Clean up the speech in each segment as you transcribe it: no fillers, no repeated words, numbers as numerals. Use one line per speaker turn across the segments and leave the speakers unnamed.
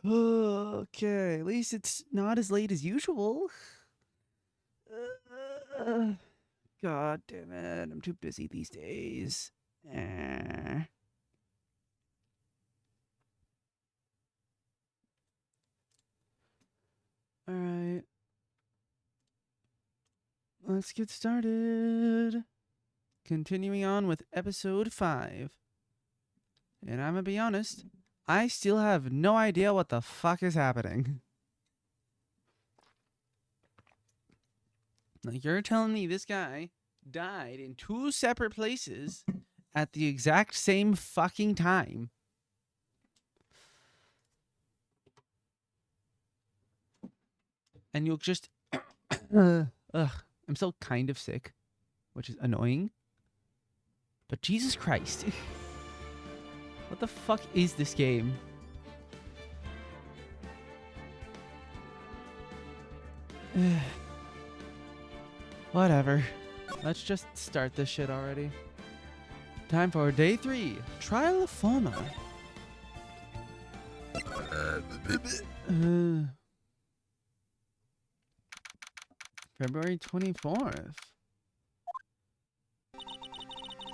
Okay, at least it's not as late as usual. God damn it, I'm too busy these days. Alright. Let's get started. Continuing on with episode 5. And I'm gonna be honest, I still have no idea what the fuck is happening. Like, you're telling me this guy died in 2 separate places at the exact same fucking time. And you'll just... I'm still kind of sick, which is annoying. But Jesus Christ. What the fuck is this game? Whatever. Let's just start this shit already. Time for day 3. Trial of Fauna. February 24th.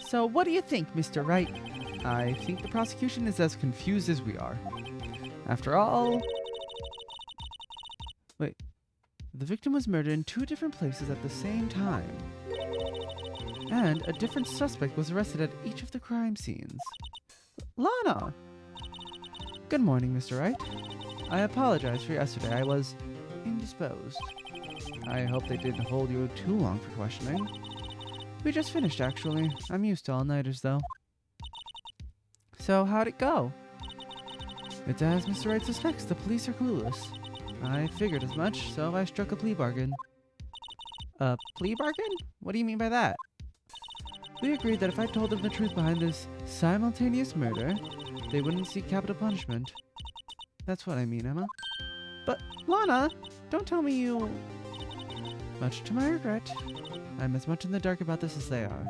So what do you think, Mr. Wright? I think the prosecution is as confused as we are. After all... Wait. The victim was murdered in 2 different places at the same time. And a different suspect was arrested at each of the crime scenes. Lana! Good morning, Mr. Wright. I apologize for yesterday. I was indisposed. I hope they didn't hold you too long for questioning. We just finished, actually. I'm used to all-nighters, though. So, how'd it go? It's as Mr. Wright suspects, the police are clueless. I figured as much, so I struck a plea bargain. A plea bargain? What do you mean by that? We agreed that if I told them the truth behind this simultaneous murder, they wouldn't seek capital punishment. That's what I mean, Emma. But, Lana, don't tell me you... Much to my regret, I'm as much in the dark about this as they are.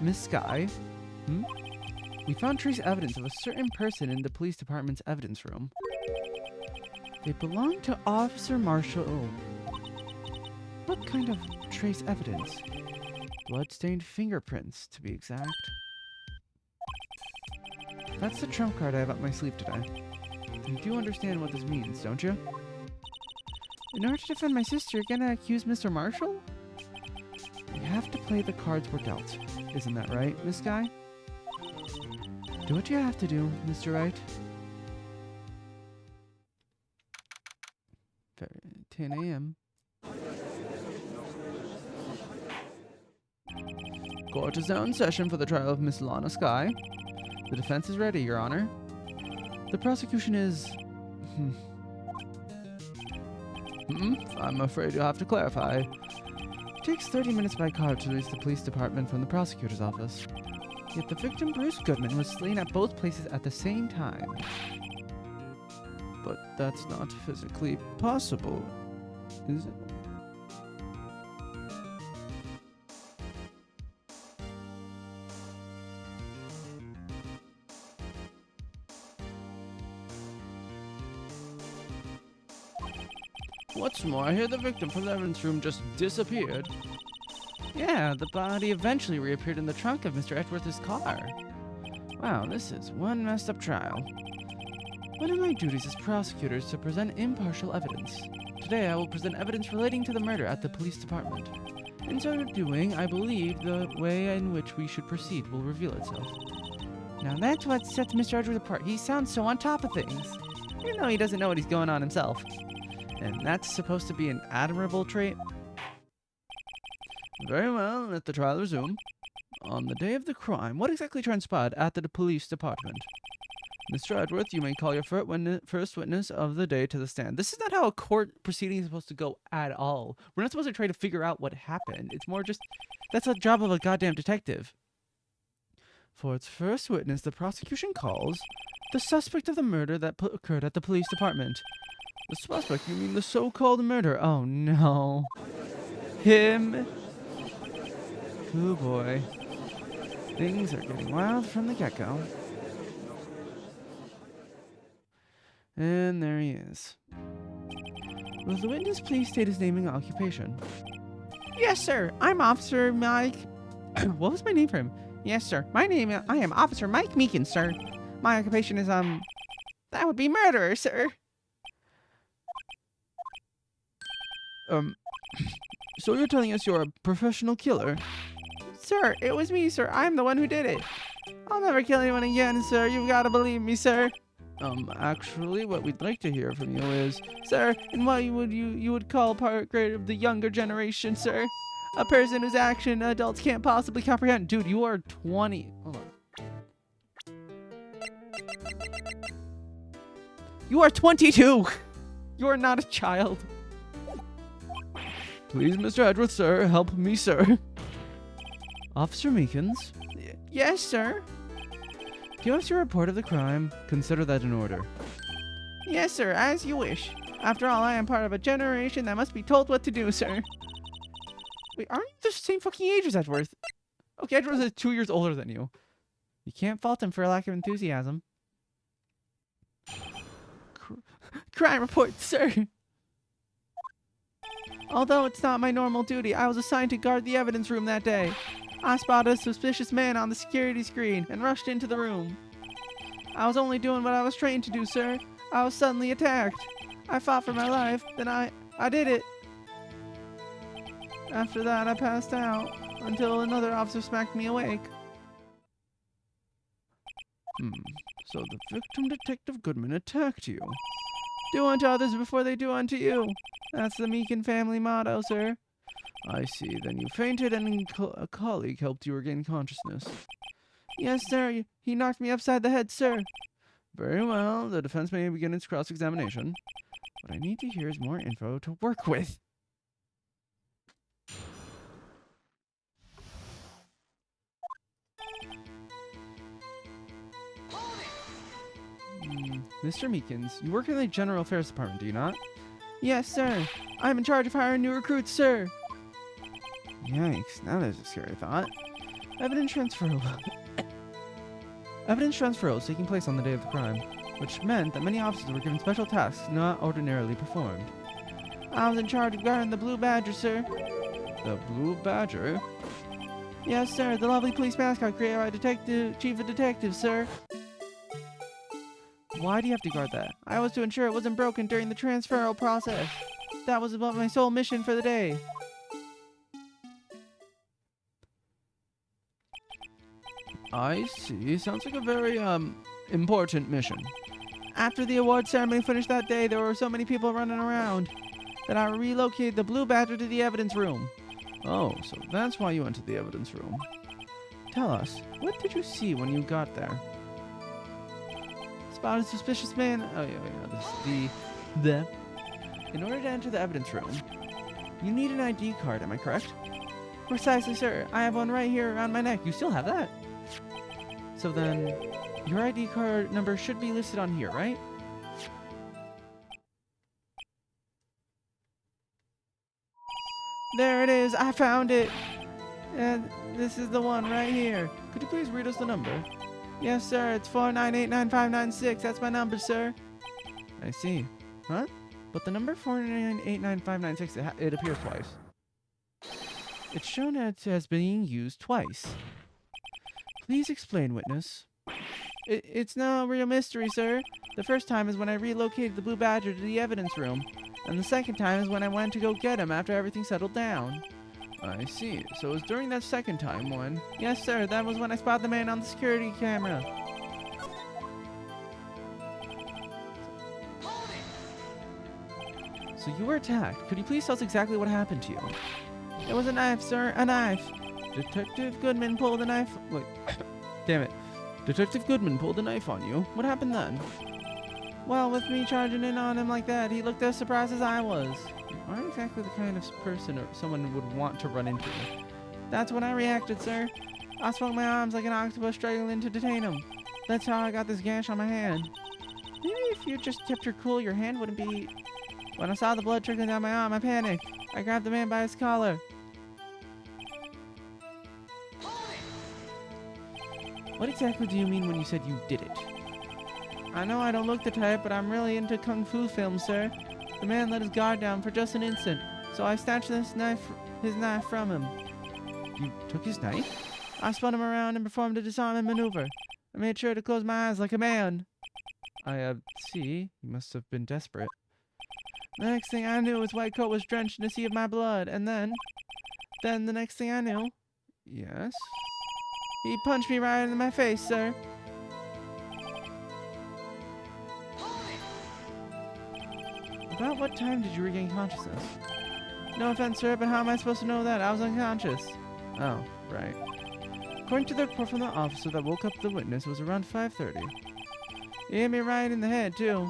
Miss Skye? We found trace evidence of a certain person in the police department's evidence room. They belong to Officer Marshall. What kind of trace evidence? Blood-stained fingerprints, to be exact. That's the trump card I have up my sleeve today. You do understand what this means, don't you? In order to defend my sister, you're gonna accuse Mr. Marshall? You have to play the cards we're dealt. Isn't that right, Miss Skye? Do what you have to do, Mr. Wright. 10 a.m. Court is now in session for the trial of Miss Lana Skye. The defense is ready, Your Honor. The prosecution is... I'm afraid you'll have to clarify. It takes 30 minutes by car to reach the police department from the prosecutor's office. Yet the victim, Bruce Goodman, was slain at both places at the same time. But that's not physically possible, is it? What's more, I hear the victim from the evidence room just disappeared. Yeah, the body eventually reappeared in the trunk of Mr. Edgeworth's car. Wow, this is one messed up trial. One of my duties as prosecutor is to present impartial evidence. Today I will present evidence relating to the murder at the police department. In so doing, I believe the way in which we should proceed will reveal itself. Now that's what sets Mr. Edgeworth apart. He sounds so on top of things. You know he doesn't know what he's going on himself. And that's supposed to be an admirable trait? Very well, let the trial resume. On the day of the crime, what exactly transpired at the police department? Mr. Edgeworth, you may call your first witness of the day to the stand. This is not how a court proceeding is supposed to go at all. We're not supposed to try to figure out what happened. It's more just, that's the job of a goddamn detective. For its first witness, the prosecution calls the suspect of the murder that occurred at the police department. The suspect? You mean the so-called murder? Oh no. Him. Oh boy. Things are getting wild from the get-go. And there he is. Will the witness please state his name and occupation? Yes, sir. I'm Officer Mike. What was my name for him? Yes, sir. I am Officer Mike Meekins, sir. My occupation is, that would be murderer, sir. So you're telling us you're a professional killer? Sir, it was me, sir. I'm the one who did it. I'll never kill anyone again, sir. You've got to believe me, sir. Actually, what we'd like to hear from you is, sir, and what you would call part grade of the younger generation, sir. A person whose action adults can't possibly comprehend. Dude, you are 20. Hold on. You are 22. You are not a child. Please, Mr. Edwards, sir, help me, sir. Officer Meekins? Yes, sir. Give us your report of the crime. Consider that in order. Yes, sir, as you wish. After all, I am part of a generation that must be told what to do, sir. Wait, aren't you the same fucking age as Edward? Okay, Edward is 2 years older than you. You can't fault him for a lack of enthusiasm. Crime report, sir. Although it's not my normal duty, I was assigned to guard the evidence room that day. I spotted a suspicious man on the security screen and rushed into the room. I was only doing what I was trained to do, sir. I was suddenly attacked. I fought for my life, then I did it. After that, I passed out until another officer smacked me awake. So the victim, Detective Goodman, attacked you. Do unto others before they do unto you. That's the Meekin family motto, sir. I see. Then you fainted and a colleague helped you regain consciousness. Yes, sir. He knocked me upside the head, sir. Very well. The defense may begin its cross-examination. What I need to hear is more info to work with. Mr. Meekins, you work in the General Affairs Department, do you not? Yes, sir. I'm in charge of hiring new recruits, sir. Yikes, now there's a scary thought. Evidence transfer was taking place on the day of the crime, which meant that many officers were given special tasks not ordinarily performed. I was in charge of guarding the Blue Badger, sir. The Blue Badger? Yes, sir, the lovely police mascot created by Chief of Detectives, sir. Why do you have to guard that? I was to ensure it wasn't broken during the transferal process. That was about my sole mission for the day. I see. Sounds like a very, important mission. After the award ceremony finished that day, there were so many people running around that I relocated the Blue Badger to the evidence room. Oh, so that's why you went to the evidence room. Tell us, what did you see when you got there? Spotted a suspicious man. Oh, yeah. In order to enter the evidence room, you need an ID card, am I correct? Precisely, sir. I have one right here around my neck. You still have that? So then, your ID card number should be listed on here, right? There it is. I found it. And this is the one right here. Could you please read us the number? Yes, sir. It's 4989596. That's my number, sir. I see. Huh? But the number 4989596, it appears twice. It's shown as being used twice. Please explain, witness. It's no real mystery, sir. The first time is when I relocated the Blue Badger to the evidence room, and the second time is when I went to go get him after everything settled down. I see. So it was during that second time when... Yes, sir. That was when I spotted the man on the security camera. So you were attacked. Could you please tell us exactly what happened to you? It was a knife, sir. A knife. Detective Goodman pulled a knife... Wait. Damn it. Detective Goodman pulled a knife on you. What happened then? Well, with me charging in on him like that, he looked as surprised as I was. You aren't exactly the kind of person or someone would want to run into. That's when I reacted, sir. I swung my arms like an octopus struggling to detain him. That's how I got this gash on my hand. Maybe if you just kept your cool, your hand wouldn't be... When I saw the blood trickling down my arm, I panicked. I grabbed the man by his collar. What exactly do you mean when you said you did it? I know I don't look the type, but I'm really into kung fu films, sir. The man let his guard down for just an instant, so I snatched his knife from him. You took his knife? I spun him around and performed a disarming maneuver. I made sure to close my eyes like a man. I see. You must have been desperate. The next thing I knew, his white coat was drenched in a sea of my blood, and then the next thing I knew... Yes? He punched me right in my face, sir. About what time did you regain consciousness? No offense, sir, but how am I supposed to know that? I was unconscious. Oh, right. According to the report from the officer that woke up the witness, it was around 5:30. He hit me right in the head, too.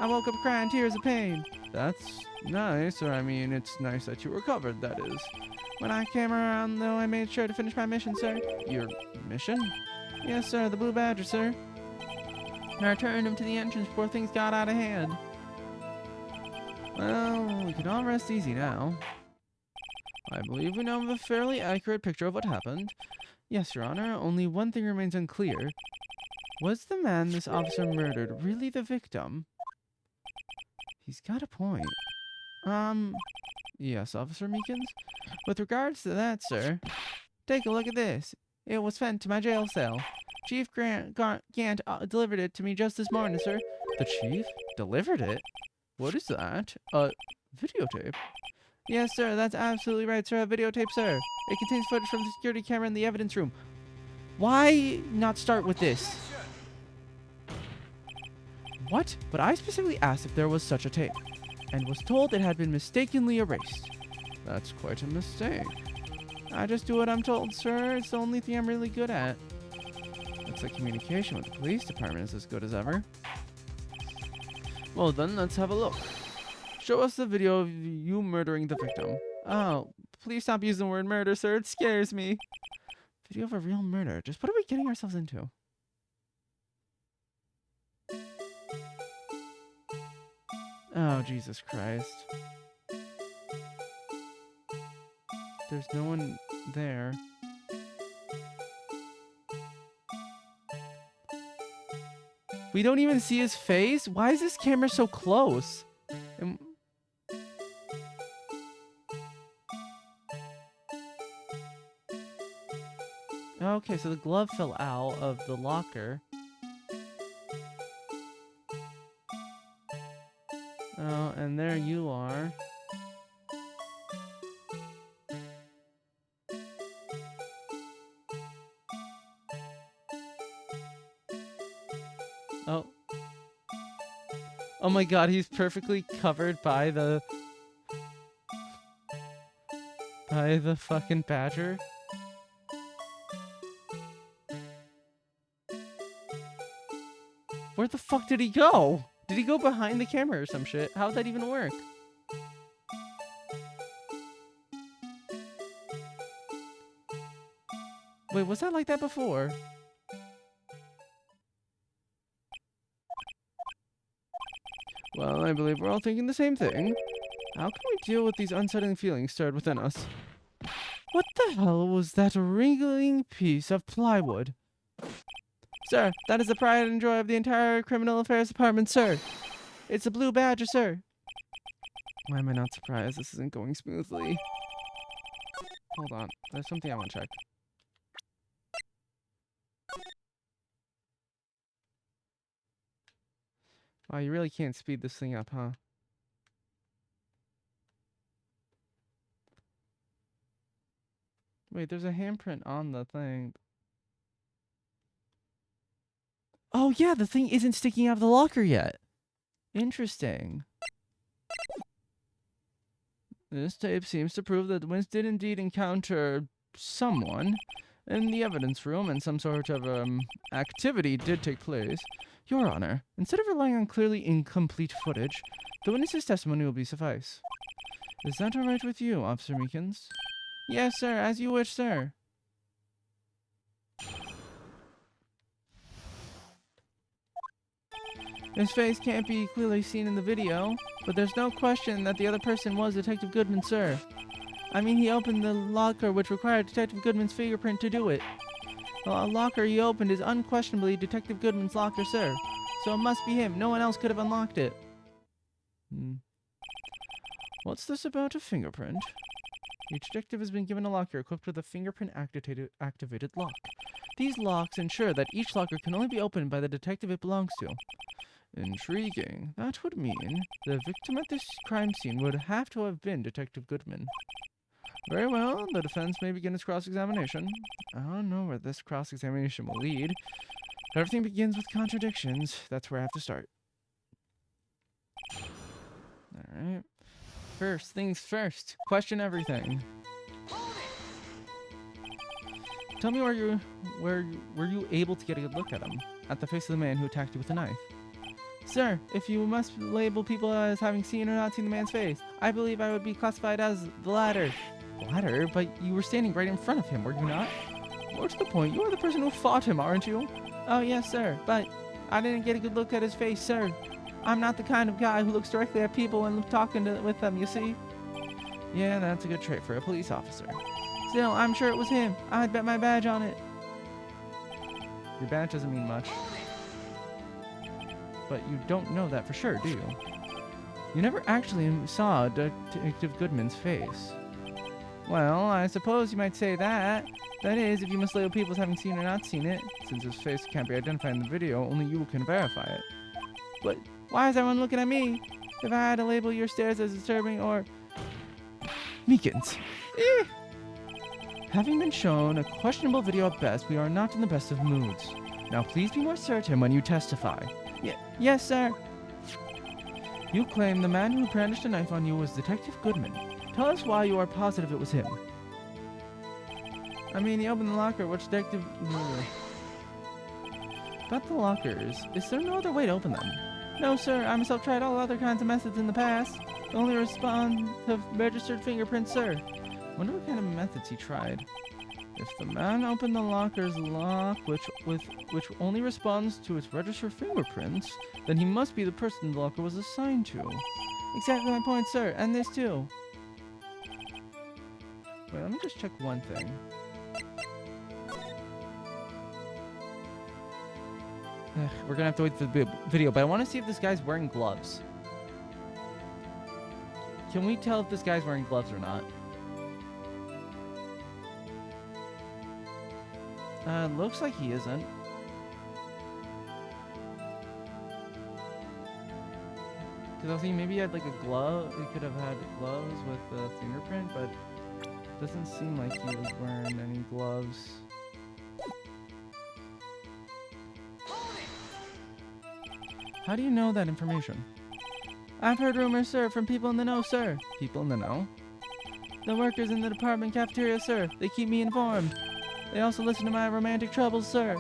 I woke up crying tears of pain. That's nice, or I mean, it's nice that you recovered, that is. When I came around, though, I made sure to finish my mission, sir. Your mission? Yes, sir, the Blue Badger, sir. And I returned him to the entrance before things got out of hand. Well, we can all rest easy now. I believe we now have a fairly accurate picture of what happened. Yes, Your Honor, only one thing remains unclear. Was the man this officer murdered really the victim? He's got a point. Yes, Officer Meekins? With regards to that, sir, take a look at this. It was sent to my jail cell. Chief Gant delivered it to me just this morning, sir. The chief? Delivered it? What is that? Videotape? Yes, sir, that's absolutely right, sir. A videotape, sir. It contains footage from the security camera in the evidence room. Why not start with this? What? But I specifically asked if there was such a tape, and was told it had been mistakenly erased. That's quite a mistake. I just do what I'm told, sir. It's the only thing I'm really good at. Looks like communication with the police department is as good as ever. Well then, let's have a look. Show us the video of you murdering the victim. Oh, please stop using the word murder, sir. It scares me. Video of a real murder. Just what are we getting ourselves into? Oh, Jesus Christ. There's no one there. We don't even see his face? Why is this camera so close? Okay, so the glove fell out of the locker. Oh, and there you are. Oh. Oh my god, he's perfectly covered by the fucking badger. Where the fuck did he go? Did he go behind the camera or some shit? How'd that even work? Wait, was that like that before? Well, I believe we're all thinking the same thing. How can we deal with these unsettling feelings stirred within us? What the hell was that wriggling piece of plywood? Sir, that is the pride and joy of the entire criminal affairs department, sir. It's a Blue Badger, sir. Why am I not surprised? This isn't going smoothly. Hold on. There's something I want to check. Wow, you really can't speed this thing up, huh? Wait, there's a handprint on the thing. Oh yeah, the thing isn't sticking out of the locker yet. Interesting. This tape seems to prove that Wince did indeed encounter someone in the evidence room, and some sort of activity did take place. Your Honor, instead of relying on clearly incomplete footage, the witness's testimony will be suffice. Is that all right with you, Officer Meekins? Yes, sir, as you wish, sir. His face can't be clearly seen in the video, but there's no question that the other person was Detective Goodman, sir. I mean, he opened the locker which required Detective Goodman's fingerprint to do it. The locker he opened is unquestionably Detective Goodman's locker, sir. So it must be him. No one else could have unlocked it. What's this about a fingerprint? Each detective has been given a locker equipped with a fingerprint-activated lock. These locks ensure that each locker can only be opened by the detective it belongs to. Intriguing. That would mean the victim at this crime scene would have to have been Detective Goodman. Very well, the defense may begin its cross-examination. I don't know where this cross-examination will lead. Everything begins with contradictions. That's where I have to start. Alright. First things first. Question everything. Tell me were you able to get a good look at him? At the face of the man who attacked you with a knife? Sir, if you must label people as having seen or not seen the man's face, I believe I would be classified as the latter. The latter? But you were standing right in front of him, were you not? More to the point, you are the person who fought him, aren't you? Oh, yes, sir, but I didn't get a good look at his face, sir. I'm not the kind of guy who looks directly at people when talking with them, you see? Yeah, that's a good trait for a police officer. Still, I'm sure it was him. I'd bet my badge on it. Your badge doesn't mean much. But you don't know that for sure, do you? You never actually saw Detective Goodman's face. Well, I suppose you might say that. That is, if you must label people as having seen or not seen it. Since his face can't be identified in the video, only you can verify it. But why is everyone looking at me? If I had to label your stares as disturbing or... Meekins. Having been shown a questionable video at best, we are not in the best of moods. Now please be more certain when you testify. Yes, sir. You claim the man who brandished a knife on you was Detective Goodman. Tell us why you are positive it was him. I mean, he opened the locker, which Detective... About the lockers, is there no other way to open them? No, sir. I myself tried all other kinds of methods in the past. The only response to registered fingerprints, sir. Wonder what kind of methods he tried. If the man opened the locker's lock, which only responds to its registered fingerprints, then he must be the person the locker was assigned to. Exactly my point, sir. And this too. Wait, let me just check one thing. We're gonna have to wait for the video, but I want to see if this guy's wearing gloves. Can we tell if this guy's wearing gloves or not? Looks like he isn't. Because I was thinking maybe he had like a glove. He could have had gloves with a fingerprint, but it doesn't seem like he was wearing any gloves. How do you know that information? I've heard rumors, sir, from people in the know, sir. People in the know? The workers in the department cafeteria, sir. They keep me informed. They also listen to my romantic troubles, sir.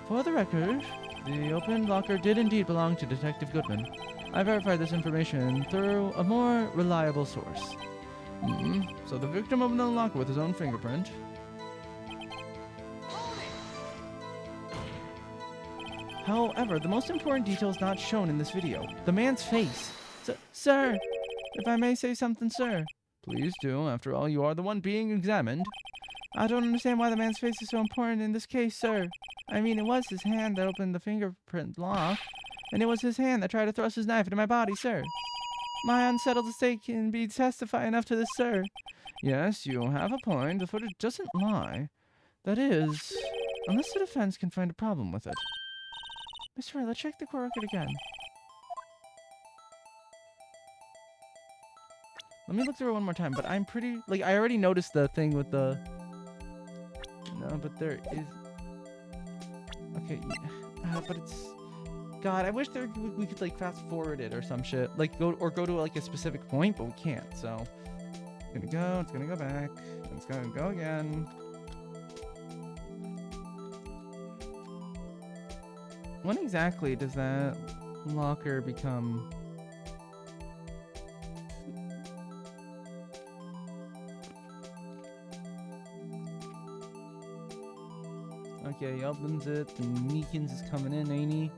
For the record, the open locker did indeed belong to Detective Goodman. I verified this information through a more reliable source. So the victim opened the locker with his own fingerprint. However, the most important detail is not shown in this video. The man's face. Sir, if I may say something, sir. Please do. After all, you are the one being examined. I don't understand why the man's face is so important in this case, sir. I mean, it was his hand that opened the fingerprint lock, and it was his hand that tried to thrust his knife into my body, sir. My unsettled state can be testify enough to this, sir. Yes, you have a point. The footage doesn't lie. That is, unless the defense can find a problem with it. Mr. Ray, let's check the court record again. Let me look through it one more time, but I'm pretty... Like, I already noticed the thing with the... No, but there is... Okay, but it's... God, I wish we could, like, fast forward it or some shit. Like, go to, like, a specific point, but we can't, so... It's gonna go back, it's gonna go again. When exactly does that locker become... Okay, he opens it, and Meekins is coming in, ain't he?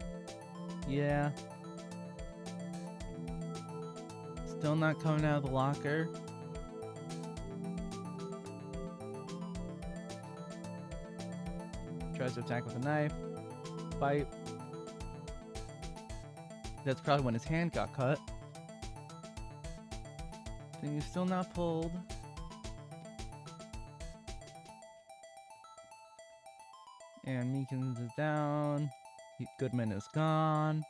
Yeah. Still not coming out of the locker. tries to attack with a knife. Bite. That's probably when his hand got cut. Thing is still not pulled. And Meekins is down. Goodman is gone.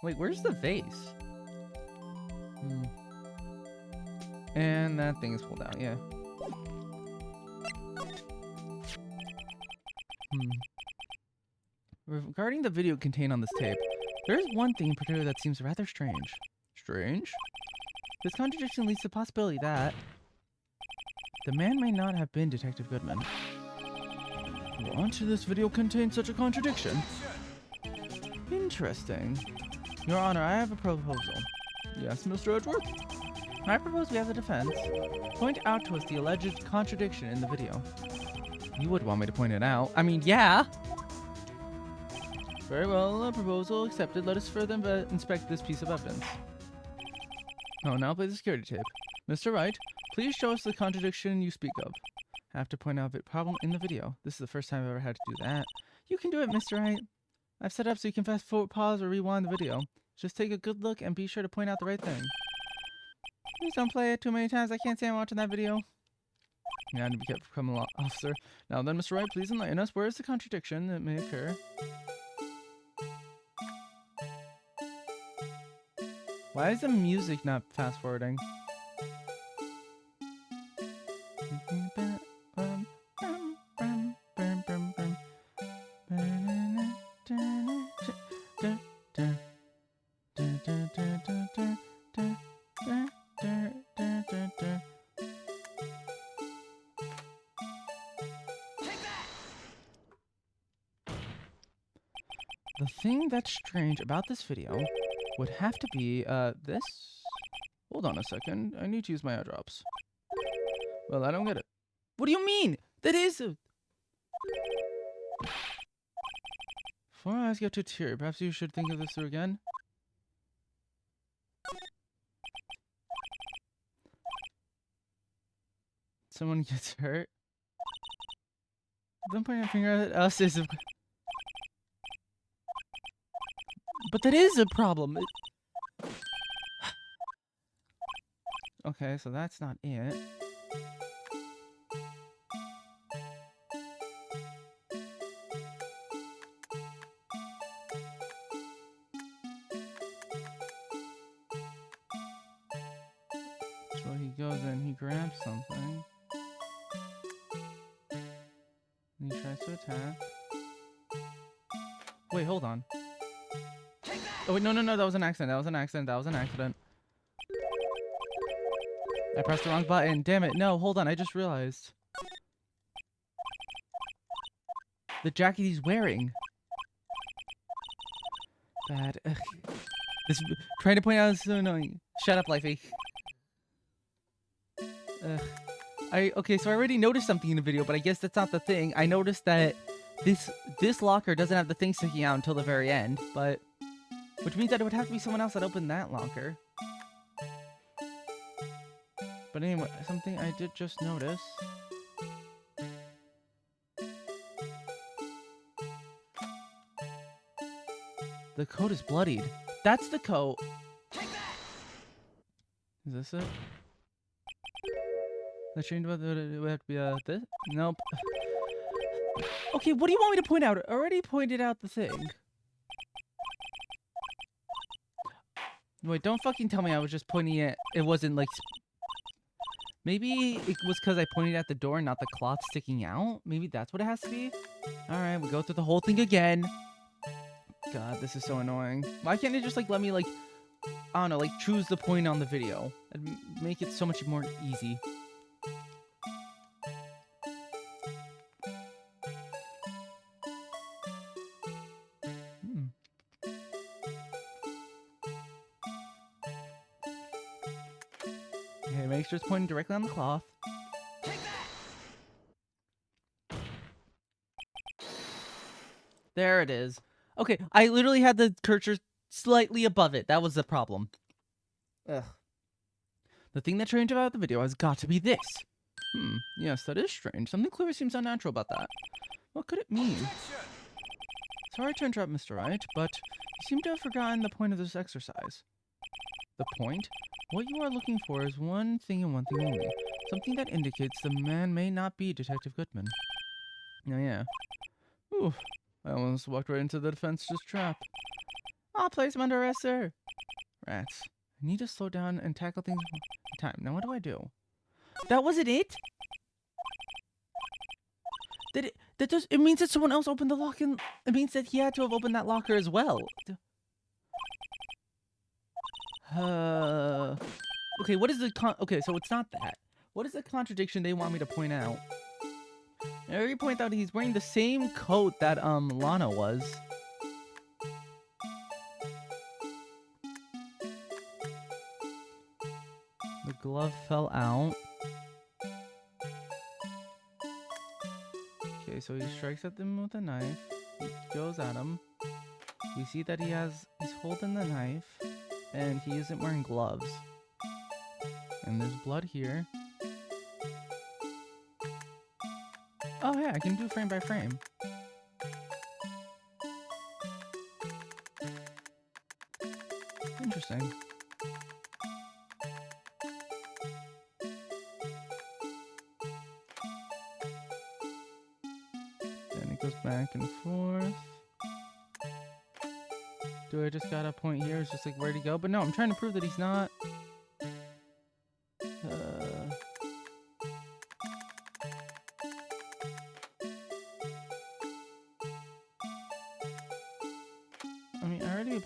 Wait, where's the vase? And that thing is pulled out, yeah. Regarding the video contained on this tape, there is one thing in particular that seems rather strange. Strange? This contradiction leads to the possibility that the man may not have been Detective Goodman. What? This video contains such a contradiction? Interesting. Your Honor, I have a proposal. Yes, Mr. Edgeworth? I propose we have the defense point out to us the alleged contradiction in the video. You would want me to point it out. I mean, yeah. Very well, proposal accepted. Let us further inspect this piece of evidence. Oh, now play the security tape. Mr. Wright, please show us the contradiction you speak of. I have to point out a problem in the video. This is the first time I've ever had to do that. You can do it, Mr. Wright. I've set up so you can fast forward, pause, or rewind the video. Just take a good look and be sure to point out the right thing. Please don't play it too many times. I can't say I'm watching that video. Yeah, I need to be careful, criminal officer. Now then, Mr. Wright, please enlighten us. Where is the contradiction that may occur? Why is the music not fast forwarding? The thing that's strange about this video would have to be, this? Hold on a second. I need to use my eye drops. Well, I don't get it. What do you mean? That is a... Before our eyes get too teary, perhaps you should think of this through again. Someone gets hurt. Don't point your finger at us is a... But that is a problem. Okay, so that's not it. So he goes in, he grabs something. And he tries to attack. Wait, hold on. Oh wait, no, that was an accident. That was an accident. I pressed the wrong button. Damn it. No, hold on. I just realized. The jacket he's wearing. Bad. Ugh. This trying to point out is so annoying. Shut up, Lifey. Okay, so I already noticed something in the video, but I guess that's not the thing. I noticed that this locker doesn't have the thing sticking out until the very end, but which means that it would have to be someone else that opened that locker. But anyway, something I did just notice. The coat is bloodied. That's the coat. Is this it? The change about it would have to be this? Nope. Okay, what do you want me to point out? I already pointed out the thing. Wait, don't fucking tell me I was just pointing at... It wasn't like... Maybe it was because I pointed at the door and not the cloth sticking out? Maybe that's what it has to be? Alright, we go through the whole thing again. God, this is so annoying. Why can't it just, like, let me, like... I don't know, like, choose the point on the video? It'd make it so much more easy. Okay, make sure it's pointing directly on the cloth. There it is. Okay, I literally had the cursor slightly above it. That was the problem. Ugh. The thing that's strange about the video has got to be this. Yes, that is strange. Something clearly seems unnatural about that. What could it mean? Sorry to interrupt, Mr. Wright, but you seem to have forgotten the point of this exercise. The point? What you are looking for is one thing and one thing only. Something that indicates the man may not be Detective Goodman. Oh, yeah. Oof. I almost walked right into the defense's trap. I'll place him under arrest, sir. Rats. I need to slow down and tackle things one at a time. Now what do I do? That wasn't it? It means that someone else opened the lock, and it means that he had to have opened that locker as well. Okay, what is the okay, so it's not that. What is the contradiction they want me to point out? I already point out he's wearing the same coat that Lana was. The glove fell out. Okay, so he strikes at them with a knife. He goes at him. We see that he's holding the knife, and he isn't wearing gloves. And there's blood here. Oh yeah, I can do frame by frame. Interesting. Then it goes back and forth. Do I just gotta point here? It's just like, where'd he go? But no, I'm trying to prove that he's not. I mean, I already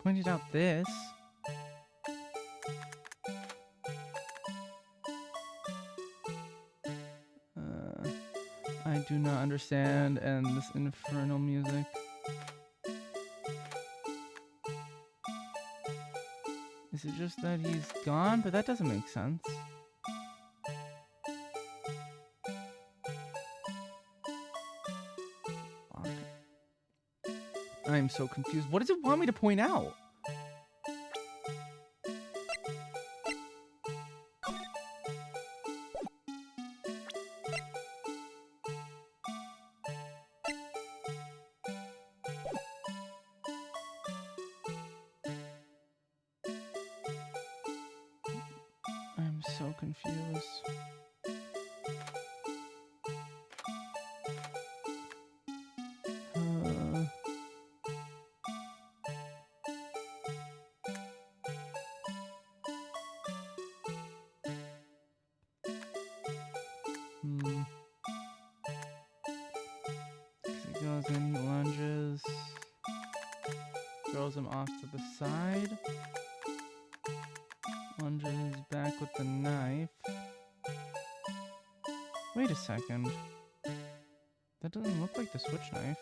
pointed out this. I do not understand, and this infernal music. Is it just that he's gone? But that doesn't make sense. I'm so confused. What does it want me to point out? I'm so confused. He goes in, he lunges, throws him off to the side, lunges back with the knife. Wait a second. That doesn't look like the switch knife.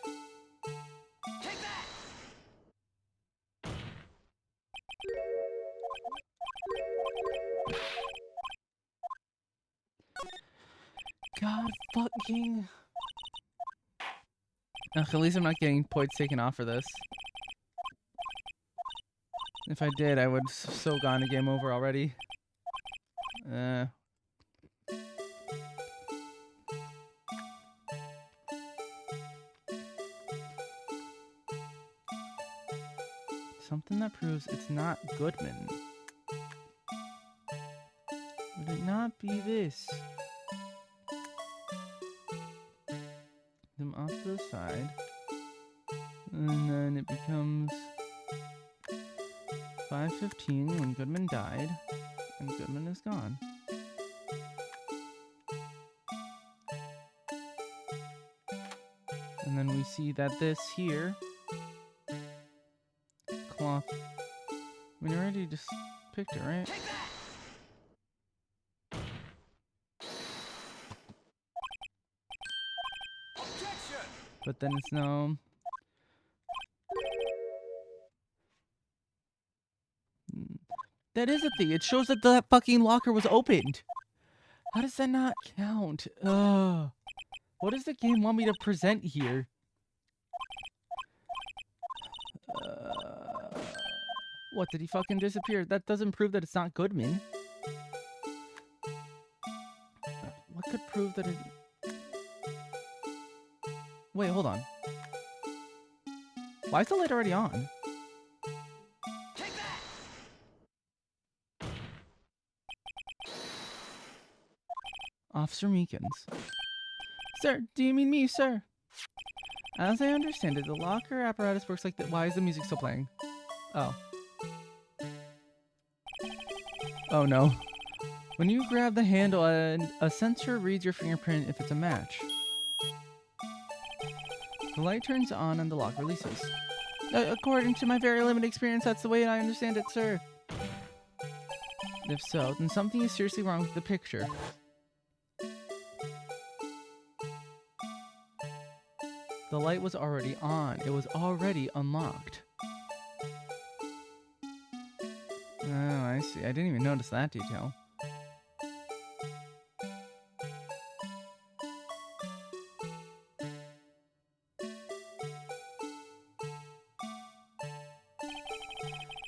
Take that! God fucking. Ugh, at least I'm not getting points taken off for this. If I did, I would so gone to game over already. Something that proves it's not Goodman. Would it not be this? Them off to the side. And then it becomes 5:15 when Goodman died. And Goodman is gone. And then we see that this here cloth. I mean, I already just picked it, right? But then it's no. That is a thing. It shows that the fucking locker was opened. How does that not count? Ugh. What does the game want me to present here? What, did he fucking disappear? That doesn't prove that it's not Goodman. could prove that it... Wait, hold on. Why is the light already on? Officer Meekins. Sir, do you mean me, sir? As I understand it, the locker apparatus works like that. Why is the music still playing? Oh. Oh no. When you grab the handle, a sensor reads your fingerprint if it's a match. The light turns on and the lock releases. According to my very limited experience, that's the way I understand it, sir. If so, then something is seriously wrong with the picture. The light was already on. It was already unlocked. Oh, I see. I didn't even notice that detail.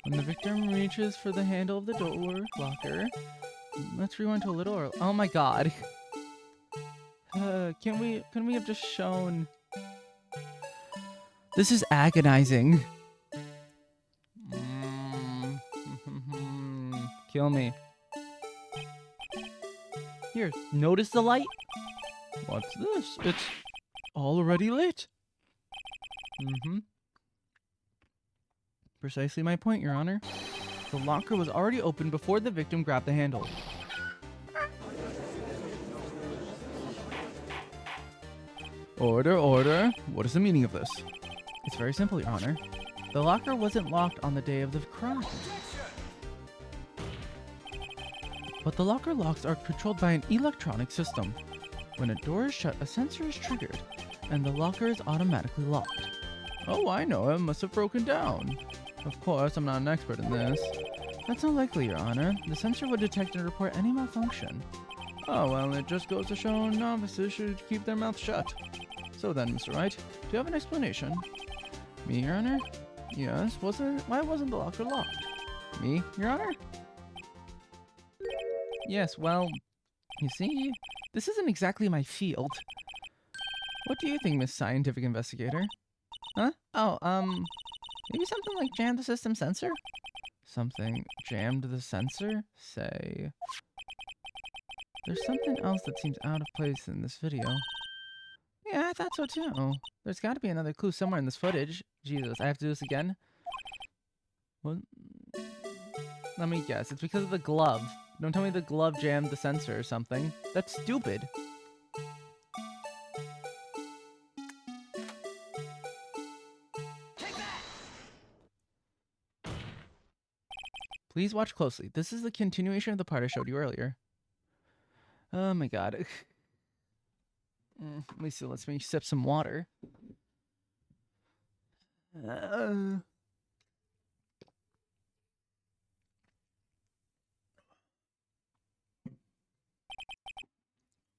When the victim reaches for the handle of the door locker, let's rewind to a little early. Oh my god. Can we have just shown... This is agonizing. Kill me. Here, notice the light? What's this? It's already lit. Precisely my point, Your Honor. The locker was already open before the victim grabbed the handle. Order, order. What is the meaning of this? It's very simple, Your Honor. The locker wasn't locked on the day of the crime. But the locker locks are controlled by an electronic system. When a door is shut, a sensor is triggered, and the locker is automatically locked. Oh, I know. It must have broken down. Of course, I'm not an expert in this. That's unlikely, Your Honor. The sensor would detect and report any malfunction. Oh, well, it just goes to show novices should keep their mouths shut. So then, Mr. Wright, do you have an explanation? Me, Your Honor? Yes, why wasn't the locker locked? Me, Your Honor? Yes, well, you see, this isn't exactly my field. What do you think, Miss Scientific Investigator? Huh? Oh, maybe something like jam the system sensor? Something jammed the sensor? Say. There's something else that seems out of place in this video. Yeah, I thought so too. There's got to be another clue somewhere in this footage. Jesus, I have to do this again? What? Let me guess. It's because of the glove. Don't tell me the glove jammed the sensor or something. That's stupid. Please watch closely. This is the continuation of the part I showed you earlier. Oh my god. Let me see. Let's me sip some water.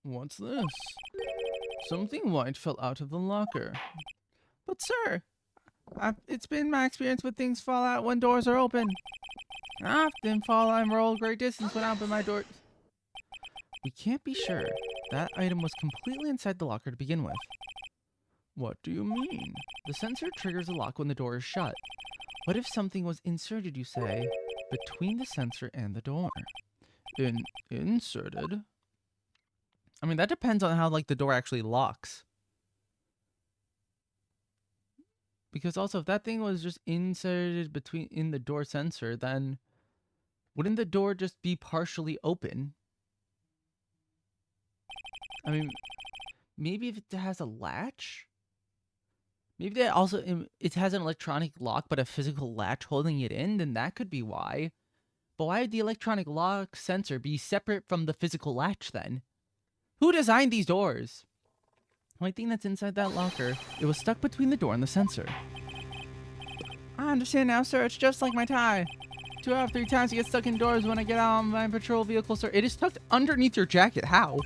What's this? Something white fell out of the locker. But sir, it's been my experience with things fall out when doors are open. I often fall and roll a great distance when I open my door. We can't be sure. That item was completely inside the locker to begin with. What do you mean? The sensor triggers the lock when the door is shut. What if something was inserted, you say, between the sensor and the door? Inserted? I mean, that depends on how, like, the door actually locks. Because also, if that thing was just inserted in the door sensor, then wouldn't the door just be partially open? I mean, maybe if it has a latch? Maybe that also, it has an electronic lock, but a physical latch holding it in, then that could be why. But why would the electronic lock sensor be separate from the physical latch then? Who designed these doors? The only thing that's inside that locker, it was stuck between the door and the sensor. I understand now, sir. It's just like my tie. 2 out of 3 times I get stuck indoors when I get out on my patrol vehicle, sir. It is tucked underneath your jacket. How?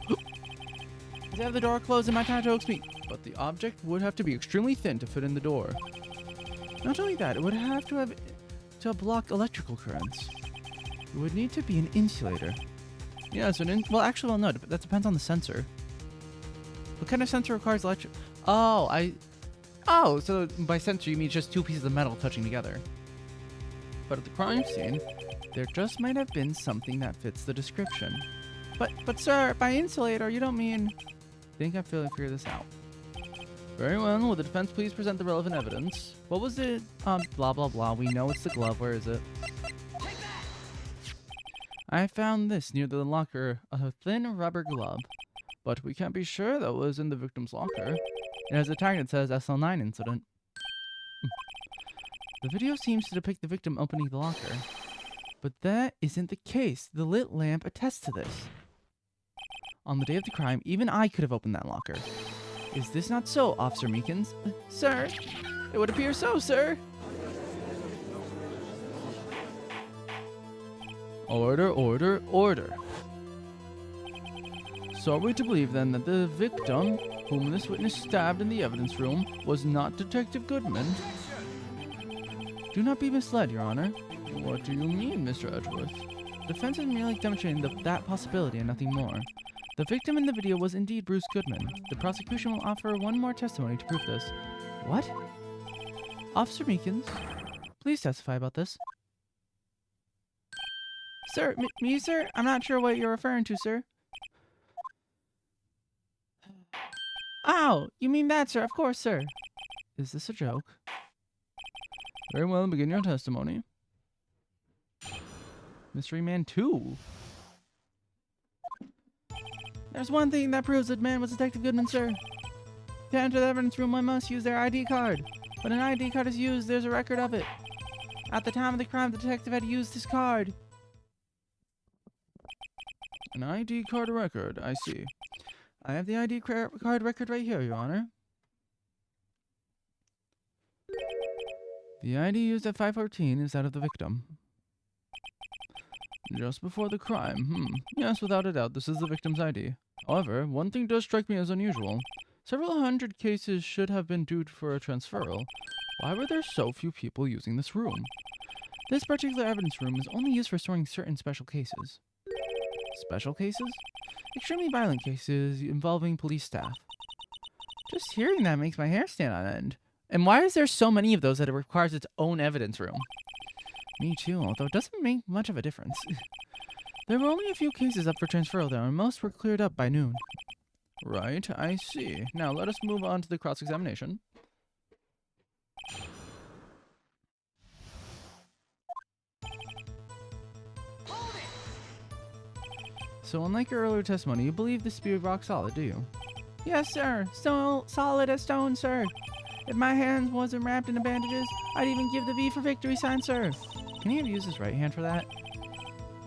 I have the door closed and my tie chokes me. But the object would have to be extremely thin to fit in the door. Not only that, it would have to block electrical currents. It would need to be an insulator. Yes, well, actually, well, no, that depends on the sensor. What kind of sensor requires electric? Oh, so by sensor you mean just two pieces of metal touching together. But at the crime scene, there just might have been something that fits the description. But sir, by insulator, you don't mean... Think I figure this out. Very well, will the defense please present the relevant evidence? What was it? Blah, blah, blah. We know it's the glove. Where is it? I found this near the locker, a thin rubber glove. But we can't be sure that was in the victim's locker. It has a tag that says SL9 incident. The video seems to depict the victim opening the locker. But that isn't the case. The lit lamp attests to this. On the day of the crime, even I could have opened that locker. Is this not so, Officer Meekins? Sir? It would appear so, sir. Order, order, order. So are we to believe then that the victim, whom this witness stabbed in the evidence room, was not Detective Goodman? Do not be misled, Your Honor. What do you mean, Mr. Edgeworth? The defense is merely demonstrating that possibility and nothing more. The victim in the video was indeed Bruce Goodman. The prosecution will offer one more testimony to prove this. What? Officer Meekins, please testify about this. Sir, me, sir? I'm not sure what you're referring to, sir. Oh, you mean that, sir? Of course, sir. Is this a joke? Very well, begin your testimony. Mystery Man 2. There's one thing that proves that man was Detective Goodman, sir. To enter the evidence room, one must use their ID card. When an ID card is used, there's a record of it. At the time of the crime, the detective had used his card. An ID card record, I see. I have the ID card record right here, Your Honor. The ID used at 5:14 is that of the victim. Just before the crime, Yes, without a doubt, this is the victim's ID. However, one thing does strike me as unusual. Several hundred cases should have been due for a transferal. Why were there so few people using this room? This particular evidence room is only used for storing certain special cases. Special cases? Extremely violent cases involving police staff. Just hearing that makes my hair stand on end. And why is there so many of those that it requires its own evidence room? Me too, although it doesn't make much of a difference. There were only a few cases up for transferal though, and most were cleared up by noon. Right, I see. Now let us move on to the cross-examination. So unlike your earlier testimony, you believe this to be rock solid, do you? Yes, sir. Solid as stone, sir. If my hands wasn't wrapped in the bandages, I'd even give the V for victory sign, sir. Can he have used his right hand for that?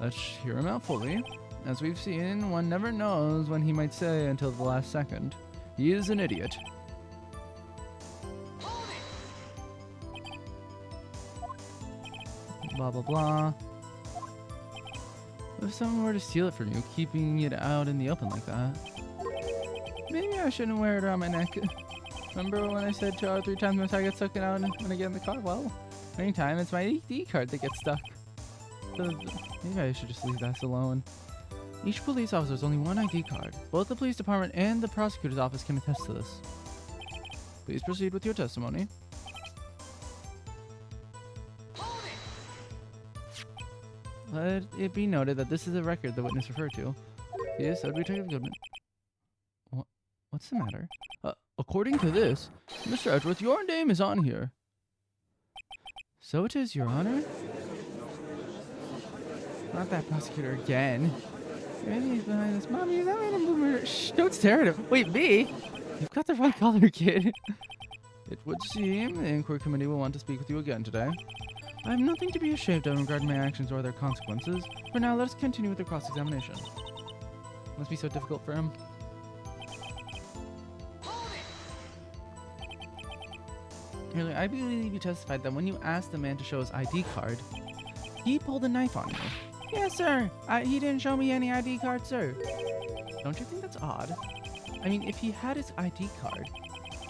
Let's hear him out fully. As we've seen, one never knows when he might say until the last second. He is an idiot. Blah, blah, blah. If someone were to steal it from you, keeping it out in the open like that. Maybe I shouldn't wear it around my neck. Remember when I said 2 or 3 times my tag gets stuck out when I get in the car? Well, anytime it's my ID card that gets stuck. So maybe I should just leave that alone. Each police officer has only one ID card. Both the police department and the prosecutor's office can attest to this. Please proceed with your testimony. Let it be noted that this is a record the witness referred to. Yes, that would be Detective Goodman. What's the matter? According to this, Mr. Edgeworth, your name is on here. So it is, Your Honor. Not that prosecutor again. Maybe he's behind this. Mommy, is that man a boomer? Shh, don't stare at him. Wait, me? You've got the wrong color, kid. It would seem the inquiry committee will want to speak with you again today. I have nothing to be ashamed of regarding my actions or their consequences. For now, let us continue with the cross-examination. Must be so difficult for him. Really, I believe you testified that when you asked the man to show his ID card, he pulled a knife on you. Yes, sir. He didn't show me any ID card, sir. Don't you think that's odd? I mean, if he had his ID card,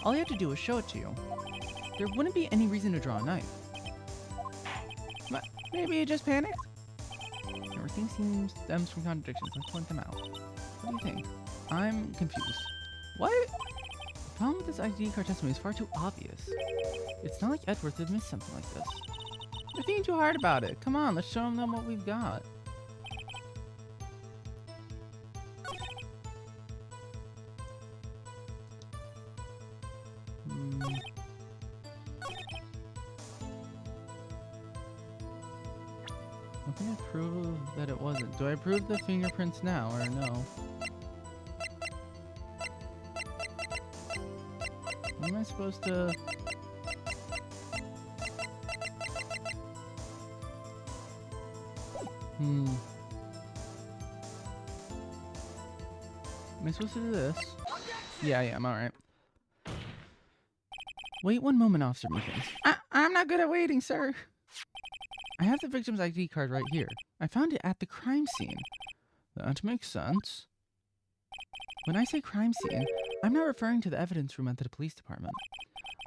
all he had to do was show it to you. There wouldn't be any reason to draw a knife. Maybe he just panicked? situation where things seem stems from contradictions. Let's point them out. What do you think? I'm confused. What? The problem with this ID card testimony is far too obvious. It's not like Edwards would miss something like this. You're thinking too hard about it. Come on, let's show them what we've got. How can I prove that it wasn't? Do I prove the fingerprints now or no? Am I supposed to... Am I supposed to do this? Yeah, I'm alright. Wait one moment, Officer Meekins. I'm not good at waiting, sir. I have the victim's ID card right here. I found it at the crime scene. That makes sense. When I say crime scene, I'm not referring to the evidence room at the police department.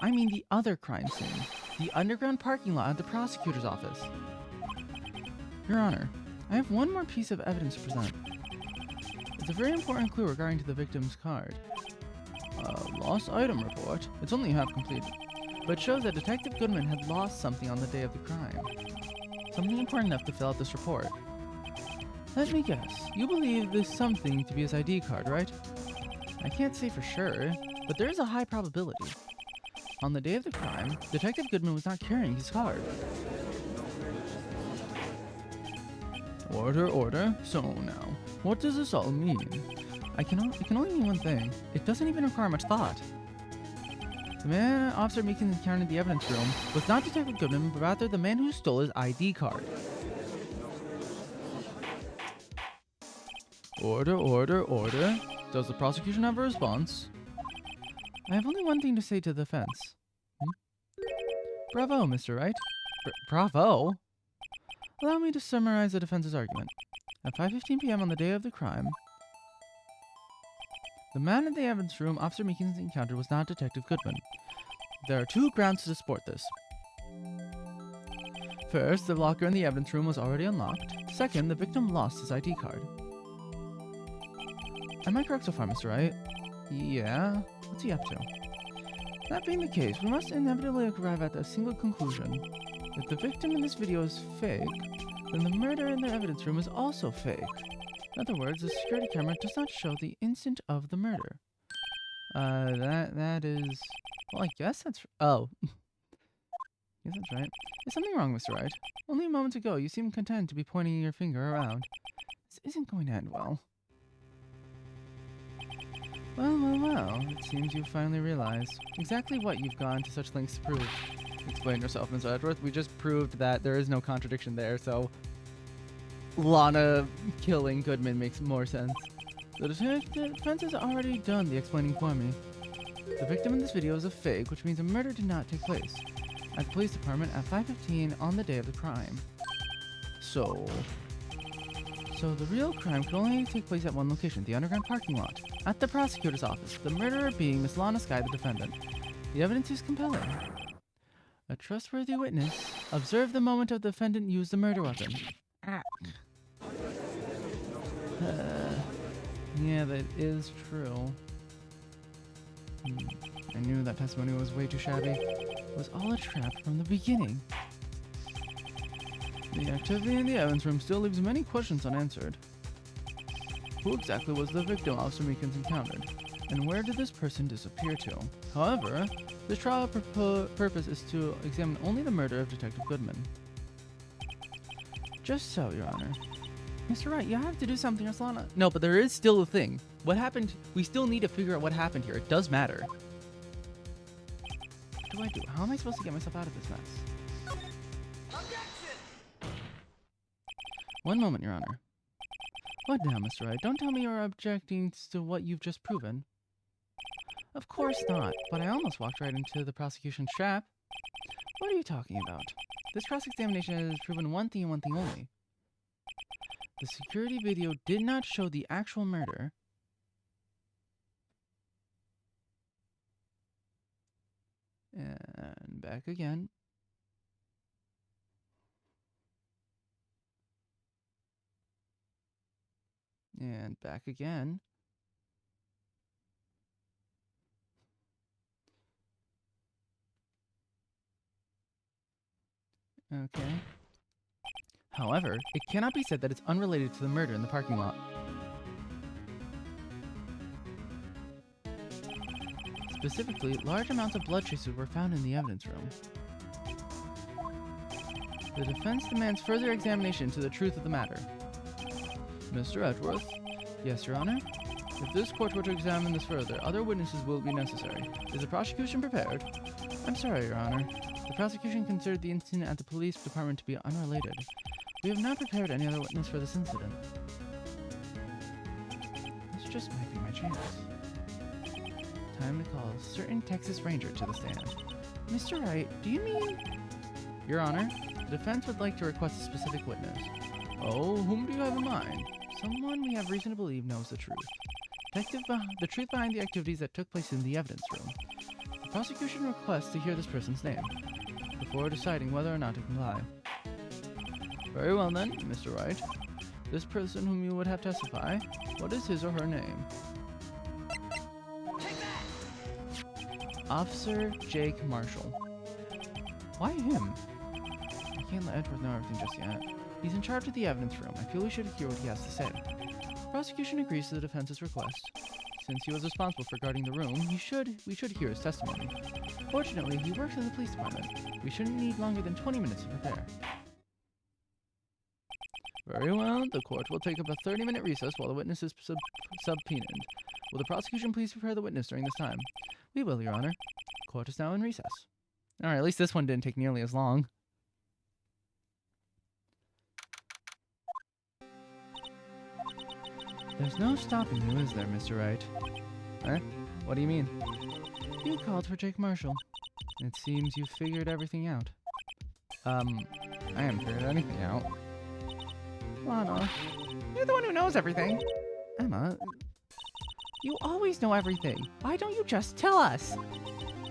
I mean the other crime scene. The underground parking lot at the prosecutor's office. Your Honor, I have one more piece of evidence to present. It's a very important clue regarding to the victim's card. Lost item report. It's only half completed, but it shows that Detective Goodman had lost something on the day of the crime. Something important enough to fill out this report. Let me guess. You believe this something to be his ID card, right? I can't say for sure, but there is a high probability. On the day of the crime, Detective Goodman was not carrying his card. Order, order. So now, what does this all mean? It can only mean one thing. It doesn't even require much thought. The man Officer Meekins encountered in the evidence room was not Detective Goodman, but rather the man who stole his ID card. Order, order, order. Does the prosecution have a response? I have only one thing to say to the defense. Bravo, Mr. Wright. Bravo? Allow me to summarize the defense's argument. At 5:15 p.m. on the day of the crime, the man in the evidence room Officer Meekins encountered was not Detective Goodman. There are two grounds to support this. First, the locker in the evidence room was already unlocked. Second, the victim lost his ID card. Am I correct so far, Mr. Wright? Yeah. What's he up to? That being the case, we must inevitably arrive at a single conclusion. If the victim in this video is fake, then the murder in the evidence room is also fake. In other words, the security camera does not show the instant of the murder. That is... Well, I guess that's... Oh. Yes, that's right. Is something wrong, Mr. Wright? Only a moment ago, you seemed content to be pointing your finger around. This isn't going to end well. Well. It seems you've finally realized exactly what you've gone to such lengths to prove. Explain yourself, Mr. Edwards. We just proved that there is no contradiction there, so... Lana killing Goodman makes more sense. The defense has already done the explaining for me. The victim in this video is a fake, which means a murder did not take place at the police department at 5:15 on the day of the crime. So the real crime could only take place at one location, the underground parking lot, at the prosecutor's office, the murderer being Miss Lana Skye, the defendant. The evidence is compelling. A trustworthy witness observed the moment of the defendant use the murder weapon. Yeah, that is true. I knew that testimony was way too shabby. It was all a trap from the beginning. The activity in the evidence room still leaves many questions unanswered. Who exactly was the victim Officer Meekins encountered? And where did this person disappear to? However, this trial purpose is to examine only the murder of Detective Goodman. Just so, Your Honor. Mr. Wright, you have to do something, Lana. No, but there is still a thing. What happened? We still need to figure out what happened here. It does matter. What do I do? How am I supposed to get myself out of this mess? One moment, Your Honor. What now, Mr. Wright? Don't tell me you're objecting to what you've just proven. Of course not, but I almost walked right into the prosecution's trap. What are you talking about? This cross-examination has proven one thing and one thing only. The security video did not show the actual murder. And back again. And back again. Okay. However, it cannot be said that it's unrelated to the murder in the parking lot. Specifically, large amounts of blood traces were found in the evidence room. The defense demands further examination into the truth of the matter. Mr. Edgeworth? Yes, Your Honor? If this court were to examine this further, other witnesses will be necessary. Is the prosecution prepared? I'm sorry, Your Honor. The prosecution considered the incident at the police department to be unrelated. We have not prepared any other witness for this incident. This just might be my chance. Time to call a certain Texas Ranger to the stand. Mr. Wright, do you mean... Your Honor, the defense would like to request a specific witness. Oh, whom do you have in mind? Someone we have reason to believe knows the truth. The truth behind the activities that took place in the evidence room. The prosecution requests to hear this person's name before deciding whether or not to comply. Very well then, Mr. Wright. This person whom you would have testify, what is his or her name? Officer Jake Marshall. Why him? I can't let Edgeworth know everything just yet. He's in charge of the evidence room. I feel we should hear what he has to say. The prosecution agrees to the defense's request. Since he was responsible for guarding the room, we should hear his testimony. Fortunately, he works in the police department. We shouldn't need longer than 20 minutes to prepare. Very well. The court will take up a 30-minute recess while the witness is subpoenaed. Will the prosecution please prepare the witness during this time? We will, Your Honor. Court is now in recess. Alright, at least this one didn't take nearly as long. There's no stopping you, is there, Mr. Wright? Huh? What do you mean? You called for Jake Marshall. It seems you figured everything out. I haven't figured anything out. Lana, you're the one who knows everything. Emma, you always know everything. Why don't you just tell us?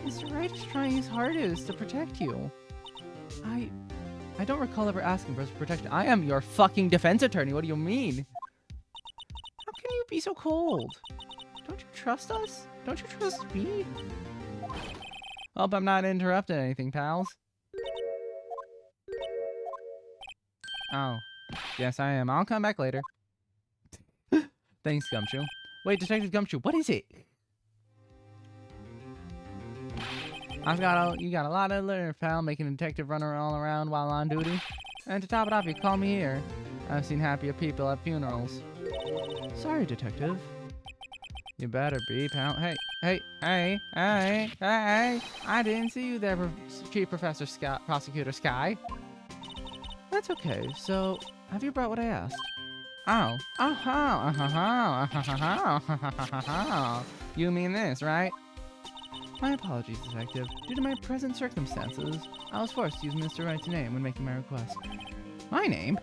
Mr. Wright is trying his hardest to protect you. I don't recall ever asking for his protection. I am your fucking defense attorney. What do you mean? How can you be so cold? Don't you trust us? Don't you trust me? Hope I'm not interrupting anything, pals. Oh. Yes, I am. I'll come back later. Thanks, Gumshoe. Wait, Detective Gumshoe, what is it? You got a lot of litter, pal, making a detective run all around while on duty. And to top it off, you call me here. I've seen happier people at funerals. Sorry, Detective. You better be, pal. Hey. I didn't see you there, Chief Professor Scott, Prosecutor Sky. That's okay. So, have you brought what I asked? Oh. You mean this, right? My apologies, Detective. Due to my present circumstances, I was forced to use Mr. Wright's name when making my request. My name?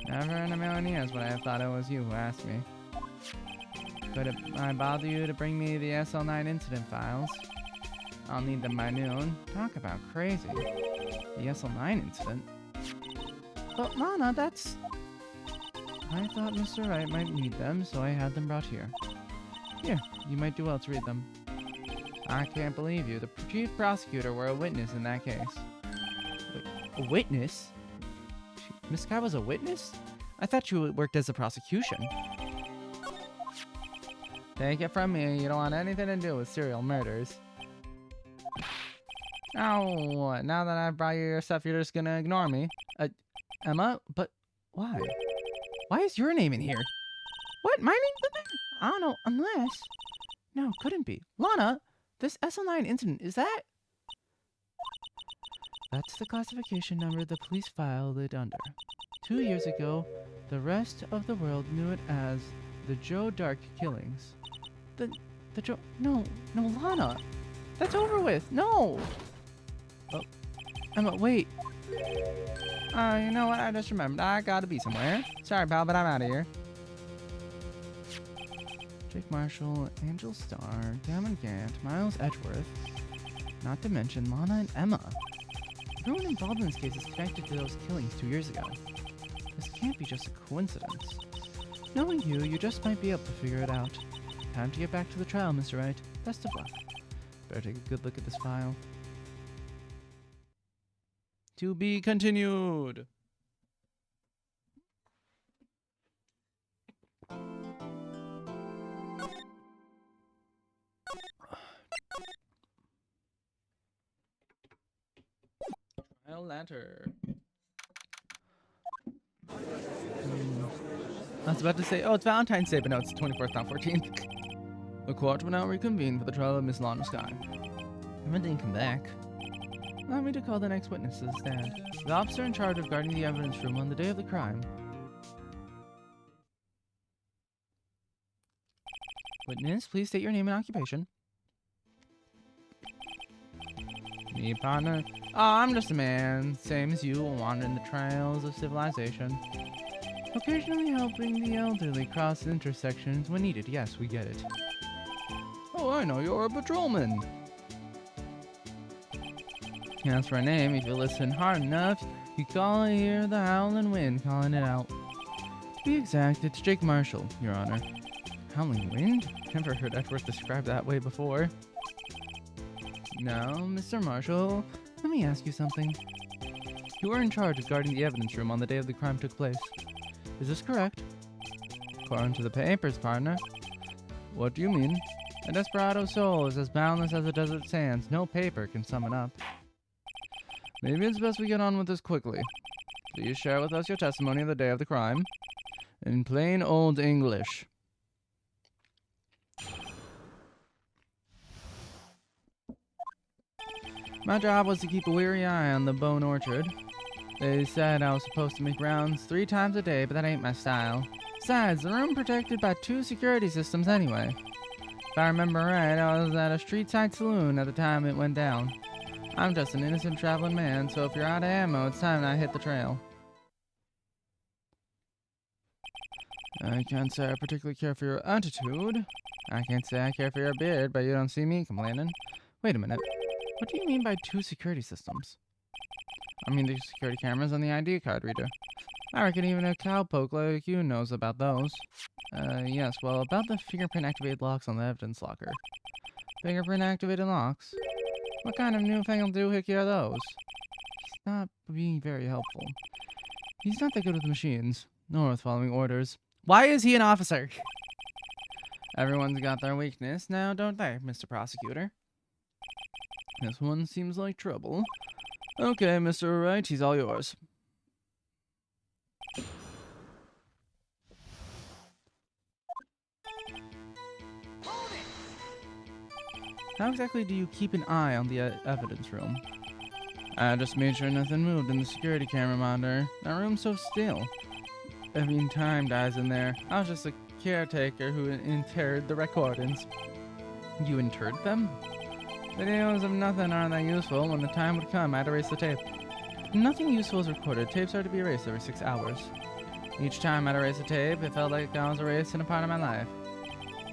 Never in a million years would I have thought it was you who asked me. Could I bother you to bring me the SL9 incident files? I'll need them by noon. Talk about crazy. The SL9 incident? But Lana, that's... I thought Mr. Wright might need them, so I had them brought here. Here, you might do well to read them. I can't believe you. The chief prosecutor were a witness in that case. Wait, a witness? Miss Sky was a witness? I thought you worked as a prosecution. Take it from me, you don't want anything to do with serial murders. Oh, now that I've brought you your stuff, you're just gonna ignore me? Emma? But why? Why is your name in here? What? My name's in there? I don't know, unless... No, couldn't be. Lana, this SL9 incident, is that... That's the classification number the police filed it under. 2 years ago, the rest of the world knew it as the Joe Dark killings. The Joe... No, Lana. That's over with. No. Oh. Emma, wait. You know what? I just remembered. I gotta be somewhere. Sorry, pal, but I'm out of here. Jake Marshall, Angel Starr, Damon Gant, Miles Edgeworth. Not to mention Lana and Emma. Everyone involved in this case is connected to those killings 2 years ago. This can't be just a coincidence. Knowing you just might be able to figure it out. Time to get back to the trial, Mr. Wright. Best of luck. Better take a good look at this file. To be continued. Trial letter. I was about to say, oh, it's Valentine's Day, but no, it's 24th, not 14th. The court will now reconvene for the trial of Miss Lana Sky. Emma didn't come back. Allow me to call the next witness to the stand. The officer in charge of guarding the evidence room on the day of the crime. Witness, please state your name and occupation. Me, partner. Oh, I'm just a man, same as you, wandering the trails of civilization. Occasionally helping the elderly cross intersections when needed. Yes, we get it. Oh, I know, you're a patrolman. As for a name, if you listen hard enough, you can hear the howling wind calling it out. To be exact, it's Jake Marshall, Your Honor. Howling wind? Never heard Edward described that way before. Now, Mr. Marshall, let me ask you something. You were in charge of guarding the evidence room on the day of the crime took place. Is this correct? According to the papers, partner. What do you mean? A desperado soul is as boundless as the desert sands. No paper can sum it up. Maybe it's best we get on with this quickly. Please share with us your testimony of the day of the crime. In plain old English. My job was to keep a weary eye on the Bone Orchard. They said I was supposed to make rounds 3 times a day, but that ain't my style. Besides, the room protected by 2 security systems anyway. If I remember right, I was at a street-side saloon at the time it went down. I'm just an innocent traveling man, so if you're out of ammo, it's time I hit the trail. I can't say I particularly care for your attitude. I can't say I care for your beard, but you don't see me complaining. Wait a minute. What do you mean by 2 security systems? I mean the security cameras on the ID card reader. I reckon even a cowpoke like you knows about those. Yes, well, about the fingerprint-activated locks on the evidence locker. Fingerprint-activated locks? What kind of newfangled doohickey are those? He's not being very helpful. He's not that good with machines, nor with following orders. Why is he an officer? Everyone's got their weakness now, don't they, Mr. Prosecutor? This one seems like trouble. Okay, Mr. Wright, he's all yours. How exactly do you keep an eye on the evidence room? I just made sure nothing moved in the security camera monitor. That room's so still. Every time dies in there. I was just a caretaker who interred the recordings. You interred them? Videos of nothing aren't that useful. When the time would come, I'd erase the tape. Nothing useful is recorded. Tapes are to be erased every 6 hours. Each time I'd erase a tape, it felt like I was erasing a part of my life.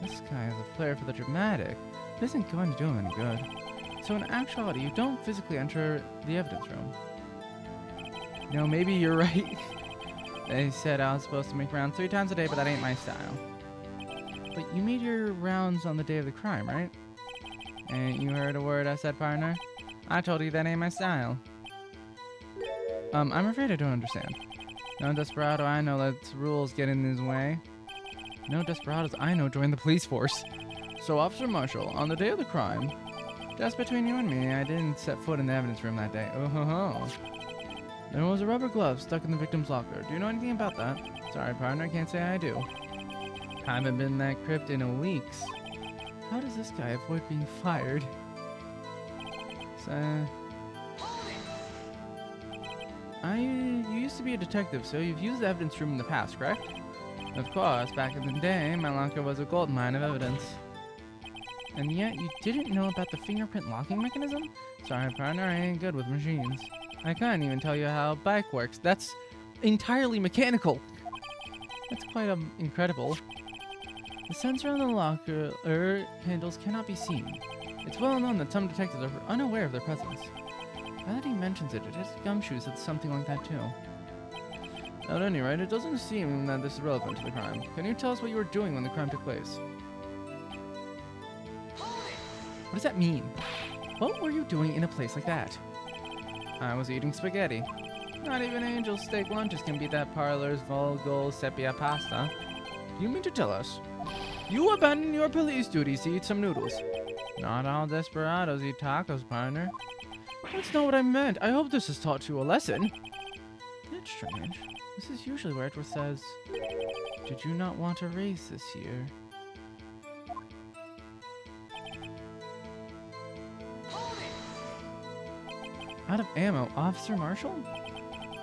This guy is a flair for the dramatic. It isn't going to do him any good. So in actuality, you don't physically enter the evidence room. You know, maybe you're right. They said I was supposed to make rounds 3 times a day, but that ain't my style. But you made your rounds on the day of the crime, right? Ain't you heard a word I said, partner? I told you that ain't my style. I'm afraid I don't understand. No desperado I know lets rules get in his way. No desperados I know join the police force. So, Officer Marshall, on the day of the crime, just between you and me, I didn't set foot in the evidence room that day. Oh ho ho. There was a rubber glove stuck in the victim's locker. Do you know anything about that? Sorry, partner, I can't say I do. Haven't been in that crypt in weeks. How does this guy avoid being fired? So, you used to be a detective, so you've used the evidence room in the past, correct? Of course, back in the day, my locker was a gold mine of evidence. And yet, you didn't know about the fingerprint locking mechanism? Sorry, partner, I ain't good with machines. I can't even tell you how a bike works. That's entirely mechanical. That's quite incredible. The sensor on the locker handles cannot be seen. It's well known that some detectives are unaware of their presence. Now that he mentions it, his gumshoes said something like that too. At any rate, it doesn't seem that this is relevant to the crime. Can you tell us what you were doing when the crime took place? What does that mean? What were you doing in a place like that? I was eating spaghetti. Not even Angel's steak lunches can beat that parlor's Volgol sepia pasta. You mean to tell us you abandoned your police duties to eat some noodles? Not all desperados eat tacos, partner. That's not what I meant. I hope this has taught you a lesson. That's strange. This is usually where it says, did you not want to race this year? Out of ammo, Officer Marshall?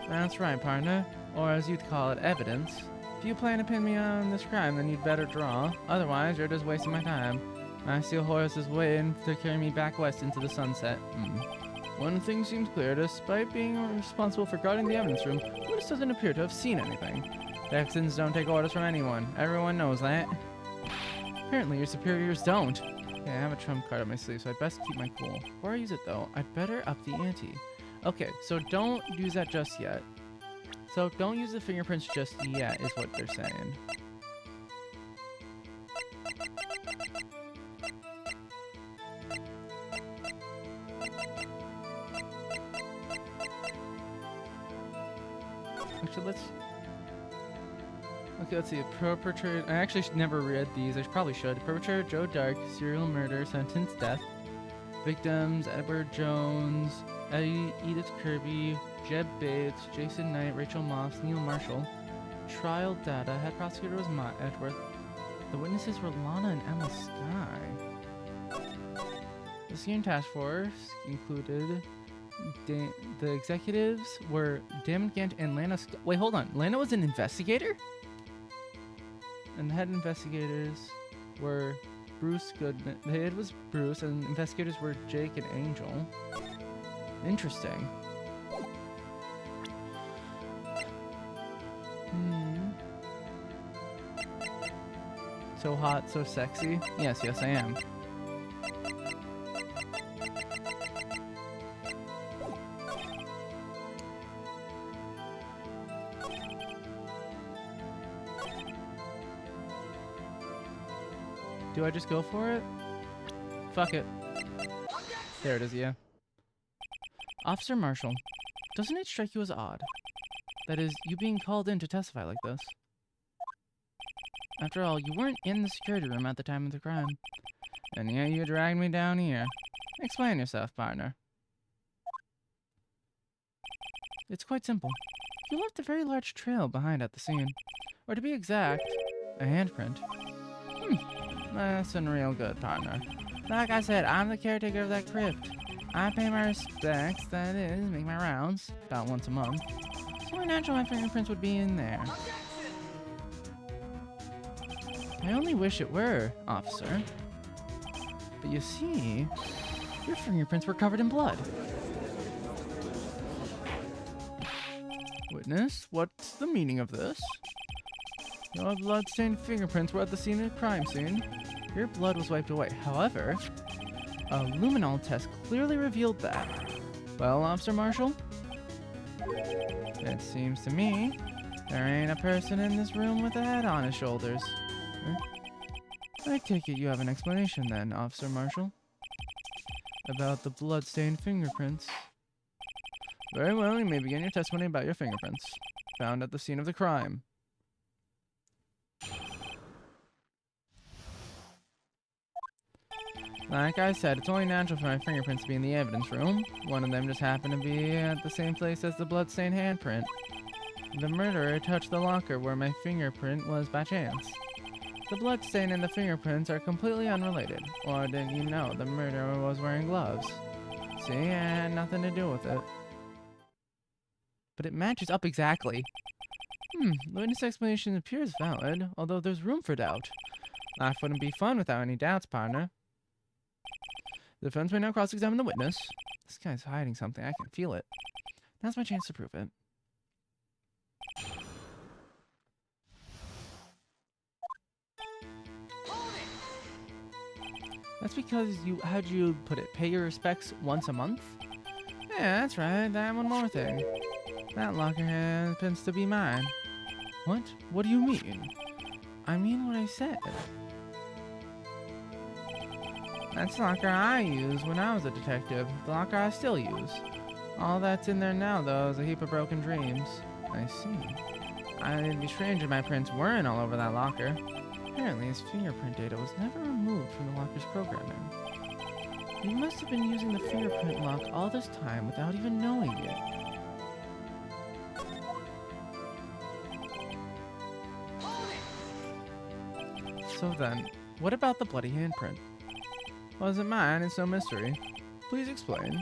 That's right, partner. Or as you'd call it, evidence. If you plan to pin me on this crime, then you'd better draw. Otherwise, you're just wasting my time. My steel horse is waiting to carry me back west into the sunset. One thing seems clear. Despite being responsible for guarding the evidence room, Willis doesn't appear to have seen anything. Texans don't take orders from anyone. Everyone knows that. Apparently, your superiors don't. Okay, I have a trump card up my sleeve, so I'd best keep my cool. Before I use it, though, I'd better up the ante. Okay, so don't use that just yet. So don't use the fingerprints just yet, is what they're saying. Actually, let's see. Perpetrator. I actually never read these. I probably should. Perpetrator Joe Dark, serial murder, sentence death. Victims Edward Jones, Edith Kirby, Jeb Bates, Jason Knight, Rachel Moss, Neil Marshall. Trial data. Head prosecutor was Matt Edworth. The witnesses were Lana and Emma Sky. The scene task force included. The executives were Damon Gant and Lana. Wait, hold on. Lana was an investigator? And the head investigators were Bruce Goodman. The head was Bruce, and investigators were Jake and Angel. Interesting. So hot, so sexy. Yes, I am. Do I just go for it? Fuck it. There it is, yeah. Officer Marshall, doesn't it strike you as odd? That is, you being called in to testify like this. After all, you weren't in the security room at the time of the crime. And yet you dragged me down here. Explain yourself, partner. It's quite simple. You left a very large trail behind at the scene. Or to be exact, a handprint. That's real good, partner. Like I said, I'm the caretaker of that crypt. I pay my respects, that is, make my rounds, about once a month. So only natural my fingerprints would be in there. I only wish it were, officer. But you see, your fingerprints were covered in blood. Witness, what's the meaning of this? Your blood-stained fingerprints were at the scene of the crime scene. Your blood was wiped away. However, a luminol test clearly revealed that. Well, Officer Marshall? It seems to me there ain't a person in this room with a head on his shoulders. I take it you have an explanation then, Officer Marshall? About the blood-stained fingerprints. Very well, you may begin your testimony about your fingerprints. Found at the scene of the crime. Like I said, it's only natural for my fingerprints to be in the evidence room. One of them just happened to be at the same place as the bloodstained handprint. The murderer touched the locker where my fingerprint was by chance. The bloodstain and the fingerprints are completely unrelated. Or didn't you know the murderer was wearing gloves? See, I had nothing to do with it. But it matches up exactly. The witness explanation appears valid, although there's room for doubt. Life wouldn't be fun without any doubts, partner. The defense may now cross-examine the witness. This guy's hiding something. I can feel it. Now's my chance to prove it. That's because how'd you put it, pay your respects once a month? Yeah, that's right. That one more thing. That locker happens to be mine. What? What do you mean? I mean what I said. That's the locker I used when I was a detective. The locker I still use. All that's in there now, though, is a heap of broken dreams. I see. It'd be strange if my prints weren't all over that locker. Apparently, his fingerprint data was never removed from the locker's programming. He must have been using the fingerprint lock all this time without even knowing it. So then, what about the bloody handprint? Wasn't mine, it's no mystery. Please explain.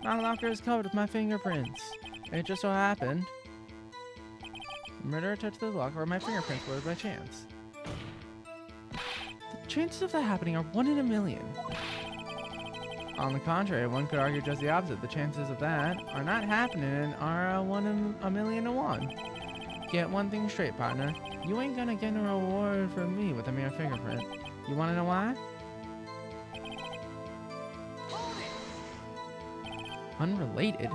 My locker is covered with my fingerprints. It just so happened the murderer touched the locker where my fingerprints were by chance. The chances of that happening are 1 in a million. On the contrary, one could argue just the opposite. The chances of that are not happening are 1 in a million to 1. Get one thing straight, partner. You ain't gonna get a reward from me with a mere fingerprint. You wanna know why? Unrelated?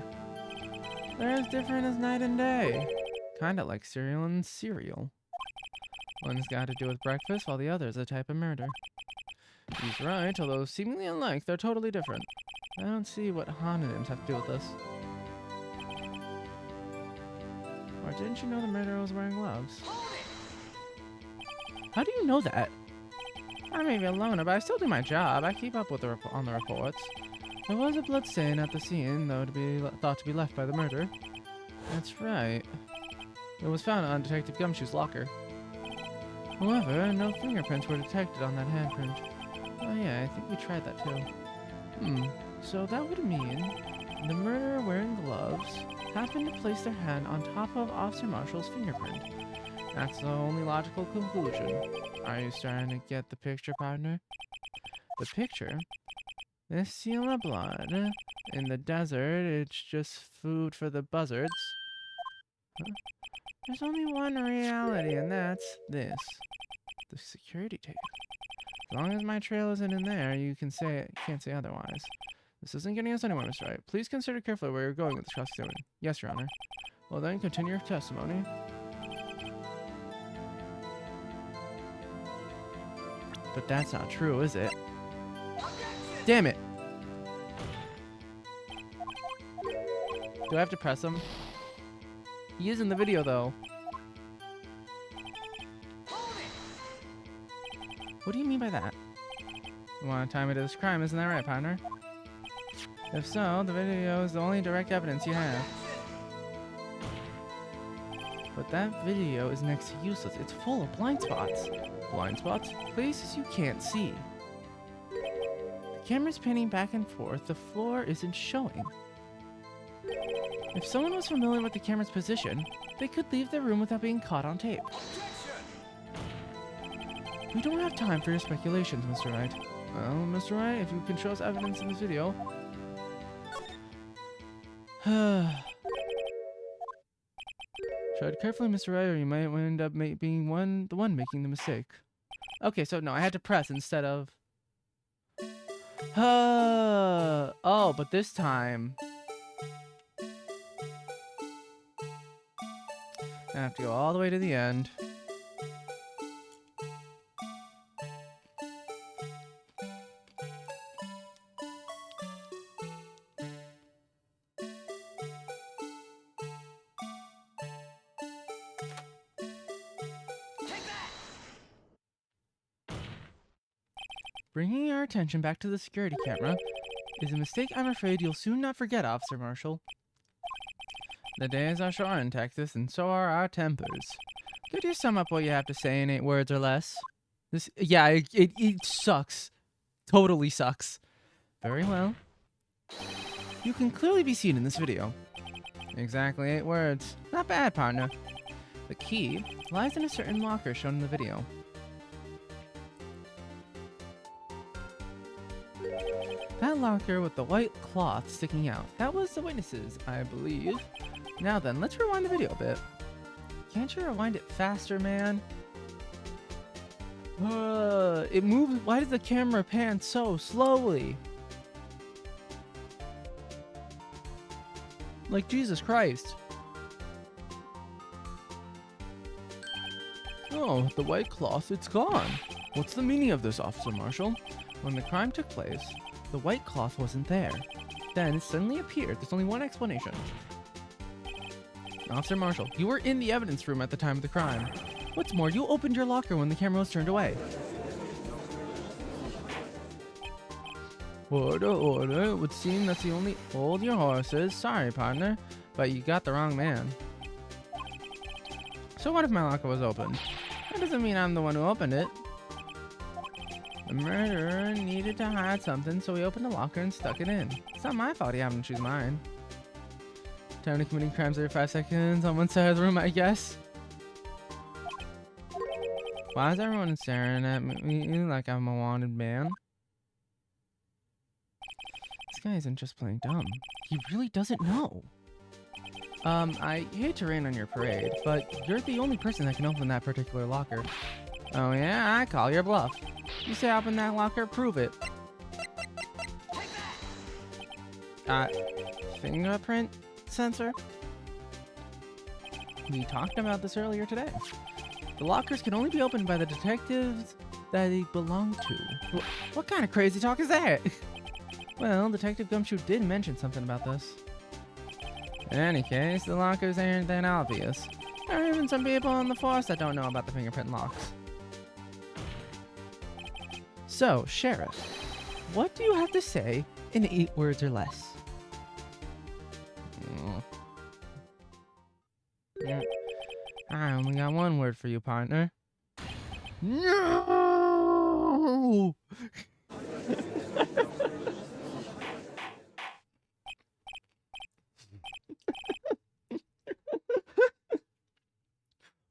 They're as different as night and day. Kinda like cereal and cereal. One's got to do with breakfast, while the other's a type of murder. He's right, although seemingly unlike, they're totally different. I don't see what homonyms have to do with this. Or didn't you know the murderer was wearing gloves? How do you know that? I may be a loner, but I still do my job. I keep up with on the reports. There was a blood stain at the scene, though to be thought to be left by the murderer. That's right. It was found on Detective Gumshoe's locker. However, no fingerprints were detected on that handprint. Oh yeah, I think we tried that too. So that would mean the murderer wearing gloves happened to place their hand on top of Officer Marshall's fingerprint. That's the only logical conclusion. Are you starting to get the picture, partner? The picture? This seal of blood. In the desert, it's just food for the buzzards. Huh? There's only one reality, and that's this. The security tape. As long as my trail isn't in there, you can't say otherwise. This isn't getting us anywhere, Mr. Wright. Please consider carefully where you're going with this cross-examining. Yes, Your Honor. Well then, continue your testimony. But that's not true, is it? Damn it! Do I have to press him? He is in the video, though. What do you mean by that? You want to tie me to this crime, isn't that right, partner? If so, the video is the only direct evidence you have. But that video is next to useless. It's full of blind spots. Blind spots? Places you can't see. The camera's panning back and forth. The floor isn't showing. If someone was familiar with the camera's position, they could leave their room without being caught on tape. We don't have time for your speculations, Mr. Wright. Well, Mr. Wright, if you can show us evidence in this video... Tread carefully, Mr. Wright, or you might end up being the one making the mistake. Okay, so no, I had to press instead of... Oh, but this time... I have to go all the way to the end. Bringing our attention back to the security camera is a mistake I'm afraid you'll soon not forget, Officer Marshall. The days are short in Texas, and so are our tempers. Could you sum up what you have to say in 8 words or less? It sucks. Totally sucks. Very well. You can clearly be seen in this video. Exactly 8 words. Not bad, partner. The key lies in a certain locker shown in the video. That locker with the white cloth sticking out. That was the witnesses, I believe. Now then, let's rewind the video a bit. Can't you rewind it faster, man? It moves. Why does the camera pan so slowly? Like, Jesus Christ. Oh, the white cloth, it's gone. What's the meaning of this, Officer Marshall? When the crime took place, the white cloth wasn't there. Then it suddenly appeared. There's only one explanation. Officer Marshall, you were in the evidence room at the time of the crime. What's more, you opened your locker when the camera was turned away. Order, order. It would seem that's the only... Hold your horses. Sorry, partner, but you got the wrong man. So what if my locker was open? That doesn't mean I'm the one who opened it. The murderer needed to hide something, so he opened the locker and stuck it in. It's not my fault he happened to choose mine. Time to committing crimes every 5 seconds on one side of the room, I guess. Why is everyone staring at me like I'm a wanted man? This guy isn't just playing dumb. He really doesn't know. I hate to rain on your parade, but you're the only person that can open that particular locker. Oh yeah, I call your bluff. You say open that locker, prove it. Fingerprint sensor? We talked about this earlier today. The lockers can only be opened by the detectives that they belong to. What kind of crazy talk is that? Well, Detective Gumshoe did mention something about this. In any case, the lockers aren't that obvious. There are even some people on the force that don't know about the fingerprint locks. So, Sheriff, what do you have to say in 8 words or less? I only got 1 word for you, partner. No!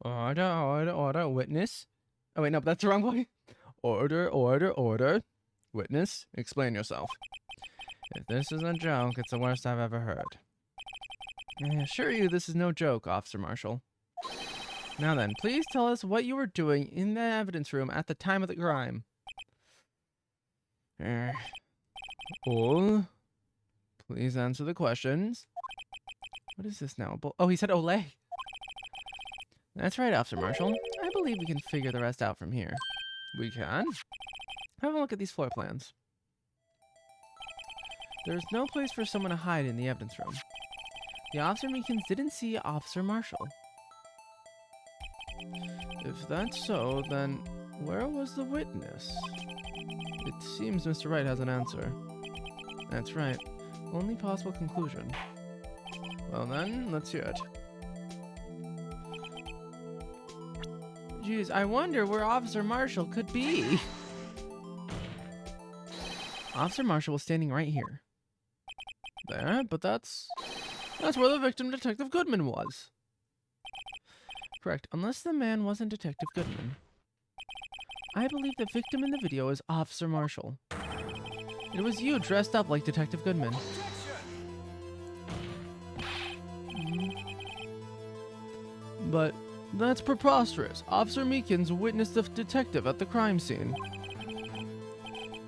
Order, order, order, witness. Oh wait, no, that's the wrong one. Order, order, order. Witness, explain yourself. If this is a joke, it's the worst I've ever heard. I assure you this is no joke, Officer Marshall. Now then, please tell us what you were doing in the evidence room at the time of the crime. Oh, please answer the questions. What is this now? Oh, he said Olay. That's right, Officer Marshall. I believe we can figure the rest out from here. We can? Have a look at these floor plans. There's no place for someone to hide in the evidence room. The Officer Meekins didn't see Officer Marshall. If that's so, then where was the witness? It seems Mr. Wright has an answer. That's right. Only possible conclusion. Well then, let's hear it. Jeez, I wonder where Officer Marshall could be. Officer Marshall was standing right here. There, but that's where the victim, Detective Goodman, was. Correct, unless the man wasn't Detective Goodman. I believe the victim in the video is Officer Marshall. It was you dressed up like Detective Goodman. But that's preposterous. Officer Meekins witnessed the detective at the crime scene.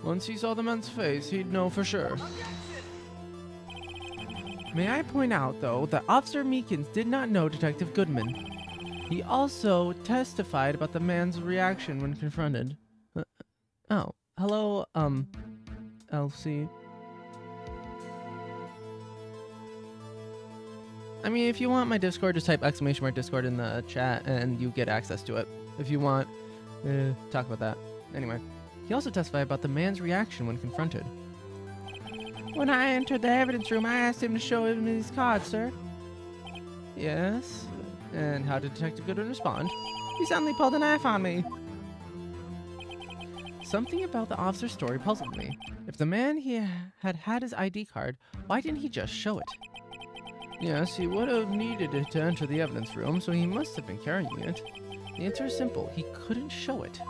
Once he saw the man's face, he'd know for sure. May I point out, though, that Officer Meekins did not know Detective Goodman. He also testified about the man's reaction when confronted. Oh, hello, Elsie. I mean, if you want my Discord, just type !Discord in the chat and you get access to it. If you want, talk about that. Anyway, he also testified about the man's reaction when confronted. When I entered the evidence room, I asked him to show him his card, sir. Yes? And how did Detective Goodman respond? He suddenly pulled a knife on me. Something about the officer's story puzzled me. If the man had his ID card, why didn't he just show it? Yes, he would have needed it to enter the evidence room, so he must have been carrying it. The answer is simple. He couldn't show it.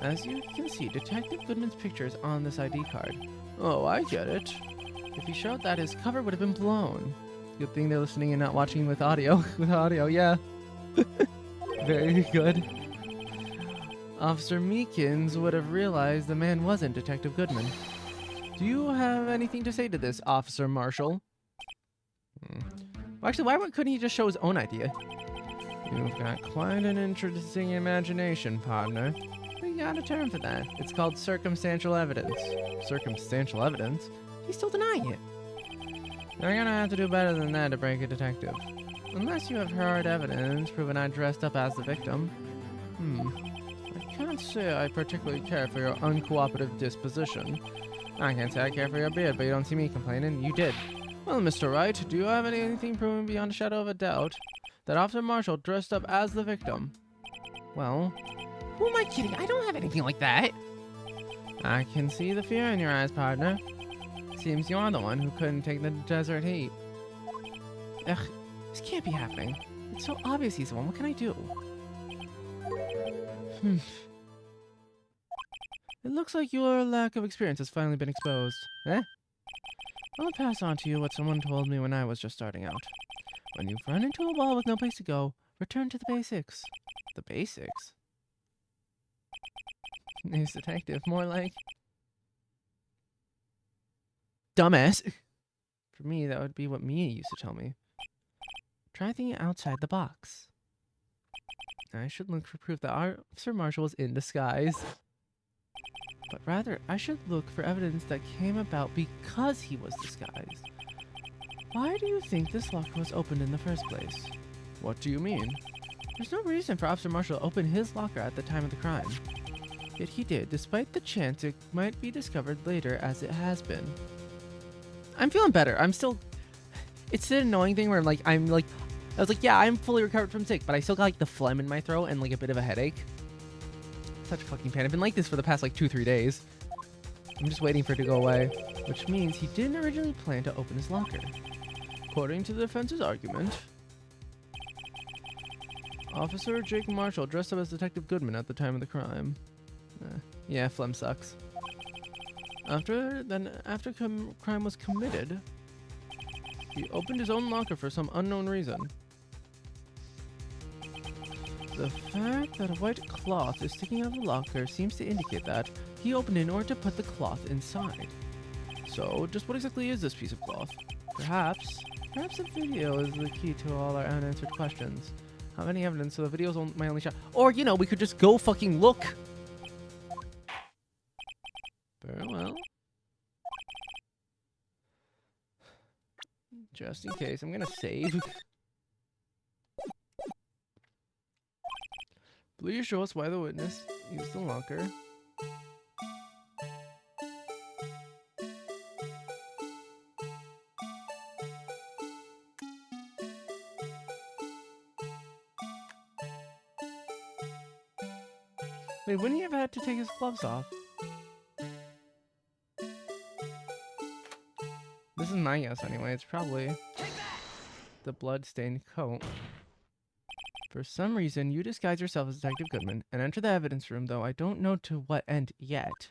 As you can see, Detective Goodman's picture is on this ID card. Oh, I get it. If he showed that, his cover would have been blown. Good thing they're listening and not watching with audio. With audio, yeah. Very good. Officer Meekins would have realized the man wasn't Detective Goodman. Do you have anything to say to this, Officer Marshall? Well, actually, why couldn't he just show his own idea?
You've got quite an interesting imagination, partner. We got a term for that. It's called circumstantial evidence. Circumstantial evidence? He's still denying it. You're gonna have to do better than that to break a detective. Unless you have hard evidence proving I dressed up as the victim. I can't say I particularly care for your uncooperative disposition. I can't say I care for your beard, but you don't see me complaining. You did. Well, Mr. Wright, do you have anything proven beyond a shadow of a doubt that Officer Marshall dressed up as the victim? Well, who am I kidding? I don't have anything like that. I can see the fear in your eyes, partner. Seems you're the one who couldn't take the desert heat. Ugh, this can't be happening. It's so obvious he's the one. What can I do? It looks like your lack of experience has finally been exposed. Eh? I'll pass on to you what someone told me when I was just starting out. When you've run into a wall with no place to go, return to the basics. The basics? News detective, more like... dumbass. For me, that would be what Mia used to tell me. Try thinking outside the box. I should look for proof that Officer Marshall was in disguise. But rather, I should look for evidence that came about because he was disguised. Why do you think this locker was opened in the first place? What do you mean? There's no reason for Officer Marshall to open his locker at the time of the crime. Yet he did, despite the chance it might be discovered later as it has been. I'm feeling better. I'm still... It's an annoying thing where I was like, yeah, I'm fully recovered from sick, but I still got like the phlegm in my throat and like a bit of a headache. Such a fucking pain. I've been like this for the past like 2-3 days. I'm just waiting for it to go away. Which means he didn't originally plan to open his locker. According to the defense's argument, Officer Jake Marshall dressed up as Detective Goodman at the time of the crime. Yeah, phlegm sucks. After crime was committed, he opened his own locker for some unknown reason. The fact that a white cloth is sticking out of the locker seems to indicate that he opened it in order to put the cloth inside. So, just what exactly is this piece of cloth? Perhaps a video is the key to all our unanswered questions. How many evidence so the video's my only shot? Or, you know, we could just go fucking look. Very well. Just in case, I'm gonna save. Please show us why the witness used the locker. Wait, wouldn't he have had to take his gloves off? This is my guess anyway. It's probably the blood-stained coat. For some reason, you disguise yourself as Detective Goodman and enter the evidence room, though I don't know to what end yet.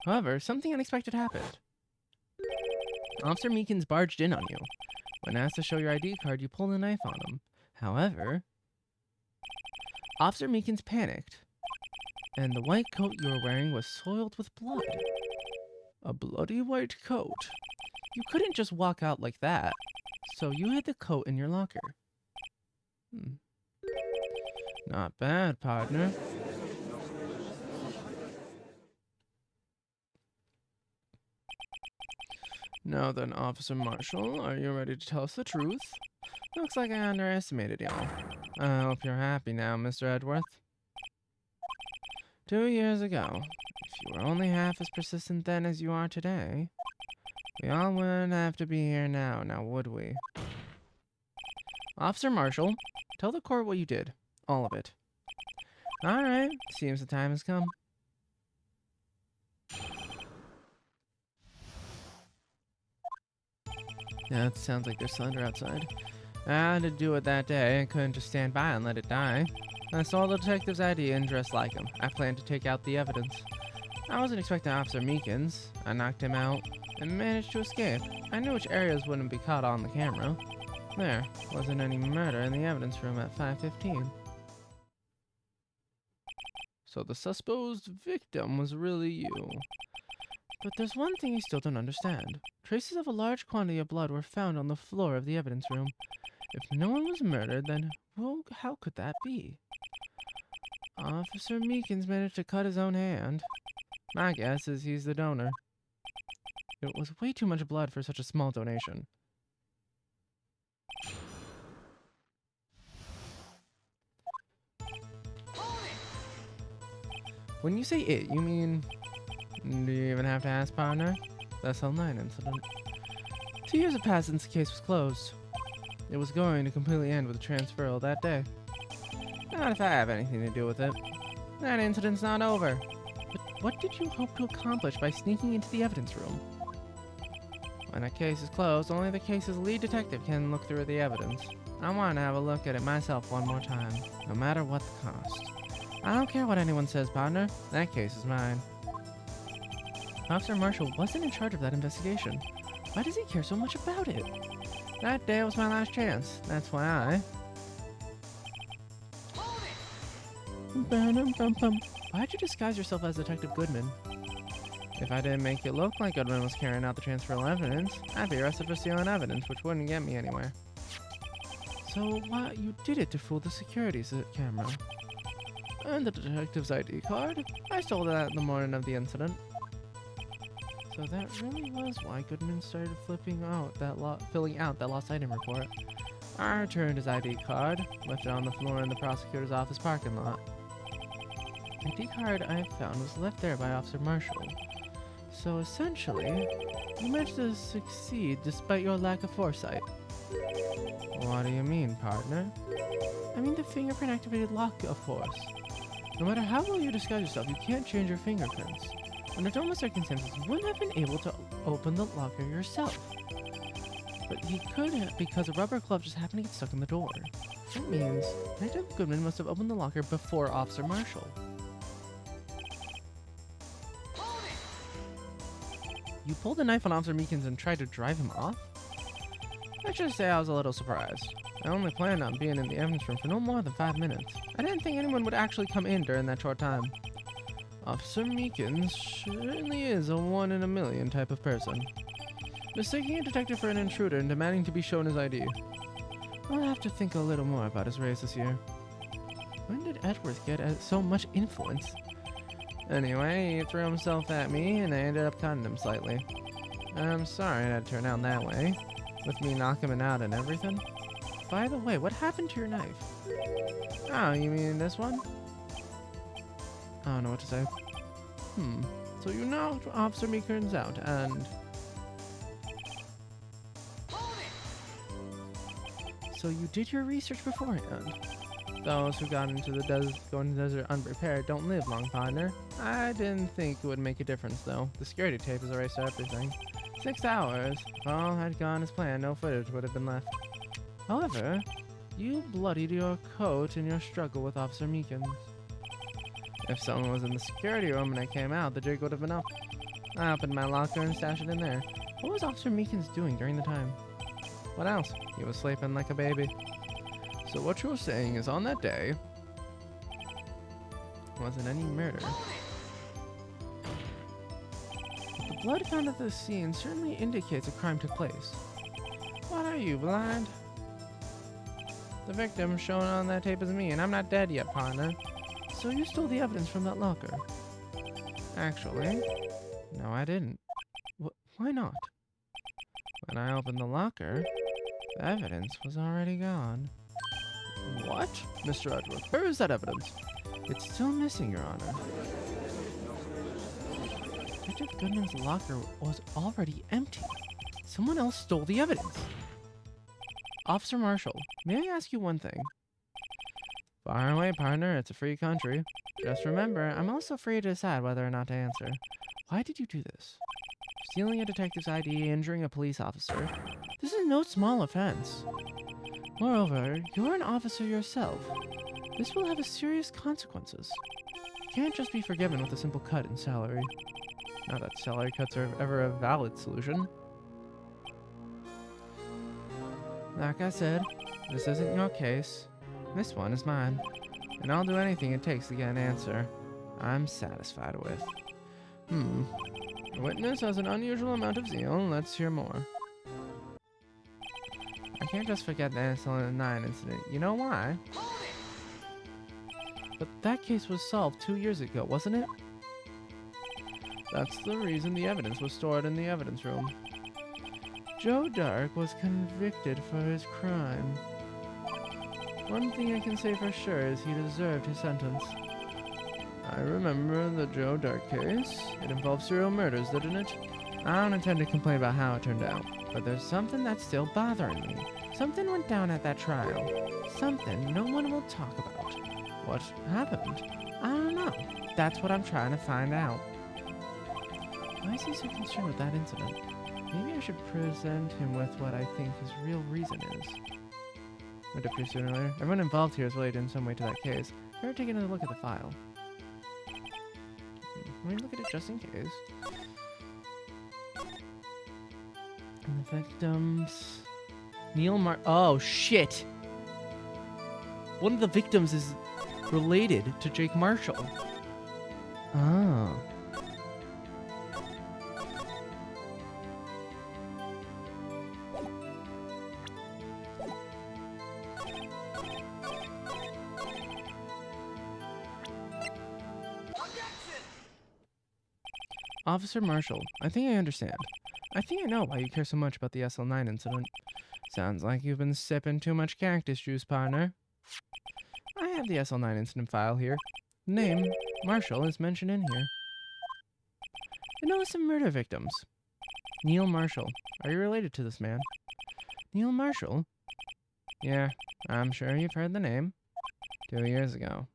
However, something unexpected happened. Officer Meekins barged in on you. When asked to show your ID card, you pulled a knife on him. However, Officer Meekins panicked, and the white coat you were wearing was soiled with blood. A bloody white coat. You couldn't just walk out like that, so you hid the coat in your locker. Not bad, partner. Now then, Officer Marshall, are you ready to tell us the truth? Looks like I underestimated y'all. I hope you're happy now, Mr. Edworth. 2 years ago, if you were only half as persistent then as you are today, we all wouldn't have to be here now, would we? Officer Marshall, tell the court what you did. All of it. Alright, seems the time has come. Yeah, it sounds like there's thunder outside. I had to do it that day. I couldn't just stand by and let it die. I saw the detective's ID and dressed like him. I planned to take out the evidence. I wasn't expecting Officer Meekins. I knocked him out and managed to escape. I knew which areas wouldn't be caught on the camera. There wasn't any murder in the evidence room at 5:15. So the supposed victim was really you. But there's one thing you still don't understand. Traces of a large quantity of blood were found on the floor of the evidence room. If no one was murdered, then how could that be? Officer Meekins managed to cut his own hand. My guess is he's the donor. It was way too much blood for such a small donation. When you say it, you mean... Do you even have to ask, partner? The SL9 incident. 2 years have passed since the case was closed. It was going to completely end with the transferal that day. Not if I have anything to do with it. That incident's not over. But what did you hope to accomplish by sneaking into the evidence room? When a case is closed, only the case's lead detective can look through the evidence. I want to have a look at it myself one more time, no matter what the cost. I don't care what anyone says, partner. That case is mine. Officer Marshall wasn't in charge of that investigation. Why does he care so much about it? That day was my last chance. That's why I... Why'd you disguise yourself as Detective Goodman? If I didn't make it look like Goodman was carrying out the transferal evidence, I'd be arrested for stealing evidence, which wouldn't get me anywhere. So why you did it to fool the security camera? And the detective's ID card? I stole that the morning of the incident. So that really was why Goodman started filling out that lost item report. I returned his ID card, left it on the floor in the prosecutor's office parking lot. The ID card I found was left there by Officer Marshall. So essentially, you managed to succeed despite your lack of foresight. What do you mean, partner? I mean the fingerprint-activated lock, of course. No matter how well you disguise yourself, you can't change your fingerprints. Under normal circumstances, you wouldn't have been able to open the locker yourself. But he could have because a rubber glove just happened to get stuck in the door. That means Detective Goodman must have opened the locker before Officer Marshall. You pulled a knife on Officer Meekins and tried to drive him off? Let's just say I was a little surprised. I only planned on being in the evidence room for no more than 5 minutes. I didn't think anyone would actually come in during that short time. Officer Meekins certainly is a 1 in a million type of person. Mistaking a detective for an intruder and demanding to be shown his ID. I'll have to think a little more about his race this year. When did Edworth get so much influence? Anyway, he threw himself at me and I ended up cutting him slightly. I'm sorry that turned out that way, with me knocking him out and everything. By the way, what happened to your knife? Oh, you mean this one? I don't know what to say. So you knocked Officer Meekins out and... So you did your research beforehand. Those who got into the desert unprepared don't live long, partner. I didn't think it would make a difference, though. The security tape has erased everything. 6 hours. If all had gone as planned, no footage would have been left. However, you bloodied your coat in your struggle with Officer Meekins. If someone was in the security room and I came out, the jig would have been up. I opened my locker and stashed it in there. What was Officer Meekins doing during the time? What else? He was sleeping like a baby. So what you're saying is on that day, wasn't any murder. But the blood found at the scene certainly indicates a crime took place. What are you, blind? The victim shown on that tape is me, and I'm not dead yet, partner. So you stole the evidence from that locker? Actually, no, I didn't. Why not? When I opened the locker, the evidence was already gone. What? Mr. Edward, where is that evidence? It's still missing, Your Honor. Detective Goodman's locker was already empty. Someone else stole the evidence. Officer Marshall, may I ask you one thing? Fire away, partner. It's a free country. Just remember, I'm also free to decide whether or not to answer. Why did you do this? Stealing a detective's ID, injuring a police officer. This is no small offense. Moreover, you're an officer yourself. This will have serious consequences. You can't just be forgiven with a simple cut in salary. Not that salary cuts are ever a valid solution. Like I said, this isn't your case. This one is mine. And I'll do anything it takes to get an answer I'm satisfied with. The witness has an unusual amount of zeal. Let's hear more. I can't just forget the SL9 incident. You know why? But that case was solved 2 years ago, wasn't it? That's the reason the evidence was stored in the evidence room. Joe Dark was convicted for his crime. One thing I can say for sure is he deserved his sentence. I remember the Joe Dark case. It involved serial murders, didn't it? I don't intend to complain about how it turned out, but there's something that's still bothering me. Something went down at that trial. Something no one will talk about. What happened? I don't know. That's what I'm trying to find out. Why is he so concerned with that incident? Maybe I should present him with what I think his real reason is. Would appear sooner or later. Everyone involved here is related in some way to that case. Better take another look at the file. Let me look at it just in case. And the victims... Oh, shit! One of the victims is related to Jake Marshall. Oh. Officer Marshall, I think I understand. I think I know why you care so much about the SL9 incident. Sounds like you've been sipping too much cactus juice, partner. I have the SL9 incident file here. The name, Marshall, is mentioned in here. I know some murder victims. Neil Marshall. Are you related to this man? Neil Marshall? Yeah, I'm sure you've heard the name. 2 years ago.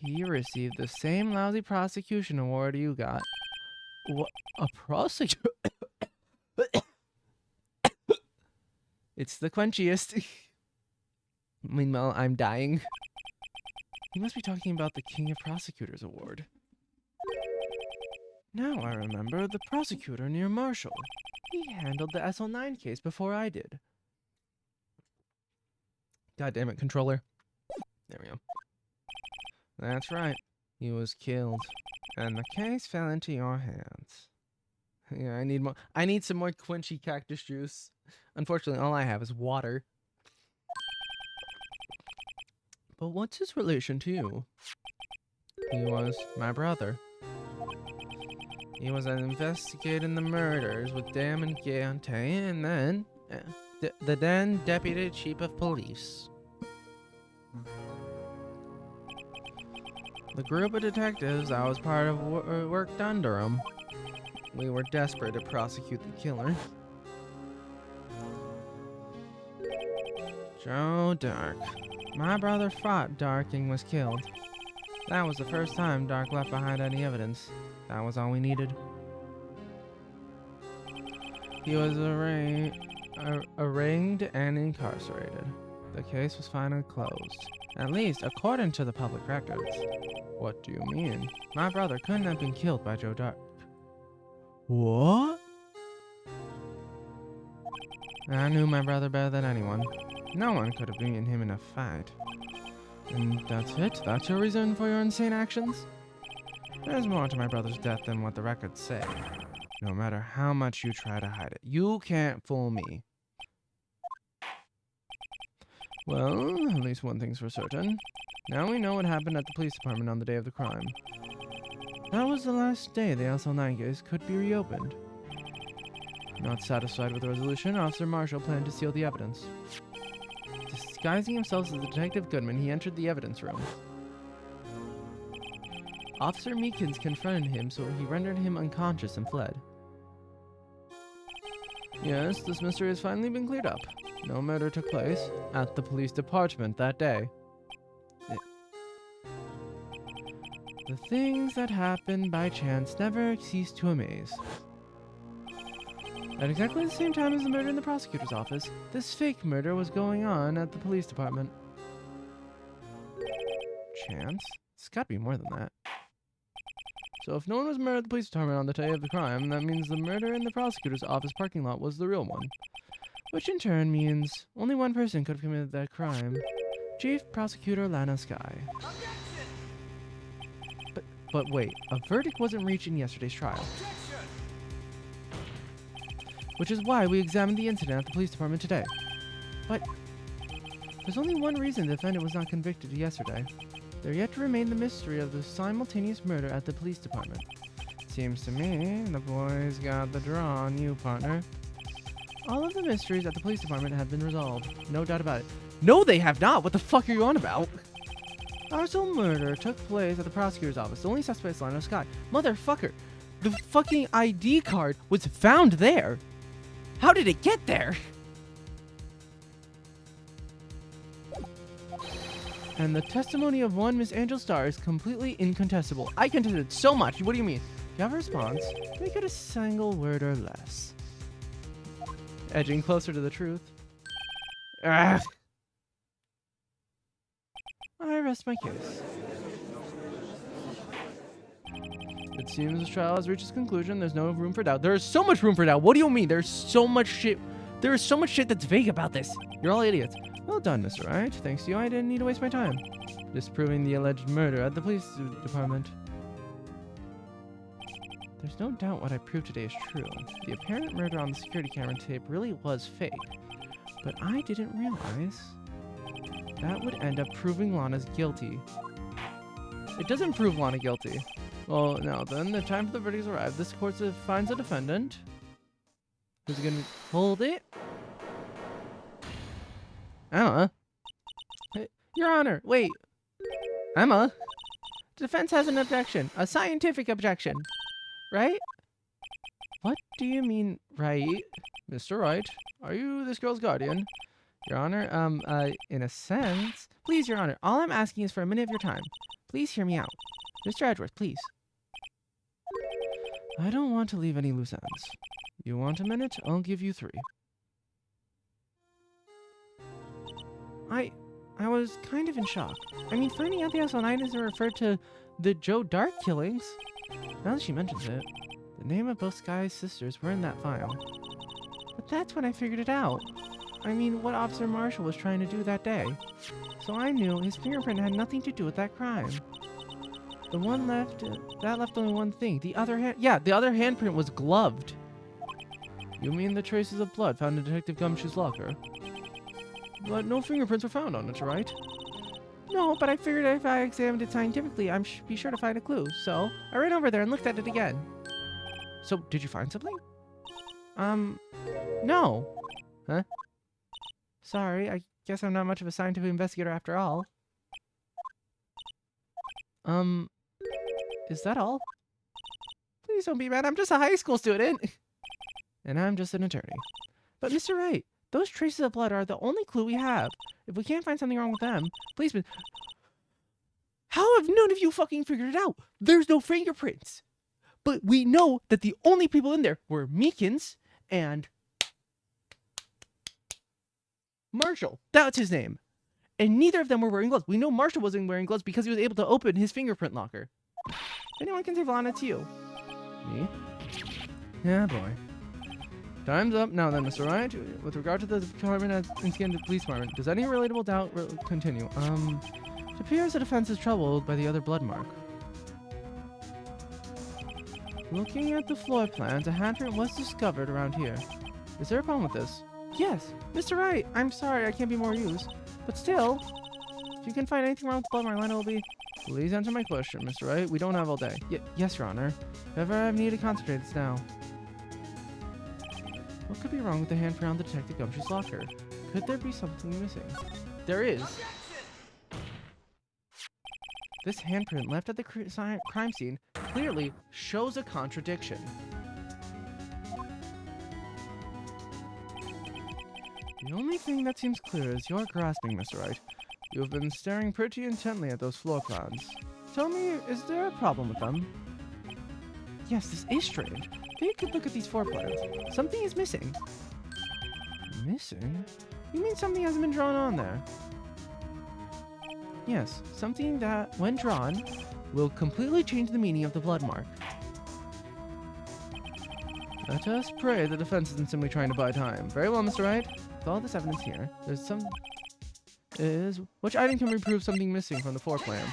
He received the same lousy prosecution award you got. What? A prosecutor? It's the quenchiest. Meanwhile, I'm dying. He must be talking about the King of Prosecutors award. Now I remember the prosecutor near Marshall. He handled the SL9 case before I did. God damn it, controller. There we go. That's right. He was killed. And the case fell into your hands. Yeah, I need some more quenchy cactus juice. Unfortunately, all I have is water. But what's his relation to you? He was my brother. He was investigating the murders with Dan and Gante, and then the then deputy chief of police. The group of detectives I was part of worked under him. We were desperate to prosecute the killer. Joe Dark. My brother fought Dark and was killed. That was the first time Dark left behind any evidence. That was all we needed. He was arraigned and incarcerated. The case was finally closed. At least, according to the public records. What do you mean? My brother couldn't have been killed by Joe Dark. What? I knew my brother better than anyone. No one could have beaten him in a fight. And that's it? That's your reason for your insane actions? There's more to my brother's death than what the records say. No matter how much you try to hide it, you can't fool me. Well, at least one thing's for certain. Now we know what happened at the police department on the day of the crime. That was the last day the SL9 case could be reopened. Not satisfied with the resolution, Officer Marshall planned to steal the evidence. Disguising himself as Detective Goodman, he entered the evidence room. Officer Meekins confronted him, so he rendered him unconscious and fled. Yes, this mystery has finally been cleared up. No murder took place at the police department that day. The things that happen by chance never cease to amaze. At exactly the same time as the murder in the prosecutor's office, this fake murder was going on at the police department. Chance? It's gotta be more than that. So if no one was murdered at the police department on the day of the crime, that means the murder in the prosecutor's office parking lot was the real one. Which in turn means only one person could have committed that crime. Chief Prosecutor Lana Sky. But wait, a verdict wasn't reached in yesterday's trial. which is why we examined the incident at the police department today. But there's only one reason the defendant was not convicted yesterday. There yet to remain the mystery of the simultaneous murder at the police department. Seems to me the boys got the draw on you, partner. All of the mysteries at the police department have been resolved. No doubt about it. No, they have not! What the fuck are you on about? Our sole murder took place at the prosecutor's office. The only suspect is Lionel Scott. Motherfucker! The fucking ID card was found there! How did it get there? And the testimony of one Miss Angel Starr is completely incontestable. I contested so much. What do you mean? Do you have a response? Make it a single word or less. Edging closer to the truth. Ugh. I rest my case. It seems the trial has reached its conclusion. There's no room for doubt. There is so much room for doubt. What do you mean? There's so much shit. There is so much shit that's vague about this. You're all idiots. Well done, Mr. Wright. Thanks to you, I didn't need to waste my time disproving the alleged murder at the police department. There's no doubt what I proved today is true. The apparent murder on the security camera tape really was fake. But I didn't realize that would end up proving Lana's guilty. It doesn't prove Lana guilty. Well, now then, the time for the verdict has arrived. This court finds a defendant. Who's gonna hold it? Emma? Your Honor, wait. Emma? The defense has an objection. A scientific objection. Right? What do you mean, right? Mr. Wright, are you this girl's guardian? Your Honor, in a sense. Please, Your Honor, all I'm asking is for a minute of your time. Please hear me out. Mr. Edgeworth, please. I don't want to leave any loose ends. You want a minute? I'll give you 3. I was kind of in shock. I mean, finding out the SL9 isn't referred to the Joe Dart killings. Now that she mentions it, the name of both Sky's sisters were in that file. But that's when I figured it out. I mean, what Officer Marshall was trying to do that day. So I knew his fingerprint had nothing to do with that crime. The one left, that left only one thing. The other handprint was gloved. You mean the traces of blood found in Detective Gumshoe's locker? But no fingerprints were found on it, right? No, but I figured if I examined it scientifically, I'd be sure to find a clue. So I ran over there and looked at it again. So, did you find something? No. Huh? Sorry, I guess I'm not much of a scientific investigator after all. Is that all? Please don't be mad, I'm just a high school student. And I'm just an attorney. But Mr. Wright, those traces of blood are the only clue we have. If we can't find something wrong with them, please... How have none of you fucking figured it out? There's no fingerprints. But we know that the only people in there were Meekins and... Marshall. That's his name. And neither of them were wearing gloves. We know Marshall wasn't wearing gloves because he was able to open his fingerprint locker. If anyone can save Lana, it's you. Me? Yeah, boy. Time's up now then, Mr. Wright. With regard to the department and the police department, does any relatable doubt continue? It appears the defense is troubled by the other blood mark. Looking at the floor plans, a handprint was discovered around here. Is there a problem with this? Yes, Mr. Wright. I'm sorry I can't be more use. But still, if you can find anything wrong with the blood mark, Lana will be... Please answer my question, Mr. Wright. We don't have all day. Yes, Your Honor. If ever I've needed to concentrate, it's now. What could be wrong with the handprint on the Detective Gumshoe's locker? Could there be something missing? There is. This handprint left at the crime scene clearly shows a contradiction. The only thing that seems clear is your grasping, Mr. Wright. You have been staring pretty intently at those floor plans. Tell me, is there a problem with them? Yes, this is strange. Take a good look at these floor plans. Something is missing. Missing? You mean something hasn't been drawn on there? Yes, something that, when drawn, will completely change the meaning of the blood mark. Let us pray the defense isn't simply trying to buy time. Very well, Mr. Wright. With all this evidence here, there's some... Which item can we prove something missing from the floor plans?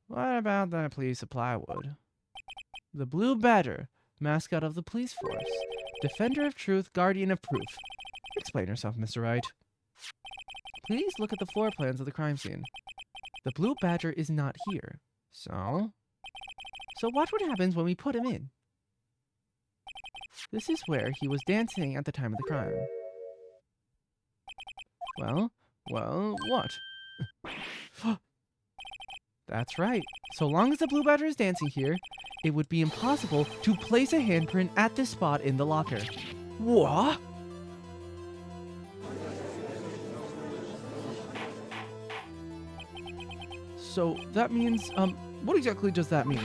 What about the police supply wood? The Blue Badger, mascot of the police force. Defender of truth, guardian of proof. Explain yourself, Mr. Wright. Please look at the floor plans of the crime scene. The Blue Badger is not here. So watch what happens when we put him in. This is where he was dancing at the time of the crime. Well, what? That's right. So long as the Blue Badger is dancing here, it would be impossible to place a handprint at this spot in the locker. What? So that means, what exactly does that mean?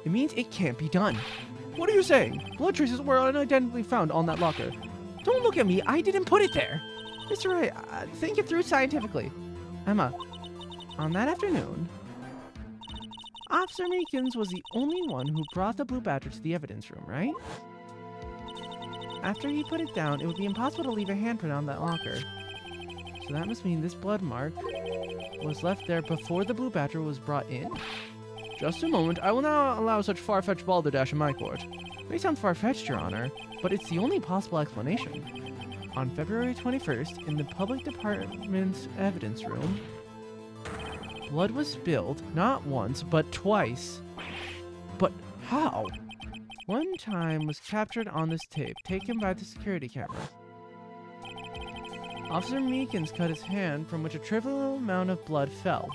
It means it can't be done. What are you saying? Blood traces were unidentifyingly found on that locker. Don't look at me, I didn't put it there. Mr. Wright, think it through scientifically. Emma, on that afternoon, Officer Meekins was the only one who brought the Blue Badger to the evidence room, right? After he put it down, it would be impossible to leave a handprint on that locker. So that must mean this blood mark was left there before the Blue Badger was brought in? Just a moment, I will not allow such far-fetched balderdash in my court. It may sound far-fetched, Your Honor, but it's the only possible explanation. On February 21st, in the public department's evidence room, blood was spilled, not once, but twice. But how? One time was captured on this tape, taken by the security camera. Officer Meekins cut his hand, from which a trivial amount of blood fell.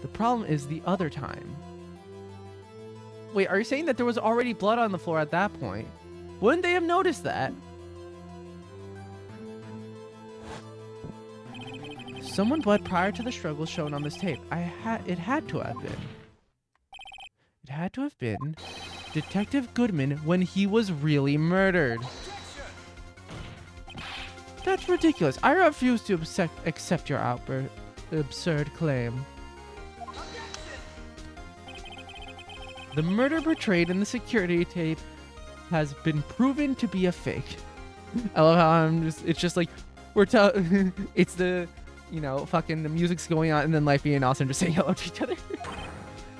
The problem is the other time. Wait, are you saying that there was already blood on the floor at that point? Wouldn't they have noticed that? Someone bled prior to the struggle shown on this tape. It had to have been. It had to have been Detective Goodman when he was really murdered. That's ridiculous. I refuse to accept your absurd claim. The murder portrayed in the security tape has been proven to be a fake. I love how it's just like, it's the, you know, fucking the music's going on and then Lifey and Austin just saying hello to each other.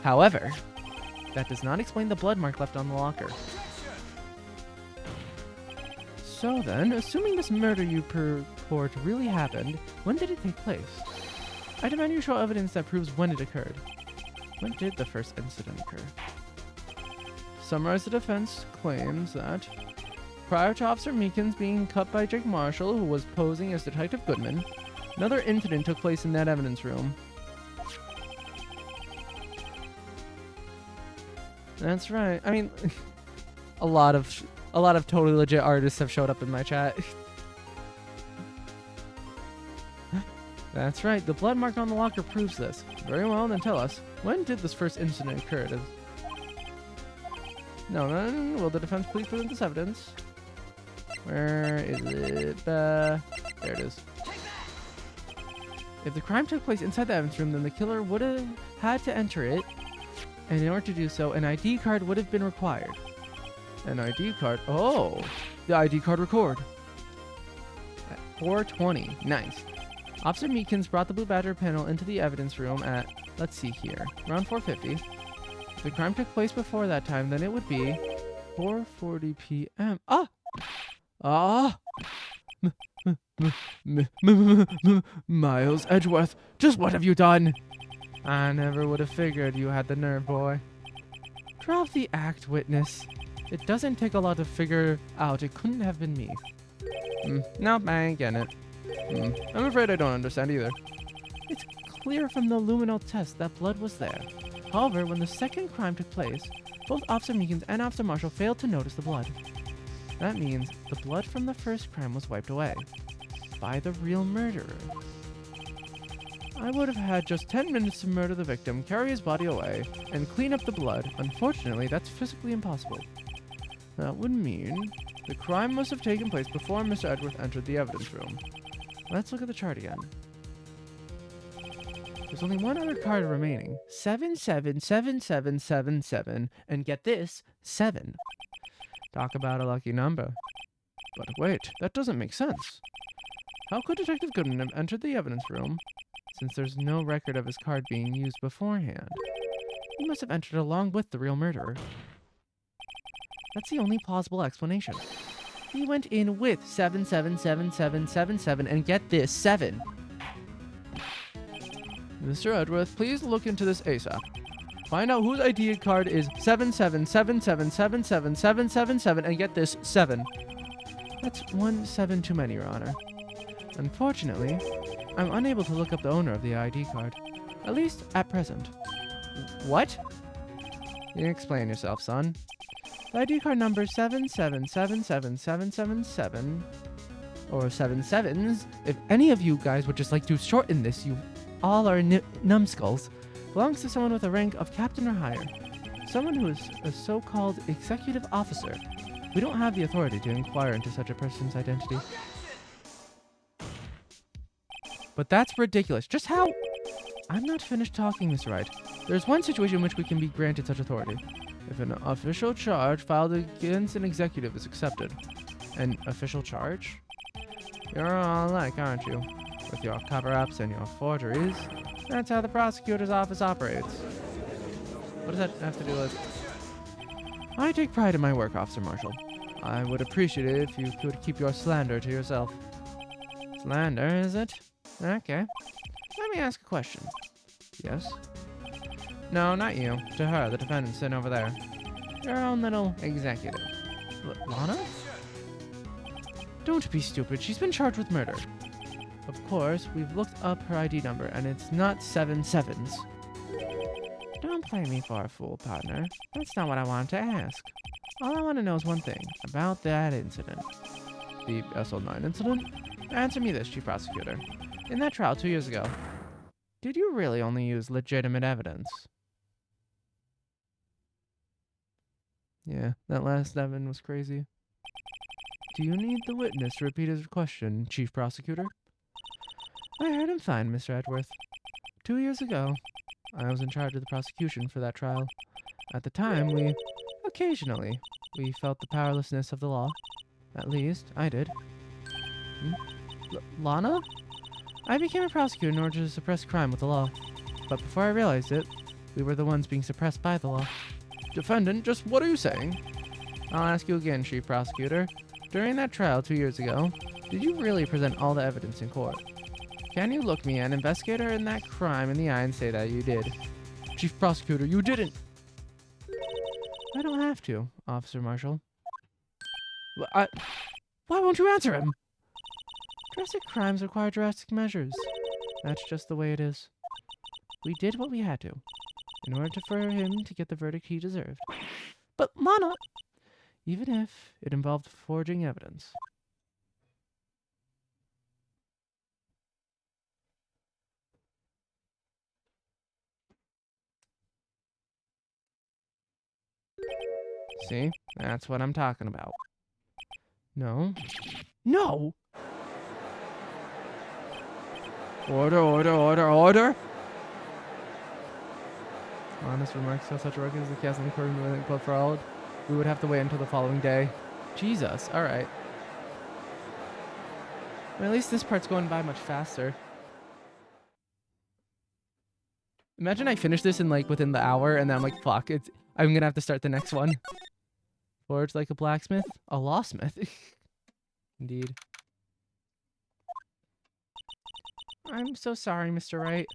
However, that does not explain the blood mark left on the locker. So then, assuming this murder you purport really happened, when did it take place? I demand you show evidence that proves when it occurred. When did the first incident occur? Summarize the defense claims that prior to Officer Meekins being cut by Jake Marshall, who was posing as Detective Goodman, another incident took place in that evidence room. That's right. I mean, a lot of totally legit artists have showed up in my chat. That's right. The blood mark on the locker proves this. Very well, then tell us. When did this first incident occur? No. Will the defense please present this evidence? Where is it? There it is. If the crime took place inside the evidence room, then the killer would have had to enter it, and in order to do so, an ID card would have been required. An ID card? Oh! The ID card record. At 4:20. Nice. Officer Meekins brought the Blue Badger panel into the evidence room at, let's see here, around 4:50. If the crime took place before that time, then it would be 4:40 p.m. Miles Edgeworth, just what have you done? I never would have figured you had the nerve, boy. Drop the act, witness. It doesn't take a lot to figure out it couldn't have been me. Nope, I ain't getting it. I'm afraid I don't understand either. It's clear from the luminol test that blood was there. However, when the second crime took place, both Officer Meekins and Officer Marshall failed to notice the blood. That means the blood from the first crime was wiped away by the real murderer. I would have had just 10 minutes to murder the victim, carry his body away, and clean up the blood. Unfortunately, that's physically impossible. That would mean the crime must have taken place before Mr. Edgeworth entered the evidence room. Let's look at the chart again. There's only one other card remaining. 777777, and get this, 7. Talk about a lucky number. But wait, that doesn't make sense. How could Detective Goodman have entered the evidence room, since there's no record of his card being used beforehand? He must have entered along with the real murderer. That's the only plausible explanation. He went in with 777777 and get this, 7. Mr. Edworth, please look into this ASAP. Find out whose ID card is 77777777 and get this, 7. That's 1 7 too many, Your Honor. Unfortunately, I'm unable to look up the owner of the ID card. At least at present. What? You can explain yourself, son. The ID card number 7777777, or 77s, if any of you guys would just like to shorten this, you all are numbskulls, belongs to someone with a rank of captain or higher. Someone who is a so-called executive officer. We don't have the authority to inquire into such a person's identity. But that's ridiculous. Just how... I'm not finished talking, Mr. Wright. There's one situation in which we can be granted such authority. If an official charge filed against an executive is accepted. An official charge? You're all alike, aren't you? With your cover-ups and your forgeries. That's how the prosecutor's office operates. What does that have to do with... I take pride in my work, Officer Marshall. I would appreciate it if you could keep your slander to yourself. Slander, is it? Okay. Let me ask a question. Yes? No, not you. To her, the defendant sitting over there. Your own little executive. Lana? Don't be stupid. She's been charged with murder. Of course, we've looked up her ID number, and it's not 7 7s. Don't play me for a fool, partner. That's not what I wanted to ask. All I want to know is one thing, about that incident. The SL9 incident? Answer me this, Chief Prosecutor. In that trial 2 years ago, did you really only use legitimate evidence? Yeah, that last 7 was crazy. Do you need the witness to repeat his question, Chief Prosecutor? I heard him fine, Mr. Edworth. 2 years ago, I was in charge of the prosecution for that trial. At the time, occasionally, we felt the powerlessness of the law. At least, I did. Lana? I became a prosecutor in order to suppress crime with the law. But before I realized it, we were the ones being suppressed by the law. Defendant, just what are you saying? I'll ask you again, Chief Prosecutor. During that trial 2 years ago, did you really present all the evidence in court? Can you look me, an investigator in that crime, in the eye and say that you did? Chief Prosecutor, you didn't! I don't have to, Officer Marshall. Why won't you answer him? Drastic crimes require drastic measures. That's just the way it is. We did what we had to, in order for him to get the verdict he deserved. But Lana... Even if it involved forging evidence. See? That's what I'm talking about. No. No! Order! Honest remarks how such a record as the cast in the court and club for all. We would have to wait until the following day. Jesus, alright. Well, at least this part's going by much faster. Imagine I finish this in like within the hour and then I'm like, fuck, I'm gonna have to start the next one. Forge like a blacksmith? A lawsmith. Indeed. I'm so sorry, Mr. Wright.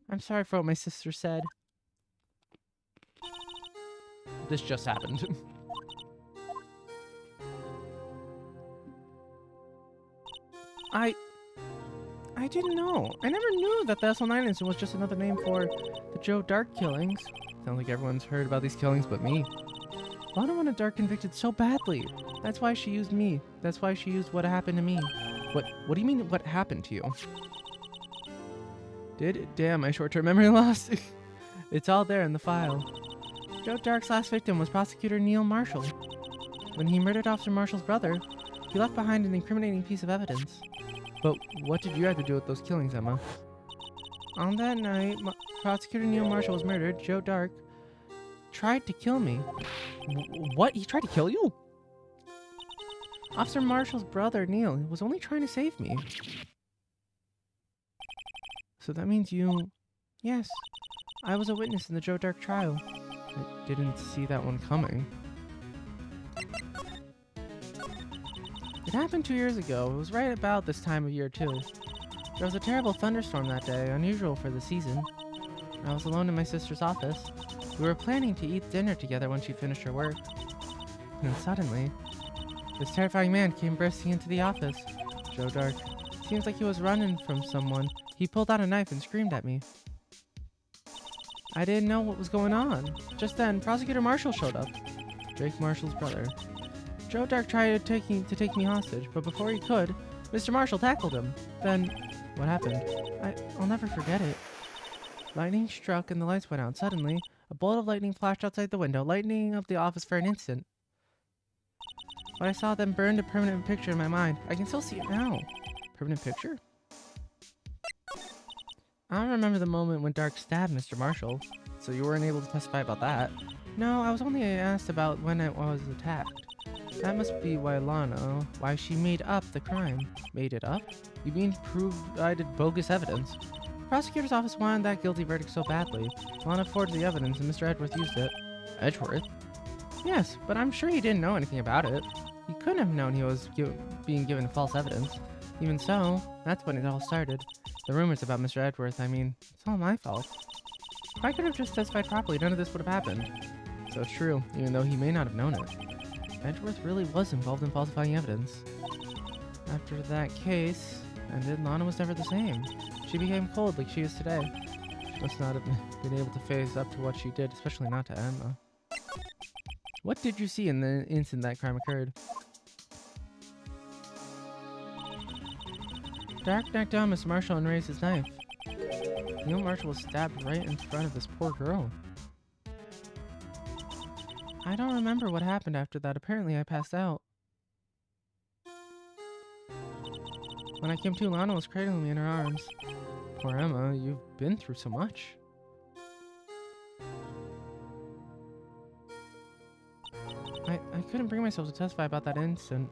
I'm sorry for what my sister said. This just happened. I didn't know. I never knew that the SL9 incident was just another name for the Joe Dark killings. Sounds like everyone's heard about these killings but me. Lana wanted Dark convicted so badly. That's why she used me. That's why she used what happened to me. What do you mean what happened to you? Damn, my short-term memory loss. It's all there in the file. Joe Dark's last victim was Prosecutor Neil Marshall. When he murdered Officer Marshall's brother, he left behind an incriminating piece of evidence. But what did you have to do with those killings, Emma? On that night, Prosecutor Neil Marshall was murdered. Joe Dark tried to kill me. What? He tried to kill you? Officer Marshall's brother, Neil, was only trying to save me. So that means you... Yes, I was a witness in the Joe Dark trial. I didn't see that one coming. It happened 2 years ago. It was right about this time of year, too. There was a terrible thunderstorm that day, unusual for the season. I was alone in my sister's office. We were planning to eat dinner together when she'd finished her work. And then suddenly, this terrifying man came bursting into the office. Joe Dark. Seems like he was running from someone. He pulled out a knife and screamed at me. I didn't know what was going on. Just then, Prosecutor Marshall showed up. Drake Marshall's brother. Joe Dark tried to take me hostage, but before he could, Mr. Marshall tackled him. Then, what happened? I'll never forget it. Lightning struck and the lights went out. Suddenly, a bolt of lightning flashed outside the window, lightening up the office for an instant. What I saw then burned a permanent picture in my mind. I can still see it now. Permanent picture? I don't remember the moment when Dark stabbed Mr. Marshall, so you weren't able to testify about that. No, I was only asked about when I was attacked. That must be why why she made up the crime. Made it up? You mean provided bogus evidence? The prosecutor's office wanted that guilty verdict so badly. Lana forged the evidence and Mr. Edgeworth used it. Edgeworth? Yes, but I'm sure he didn't know anything about it. He couldn't have known he was being given false evidence. Even so, that's when it all started. The rumors about Mr. Edgeworth, I mean, it's all my fault. If I could have just testified properly, none of this would have happened. So it's true, even though he may not have known it. Edgeworth really was involved in falsifying evidence. After that case ended, Lana was never the same. She became cold like she is today. She must not have been able to face up to what she did, especially not to Emma. What did you see in the instant that crime occurred? Dark knocked down Miss Marshall and raised his knife. Neil Marshall was stabbed right in front of this poor girl. I don't remember what happened after that. Apparently I passed out. When I came to, Lana was cradling me in her arms. Poor Emma, you've been through so much. I couldn't bring myself to testify about that instant.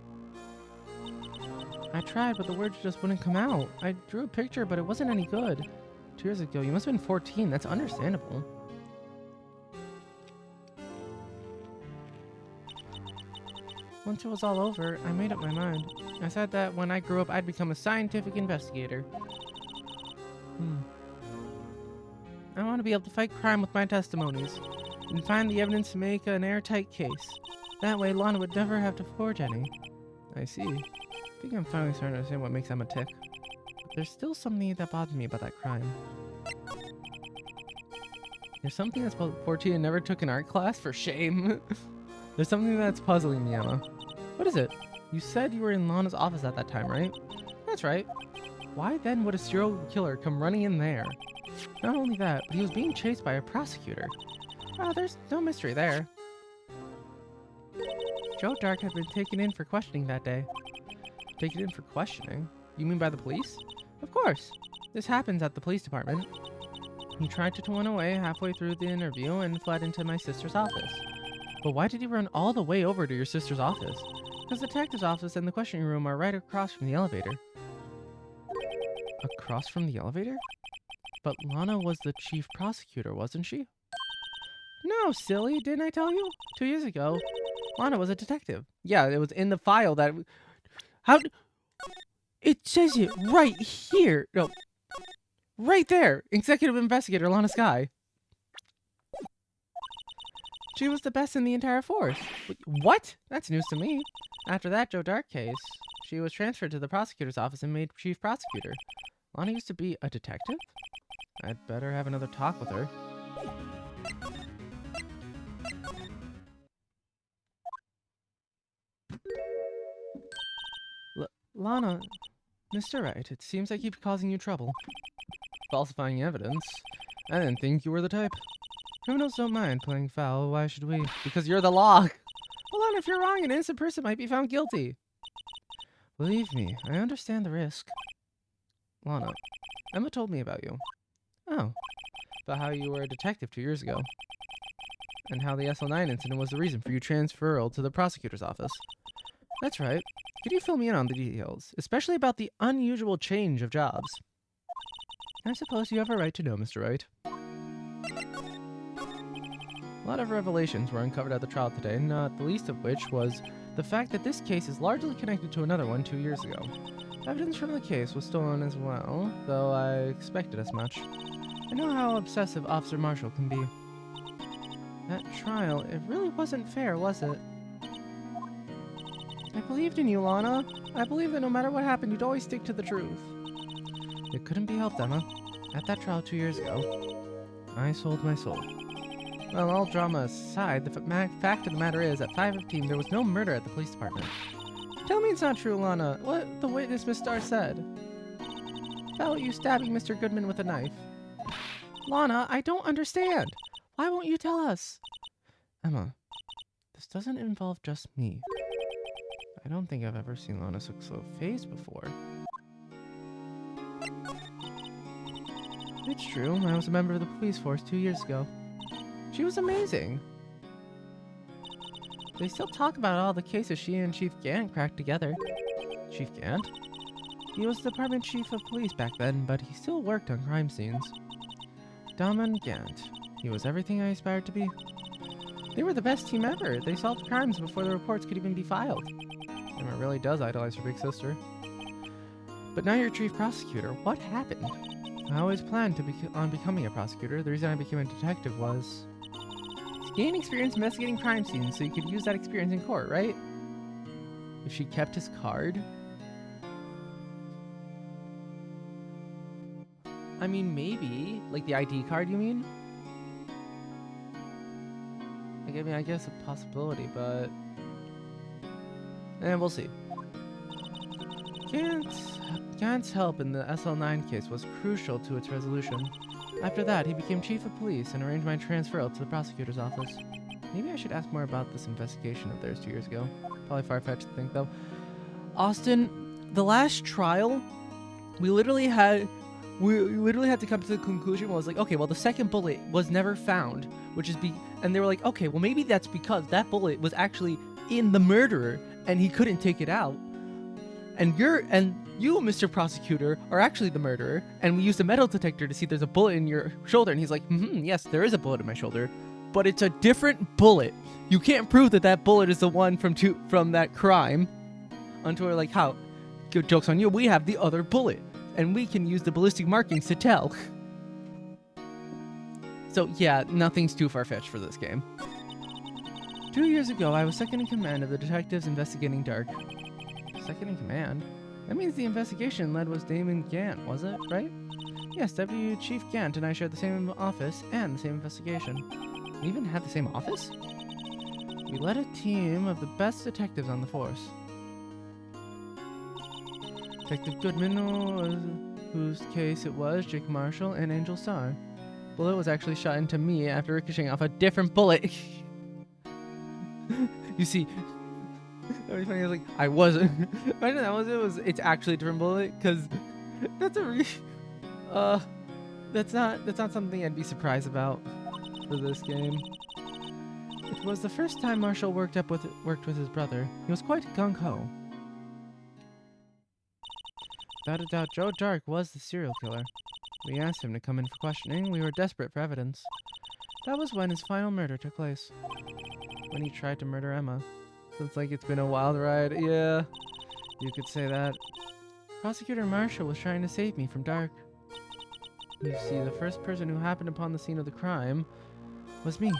I tried, but the words just wouldn't come out. I drew a picture, but it wasn't any good. 2 years ago, you must have been 14. That's understandable. Once it was all over, I made up my mind. I said that when I grew up, I'd become a scientific investigator. I want to be able to fight crime with my testimonies and find the evidence to make an airtight case. That way, Lana would never have to forge any. I see. I think I'm finally starting to understand what makes Emma tick. But there's still something that bothered me about that crime. There's something that's 14 and never took an art class? For shame. There's something that's puzzling me, Emma. What is it? You said you were in Lana's office at that time, right? That's right. Why then would a serial killer come running in there? Not only that, but he was being chased by a prosecutor. There's no mystery there. Joe Dark had been taken in for questioning that day. Taken in for questioning? You mean by the police? Of course. This happens at the police department. He tried to run away halfway through the interview and fled into my sister's office. But why did he run all the way over to your sister's office? Because the detective's office and the questioning room are right across from the elevator. Across from the elevator? But Lana was the chief prosecutor, wasn't she? No, silly, didn't I tell you? 2 years ago, Lana was a detective. Yeah, it was in the file that... It says it right here. No. Right there. Executive investigator Lana Skye. She was the best in the entire force. What? That's news to me. After that Joe Dark case, she was transferred to the prosecutor's office and made chief prosecutor. Lana used to be a detective? I'd better have another talk with her. Lana, Mr. Wright, it seems I keep causing you trouble. Falsifying evidence? I didn't think you were the type. Criminals don't mind playing foul, why should we? Because you're the law! Hold on, if you're wrong, an innocent person might be found guilty. Believe me, I understand the risk. Lana, Emma told me about you. Oh, about how you were a detective 2 years ago. And how the SL9 incident was the reason for your transferal to the prosecutor's office. That's right. Could you fill me in on the details, especially about the unusual change of jobs? I suppose you have a right to know, Mr. Wright. A lot of revelations were uncovered at the trial today, not the least of which was the fact that this case is largely connected to another one 2 years ago. Evidence from the case was stolen as well, though I expected as much. I know how obsessive Officer Marshall can be. That trial, it really wasn't fair, was it? I believed in you, Lana. I believed that no matter what happened, you'd always stick to the truth. It couldn't be helped, Emma. At that trial 2 years ago, I sold my soul. Well, all drama aside, the fact of the matter is, at 5:15, there was no murder at the police department. Tell me it's not true, Lana. What the witness, Miss Starr, said about you stabbing Mr. Goodman with a knife. Lana, I don't understand. Why won't you tell us? Emma, this doesn't involve just me. I don't think I've ever seen Lana look so phased before. It's true, I was a member of the police force 2 years ago. She was amazing. They still talk about all the cases she and Chief Gant cracked together. Chief Gant? He was the department chief of police back then, but he still worked on crime scenes. Daman Gant. He was everything I aspired to be. They were the best team ever. They solved crimes before the reports could even be filed. Emma really does idolize her big sister. But now you're chief prosecutor. What happened? I always planned on becoming a prosecutor. The reason I became a detective was to gain experience investigating crime scenes so you could use that experience in court, right? If she kept his card? I mean, maybe. Like the ID card, you mean? Like, I mean, I guess a possibility, but... we'll see. Gant's help in the SL9 case was crucial to its resolution. After that, he became chief of police and arranged my transferal to the prosecutor's office. Maybe I should ask more about this investigation of theirs 2 years ago. Probably far-fetched to think, though. Austin, the last trial, we literally had to come to the conclusion where I was like, okay, well, the second bullet was never found, which is and they were like, okay, well, maybe that's because that bullet was actually in the murderer and he couldn't take it out. And you, Mr. Prosecutor, are actually the murderer, and we used a metal detector to see there's a bullet in your shoulder. And he's like, yes, there is a bullet in my shoulder, but it's a different bullet. You can't prove that that bullet is the one from that crime. Until we're like, how? Good joke's on you. We have the other bullet, and we can use the ballistic markings to tell. So yeah, nothing's too far-fetched for this game. 2 years ago, I was second in command of the detectives investigating Dark. Second in command? That means the investigation led was Damon Gant, was it? Right? Yes, Deputy Chief Gant and I shared the same office and the same investigation. We even had the same office? We led a team of the best detectives on the force. Detective Goodman, whose case it was, Jake Marshall, and Angel Starr. Bullet was actually shot into me after ricocheting off a different bullet. You see, that was funny. I was like, I wasn't. Imagine that was it's actually a different bullet, because that's that's not something I'd be surprised about for this game. It was the first time Marshall worked with his brother. He was quite gung ho. Without a doubt, Joe Dark was the serial killer. We asked him to come in for questioning. We were desperate for evidence. That was when his final murder took place. When he tried to murder Emma. So it's like it's been a wild ride. Yeah, you could say that. Prosecutor Marshall was trying to save me from Dark. You see, the first person who happened upon the scene of the crime was me.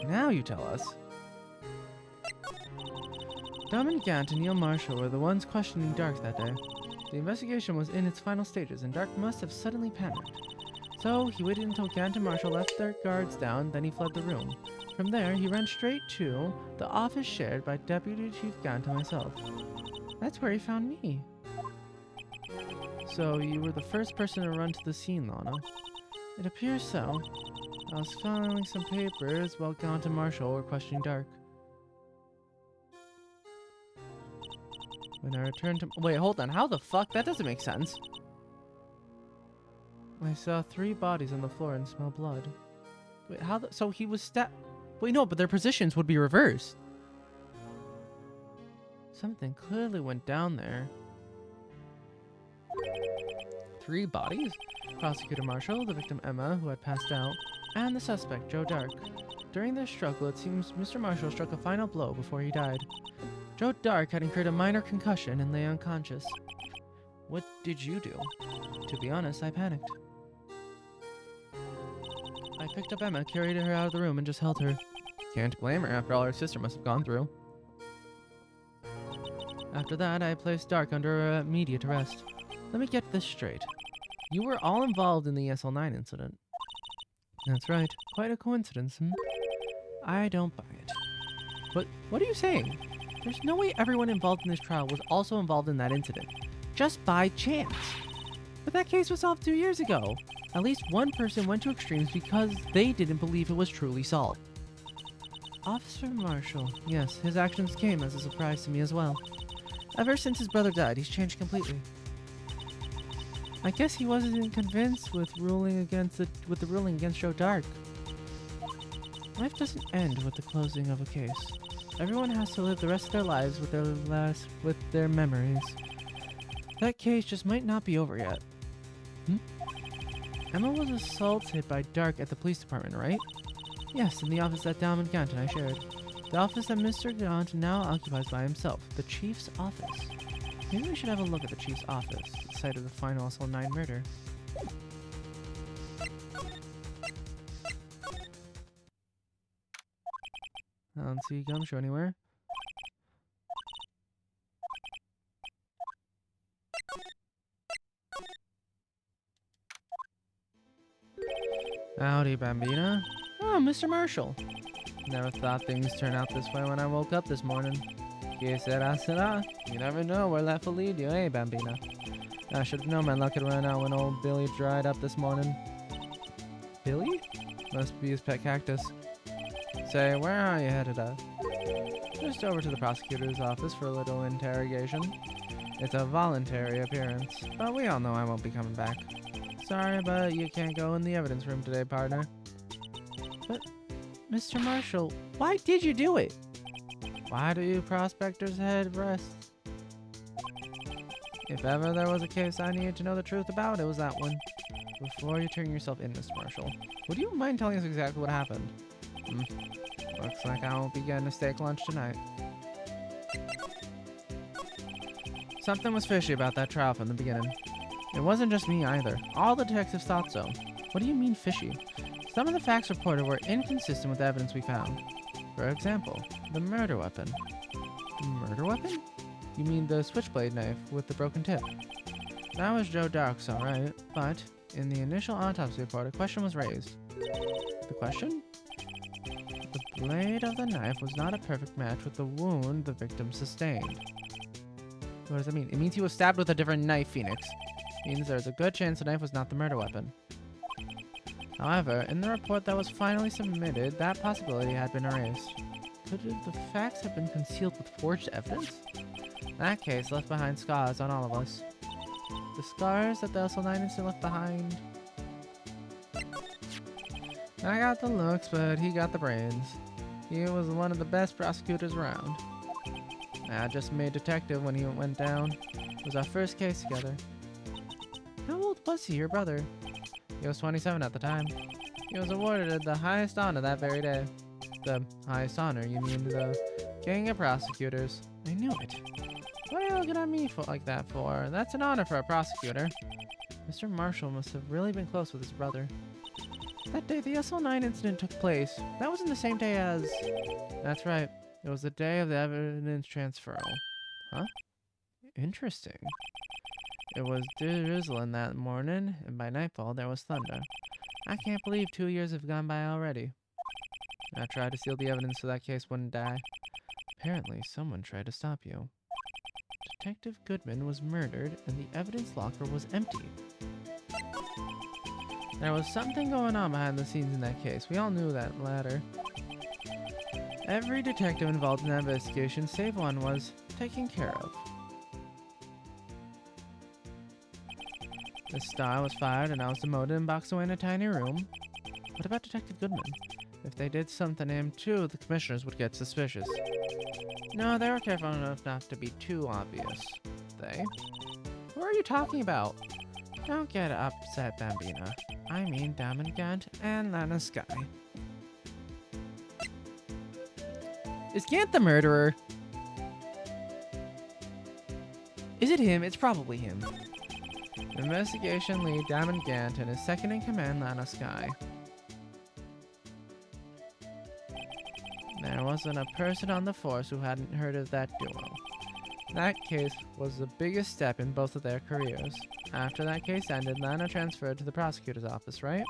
Now you tell us. Dominic Gant and Neil Marshall were the ones questioning Dark that day. The investigation was in its final stages, and Dark must have suddenly panicked. So he waited until Gant and Marshall left their guards down, then he fled the room. From there, he ran straight to the office shared by Deputy Chief Gant and myself. That's where he found me. So you were the first person to run to the scene, Lana. It appears so. I was filing some papers while Gant and Marshall were questioning Dark. When I returned to... Wait, hold on. How the fuck? That doesn't make sense. I saw 3 bodies on the floor and smelled blood. Wait, how the... So he was Wait, no, but their positions would be reversed. Something clearly went down there. 3 bodies? Prosecutor Marshall, the victim Emma, who had passed out, and the suspect, Joe Dark. During their struggle, it seems Mr. Marshall struck a final blow before he died. Joe Dark had incurred a minor concussion and lay unconscious. What did you do? To be honest, I panicked. I picked up Emma, carried her out of the room, and just held her. Can't blame her after all her sister must have gone through. After that, I placed Dark under immediate arrest. Let me get this straight. You were all involved in the SL9 incident. That's right. Quite a coincidence, hmm? I don't buy it. But what are you saying? There's no way everyone involved in this trial was also involved in that incident. Just by chance. But that case was solved 2 years ago. At least one person went to extremes because they didn't believe it was truly solved. Officer Marshall. Yes, his actions came as a surprise to me as well. Ever since his brother died, he's changed completely. I guess he wasn't convinced with the ruling against Joe Dark. Life doesn't end with the closing of a case. Everyone has to live the rest of their lives with their memories. That case just might not be over yet. Emma was assaulted by Dark at the police department, right? Yes, in the office that Dom and Gant and I shared. The office that Mr. Gant now occupies by himself, the Chief's office. Maybe we should have a look at the Chief's office, the site of the final SL9 murder. I don't see Gumshoe anywhere. Howdy, Bambina. Oh, Mr. Marshall. Never thought things turned out this way when I woke up this morning. Que sera, sera. You never know where life will lead you, eh, Bambina? I should have known my luck had run out when old Billy dried up this morning. Billy? Must be his pet cactus. Say, where are you headed at? Just over to the prosecutor's office for a little interrogation. It's a voluntary appearance, but we all know I won't be coming back. Sorry, but you can't go in the evidence room today, partner. But, Mr. Marshall, why did you do it? Why do you prospectors head rest? If ever there was a case I needed to know the truth about, it was that one. Before you turn yourself in, Mr. Marshall, would you mind telling us exactly what happened? Looks like I won't be getting a steak lunch tonight. Something was fishy about that trial from the beginning. It wasn't just me either. All the detectives thought so. What do you mean fishy? Some of the facts reported were inconsistent with the evidence we found. For example, the murder weapon. The murder weapon? You mean the switchblade knife with the broken tip? That was Joe Dark's, alright, but in the initial autopsy report, a question was raised. The question? The blade of the knife was not a perfect match with the wound the victim sustained. What does that mean? It means he was stabbed with a different knife, Phoenix. It means there's a good chance the knife was not the murder weapon. However, in the report that was finally submitted, that possibility had been erased. Could the facts have been concealed with forged evidence? That case left behind scars on all of us. The scars that the SL9 incident left behind. I got the looks, but he got the brains. He was one of the best prosecutors around. I just made detective when he went down. It was our first case together. How old was he, your brother? He was 27 at the time. He was awarded the highest honor that very day. The highest honor, you mean the King of Prosecutors. I knew it. What are you looking at me for like that for? That's an honor for a prosecutor. Mr. Marshall must have really been close with his brother. That day the SL9 incident took place. That wasn't the same day as... That's right. It was the day of the evidence transfer. Huh? Interesting. It was drizzling that morning, and by nightfall there was thunder. I can't believe 2 years have gone by already. I tried to seal the evidence so that case wouldn't die. Apparently, someone tried to stop you. Detective Goodman was murdered, and the evidence locker was empty. There was something going on behind the scenes in that case. We all knew that latter. Every detective involved in that investigation, save one, was taken care of. The star was fired and I was demoted and boxed away in a tiny room. What about Detective Goodman? If they did something to him too, the commissioners would get suspicious. No, they were careful enough not to be too obvious. They? Who are you talking about? Don't get upset, Bambina. I mean Diamond Gant and Lana Sky. Is Gant the murderer? Is it him? It's probably him. Investigation lead Diamond Gant and his second in command Lana Sky. There wasn't a person on the force who hadn't heard of that duo. That case was the biggest step in both of their careers. After that case ended, Lana transferred to the prosecutor's office, right?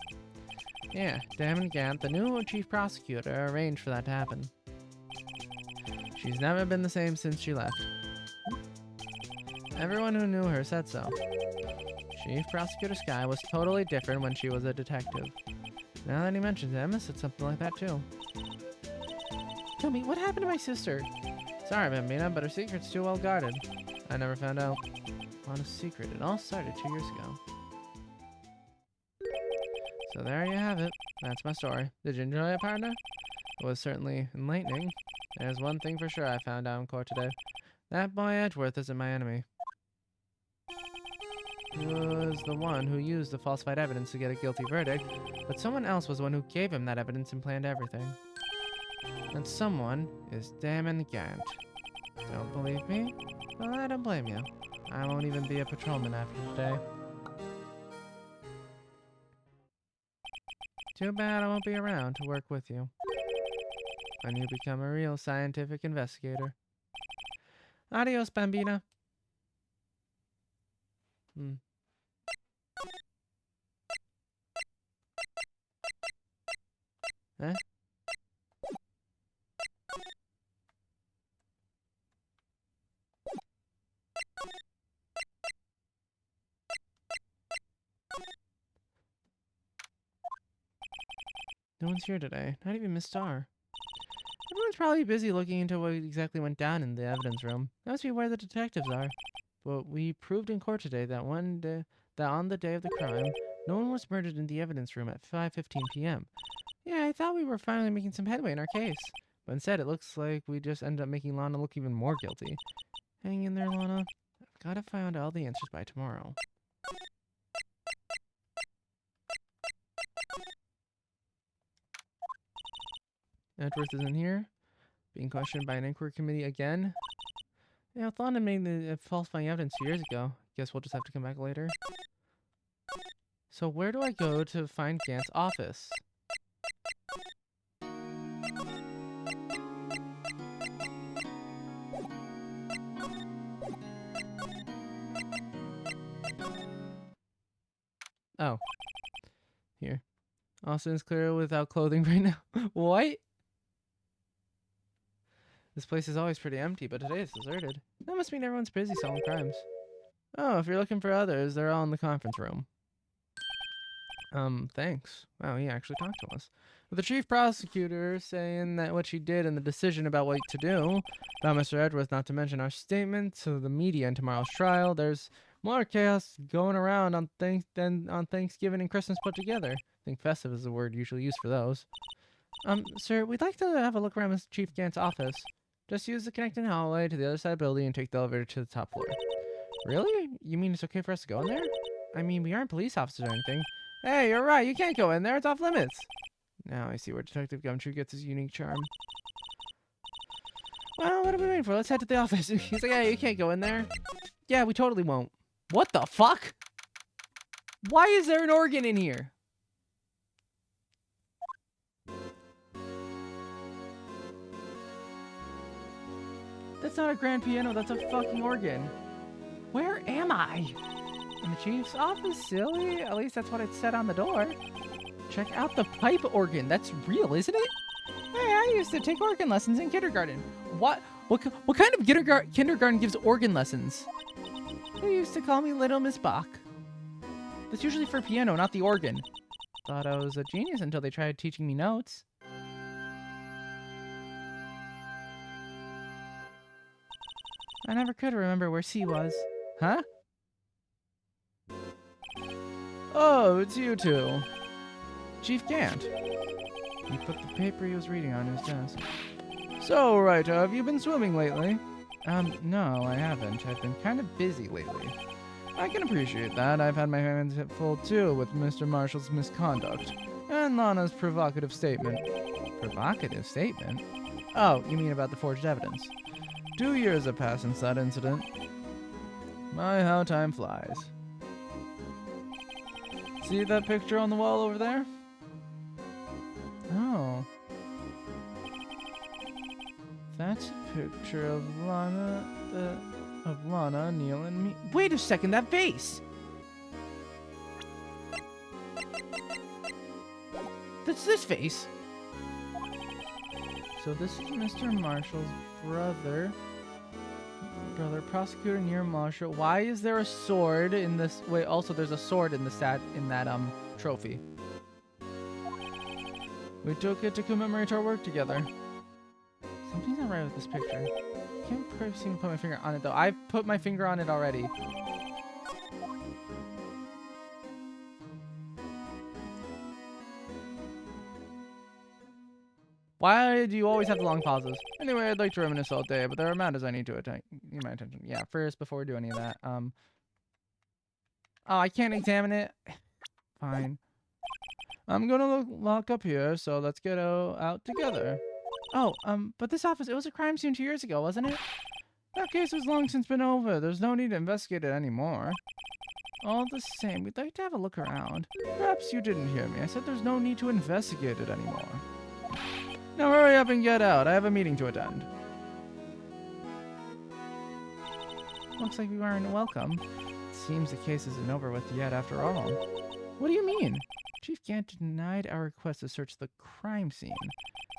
Yeah, Diamond Gant, the new chief prosecutor, arranged for that to happen. She's never been the same since she left. Everyone who knew her said so. Chief Prosecutor Sky was totally different when she was a detective. Now that he mentions it, Emma said something like that too. Tell me, what happened to my sister? Sorry, Bambina, but her secret's too well guarded. I never found out. What a secret. It all started 2 years ago. So there you have it. That's my story. Did you enjoy it, partner? It was certainly enlightening. There's one thing for sure I found out in court today. That boy Edgeworth isn't my enemy. He was the one who used the falsified evidence to get a guilty verdict, but someone else was the one who gave him that evidence and planned everything. And someone is Diamond Gant. Don't believe me? Well, I don't blame you. I won't even be a patrolman after today. Too bad I won't be around to work with you when you become a real scientific investigator. Adios, Bambina. Eh? No one's here today. Not even Miss Starr. Everyone's probably busy looking into what exactly went down in the evidence room. That must be where the detectives are. But we proved in court today that on the day of the crime, no one was murdered in the evidence room at 5:15 p.m. Yeah, I thought we were finally making some headway in our case. But instead, it looks like we just ended up making Lana look even more guilty. Hang in there, Lana. I've got to find all the answers by tomorrow. Edgeworth isn't here. Being questioned by an inquiry committee again. Yeah, I thought I made the falsifying evidence 2 years ago. Guess we'll just have to come back later. So where do I go to find Gant's office? Oh. Here. Austin's clear without clothing right now. What? This place is always pretty empty, but today it's deserted. That must mean everyone's busy solving crimes. Oh, if you're looking for others, they're all in the conference room. Thanks. Wow, he actually talked to us. With the chief prosecutor saying that what she did and the decision about what to do, about Mr. Edgeworth, not to mention our statement to the media in tomorrow's trial, there's more chaos going around on than on Thanksgiving and Christmas put together. I think festive is the word usually used for those. Sir, we'd like to have a look around Mr. Chief Gant's office. Just use the connecting hallway to the other side of the building and take the elevator to the top floor. Really? You mean it's okay for us to go in there? I mean, we aren't police officers or anything. Hey, you're right. You can't go in there. It's off limits. Now I see where Detective Gumshoe gets his unique charm. Well, what are we waiting for? Let's head to the office. He's like, hey, you can't go in there. Yeah, we totally won't. What the fuck? Why is there an organ in here? That's not a grand piano, that's a fucking organ. Where am I? In the chief's office, silly. At least that's what it said on the door. Check out the pipe organ. That's real, isn't it? Hey, I used to take organ lessons in kindergarten. What kind of kindergarten gives organ lessons? They used to call me Little Miss Bach. That's usually for piano, not the organ. Thought I was a genius until they tried teaching me notes. I never could remember where C was. Huh? Oh, it's you two. Chief Gant. He put the paper he was reading on his desk. So, right, have you been swimming lately? No, I haven't. I've been kind of busy lately.
I can appreciate that. I've had my hands full too with Mr. Marshall's misconduct and Lana's provocative statement. Provocative statement? Oh, you mean about the forged evidence. 2 years have passed since that incident. My, how time flies. See that picture on the wall over there? Oh. That's a picture of Lana, Neil, and me.
Wait a second, that vase! That's this vase.
So this is Mr. Marshall's brother. Prosecutor Neil Marshall.
Why is there a sword in this? Wait, also there's a sword in that trophy.
We took it to commemorate our work together.
Something's not right with this picture. I can't seem to put my finger on it though. I've put my finger on it already. Why do you always have the long pauses?
Anyway, I'd like to reminisce all day, but there are matters I need to need my attention.
Yeah, first, before we do any of that, oh, I can't examine it. Fine.
I'm gonna lock up here, so let's get out together.
Oh, but this office, it was a crime scene 2 years ago, wasn't it?
That case has long since been over. There's no need to investigate it anymore.
All the same, we'd like to have a look around.
Perhaps you didn't hear me. I said there's no need to investigate it anymore. Now hurry up and get out. I have a meeting to attend.
Looks like we weren't welcome. It seems the case isn't over with yet after all.
What do you mean?
Chief Gant denied our request to search the crime scene.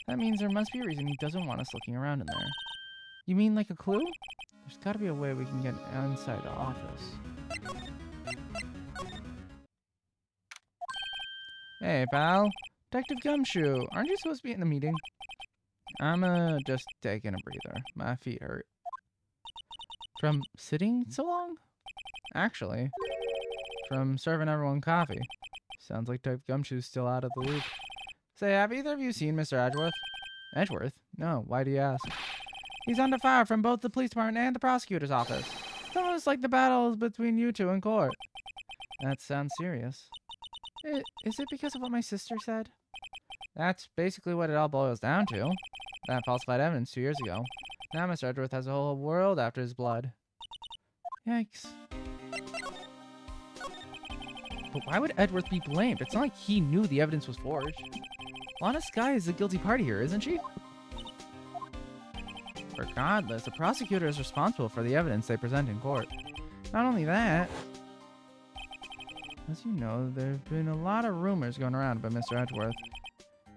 That means there must be a reason he doesn't want us looking around in there.
You mean like a clue?
There's gotta be a way we can get inside the office.
Hey, pal. Detective Gumshoe, aren't you supposed to be in the meeting? I'm just taking a breather. My feet hurt.
From sitting so long?
Actually, from serving everyone coffee. Sounds like Detective Gumshoe's still out of the loop. Say, have either of you seen Mr. Edgeworth?
Edgeworth?
No, why do you ask?
He's under fire from both the police department and the prosecutor's office.
It's almost like the battles between you two in court.
That sounds serious. Is it because of what my sister said?
That's basically what it all boils down to. That falsified evidence 2 years ago. Now Mr. Edgeworth has a whole world after his blood.
Yikes. But why would Edgeworth be blamed? It's not like he knew the evidence was forged. Lana Skye is the guilty party here, isn't she?
Regardless, the prosecutor is responsible for the evidence they present in court. Not only that, as you know, there have been a lot of rumors going around about Mr. Edgeworth.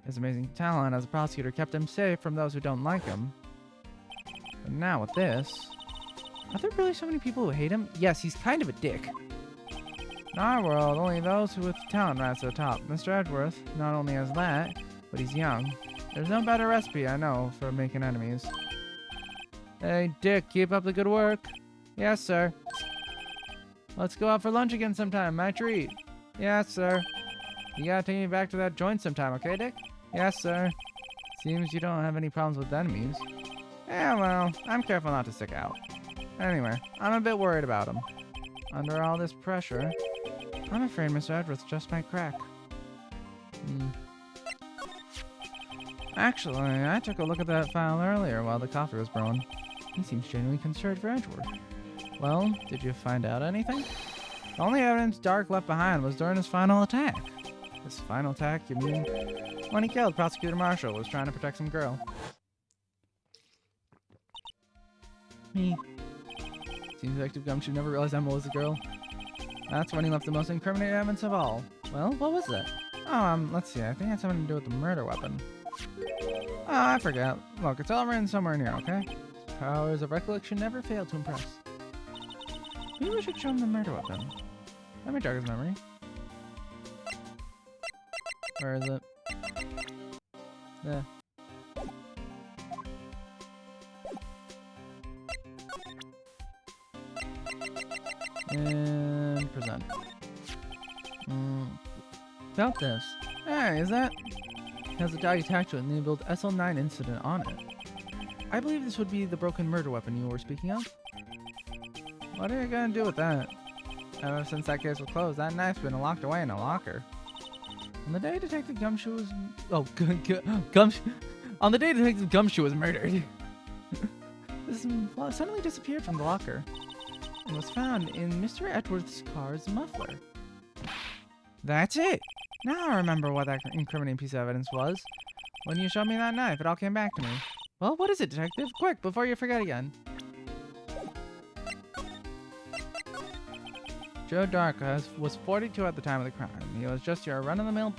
His amazing talent as a prosecutor kept him safe from those who don't like him. But now with this...
Are there really so many people who hate him? Yes, he's kind of a dick.
In our world, only those who with talent rise to the top. Mr. Edgeworth not only has that, but he's young. There's no better recipe, I know, for making enemies. Hey, Dick, keep up the good work. Yes, sir. Let's go out for lunch again sometime, my treat. Yes, sir. You gotta take me back to that joint sometime, okay, Dick? Yes, sir. Seems you don't have any problems with enemies. Yeah, well, I'm careful not to stick out. Anyway, I'm a bit worried about him. Under all this pressure, I'm afraid Mr. Edgeworth just might crack. Actually, I took a look at that file earlier while the coffee was brewing. He seems genuinely concerned for Edgeworth. Well, did you find out anything? The only evidence Dark left behind was during his final attack. His final attack, you mean? When he killed Prosecutor Marshall, was trying to protect some girl.
Me.
Seems Detective Gumshoe never realized Emma was a girl. That's when he left the most incriminating evidence of all. Well, what was that? Oh, let's see. I think it had something to do with the murder weapon. Oh, I forget. Look, it's all written somewhere in here, okay? His powers of recollection never fail to impress. Maybe we should show him the murder weapon. Let me jog his memory. Where is it? There. And present. About this. Hey, is that? It has a die attached to it and labeled SL9 incident on it.
I believe this would be the broken murder weapon you were speaking of.
What are you gonna do with that?
Ever since that case was closed, that knife's been locked away in a locker. On the day Detective Gumshoe was... On the day Detective Gumshoe was murdered, this suddenly disappeared from the locker and was found in Mr. Edwards' car's muffler. That's it! Now I remember what that incriminating piece of evidence was. When you showed me that knife, it all came back to me. Well, what is it, Detective? Quick, before you forget again. Joe Dark was 42 at the time of the crime. He was just your run-of-the-mill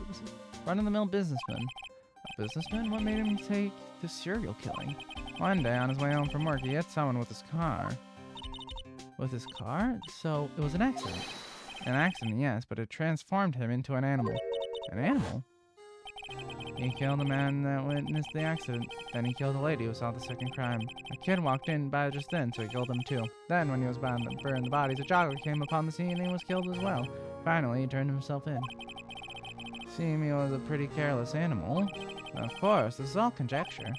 businessman. A businessman? What made him take to serial killing? One day, on his way home from work, he hit someone with his car. With his car? So, it was an accident. An accident, yes, but it transformed him into an animal. An animal? He killed the man that witnessed the accident. Then he killed the lady who saw the second crime. A kid walked in by just then, so he killed him too. Then, when he was about to burn the bodies, a jogger came upon the scene and he was killed as well. Finally, he turned himself in. Seeing he was a pretty careless animal. Of course, this is all conjecture.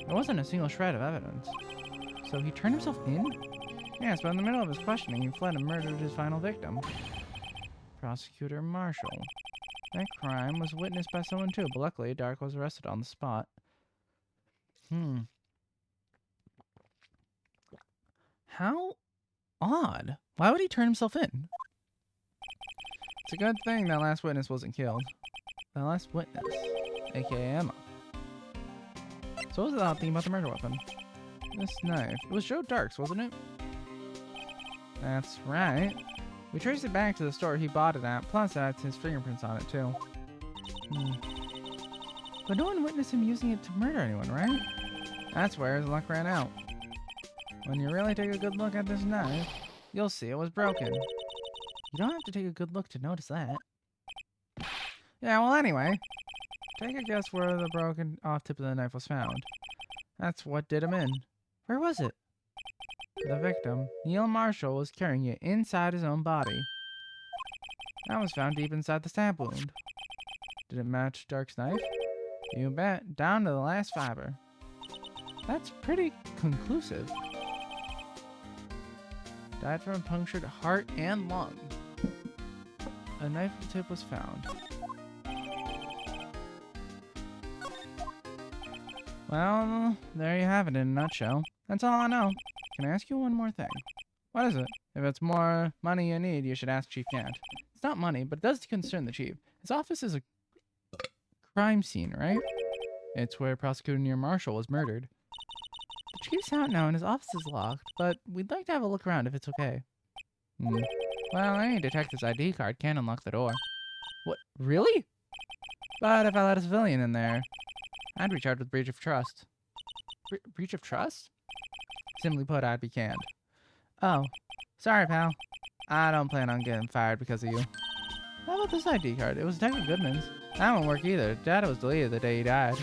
There wasn't a single shred of evidence. So he turned himself in? Yes, but in the middle of his questioning, he fled and murdered his final victim. Prosecutor Marshall. That crime was witnessed by someone too, but luckily Dark was arrested on the spot. How odd. Why would he turn himself in? It's a good thing that last witness wasn't killed. The last witness, aka Emma. So what was the odd thing about the murder weapon? This knife. It was Joe Dark's, wasn't it? That's right. We traced it back to the store he bought it at, plus it had his fingerprints on it too. But no one witnessed him using it to murder anyone, right? That's where his luck ran out. When you really take a good look at this knife, you'll see it was broken. You don't have to take a good look to notice that. Yeah, well anyway, take a guess where the broken off tip of the knife was found. That's what did him in. Where was it? The victim, Neil Marshall, was carrying it inside his own body. That was found deep inside the stab wound. Did it match Dark's knife? You bet, down to the last fiber. That's pretty conclusive. Died from a punctured heart and lung. A knife tip was found. Well, there you have it in a nutshell. That's all I know. Can I ask you one more thing? What is it? If it's more money you need, you should ask Chief Gant. It's not money, but it does concern the chief. His office is a crime scene, right? It's where Prosecutor Neil Marshall was murdered. The chief's out now and his office is locked, but we'd like to have a look around if it's okay. Well, any detective's ID card can unlock the door. What? Really? But if I let a civilian in there, I'd be charged with breach of trust. Breach of trust? Simply put, I'd be canned. Oh, sorry, pal. I don't plan on getting fired because of you. How about this ID card? It was Detective Goodman's. That won't work either. Data was deleted the day he died.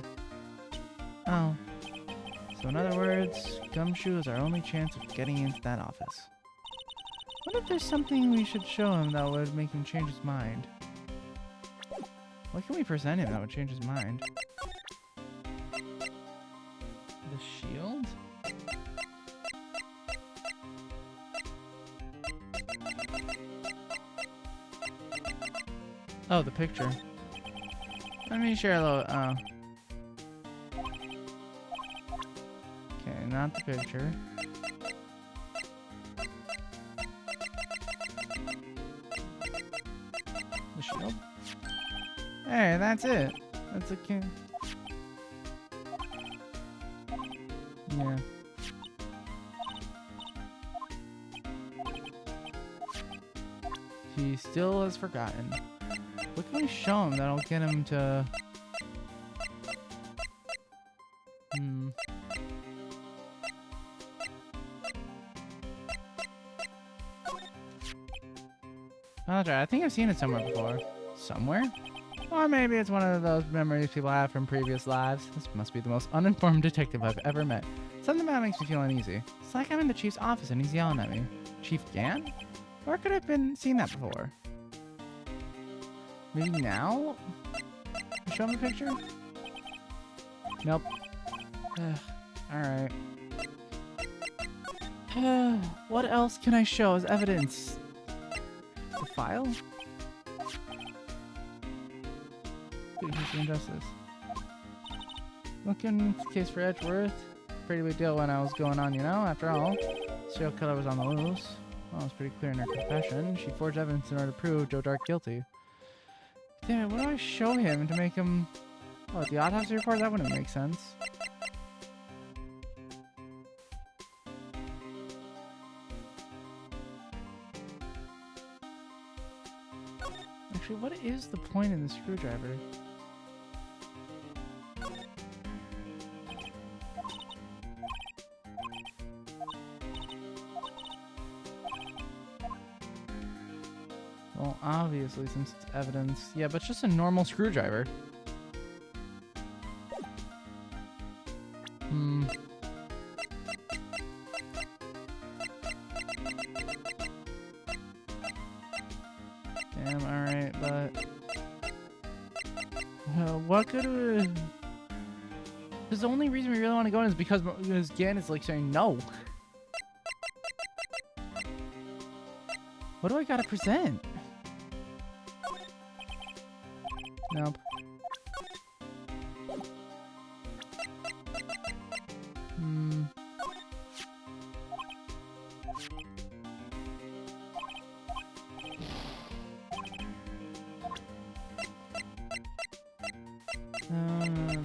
Oh. So in other words, Gumshoe is our only chance of getting into that office. What if there's something we should show him that would make him change his mind? What can we present him that would change his mind? The shield? Oh, the picture. Let me share a little, okay, not the picture. The shield? Hey, that's it. That's a king. Yeah. He still has forgotten. What can we show him that'll get him to... I'll try. I think I've seen it somewhere before. Somewhere? Or maybe it's one of those memories people have from previous lives. This must be the most uninformed detective I've ever met. Something about it makes me feel uneasy. It's like I'm in the chief's office and he's yelling at me. Chief Gant? Where could I have seen that before? Maybe now? Show me a picture? Nope. Alright. What else can I show as evidence? file? History and justice. Looking case for Edgeworth. Pretty big deal when I was going on, you know? After all, serial killer was on the loose. Well, it was pretty clear in her confession. She forged evidence in order to prove Joe Dark guilty. Damn it, what do I show him to make him... Oh, the autopsy report? That wouldn't make sense. Actually, what is the point in the screwdriver? Well, obviously, since it's evidence. Yeah, but it's just a normal screwdriver. Damn, alright, but... what could we... Because the only reason we really want to go in is because Gan is, like, saying no. What do I gotta present? Nope.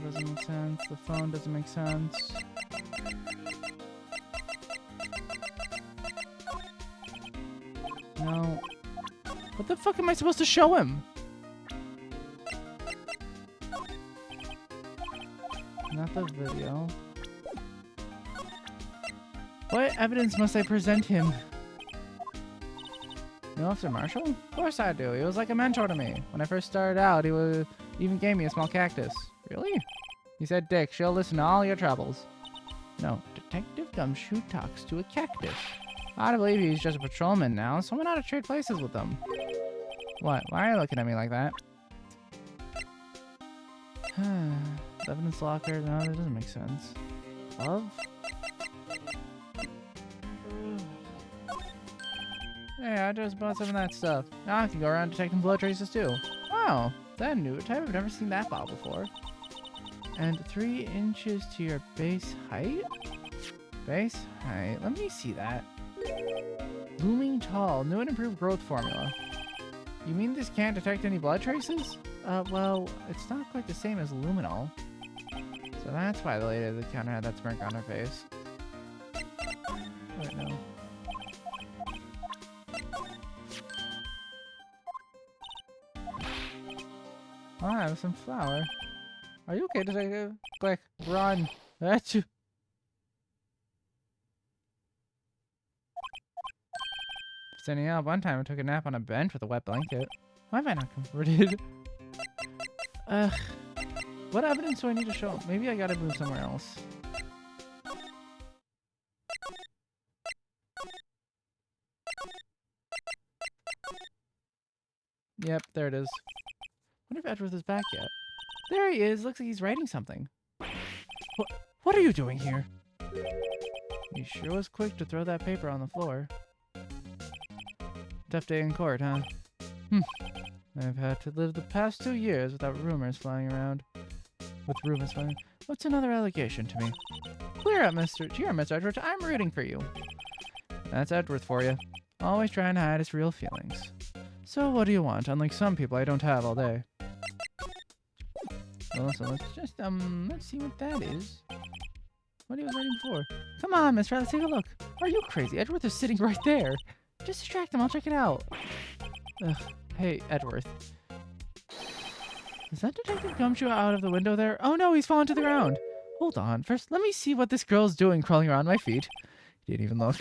Doesn't make sense. The phone doesn't make sense. No. What the fuck am I supposed to show him? Not the video. What evidence must I present him? You know Officer Marshall? Of course I do. He was like a mentor to me. When I first started out, he even gave me a small cactus. Really? He said, Dick, she'll listen to all your troubles. No, Detective Gumshoe talks to a cactus. I believe he's just a patrolman now, so why not trade places with him? What? Why are you looking at me like that? Evidence locker? No, that doesn't make sense. Glove? Hey, I just bought some of that stuff. Now I can go around detecting blood traces too. Wow, that new type. I've never seen that file before. And 3 inches to your base height? Base height? Let me see that. Looming tall. New and improved growth formula. You mean this can't detect any blood traces? Well, it's not quite the same as luminol. So that's why the lady at the counter had that smirk on her face. Wait, no. Oh, I have some flour. Are you okay? Just like, quick, run. That's you. Standing up, one time I took a nap on a bench with a wet blanket. Why am I not converted? What evidence do I need to show? Maybe I gotta move somewhere else. Yep, there it is. Wonder if Edgeworth is back yet. There he is. Looks like he's writing something. What are you doing here? He sure was quick to throw that paper on the floor. Tough day in court, huh? I've had to live the past 2 years without rumors flying around. What's another allegation to me? Clear up, Mr. Edgeworth. I'm rooting for you. That's Edgeworth for you. Always trying to hide his real feelings. So what do you want? Unlike some people, I don't have all day. Well, so let's just, let's see what that is. What are you waiting for? Come on, mister, let's take a look. Are you crazy? Edgeworth is sitting right there. Just distract him, I'll check it out. Ugh. Hey, Edgeworth. Is that Detective Gumshoe out of the window there? Oh no, he's fallen to the ground. Hold on, first let me see what this girl's doing crawling around my feet. He didn't even look.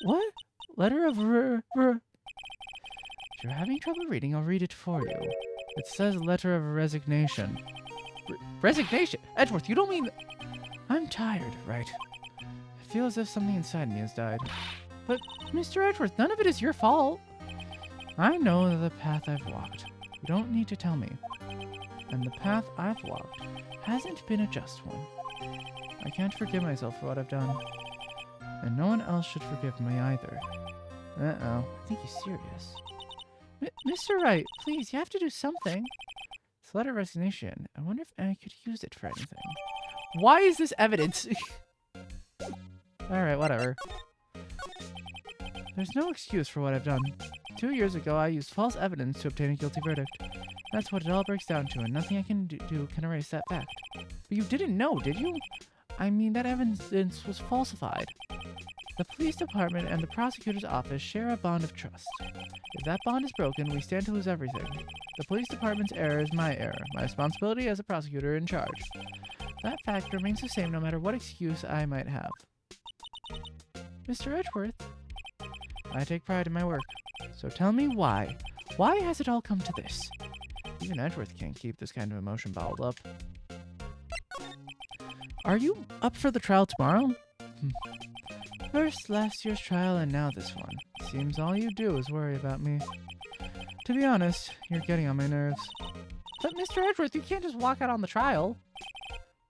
What? Letter of If you're having trouble reading, I'll read it for you. It says letter of resignation. Resignation? Edgeworth, you don't mean... I'm tired, right? I feel as if something inside me has died. But, Mr. Edgeworth, none of it is your fault. I know the path I've walked. You don't need to tell me. And the path I've walked hasn't been a just one. I can't forgive myself for what I've done. And no one else should forgive me either. Uh-oh, I think he's serious. Mr. Wright, please, you have to do something. It's a letter of resignation. I wonder if I could use it for anything.
Why is this evidence?
Alright, whatever. There's no excuse for what I've done. 2 years ago, I used false evidence to obtain a guilty verdict. That's what it all breaks down to, and nothing I can do can erase that fact. But you didn't know, did you? I mean, that evidence was falsified. The police department and the prosecutor's office share a bond of trust. If that bond is broken, we stand to lose everything. The police department's error is my error, my responsibility as a prosecutor in charge. That fact remains the same no matter what excuse I might have. Mr. Edgeworth, I take pride in my work. So tell me why. Why has it all come to this? Even Edgeworth can't keep this kind of emotion bottled up. Are you up for the trial tomorrow? First last year's trial and now this one. Seems all you do is worry about me. To be honest, you're getting on my nerves.
But Mr. Edgeworth, you can't just walk out on the trial.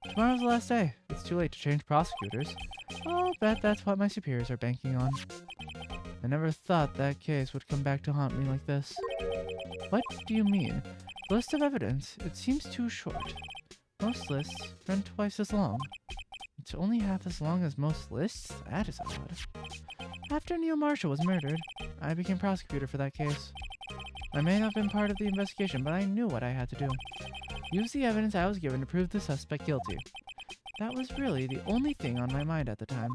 Tomorrow's the last day. It's too late to change prosecutors. I'll bet that's what my superiors are banking on. I never thought that case would come back to haunt me like this. What do you mean? List of evidence. It seems too short. Most lists run twice as long. It's only half as long as most lists? That is odd. After Neil Marshall was murdered, I became prosecutor for that case. I may not have been part of the investigation, but I knew what I had to do. Use the evidence I was given to prove the suspect guilty. That was really the only thing on my mind at the time.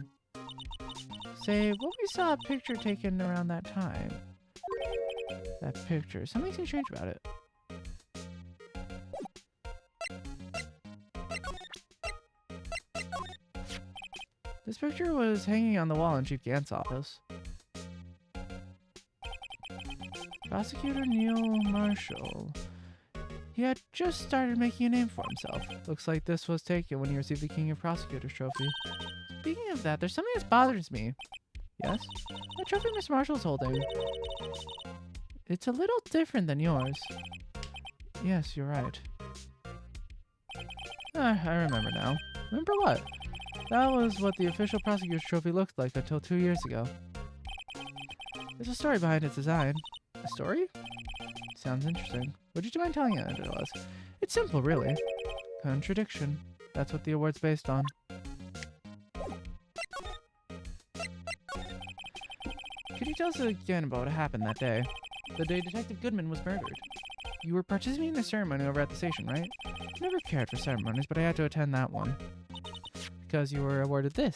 Say, what we saw a picture taken around that time. That picture. Something seems strange about it. This picture was hanging on the wall in Chief Gant's office. Prosecutor Neil Marshall. He had just started making a name for himself. Looks like this was taken when he received the King of Prosecutors trophy. Speaking of that, there's something that bothers me. Yes? The trophy Miss Marshall's holding. It's a little different than yours. Yes, you're right. I remember now. Remember what? That was what the official prosecutor's trophy looked like until 2 years ago. There's a story behind its design. A story? Sounds interesting. Would you mind telling it, Angelos? It's simple, really. Contradiction. That's what the award's based on. Could you tell us again about what happened that day? The day Detective Goodman was murdered. You were participating in a ceremony over at the station, right? Never cared for ceremonies, but I had to attend that one. Because you were awarded this.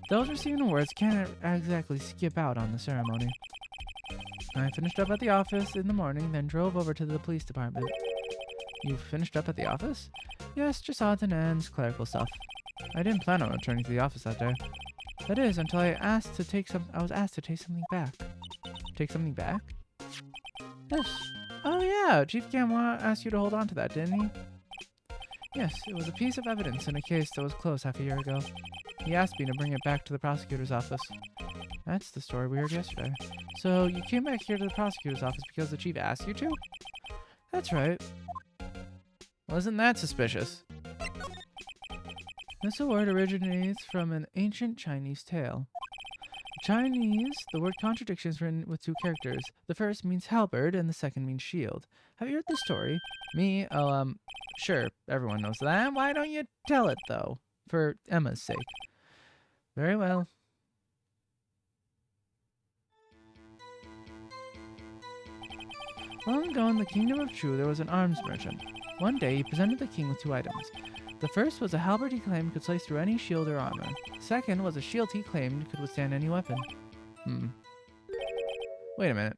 Those receiving awards can't exactly skip out on the ceremony. I finished up at the office in the morning, then drove over to the police department. You finished up at the office? Yes, just odds and ends, clerical stuff. I didn't plan on returning to the office that day. That is, until I was asked to take something back. Take something back? Yes. Oh yeah, Chief Gant asked you to hold on to that, didn't he? Yes, it was a piece of evidence in a case that was closed half a year ago. He asked me to bring it back to the prosecutor's office. That's the story we heard yesterday. So you came back here to the prosecutor's office because the chief asked you to? That's right. Well, isn't that suspicious? This award originates from an ancient Chinese tale. In Chinese, the word contradiction is written with two characters. The first means halberd and the second means shield. Have you heard the story? Me? Oh, sure, everyone knows that. Why don't you tell it, though? For Emma's sake. Very well. Long ago in the Kingdom of Chu, there was an arms merchant. One day, he presented the king with two items. The first was a halberd he claimed could slice through any shield or armor. The second was a shield he claimed could withstand any weapon. Wait a minute.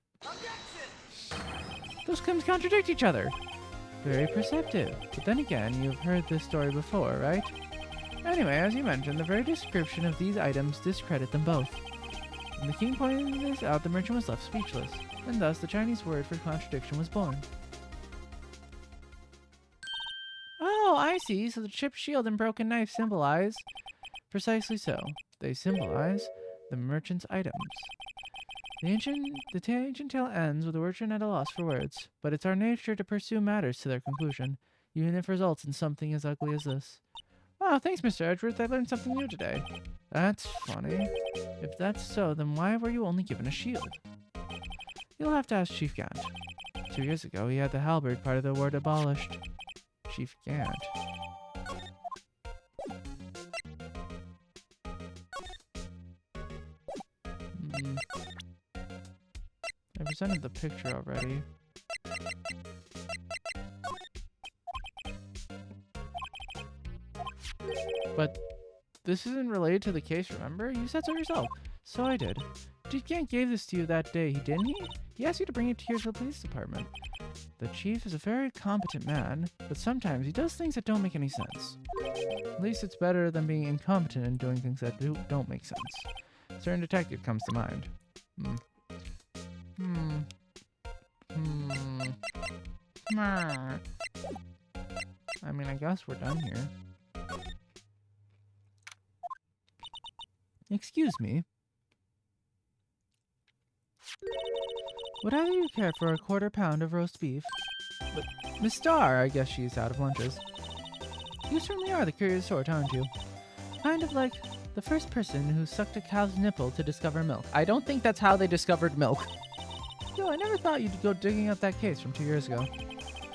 Those claims contradict each other. Very perceptive. But then again, you've heard this story before, right? Anyway, as you mentioned, the very description of these items discredit them both. When the king pointed this out, the merchant was left speechless, and thus the Chinese word for contradiction was born. Oh, I see. So the chipped shield and broken knife symbolize... Precisely so. They symbolize the merchant's items. The ancient tale ends with the merchant at a loss for words, but it's our nature to pursue matters to their conclusion, even if it results in something as ugly as this. Wow, thanks, Mr. Edgeworth. I learned something new today. That's funny. If that's so, then why were you only given a shield? You'll have to ask Chief Gant. 2 years ago, he had the halberd part of the award abolished. Chief Gant. I presented the picture already. But this isn't related to the case, remember? You said so yourself. So I did. Chief Gant gave this to you that day, didn't he? He asked you to bring it here to the police department. The chief is a very competent man, but sometimes he does things that don't make any sense. At least it's better than being incompetent and doing things that don't make sense. A certain detective comes to mind. I mean, I guess we're done here. Excuse me. Would either of you care for a quarter-pound of roast beef? But Miss Starr, I guess she's out of lunches. You certainly are the curious sort, aren't you? Kind of like the first person who sucked a cow's nipple to discover milk. I don't think that's how they discovered milk. Yo, I never thought you'd go digging up that case from 2 years ago.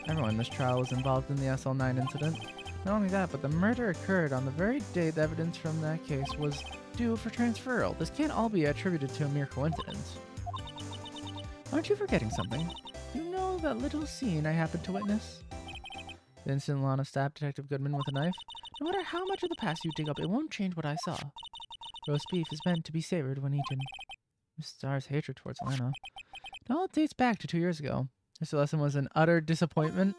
Everyone in this trial was involved in the SL9 incident. Not only that, but the murder occurred on the very day the evidence from that case was due for transferal. This can't all be attributed to a mere coincidence. Aren't you forgetting something? You know that little scene I happened to witness? The instant Lana stabbed Detective Goodman with a knife? No matter how much of the past you dig up, it won't change what I saw. Roast beef is meant to be savored when eaten. Miss Starr's hatred towards Lana. It all dates back to 2 years ago. This lesson was an utter disappointment.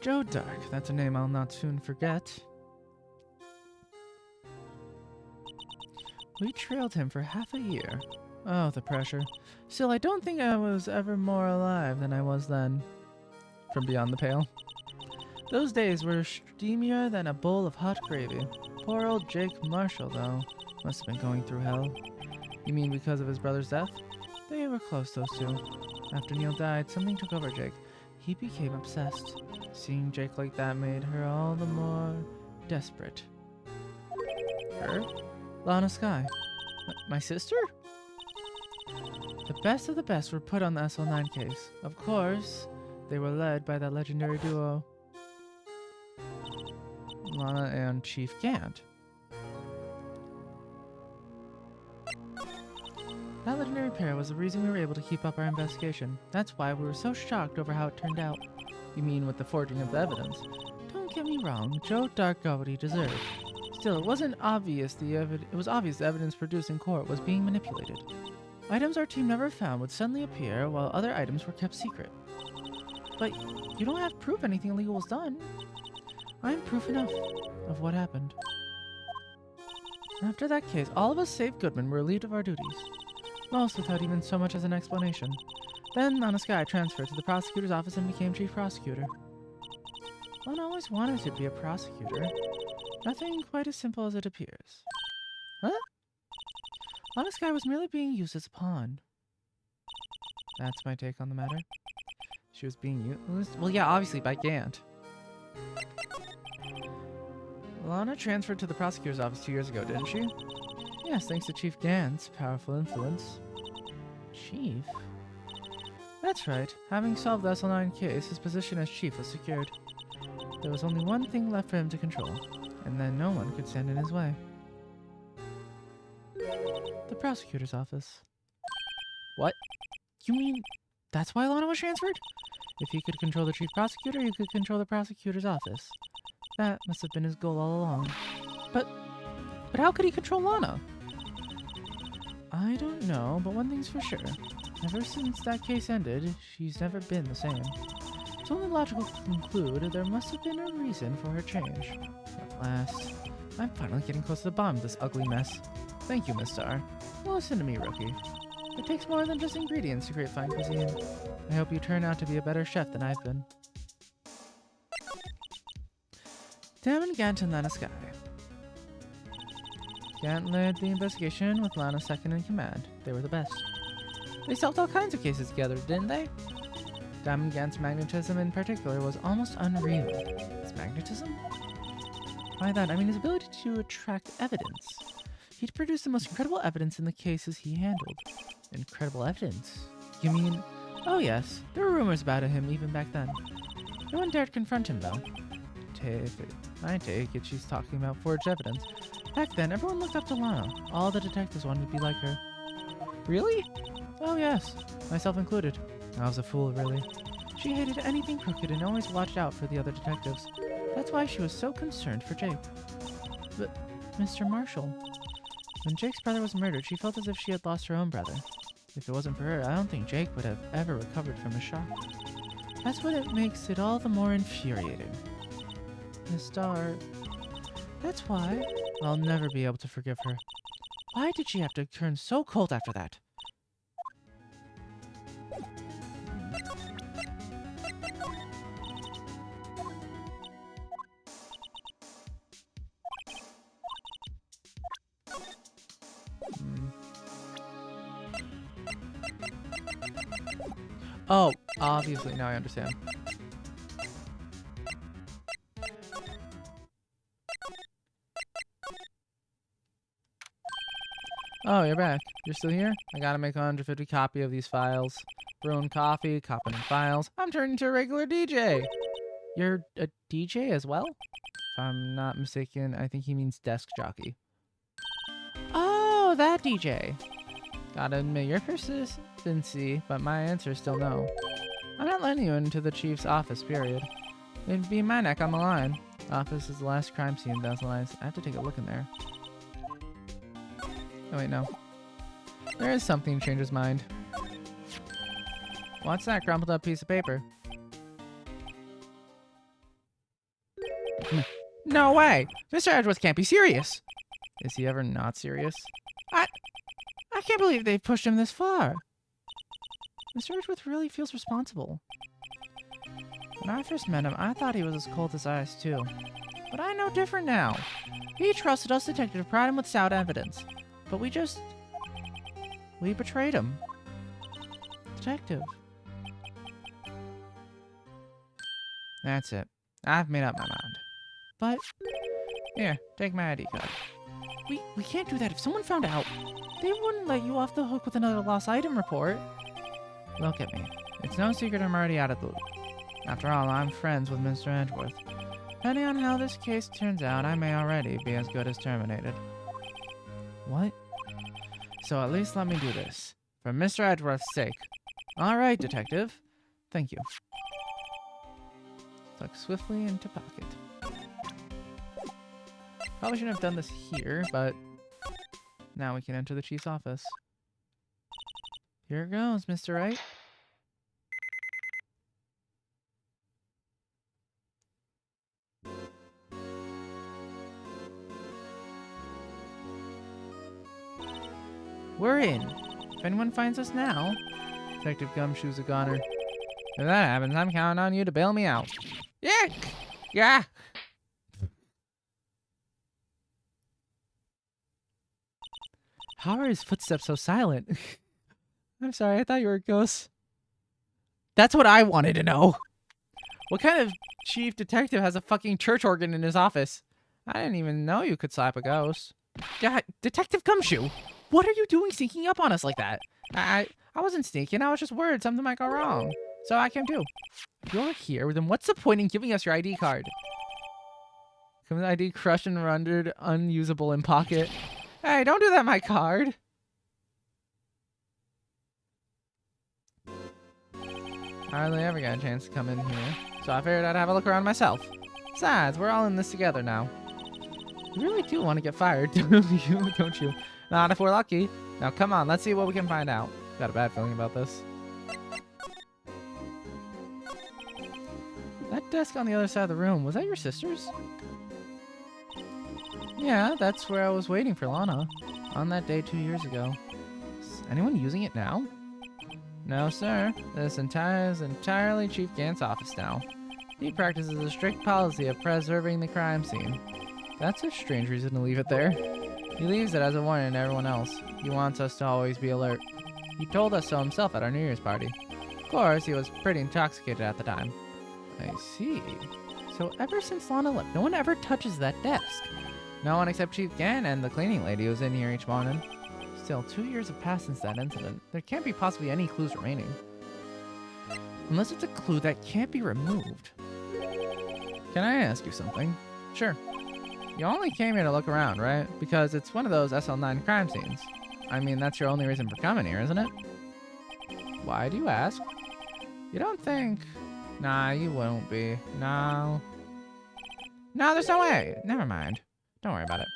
Joe Dark, that's a name I'll not soon forget. We trailed him for half a year. Oh, the pressure. Still, I don't think I was ever more alive than I was then. From beyond the pale. Those days were steamier than a bowl of hot gravy. Poor old Jake Marshall, though. Must have been going through hell. You mean because of his brother's death? They were close, those two. After Neil died, something took over Jake. He became obsessed. Seeing Jake like that made her all the more desperate. Her? Lana Skye. My sister? The best of the best were put on the SL9 case. Of course, they were led by that legendary duo, Lana and Chief Gant. That legendary pair was the reason we were able to keep up our investigation. That's why we were so shocked over how it turned out. You mean with the forging of the evidence? Don't get me wrong, Joe Dark got what he deserved. Still, it was obvious the evidence produced in court was being manipulated. Items our team never found would suddenly appear, while other items were kept secret. But you don't have proof anything illegal was done. I am proof enough of what happened. After that case, all of us save Goodman were relieved of our duties. Most without even so much as an explanation. Then Lana Skye transferred to the prosecutor's office and became chief prosecutor. Lana always wanted to be a prosecutor. Nothing quite as simple as it appears. Huh? Lana Skye was merely being used as a pawn. That's my take on the matter. She was being used? Well, yeah, obviously by Gant. Lana transferred to the prosecutor's office 2 years ago, didn't she? Yes, thanks to Chief Gant's powerful influence. Chief? That's right. Having solved the SL9 case, his position as chief was secured. There was only one thing left for him to control, and then no one could stand in his way. The prosecutor's office. What? You mean that's why Lana was transferred? If he could control the chief prosecutor, he could control the prosecutor's office. That must have been his goal all along. But how could he control Lana? I don't know, but one thing's for sure. Ever since that case ended, she's never been the same. It's only logical to conclude there must have been a reason for her change. At last, I'm finally getting close to the bottom of this ugly mess. Thank you, Miss Starr. Well, listen to me, rookie. It takes more than just ingredients to create fine cuisine. I hope you turn out to be a better chef than I've been. Damon Gant and Lana Skye. Gant led the investigation with Lana second in command. They were the best. They solved all kinds of cases together, didn't they? Diamond Gant's magnetism in particular was almost unreal. His magnetism? By that, I mean his ability to attract evidence.
He'd produced the most incredible evidence in the cases he handled. Incredible evidence? You mean... Oh yes, there were rumors about him even back then. No one dared confront him, though. I take it she's talking about forged evidence. Back then, everyone looked up to Lana. All the detectives wanted to be like her. Really? Oh yes, myself included. I was a fool, really. She hated anything crooked and always watched out for the other detectives. That's why she was so concerned for Jake. But, Mr. Marshall... When Jake's brother was murdered, she felt as if she had lost her own brother. If it wasn't for her, I don't think Jake would have ever recovered from his shock. That's what it makes it all the more infuriating. Miss Starr... That's why I'll never be able to forgive her. Why did she have to turn so cold after that? Oh, obviously, now I understand. Oh, you're back. You're still here? I gotta make 150 copy of these files. Brewing coffee, copying files. I'm turning into a regular DJ. You're a DJ as well? If I'm not mistaken, I think he means desk jockey. Oh, that DJ. Gotta admit, your persistency, but my answer is still no. I'm not letting you into the chief's office, period. It'd be my neck on the line. Office is the last crime scene, that's nice. I have to take a look in there. Oh wait, no. There is something to change his mind. What's that crumpled up piece of paper? No way! Mr. Edgeworth can't be serious! Is he ever not serious? I can't believe they've pushed him this far. Mr. Edgeworth really feels responsible. When I first met him, I thought he was as cold as ice, too. But I know different now. He trusted us detectives to provide him with sound evidence. But we betrayed him. Detective. That's it. I've made up my mind. But, here, take my ID card. We can't do that. If someone found out, they wouldn't let you off the hook with another lost item report. Look at me. It's no secret I'm already out of the loop. After all, I'm friends with Mr. Edgeworth. Depending on how this case turns out, I may already be as good as terminated. What? So at least let me do this. For Mr. Edgeworth's sake. Alright, detective. Thank you. Tuck swiftly into pocket. Probably shouldn't have done this here, but now we can enter the chief's office. Here it goes, Mr. Wright. We're in. If anyone finds us now, Detective Gumshoe's a goner. If that happens, I'm counting on you to bail me out. Yeah! Yeah! How are his footsteps so silent? I'm sorry, I thought you were a ghost. That's what I wanted to know. What kind of chief detective has a fucking church organ in his office? I didn't even know you could slap a ghost. God, Detective Gumshoe, what are you doing sneaking up on us like that? I wasn't sneaking, I was just worried something might go wrong. So I came too. If you're here, then what's the point in giving us your ID card? Comes ID crushed and rendered unusable in pocket. Hey, don't do that, my card. I hardly ever got a chance to come in here, so I figured I'd have a look around myself. Besides, we're all in this together now. You really do want to get fired, don't you? Not if we're lucky. Now come on, let's see what we can find out. Got a bad feeling about this. That desk on the other side of the room, was that your sister's? Yeah, that's where I was waiting for Lana. On that day 2 years ago. Is anyone using it now? No, sir. This is entirely Chief Gant's office now. He practices a strict policy of preserving the crime scene. That's a strange reason to leave it there. He leaves it as a warning to everyone else. He wants us to always be alert. He told us so himself at our New Year's party. Of course, he was pretty intoxicated at the time. I see. So ever since Lana left, no one ever touches that desk.
No one except Chief Gan and the cleaning lady who's in here each morning. Still, 2 years have passed since that incident. There can't be possibly any clues remaining. Unless it's a clue that can't be removed. Can I ask you something? Sure. You only came here to look around, right? Because it's one of those SL9 crime scenes. I mean, that's your only reason for coming here, isn't it? Why do you ask? You don't think... Nah, you won't be. No. No, there's no way. Never mind. Don't worry about it.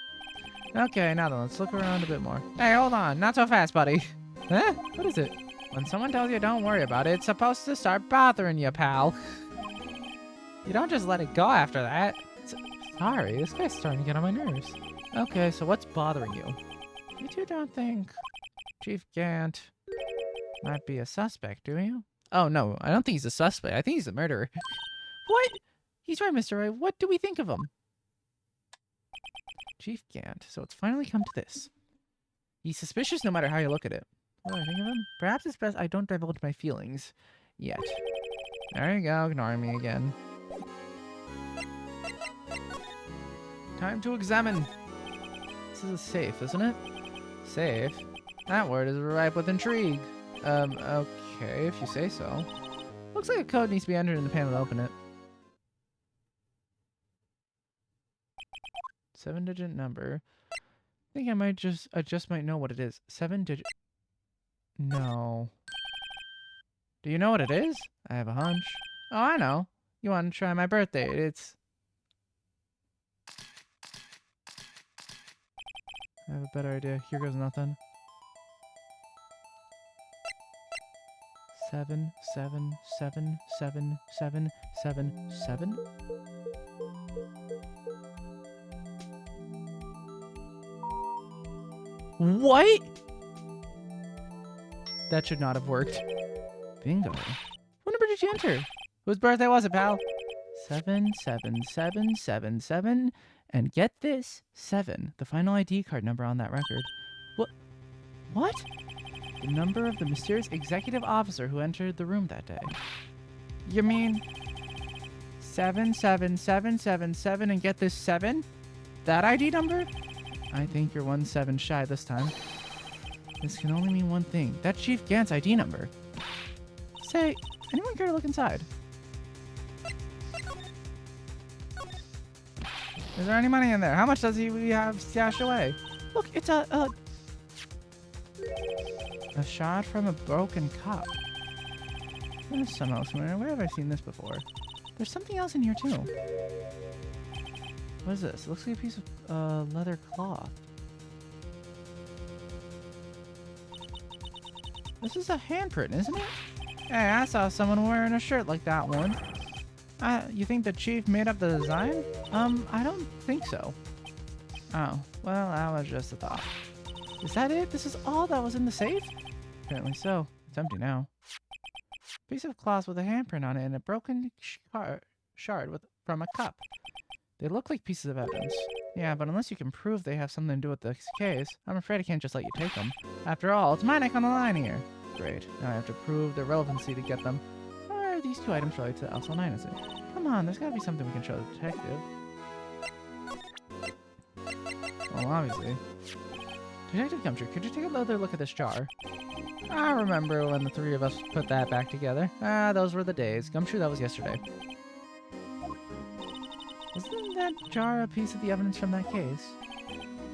Okay, now then, let's look around a bit more. Hey, hold on. Not so fast, buddy. Huh? What is it? When someone tells you don't worry about it, it's supposed to start bothering you, pal. You don't just let it go after that. Sorry, this guy's starting to get on my nerves. Okay, so what's bothering you? You two don't think Chief Gant might be a suspect, do you? Oh, no, I don't think he's a suspect. I think he's a murderer. What? He's right, Mr. Ray. What do we think of him? Chief Gant. So it's finally come to this. He's suspicious no matter how you look at it. What do I think of him? Perhaps it's best I don't divulge my feelings yet. There you go, ignoring me again. Time to examine. This is a safe, isn't it? Safe? That word is ripe with intrigue. Okay, if you say so. Looks like a code needs to be entered in the panel to open it. 7-digit number. I think I just might know what it is. 7-digit. No. Do you know what it is? I have a hunch. Oh, I know. You want to try my birthday. It's... I have a better idea. Here goes nothing. 7, 7, 7, 7, 7, 7, 7. What? That should not have worked. Bingo. What number did you enter? Whose birthday was it, pal? 7, 7, 7, 7, 7. And get this, 7, the final ID card number on that record. What? The number of the mysterious executive officer who entered the room that day. You mean 7, 7, 7, 7, 7, and get this 7? That ID number? I think you're 1 7 shy this time. This can only mean one thing. That's Chief Gant's ID number. Say, anyone care to look inside? Is there any money in there? How much does he have stashed away? Look, it's a shot from a broken cup. There's some else. Where have I seen this before? There's something else in here too. What is this? It looks like a piece of leather cloth. This is a handprint, isn't it? Hey, I saw someone wearing a shirt like that one. You think the chief made up the design? I don't think so. Oh, well, that was just a thought. Is that it? This is all that was in the safe? Apparently so. It's empty now. Piece of cloth with a handprint on it and a broken shard from a cup. They look like pieces of evidence. Yeah, but unless you can prove they have something to do with this case, I'm afraid I can't just let you take them. After all, it's my neck on the line here. Great. Now I have to prove their relevancy to get them. Or are these two items related to SL9, is it? Come on, there's gotta be something we can show the detective. Well, obviously. Detective Gumshoe, could you take another look at this jar? I remember when the three of us put that back together. Those were the days. Gumshoe, that was yesterday. Wasn't that jar a piece of the evidence from that case?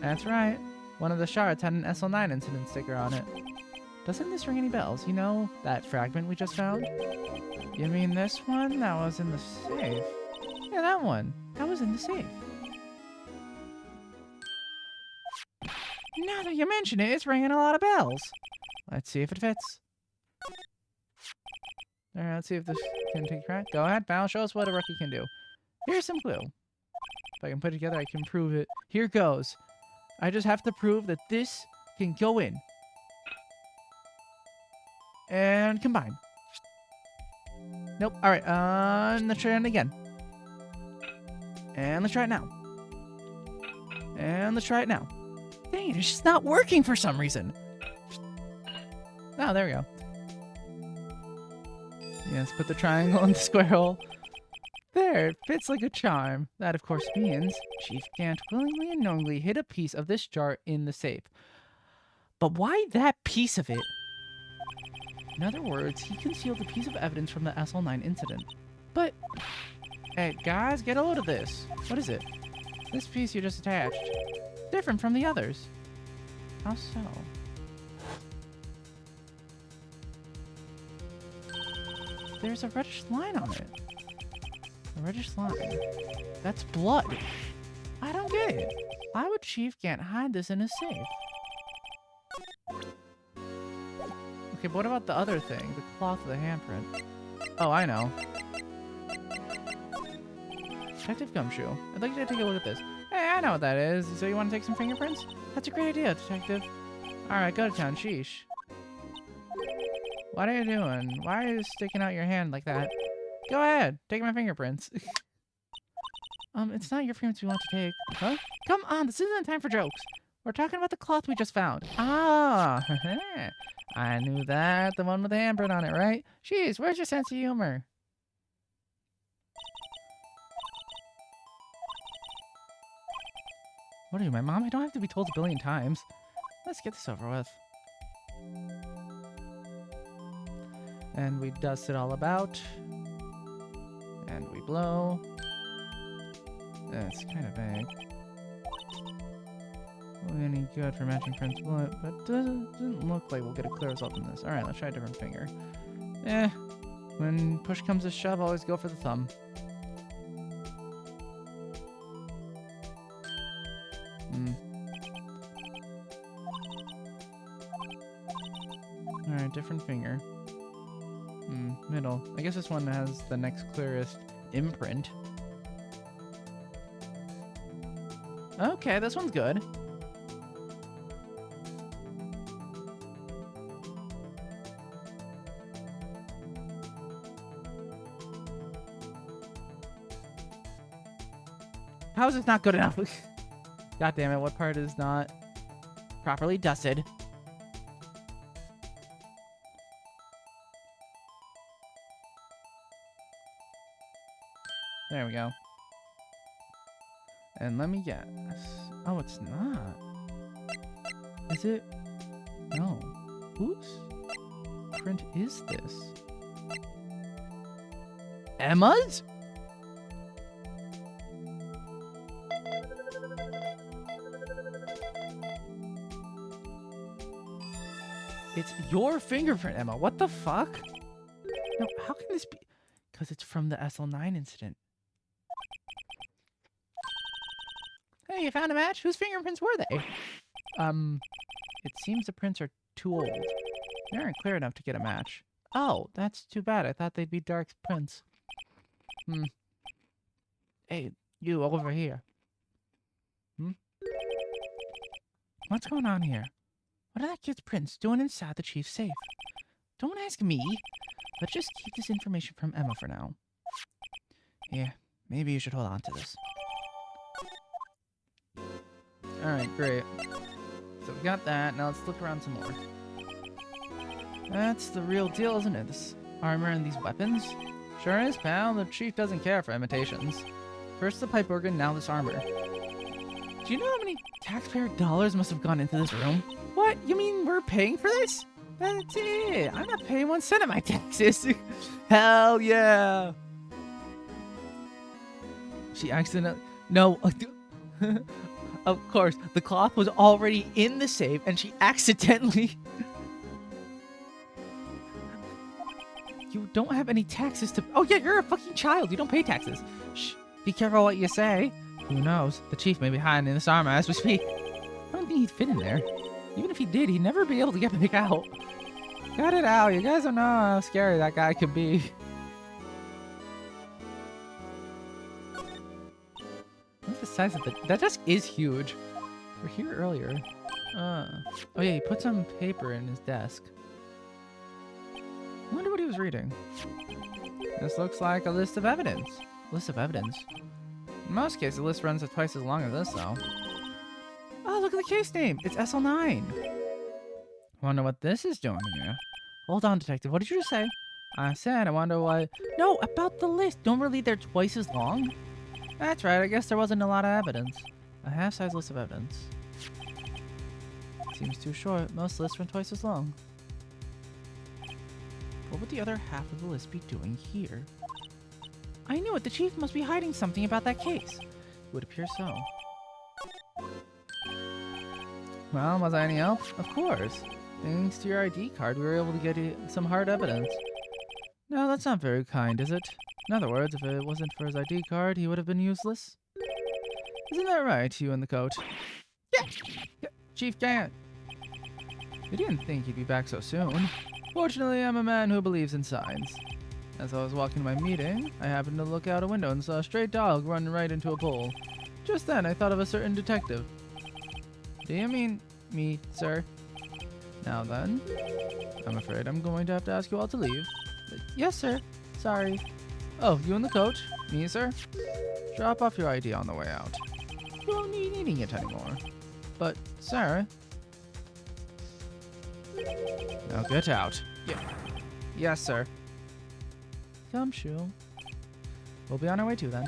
That's right. One of the shards had an SL9 incident sticker on it. Doesn't this ring any bells? You know, that fragment we just found? You mean this one that was in the safe? Yeah, that one. That was in the safe. Now that you mention it, it's ringing a lot of bells. Let's see if it fits. Alright, let's see if this can take a crack. Go ahead, pal. Show us what a rookie can do. Here's some glue. If I can put it together, I can prove it. Here goes. I just have to prove that this can go in. And combine. Nope. Alright, let's try it again. And let's try it now. And let's try it now. Dang it, it's just not working for some reason. Oh, there we go. Yeah, let's put the triangle in the square hole. There, it fits like a charm. That, of course, means Chief Gant willingly and knowingly hid a piece of this jar in the safe.
But why that piece of it?
In other words, he concealed a piece of evidence from the SL9 incident. But, hey, guys, get a load of this. What is it? This piece you just attached. Different from the others. How so? There's a reddish line on it. A reddish line. That's blood. I don't get it. Why would Chief Gant hide this in his safe? Okay, but what about the other thing? The cloth of the handprint. Oh, I know. Detective Gumshoe. I'd like you to take a look at this. Hey, I know what that is. So you want to take some fingerprints? That's a great idea, Detective. Alright, go to town. Sheesh. What are you doing? Why are you sticking out your hand like that? Go ahead. Take my fingerprints. It's not your fingerprints we want to take. Huh? Come on, this isn't time for jokes. We're talking about the cloth we just found. Ah, I knew that. The one with the handprint on it, right? Jeez, where's your sense of humor? What are you, my mom? I don't have to be told a billion times. Let's get this over with. And we dust it all about. And we blow. That's kind of vague. Won't be any good for matching Prince Bullet, but doesn't look like we'll get a clear result from this. Alright, let's try a different finger. When push comes to shove, always go for the thumb. Alright, different finger. Middle. I guess this one has the next clearest imprint. Okay, this one's good. How is this not good enough? God damn it, what part is not properly dusted? There we go. And let me guess. Oh, it's not. Is it? No. Whose print is this? Emma's? It's your fingerprint, Emma. What the fuck? No, how can this be? Because it's from the SL9 incident. Hey, you found a match? Whose fingerprints were they? It seems the prints are too old. They aren't clear enough to get a match. Oh, that's too bad. I thought they'd be dark prints. Hey, you over here. What's going on here? What are that kid's prints doing inside the chief's safe? Don't ask me. Let's just keep this information from Emma for now. Yeah, maybe you should hold on to this. Alright, great. So we got that. Now let's look around some more. That's the real deal, isn't it? This armor and these weapons? Sure is, pal. The chief doesn't care for imitations. First the pipe organ, now this armor. Do you know how many taxpayer dollars must have gone into this room? What? You mean we're paying for this? That's it. I'm not paying 1 cent of my taxes. Hell yeah. She accidentally... No. Of course, the cloth was already in the safe and she accidentally... You don't have any taxes to... Oh yeah, you're a fucking child. You don't pay taxes. Shh. Be careful what you say. Who knows? The chief may be hiding in this armor as we speak. I don't think he'd fit in there. Even if he did, he'd never be able to get back out. Cut it out. You guys don't know how scary that guy could be. Look at the size of it. That desk is huge. We were here earlier. Oh yeah, he put some paper in his desk. I wonder what he was reading. This looks like a list of evidence. List of evidence? In most cases, the list runs twice as long as this, though. Oh, look at the case name. It's SL9. Wonder what this is doing here. Hold on, detective. What did you just say? I said I wonder why.
No, about the list. Don't really they're twice as long?
That's right, I guess there wasn't a lot of evidence. A half-size list of evidence. Seems too short. Most lists run twice as long.
What would the other half of the list be doing here? I knew it. The chief must be hiding something about that case.
It would appear so. Well, was I any help? Of course. Thanks to your ID card, we were able to get you some hard evidence. No, that's not very kind, is it? In other words, if it wasn't for his ID card, he would have been useless. Isn't that right, you in the coat? Yeah, Chief Gant. I didn't think he'd be back so soon. Fortunately, I'm a man who believes in signs. As I was walking to my meeting, I happened to look out a window and saw a stray dog run right into a pole. Just then, I thought of a certain detective. Do you mean me, sir? Now then, I'm afraid I'm going to have to ask you all to leave. Yes, sir. Sorry. Oh, you in the coach? Me, sir? Drop off your ID on the way out. You won't need needing it anymore. But, sir... Now get out. Yeah. Yes, sir. Gumshoe. We'll be on our way too, then.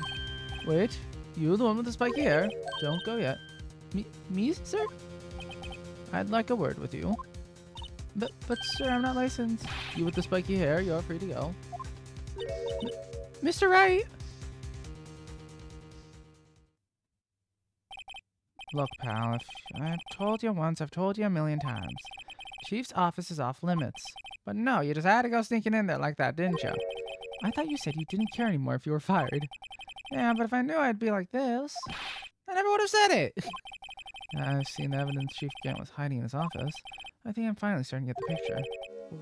Wait, you the one with the spiky hair? Don't go yet. Me, sir? I'd like a word with you. But sir, I'm not licensed. You with the spiky hair, you're free to go. Mr. Wright! Look, pal, if I've told you once, I've told you a million times. Chief's office is off limits. But no, you just had to go sneaking in there like that, didn't you? I thought you said you didn't care anymore if you were fired. Yeah, but if I knew I'd be like this, I never would have said it. I've seen the evidence Chief Gant was hiding in his office. I think I'm finally starting to get the picture.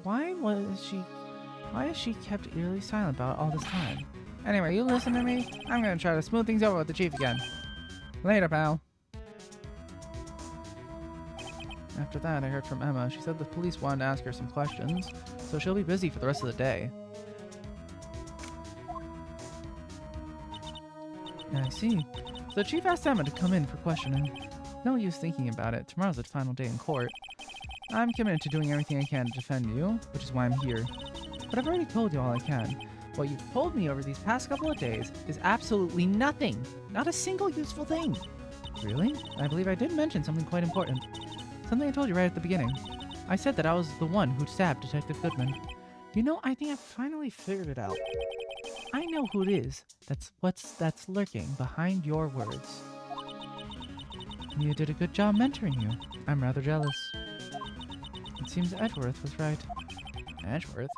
Why is she kept eerily silent about it all this time? Anyway, you listen to me. I'm gonna try to smooth things over with the chief again. Later, pal. After that, I heard from Emma. She said the police wanted to ask her some questions, so she'll be busy for the rest of the day. I see. So the chief asked Emma to come in for questioning. No use thinking about it. Tomorrow's the final day in court. I'm committed to doing everything I can to defend you, which is why I'm here. But I've already told you all I can. What you've told me over these past couple of days is absolutely nothing. Not a single useful thing. Really? I believe I did mention something quite important. Something I told you right at the beginning. I said that I was the one who stabbed Detective Goodman. You know, I think I finally figured it out. I know who it is that's lurking behind your words. You did a good job mentoring you. I'm rather jealous. It seems Edgeworth was right. Edgeworth?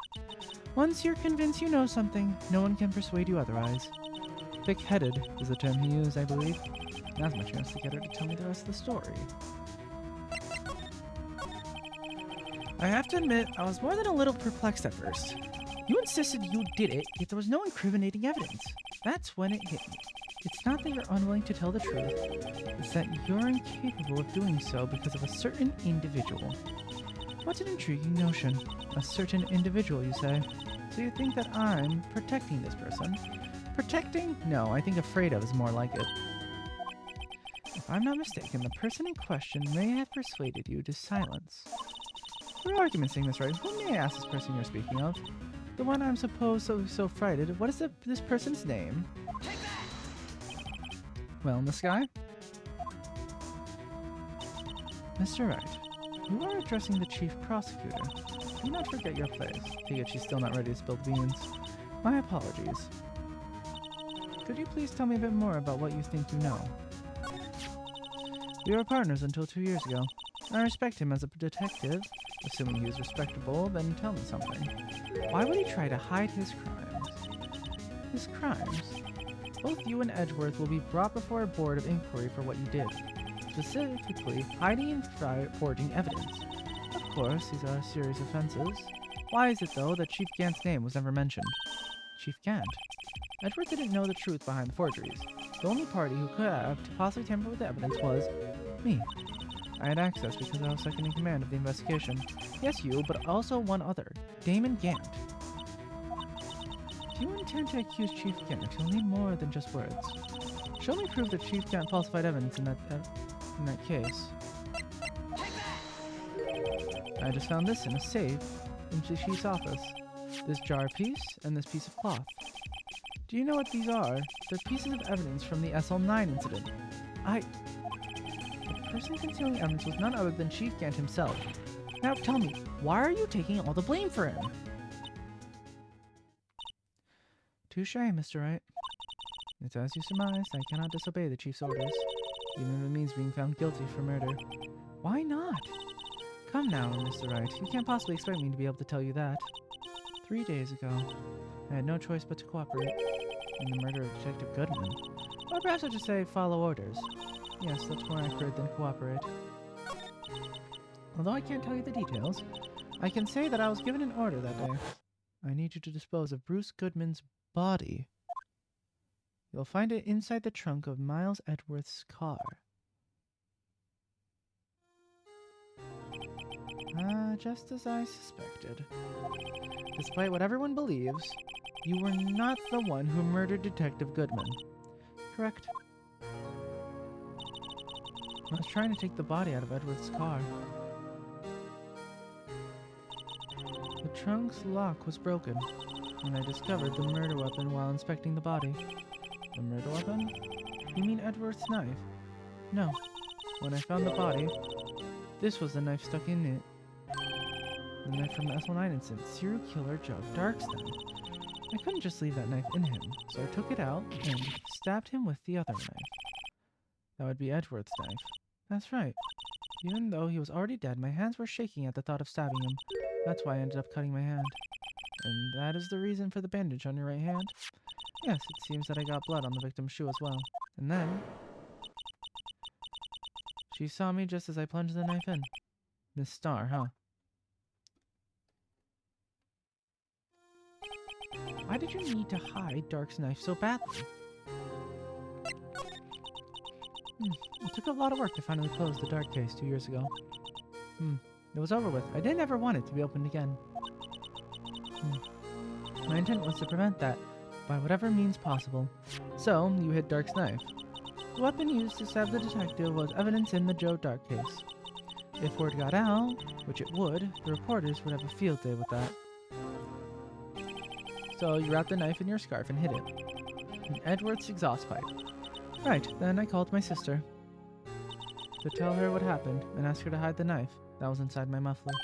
Once you're convinced you know something, no one can persuade you otherwise. Thick-headed is the term he used, I believe. Now's my chance to get her to tell me the rest of the story. I have to admit, I was more than a little perplexed at first. You insisted you did it, yet there was no incriminating evidence. That's when it hit me. It's not that you're unwilling to tell the truth, it's that you're incapable of doing so because of a certain individual. What an intriguing notion. A certain individual, you say? So you think that I'm protecting this person? Protecting? No, I think afraid of is more like it. If I'm not mistaken, the person in question may have persuaded you to silence. For argument's sake, Miss Wright, who may I ask this person you're speaking of? The one I'm supposed so frightened. What is this person's name? Well, in the sky? Mr. Wright, you are addressing the chief prosecutor. Do not forget your place. Take it she's still not ready to spill the beans. My apologies. Could you please tell me a bit more about what you think you know? We were partners until 2 years ago. I respect him as a detective. Assuming he is respectable, then tell me something. Why would he try to hide his crimes? His crimes? Both you and Edgeworth will be brought before a board of inquiry for what you did. Specifically, hiding and forging evidence. Of course, these are serious offenses. Why is it, though, that Chief Gant's name was never mentioned? Chief Gant? Edgeworth didn't know the truth behind the forgeries. The only party who could have to possibly tamper with the evidence was me. I had access because I was second in command of the investigation. Yes, you, but also one other, Damon Gant. If you intend to accuse Chief Gant, you'll need more than just words. Show me proof that Chief Gant falsified evidence in that case. I just found this in a safe in the chief's office.
this jar piece, and this piece of cloth. Do you know what these are? They're pieces of evidence from the SL9 incident. The person concealing evidence was none other than Chief Gant himself. Now tell me, why are you taking all the blame for him? Touche, Mr. Wright. It's as you surmised, I cannot disobey the Chief's orders, even if it means being found guilty for murder. Why not? Come now, Mr. Wright. You can't possibly expect me to be able to tell you that. 3 days ago, I had no choice but to cooperate in the murder of Detective Goodman. Or perhaps I should say follow orders. Yes, that's more accurate than cooperate. Although I can't tell you the details, I can say that I was given an order that day. I need you to dispose of Bruce Goodman's body. You'll find it inside the trunk of Miles Edworth's car. Just as I suspected. Despite what everyone believes, you were not the one who murdered Detective Goodman. Correct? I was trying to take the body out of Edward's car. The trunk's lock was broken, and I discovered the murder weapon while inspecting the body. The murder weapon? You mean Edward's knife? No. When I found the body, this was the knife stuck in it. The knife from the SL9 incident, serial killer Joe Darkstone. I couldn't just leave that knife in him, so I took it out and stabbed him with the other knife. That would be Edward's knife. That's right. Even though he was already dead, my hands were shaking at the thought of stabbing him. That's why I ended up cutting my hand. And that is the reason for the bandage on your right hand? Yes, it seems that I got blood on the victim's shoe as well. And then she saw me just as I plunged the knife in. Miss Starr, huh? Why did you need to hide Dark's knife so badly? It took a lot of work to finally close the Dark case 2 years ago. It was over with. I didn't ever want it to be opened again. My intent was to prevent that by whatever means possible. So, you hid Dark's knife. The weapon used to stab the detective was evidence in the Joe Dark case. If word got out, which it would, the reporters would have a field day with that. So you wrapped the knife in your scarf and hid it. In Edward's exhaust pipe. Right, then I called my sister to tell her what happened and ask her to hide the knife that was inside my muffler.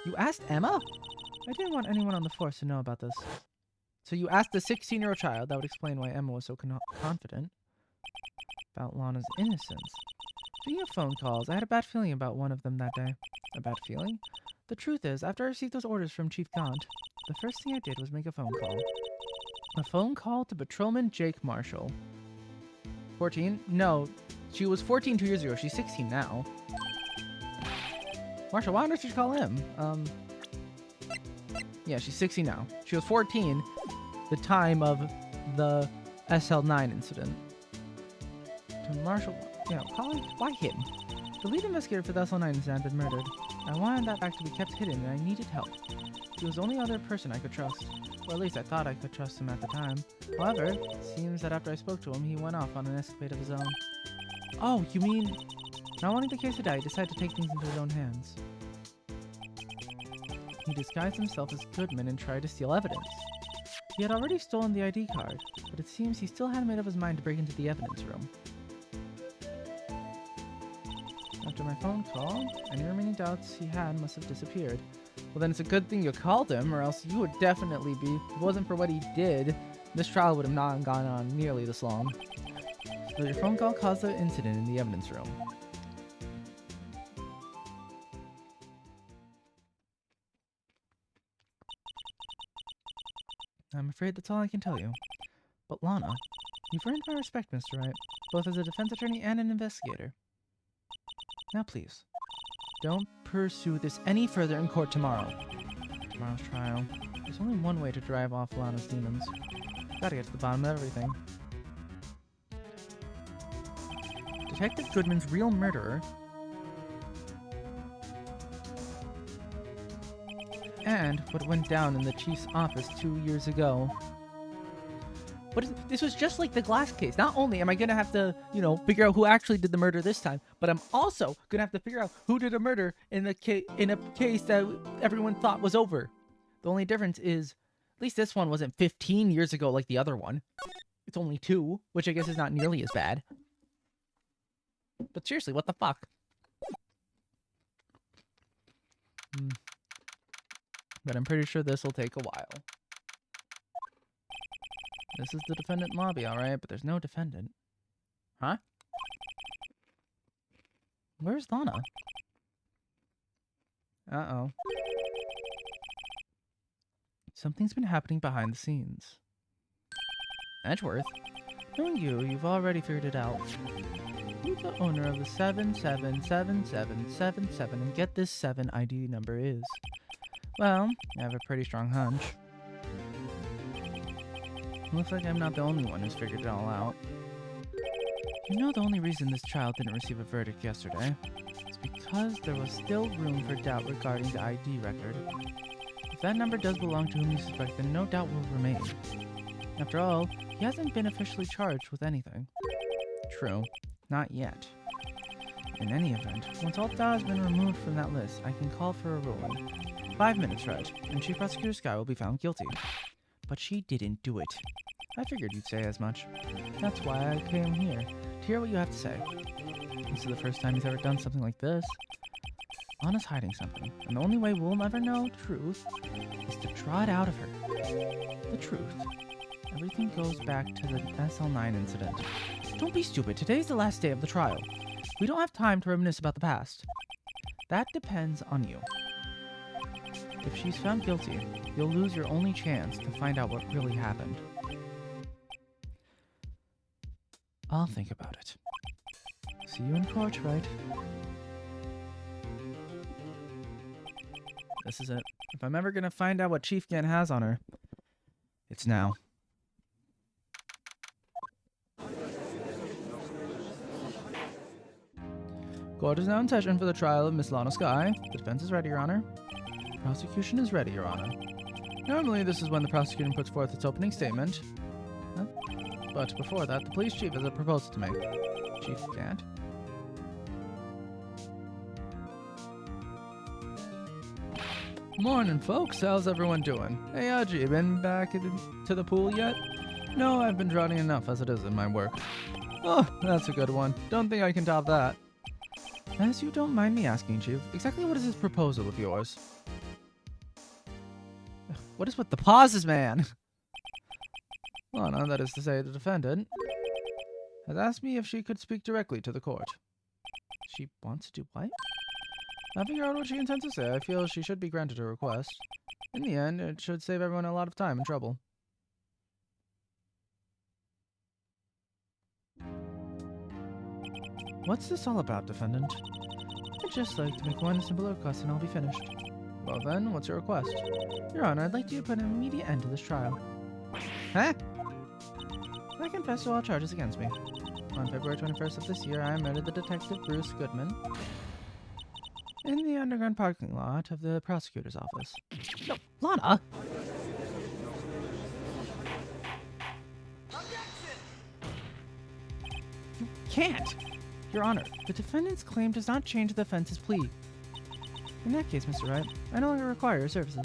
You asked Emma? I didn't want anyone on the force to know about this. So you asked a 16-year-old child. That would explain why Emma was so confident about Lana's innocence. Speaking of phone calls, I had a bad feeling about one of them that day. A bad feeling? The truth is, after I received those orders from Chief Gant, the first thing I did was make a phone call. A phone call to Patrolman Jake Marshall. 14? No, she was 14 2 years ago. She's 16 now. Marshall, why don't you call him? Yeah, she's 16 now. She was 14 the time of the SL9 incident. To Marshall, yeah, why him? The lead investigator for the SL9 incident had been murdered. I wanted that fact to be kept hidden, and I needed help. He was the only other person I could trust. Or at least I thought I could trust him at the time. However, it seems that after I spoke to him, he went off on an escapade of his own. Oh, you mean... Not wanting the case to die, he decided to take things into his own hands. He disguised himself as Goodman and tried to steal evidence. He had already stolen the ID card, but it seems he still hadn't made up his mind to break into the evidence room. After my phone call, any remaining doubts he had must have disappeared. Well, then it's a good thing you called him, or else you would definitely be... If it wasn't for what he did, this trial would have not gone on nearly this long. So your phone call caused the incident in the evidence room. I'm afraid that's all I can tell you. But Lana, you've earned my respect, Mr. Wright, both as a defense attorney and an investigator. Now please, don't pursue this any further in court tomorrow. Tomorrow's trial. There's only one way to drive off Lana's demons. Gotta get to the bottom of everything. Detective Goodman's real murderer and what went down in the chief's office 2 years ago. This was just like the Glass case. Not only am I going to have to, figure out who actually did the murder this time, but I'm also going to have to figure out who did a murder in a case that everyone thought was over. The only difference is At least this one wasn't 15 years ago like the other one. It's only 2, which I guess is not nearly as bad. But seriously, what the fuck? But I'm pretty sure this will take a while. This is the defendant lobby, alright, but there's no defendant. Huh? Where's Lana? Uh-oh. Something's been happening behind the scenes. Edgeworth? Knowing you, you've already figured it out. Who the owner of the 7777777 and get this 7 ID number is? Well, I have a pretty strong hunch. Looks like I'm not the only one who's figured it all out. You know the only reason this child didn't receive a verdict yesterday is because there was still room for doubt regarding the ID record. If that number does belong to whom you suspect, then no doubt will remain. After all, he hasn't been officially charged with anything. True. Not yet. In any event, once all doubt has been removed from that list, I can call for a ruling. 5 minutes, right, and Chief Prosecutor Sky will be found guilty. But she didn't do it. I figured you'd say as much. That's why I came here, to hear what you have to say. This is the first time he's ever done something like this. Lana's hiding something, and the only way we'll ever know the truth is to draw it out of her. The truth. Everything goes back to the SL9 incident. Don't be stupid. Today's the last day of the trial. We don't have time to reminisce about the past. That depends on you. If she's found guilty, you'll lose your only chance to find out what really happened. I'll think about it. See you in court, right? This is it. If I'm ever gonna find out what Chief Gant has on her, it's now. Court is now in session for the trial of Miss Lana Sky. The defense is ready, Your Honor. Prosecution is ready, Your Honor. Normally, this is when the prosecutor puts forth its opening statement. Huh? But before that, the police chief has a proposal to make. Chief Gant. Morning, folks. How's everyone doing? Hey, Aji, been back to the pool yet? No, I've been drowning enough as it is in my work. Oh, that's a good one. Don't think I can top that. As you don't mind me asking, Chief, exactly what is this proposal of yours? What is with the pauses, man? Lana, that is to say the defendant, has asked me if she could speak directly to the court. She wants to do what? I figure out what she intends to say. I feel she should be granted her request. In the end, it should save everyone a lot of time and trouble. What's this all about, defendant? I'd just like to make one simple request and I'll be finished. Well then, what's your request? Your Honor, I'd like you to put an immediate end to this trial. Huh? I confess to all charges against me. On February 21st of this year, I murdered the detective Bruce Goodman in the underground parking lot of the prosecutor's office. No, Lana! You can't! Your Honor, the defendant's claim does not change the defense's plea. In that case, Mr. Wright, I no longer require your services.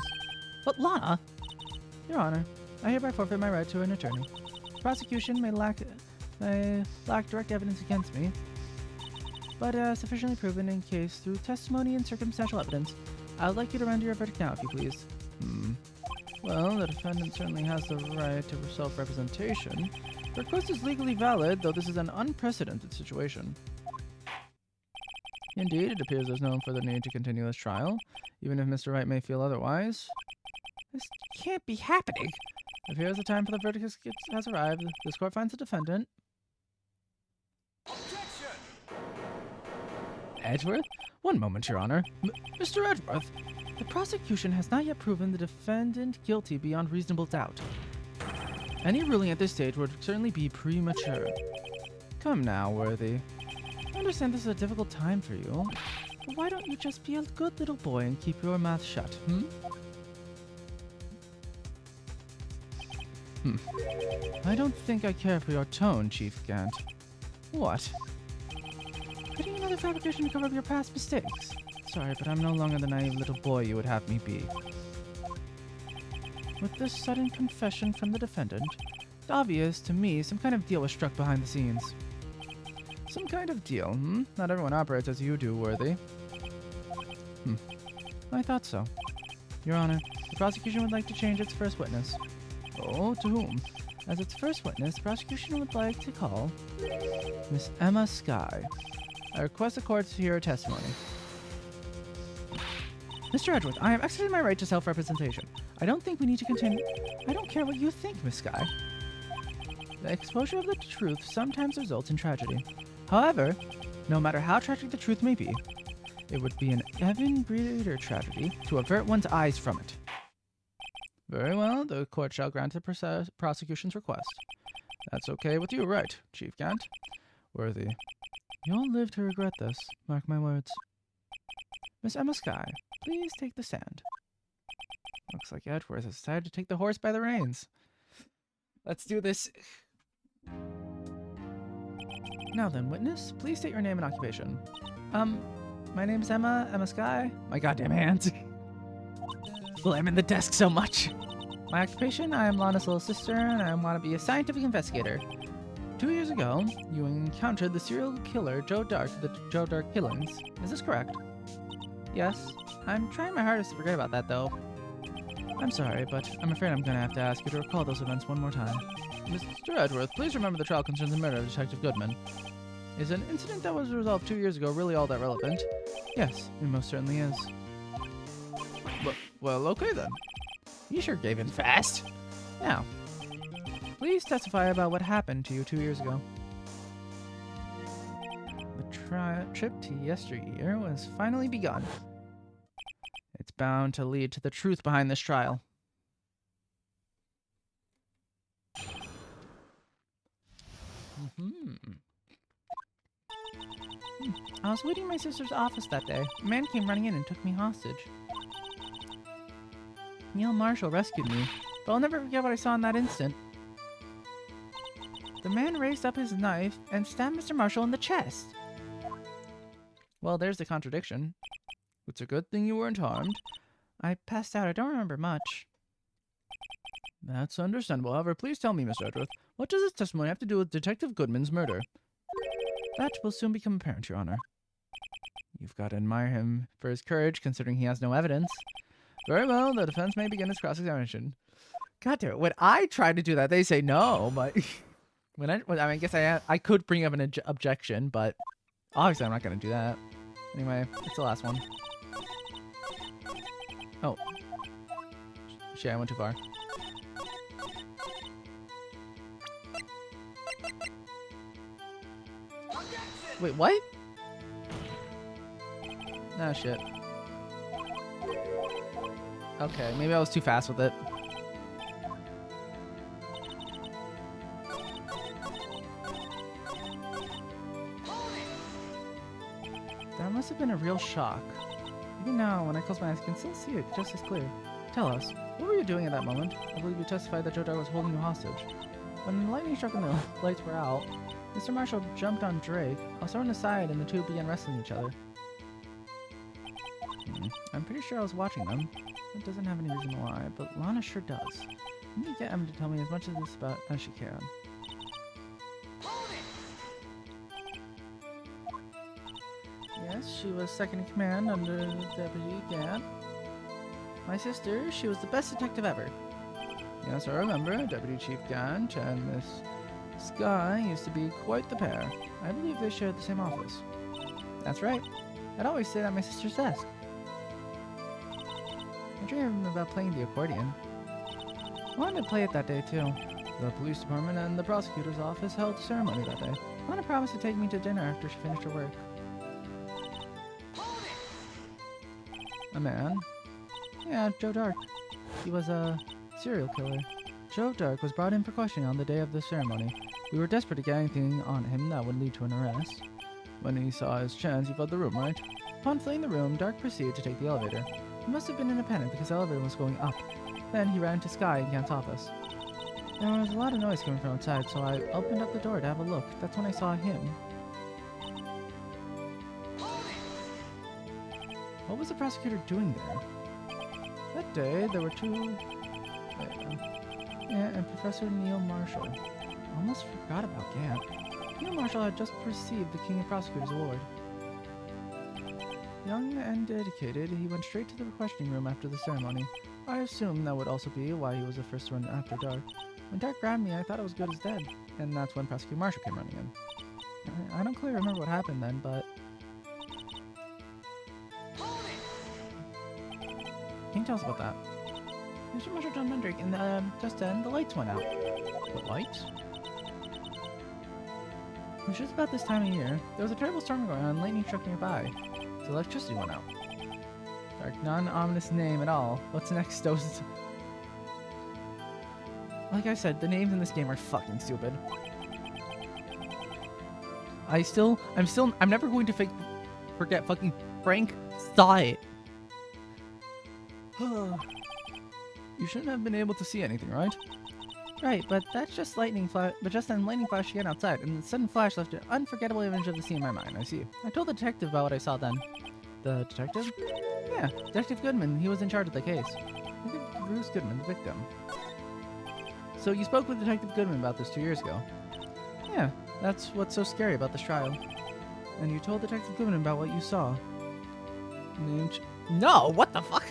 But Lana! Your Honor, I hereby forfeit my right to an attorney. The prosecution may lack direct evidence against me, but sufficiently proven in case through testimony and circumstantial evidence. I would like you to render your verdict now, if you please. Well, the defendant certainly has the right to self-representation. The request is legally valid, though this is an unprecedented situation. Indeed, it appears there's no further need to continue this trial, even if Mr. Wright may feel otherwise. This can't be happening. It appears the time for the verdict has arrived. This court finds the defendant.
Objection!
Edgeworth? One moment, Your Honor. Mr. Edgeworth, the prosecution has not yet proven the defendant guilty beyond reasonable doubt. Any ruling at this stage would certainly be premature. Come now, Worthy. I understand this is a difficult time for you, but why don't you just be a good little boy and keep your mouth shut, I don't think I care for your tone, Chief Gant. What? Getting another fabrication to cover up your past mistakes? Sorry, but I'm no longer the naive little boy you would have me be.
With this sudden confession from the defendant, it's obvious to me some kind of deal was struck behind the scenes. Some kind of deal, hmm? Not everyone operates as you do, Worthy. I thought so. Your Honor, the prosecution would like to change its first witness. Oh, to whom? As its first witness, the prosecution would like to call Miss Emma Skye. I request the court to hear her testimony. Mr. Edgeworth, I have exercised my right to self-representation. I don't think we need to continue. I don't care what you think, Miss Skye. The exposure of the truth sometimes results in tragedy. However, no matter how tragic the truth may be, it would be an even greater tragedy to avert one's eyes from it. Very well, the court shall grant the prosecution's request. That's okay with you, right, Chief Gant? Worthy. You'll live to regret this, mark my words. Miss Emma Skye, please take the stand. Looks like Edgeworth has decided to take the horse by the reins. Let's do this. Now then, witness, please state your name and occupation. My name's Emma Skye. My goddamn hands. Slamming the desk so much. My occupation, I am Lana's little sister, and I want to be a scientific investigator. 2 years ago, you encountered the serial killer Joe Dark, the Joe Dark killings. Is this correct? Yes. I'm trying my hardest to forget about that, though. I'm sorry, but I'm afraid I'm going to have to ask you to recall those events one more time. Mr. Edgeworth, please remember the trial concerns the murder of Detective Goodman. Is an incident that was resolved 2 years ago really all that relevant? Yes, it most certainly is. Well, okay then. You sure gave in fast. Now, please testify about what happened to you 2 years ago. The trip to yesteryear was finally begun. It's bound to lead to the truth behind this trial. I was waiting in my sister's office that day. A man came running in and took me hostage. Neil Marshall rescued me, but I'll never forget what I saw in that instant. The man raised up his knife and stabbed Mr. Marshall in the chest. Well, there's the contradiction. It's a good thing you weren't harmed. I passed out. I don't remember much. That's understandable. However, please tell me, Mr. Edgeworth, what does this testimony have to do with Detective Goodman's murder? That will soon become apparent, Your Honor. You've got to admire him for his courage, considering he has no evidence. Very well, the defense may begin its cross-examination. God damn it, when I try to do that, they say no, but... I guess I could bring up an objection, but obviously I'm not going to do that. Anyway, it's the last one. Oh. Shit, I went too far. Wait, what? Oh, shit. Okay, maybe I was too fast with it. That must have been a real shock. Even now, when I close my eyes, I can still see it just as clear. Tell us, what were you doing at that moment? I believe you testified that Joe Dark was holding you hostage. When the lightning struck and the lights were out, Mr. Marshall jumped on Drake. I was thrown aside and the two began wrestling each other. I'm pretty sure I was watching them. It doesn't have any reason why, but Lana sure does. Let me get Em to tell me as much of this about as she can. Yes, she was second in command under Deputy Gant. My sister, she was the best detective ever. Yes, I remember. Deputy Chief Gant and Miss Skye used to be quite the pair. I believe they shared the same office. That's right. I'd always sit at my sister's desk. I dreamed about playing the accordion. I wanted to play it that day, too. The police department and the prosecutor's office held a ceremony that day. Lana promised to take me to dinner after she finished her work. A man? Yeah, Joe Dark. He was a serial killer. Joe Dark was brought in for questioning on the day of the ceremony. We were desperate to get anything on him that would lead to an arrest. When he saw his chance, he fled the room, right? Upon fleeing the room, Dark proceeded to take the elevator. He must have been in a panic because the elevator was going up. Then he ran into Skye in Gant's office. There was a lot of noise coming from outside, so I opened up the door to have a look. That's when I saw him. What was the prosecutor doing there? That day, there were two Yeah, and Professor Neil Marshall. Almost forgot about Gant. Neil Marshall had just received the King of Prosecutors Award. Young and dedicated, he went straight to the questioning room after the ceremony. I assume that would also be why he was the first to run after dark. When dark grabbed me, I thought I was good as dead. And that's when Prosecutor Marshall came running in. I don't clearly remember what happened then, but... Can you tell us about that? Mr. Marshall John Mendrake, and just then, the lights went out. The lights? It was just about this time of year. There was a terrible storm going on, and lightning struck nearby. So electricity went out. Dark, non-ominous name at all. What's next? Those... Like I said, the names in this game are fucking stupid. I'm never going to forget fucking Frank saw it. You shouldn't have been able to see anything, right? Right, but that's just lightning flash. But just then, lightning flashed again outside, and the sudden flash left an unforgettable image of the scene in my mind. I see. I told the detective about what I saw then. The detective? Yeah, Detective Goodman. He was in charge of the case. Bruce Goodman, the victim. So you spoke with Detective Goodman about this 2 years ago? Yeah, that's what's so scary about this trial. And you told Detective Goodman about what you saw. No, what the fuck?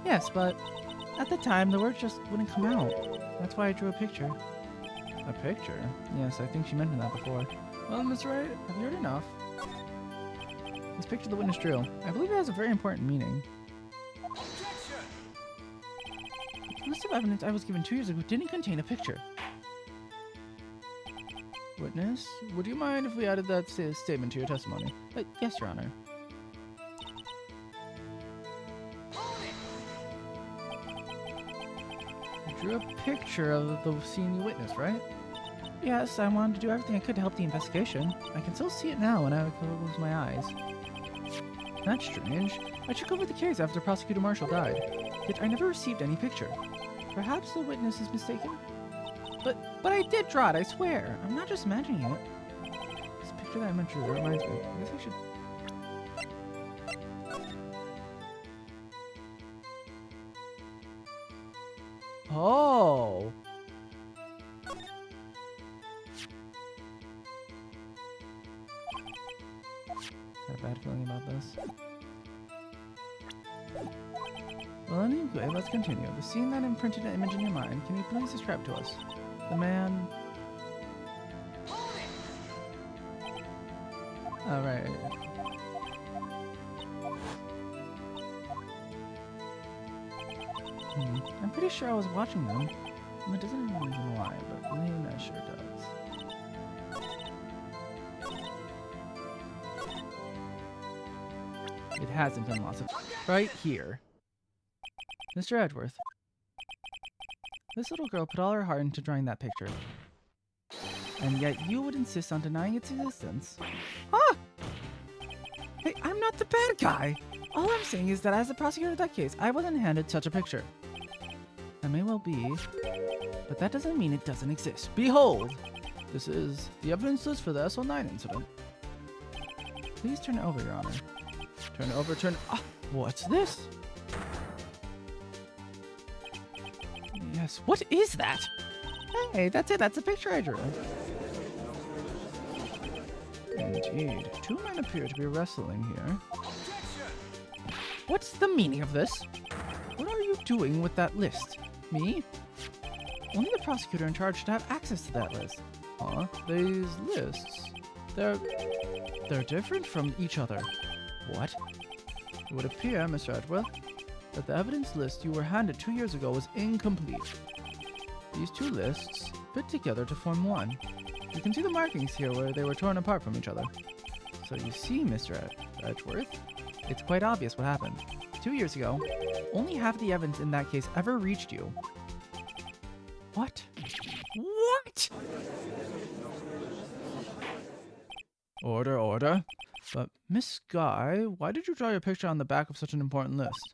Yes, but at the time, the words just wouldn't come out. That's why I drew a picture. A picture? Yes, I think she mentioned that before. Well, Mr. Wright, have you heard enough? This picture the witness drew. I believe it has a very important meaning. The list of evidence I was given 2 years ago didn't contain a picture. Witness, would you mind if we added that statement to your testimony? Yes, Your Honor. You drew a picture of the scene you witnessed, right? Yes, I wanted to do everything I could to help the investigation. I can still see it now when I close my eyes. That's strange. I took over the case after Prosecutor Marshall died, yet I never received any picture. Perhaps the witness is mistaken? But I did draw it, I swear. I'm not just imagining it. This picture that I meant to draw reminds me. I guess I should... Oh! Got a bad feeling about this. Well, anyway, let's continue. The scene that imprinted an image in your mind, can you please describe to us? The man... Oh, right. I'm pretty sure I was watching them. Well, it doesn't even mention why, but Lena sure does. It hasn't been lost. Right here. Mr. Edgeworth. This little girl put all her heart into drawing that picture. And yet you would insist on denying its existence. Ah! Hey, I'm not the bad guy! All I'm saying is that as the prosecutor of that case, I wasn't handed such a picture. I may well be, but that doesn't mean it doesn't exist. Behold! This is the evidence list for the SL9 incident. Please turn it over, Your Honor. Turn it over, Ah! What's this? Yes, what is that? Hey, that's it. That's a picture I drew. Indeed. Two men appear to be wrestling here. What's the meaning of this? What are you doing with that list? Me? Only the prosecutor in charge should have access to that list. Huh? These lists... They're different from each other. What? It would appear, Mr. Edgeworth, that the evidence list you were handed 2 years ago was incomplete. These two lists fit together to form one. You can see the markings here where they were torn apart from each other. So you see, Mr. Edgeworth, it's quite obvious what happened. 2 years ago, only half the evidence in that case ever reached you. What? What? Order, order. But, Miss Guy, why did you draw your picture on the back of such an important list?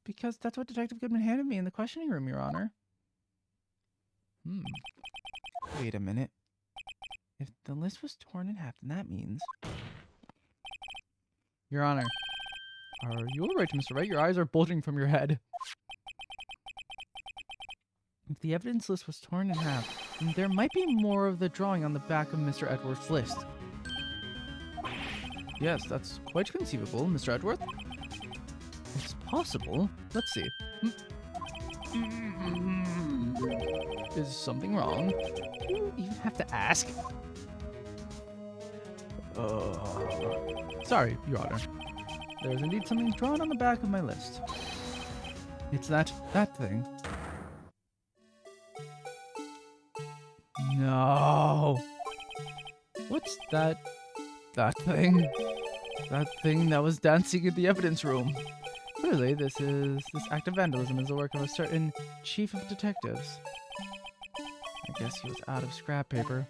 Because that's what Detective Goodman handed me in the questioning room, Your Honor. Wait a minute. If the list was torn in half, then that means... Your Honor. Are you alright, Mr. Wright? Your eyes are bulging from your head.
the evidence list was torn in half, and there might be more of the drawing on the back of Mr. Edwards' list. Yes, that's quite conceivable, Mr. Edward. It's possible. Let's see. Is something wrong? Do you even have to ask? Sorry, Your Honor. There is indeed something drawn on the back of my list. It's that thing. No. What's that thing? That thing that was dancing in the evidence room. Clearly, this act of vandalism is the work of a certain chief of detectives. I guess he was out of scrap paper.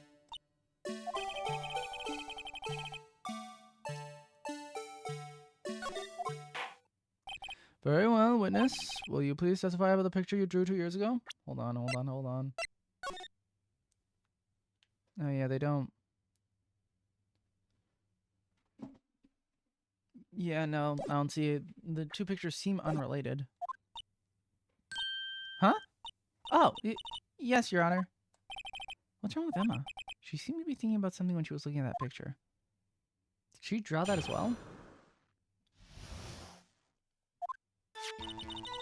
Very well, witness. Will you please testify about the picture you drew 2 years ago? Hold on. Oh yeah, they don't. Yeah, no, I don't see it. The two pictures seem unrelated. Huh? Oh, yes, Your Honor. What's wrong with Emma? She seemed to be thinking about something when she was looking at that picture. Did she draw that as well?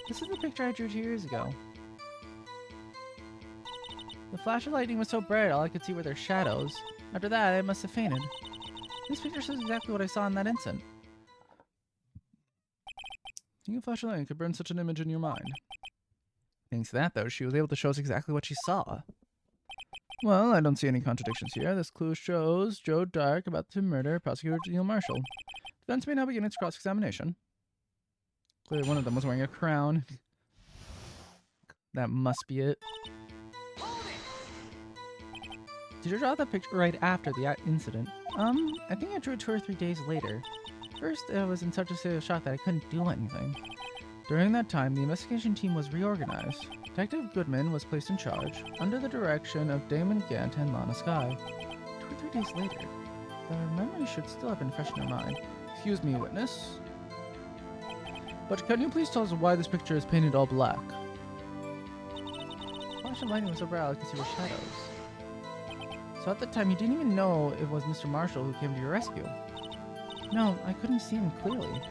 This is the picture I drew 2 years ago. The flash of lightning was so bright, all I could see were their shadows. After that, I must have fainted. This picture shows exactly what I saw in that instant. A flash of lightning could burn such an image in your mind. Thanks to that, though, she was able to show us exactly what she saw. Well, I don't see any contradictions here. This clue shows Joe Dark about to murder Prosecutor Neil Marshall. Defense may now begin its cross-examination. Clearly one of them was wearing a crown. That must be it. Did you draw that picture right after the incident? I think I drew it 2 or 3 days later. First, I was in such a state of shock that I couldn't do anything. During that time, the investigation team was reorganized. Detective Goodman was placed in charge, under the direction of Damon Gant and Lana Skye. 2 or 3 days later, the memory should still have been fresh in your mind. Excuse me, witness. But can you please tell us why this picture is painted all black? The flash of lightning was so bright I could see the shadows. So at the time, you didn't even know it was Mr. Marshall who came to your rescue. No, I couldn't see him clearly.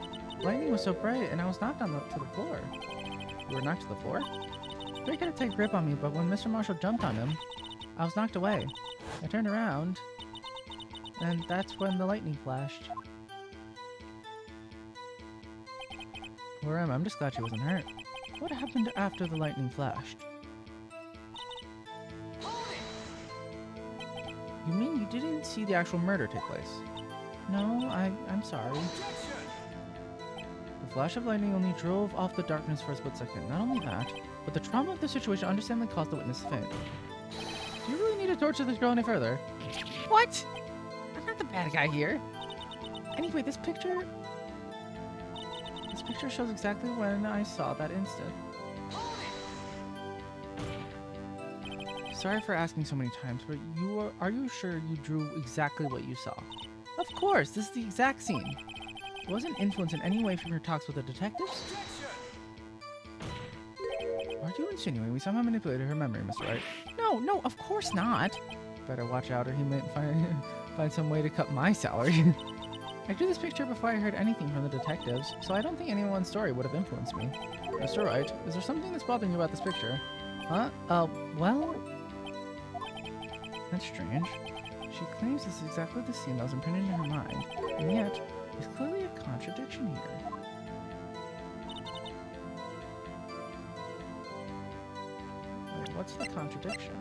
Lightning was so bright, and I was knocked to the floor. You were knocked to the floor? Drake had a tight grip on me, but when Mr. Marshall jumped on him, I was knocked away. I turned around, and that's when the lightning flashed. Poor Emma, I'm just glad she wasn't hurt. What happened after the lightning flashed? You mean you didn't see the actual murder take place? No, I'm sorry. The flash of lightning only drove off the darkness for a split second. Not only that, but the trauma of the situation understandably caused the witness to faint. Do you really need to torture this girl any further? What? I'm not the bad guy here. Anyway, this picture shows exactly when I saw that instant. Sorry for asking so many times, but are you sure you drew exactly what you saw? Of course, this is the exact scene. It wasn't influenced in any way from your talks with the detectives? Are you insinuating we somehow manipulated her memory, Mr. Wright? No, of course not. Better watch out or he might find some way to cut my salary. I drew this picture before I heard anything from the detectives, so I don't think anyone's story would have influenced me. Mr. Wright, is there something that's bothering you about this picture? Huh? Well... That's strange. She claims this is exactly the scene that was imprinted in her mind, and yet, there's clearly a contradiction here. Wait, what's the contradiction?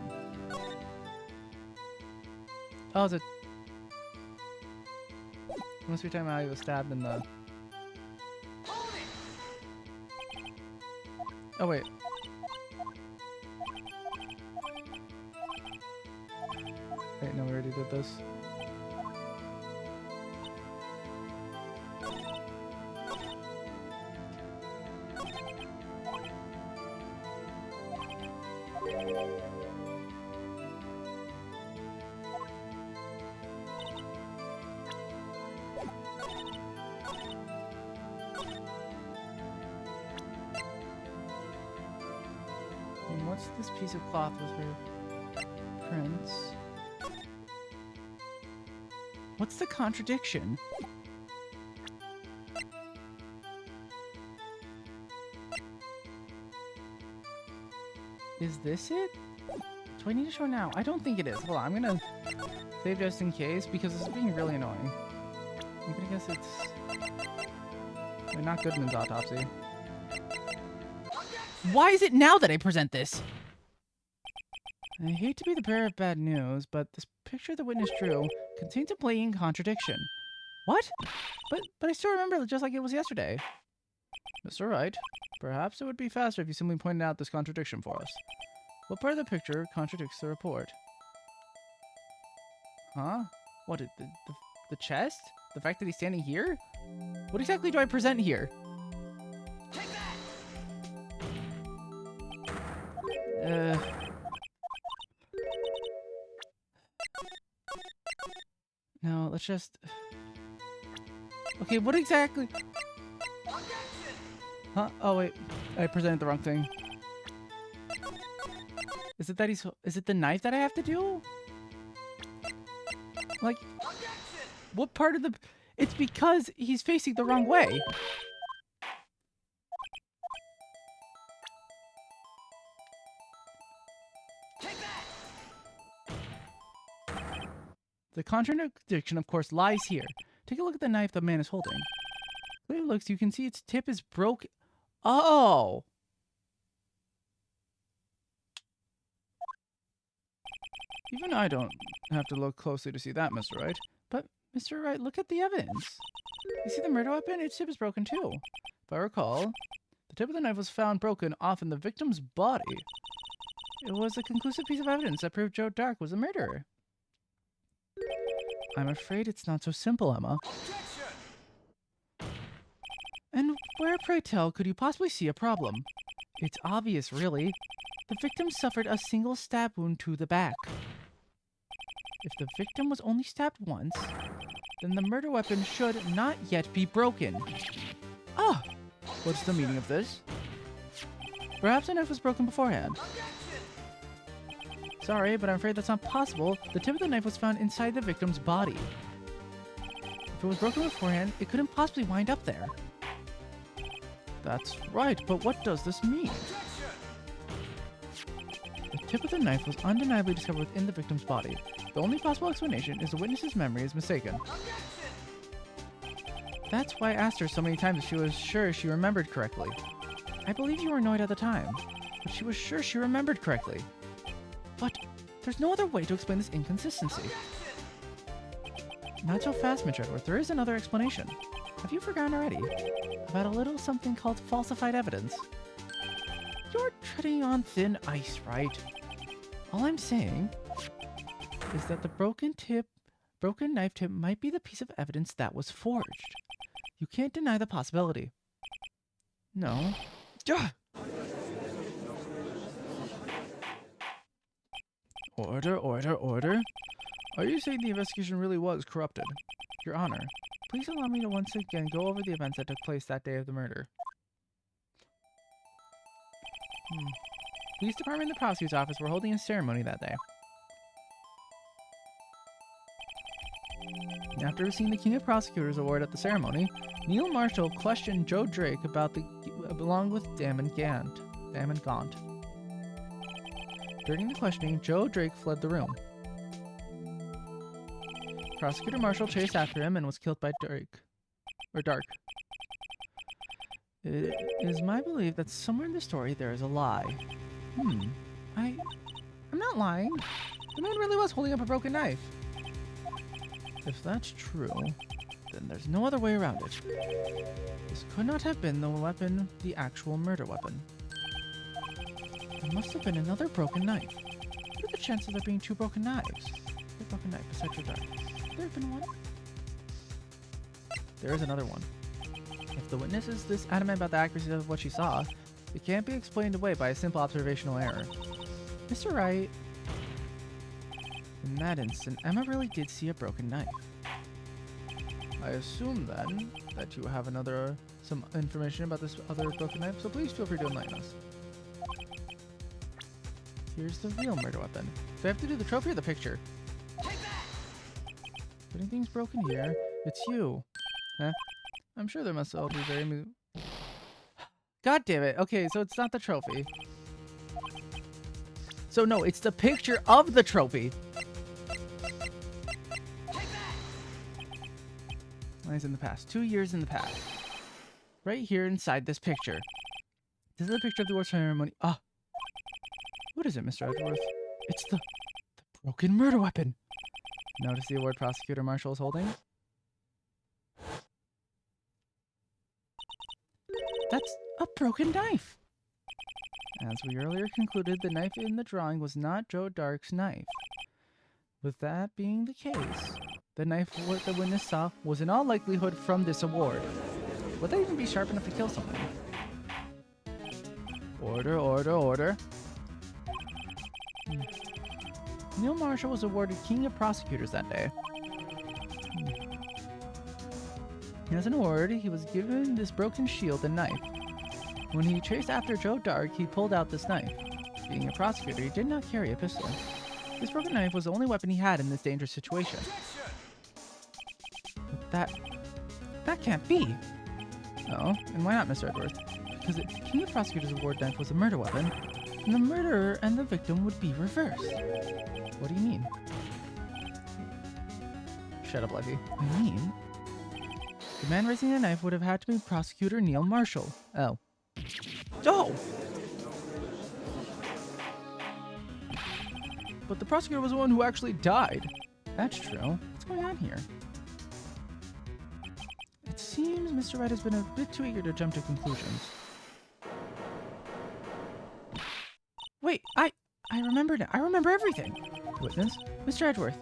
Oh, is it... Must be talking about how he was stabbed in the... Oh, wait. Wait, no, we already did this.
what's this piece of cloth with her prints? What's the contradiction? Is this it? Do I need to show now? I don't think it is. Hold on, I'm gonna save just in case because this is being really annoying. I'm gonna guess it's not Goodman's autopsy. Why is it now that I present this? I hate to be the bearer of bad news, but this picture the witness drew contains a blatant contradiction. What? But I still remember it just like it was yesterday. Mr. Wright, perhaps it would be faster if you simply pointed out this contradiction for us. What part of the picture contradicts the report? Huh? What, the chest? The fact that he's standing here? What exactly do I present here? No, let's just... Okay, what exactly... Huh? Oh, wait. I presented the wrong thing. Is it that he's... Is it the knife that I have to do? Like... What part of the... It's because he's facing the wrong way. The contradiction, of course, lies here. Take a look at the knife the man is holding. The way it looks, you can see its tip is broken. Oh! Even I don't have to look closely to see that, Mr. Wright. But, Mr. Wright, look at the evidence. You see the murder weapon? Its tip is broken too. If I recall, the tip of the knife was found broken off in the victim's body. It was a conclusive piece of evidence that proved Joe Dark was the murderer. I'm afraid it's not so simple, Emma. And where, pray tell, could you possibly see a problem? It's obvious, really. The victim suffered a single stab wound to the back. If the victim was only stabbed once, then the murder weapon should not yet be broken. Ah! What's the meaning of this? Perhaps the knife was broken beforehand. Sorry, but I'm afraid that's not possible. The tip of the knife was found inside the victim's body. If it was broken beforehand, it couldn't possibly wind up there. That's right, but what does this mean? The tip of the knife was undeniably discovered within the victim's body. The only possible explanation is the witness's memory is mistaken. That's why I asked her so many times if she was sure she remembered correctly. I believe you were annoyed at the time, but she was sure she remembered correctly. But there's no other way to explain this inconsistency. Not so fast, Mitch Edward. There is another explanation. Have you forgotten already? About a little something called falsified evidence. You're treading on thin ice, right? All I'm saying is that the broken knife tip might be the piece of evidence that was forged. You can't deny the possibility. No. Order, order, order. Are you saying the investigation really was corrupted? Your Honor, please allow me to once again go over the events that took place that day of the murder. Police Department and the prosecutor's office were holding a ceremony that day. After receiving the King of Prosecutors award at the ceremony, Neil Marshall questioned Joe Drake along with Damon Gant. During the questioning, Joe Drake fled the room. Prosecutor Marshall chased after him and was killed by Dark. It is my belief that somewhere in the story there is a lie. I'm not lying. The man really was holding up a broken knife. If that's true, then there's no other way around it. This could not have been the weapon, the actual murder weapon. There must have been another broken knife. What are the chances of there being two broken knives? A broken knife besides your Dark. Could there have been one? There is another one. If the witness is this adamant about the accuracy of what she saw, it can't be explained away by a simple observational error. Mr. Wright, in that instant, Emma really did see a broken knife. I assume then that you have some information about this other broken knife, so please feel free to enlighten us.
Here's the real murder weapon. Do I have to do the trophy or the picture? If anything's broken here, it's you. Huh? I'm sure there must all be very... God damn it. Okay, so it's not the trophy. So no, it's the picture of the trophy. Lies in the past. 2 years in the past. Right here inside this picture. This is the picture of the award ceremony. Ah. What is it, Mr. Edgeworth? It's the broken murder weapon. Notice the award prosecutor Marshall is holding? That's a broken knife. As we earlier concluded, the knife in the drawing was not Joe Dark's knife. With that being the case, the knife what the witness saw was in all likelihood from this award. Would that even be sharp enough to kill someone? Order, order, order. Neil Marshall was awarded King of Prosecutors that day. As an award, he was given this broken shield and knife. When he chased after Joe Dark, he pulled out this knife. Being a prosecutor, he did not carry a pistol. This broken knife was the only weapon he had in this dangerous situation. But that can't be. No, and why not, Mr. Edgeworth? Because the King of Prosecutors award knife was a murder weapon, and the murderer and the victim would be reversed. What do you mean? Shut up, Lucky. I mean, the man raising the knife would have had to be Prosecutor Neil Marshall. Oh. Oh! But the prosecutor was the one who actually died. That's true. What's going on here? It seems Mr. Wright has been a bit too eager to jump to conclusions. Wait, I remember now. I remember everything. Witness, Mr. Edgeworth.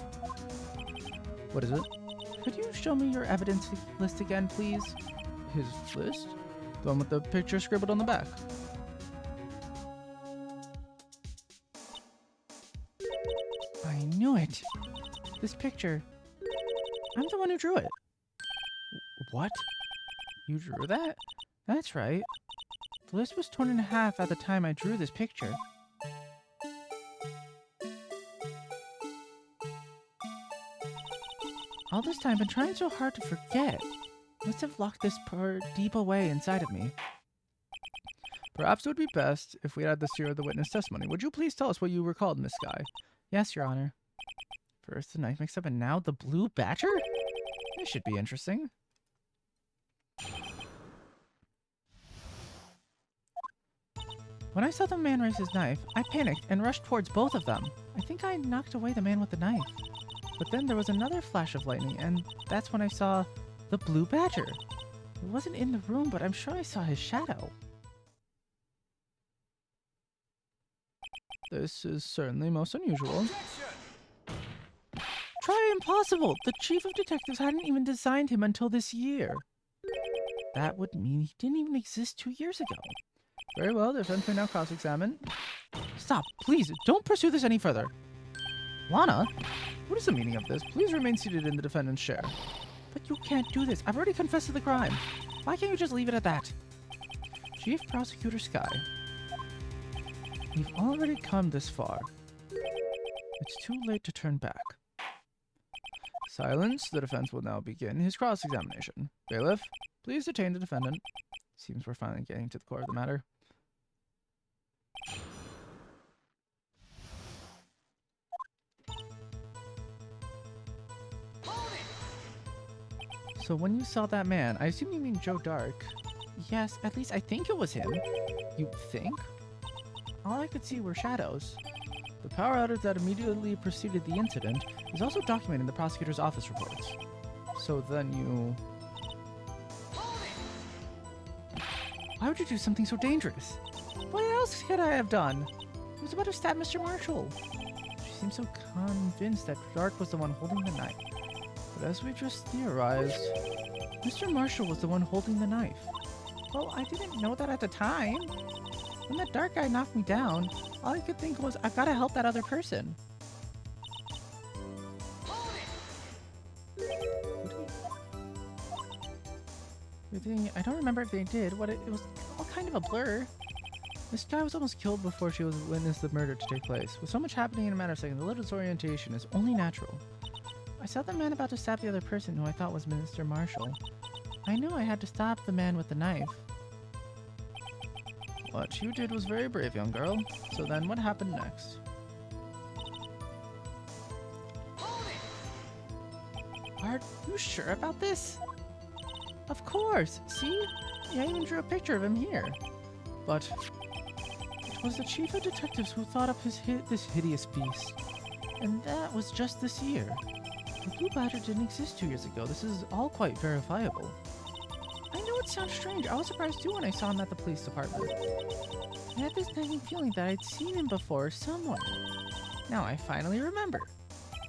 What is it? Could you show me your evidence list again, please? His list? The one with the picture scribbled on the back. I knew it. This picture. I'm the one who drew it. What? You drew that? That's right. The list was torn in half at the time I drew this picture. All this time I've been trying so hard to forget. I must have locked this part deep away inside of me. Perhaps it would be best if we add this to the witness testimony. Would you please tell us what you recalled, Miss Skye? Yes, Your Honor. First the knife mix-up and now the blue badger? This should be interesting. When I saw the man raise his knife, I panicked and rushed towards both of them. I think I knocked away the man with the knife. But then there was another flash of lightning, and that's when I saw the blue badger. He wasn't in the room, but I'm sure I saw his shadow. This is certainly most unusual. Try impossible! The chief of detectives hadn't even designed him until this year. That would mean he didn't even exist 2 years ago. Very well, the defense may now cross-examine. Stop, please, don't pursue this any further. Lana? What is the meaning of this? Please remain seated in the defendant's chair. But you can't do this. I've already confessed to the crime. Why can't you just leave it at that? Chief Prosecutor Skye. We've already come this far. It's too late to turn back. Silence. The defense will now begin his cross-examination. Bailiff, please detain the defendant. Seems we're finally getting to the core of the matter. So when you saw that man, I assume you mean Joe Dark. Yes, at least I think it was him. You think? All I could see were shadows. The power outage that immediately preceded the incident is also documented in the prosecutor's office reports. So then you... Why would you do something so dangerous? What else could I have done? He was about to stab Mr. Marshall. She seemed so convinced that Dark was the one holding the knife. But as we just theorized, Mr. Marshall was the one holding the knife. Well, I didn't know that at the time. When that Dark guy knocked me down, all I could think was, I've got to help that other person. I don't remember if they did. It was all kind of a blur.
This guy was almost killed before she was witnessed the murder to take place. With so much happening in a matter of seconds, a little disorientation is only natural. I saw the man about to stab the other person who I thought was Mr. Marshall. I knew I had to stop the man with the knife. What you did was very brave, young girl. So then what happened next? Are you sure about this? Of course! See? I even drew a picture of him here. But it was the chief of detectives who thought up this hideous beast. And that was just this year. The Blue Badger didn't exist 2 years ago. This is all quite verifiable. I know it sounds strange. I was surprised too when I saw him at the police department. I had this nagging feeling that I'd seen him before somewhere. Now I finally remember.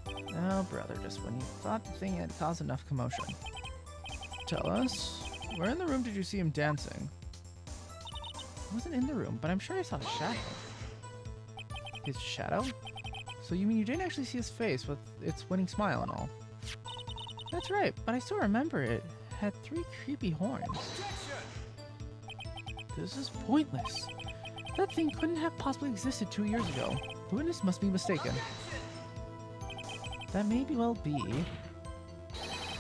Oh, brother, just when you thought the thing had caused enough commotion. Tell us, where in the room did you see him dancing? I wasn't in the room, but I'm sure I saw his shadow. His shadow? So you mean you didn't actually see his face with its winning smile and all? That's right, but I still remember it had 3 creepy horns. This is pointless. That thing couldn't have possibly existed 2 years ago. The witness must be mistaken. That may well be.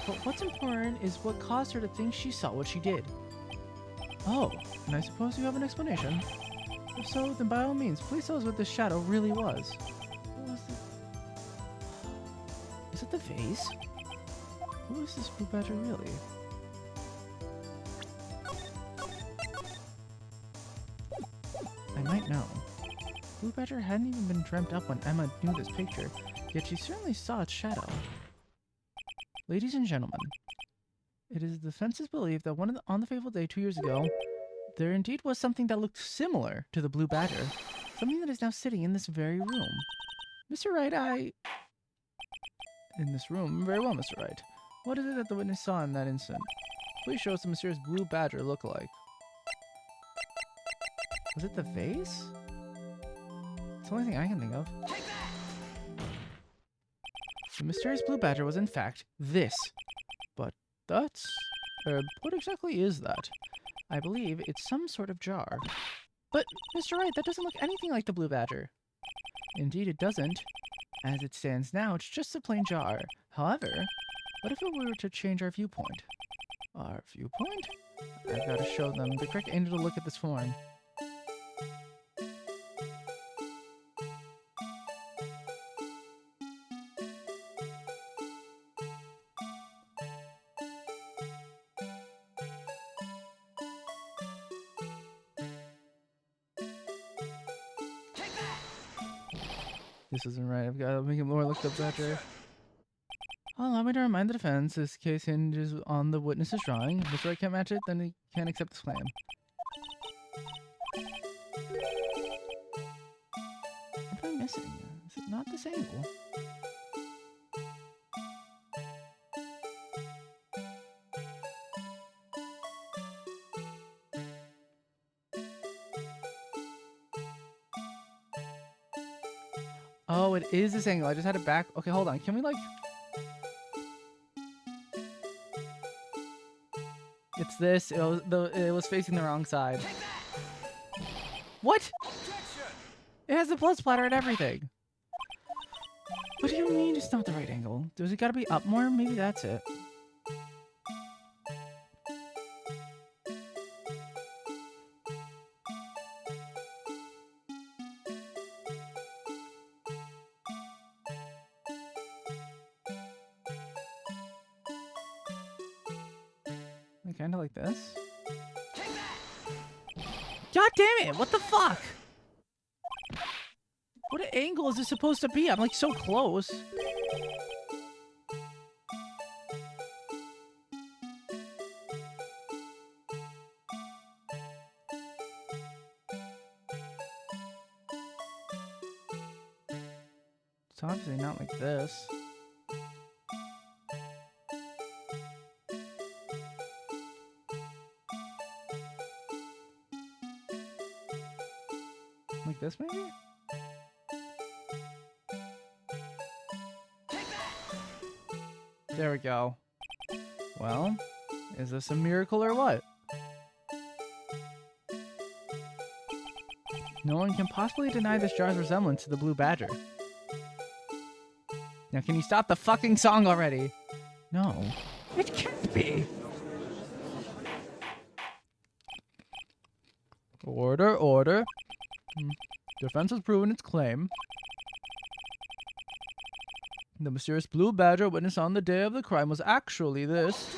But what's important is what caused her to think she saw what she did. Oh, and I suppose you have an explanation. If so, then by all means, please tell us what this shadow really was. What was it? Is it the vase? Who is this Blue Badger really? I might know. Blue Badger hadn't even been dreamt up when Emma knew this picture, yet she certainly saw its shadow. Ladies and gentlemen, it is the defense's belief that on the fateful day 2 years ago, there indeed was something that looked similar to the Blue Badger, something that is now sitting in this very room. Mr. Wright, in this room, very well, Mr. Wright. What is it that the witness saw in that instant? Please show us the mysterious Blue Badger look-alike. Was it the vase? It's the only thing I can think of. The mysterious Blue Badger was in fact this. But that's... what exactly is that? I believe it's some sort of jar. But, Mr. Wright, that doesn't look anything like the Blue Badger. Indeed it doesn't. As it stands now, it's just a plain jar. However, what if we were to change our viewpoint? Our viewpoint? I've got to show them the correct angle to look at this form. This isn't right. I've got to make it more look the better. Allow me to remind the defense this case hinges on the witness's drawing. If Mr. Wright can't match it, then he can't accept this claim. What am I missing? Is it not this angle? Oh, it is this angle. I just had it back. Okay, hold on. Can we like... It's this. It was facing the wrong side. What? It has the blood splatter and everything. What do you mean it's not the right angle? Does it gotta be up more? Maybe that's it. Kinda like this. God damn it! What the fuck? What angle is this supposed to be? I'm like so close. It's obviously not like this. Like this, maybe? There we go. Well, is this a miracle or what? No one can possibly deny this jar's resemblance to the blue badger. Now, can you stop the fucking song already? No, it can't be. Order, order. Defense has proven its claim. The mysterious blue badger witnessed on the day of the crime was actually this.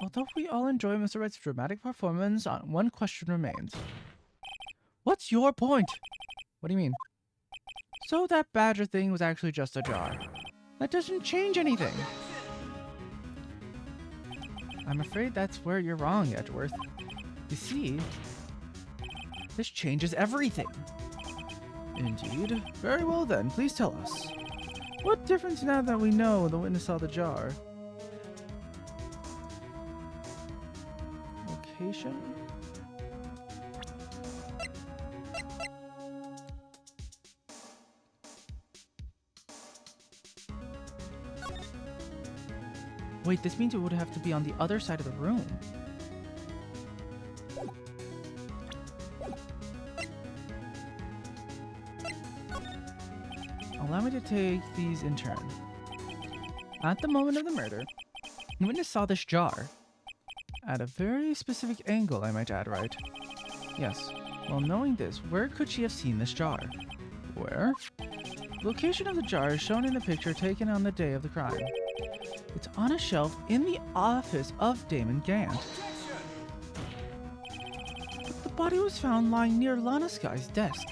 Although we all enjoy Mr. Wright's dramatic performance, one question remains. What's your point? What do you mean? So that badger thing was actually just a jar. That doesn't change anything. I'm afraid that's where you're wrong, Edgeworth. You see, this changes everything. Indeed. Very well then, please tell us. What difference now that we know the witness saw the jar? Location? Wait, this means it would have to be on the other side of the room. Allow me to take these in turn. At the moment of the murder, the witness saw this jar. At a very specific angle, I might add, right? Yes. Well, knowing this, where could she have seen this jar? Where? The location of the jar is shown in the picture taken on the day of the crime. It's on a shelf in the office of Damon Gant. But the body was found lying near Lana Sky's desk.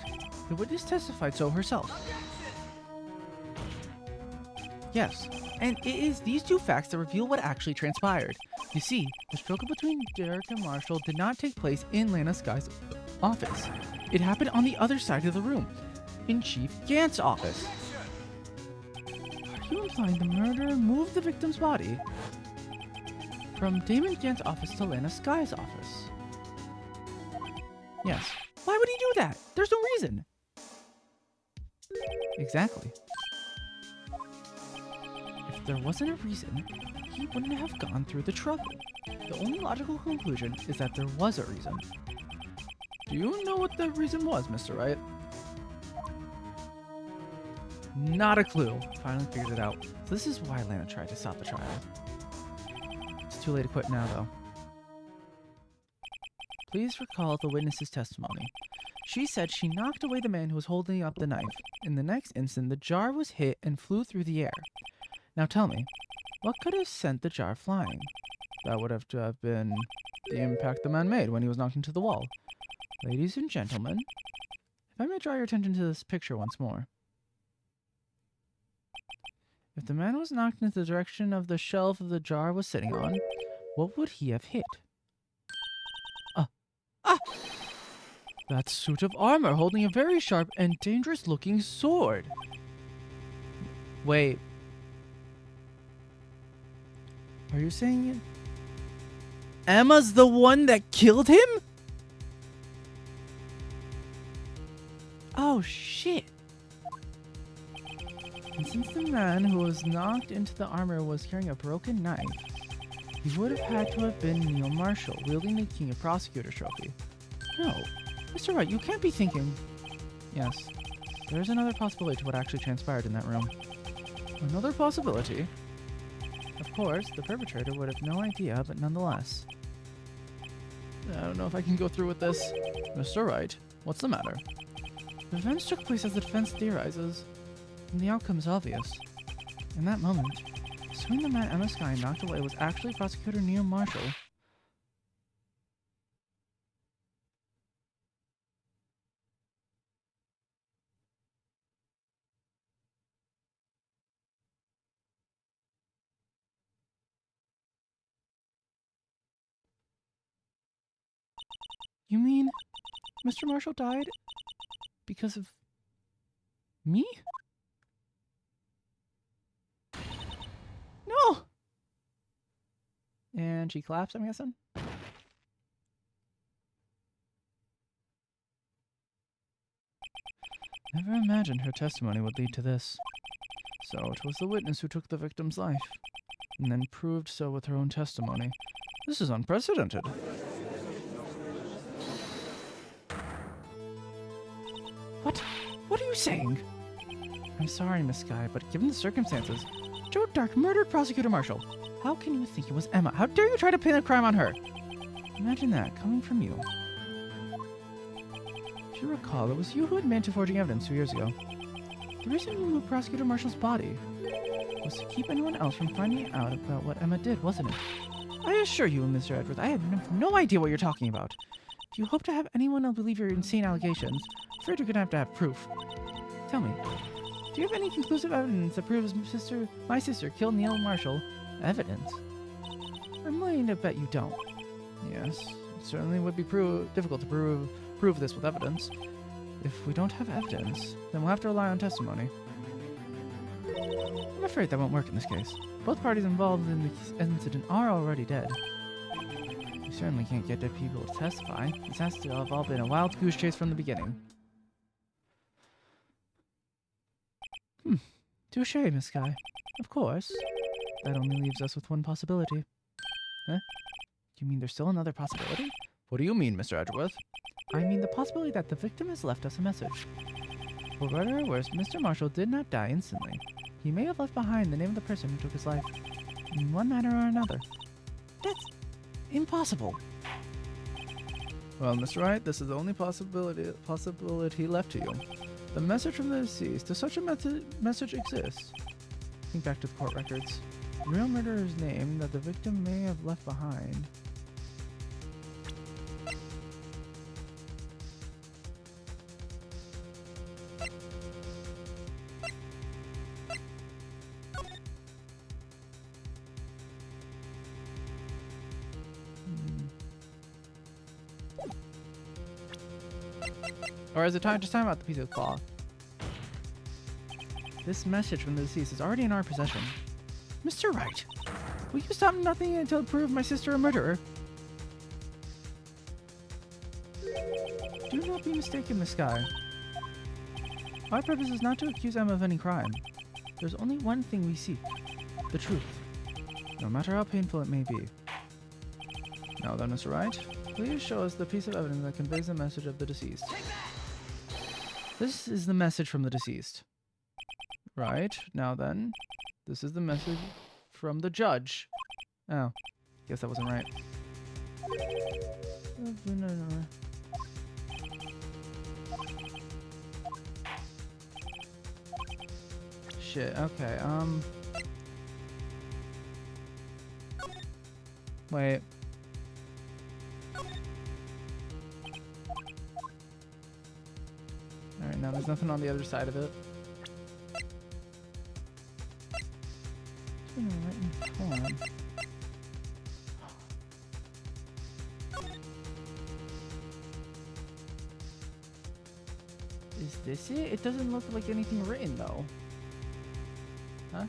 The witness testified so herself. Yes, and it is these two facts that reveal what actually transpired. You see, the struggle between Derek and Marshall did not take place in Lana Sky's office. It happened on the other side of the room, in Chief Gant's office. Are you implying the murderer moved the victim's body from Damon Gant's office to Lana Sky's office? Yes. Why would he do that? There's no reason. Exactly. If there wasn't a reason, he wouldn't have gone through the trouble. The only logical conclusion is that there was a reason. Do you know what the reason was, Mr. Wright? Not a clue. Finally figured it out. So this is why Lana tried to stop the trial. It's too late to quit now, though. Please recall the witness's testimony. She said she knocked away the man who was holding up the knife. In the next instant, the jar was hit and flew through the air. Now tell me, what could have sent the jar flying? That would have to have been the impact the man made when he was knocked into the wall. Ladies and gentlemen, if I may draw your attention to this picture once more. If the man was knocked into the direction of the shelf the jar was sitting on, what would he have hit? That suit of armor holding a very sharp and dangerous-looking sword. Wait. Are you saying Emma's the one that killed him? Oh, shit. And since the man who was knocked into the armor was carrying a broken knife, he would have had to have been Neil Marshall, wielding the King of Prosecutors trophy. No, Mr. Wright, you can't be thinking... Yes, there is another possibility to what actually transpired in that room. Another possibility? Of course, the perpetrator would have no idea, but nonetheless. I don't know if I can go through with this. Mr. Wright, what's the matter? The events took place as the defense theorizes, and the outcome is obvious. In that moment, assuming the man Emma Sky knocked away was actually Prosecutor Neil Marshall. You mean Mr. Marshall died because of me? No! And she claps, I'm guessing? Never imagined her testimony would lead to this. So it was the witness who took the victim's life, and then proved so with her own testimony. This is unprecedented. saying? I'm sorry, Miss Sky, but given the circumstances, Joe Dark murdered Prosecutor Marshall. How can you think it was Emma? How dare you try to pin a crime on her? Imagine that, coming from you. If you recall, it was you who admitted to forging evidence 2 years ago. The reason you moved Prosecutor Marshall's body was to keep anyone else from finding out about what Emma did, wasn't it? I assure you, Mr. Edwards, I have no idea what you're talking about. If you hope to have anyone believe your insane allegations, I'm afraid you're gonna have to have proof. Tell me, do you have any conclusive evidence that proves my sister killed Neil Marshall? Evidence? I'm willing to bet you don't. Yes, it certainly would be difficult to prove this with evidence. If we don't have evidence, then we'll have to rely on testimony. I'm afraid that won't work in this case. Both parties involved in the incident are already dead. You certainly can't get dead people to testify. This has to have all been a wild goose chase from the beginning. Touche, Miss Sky. Of course. That only leaves us with one possibility. Huh? You mean there's still another possibility?
What do you mean, Mr. Edgeworth?
I mean the possibility that the victim has left us a message. For better or worse, Mr. Marshall did not die instantly. He may have left behind the name of the person who took his life, in one manner or another. That's impossible.
Well, Mr. Wright, this is the only possibility left to you. The message from the deceased. Does such a message exist?
Think back to the court records. The real murderer's name that the victim may have left behind.
Or is it just time about the piece of cloth?
This message from the deceased is already in our possession. Mr. Wright, will you stop nothing until prove my sister a murderer? Do not be mistaken, Miss Sky. Our purpose is not to accuse Emma of any crime. There's only one thing we seek. The truth. No matter how painful it may be.
Now then, Mr. Wright, please show us the piece of evidence that conveys the message of the deceased.
This is the message from the deceased.
Right, now then, this is the message from the judge.
Oh, guess that wasn't right. Shit, okay, wait. Alright, now there's nothing on the other side of it. Is this it? It doesn't look like anything written though. Huh?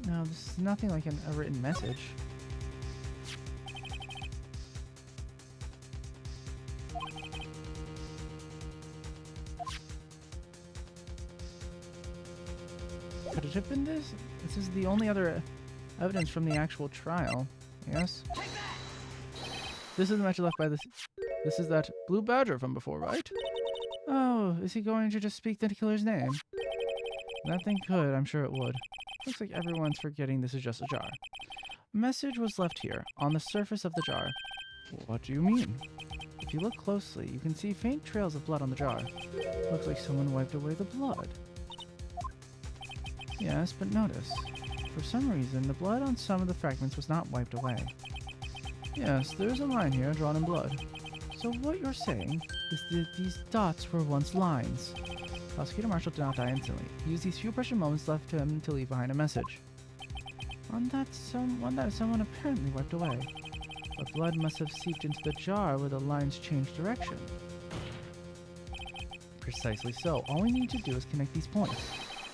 No, this is nothing like a written message. Could it have been this? This is the only other evidence from the actual trial. Yes?
This is the message left by this. This is that blue badger from before, right?
Oh, is he going to just speak the killer's name?
That thing could, I'm sure it would.
Looks like everyone's forgetting this is just a jar. A message was left here, on the surface of the jar.
What do you mean?
If you look closely, you can see faint trails of blood on the jar. Looks like someone wiped away the blood. Yes, but notice. For some reason, the blood on some of the fragments was not wiped away.
Yes, there's a line here drawn in blood.
So what you're saying is that these dots were once lines. Prosecutor Marshall did not die instantly. He used these few precious moments left to him to leave behind a message. One that someone apparently wiped away. The blood must have seeped into the jar where the lines changed direction. Precisely so. All we need to do is connect these points,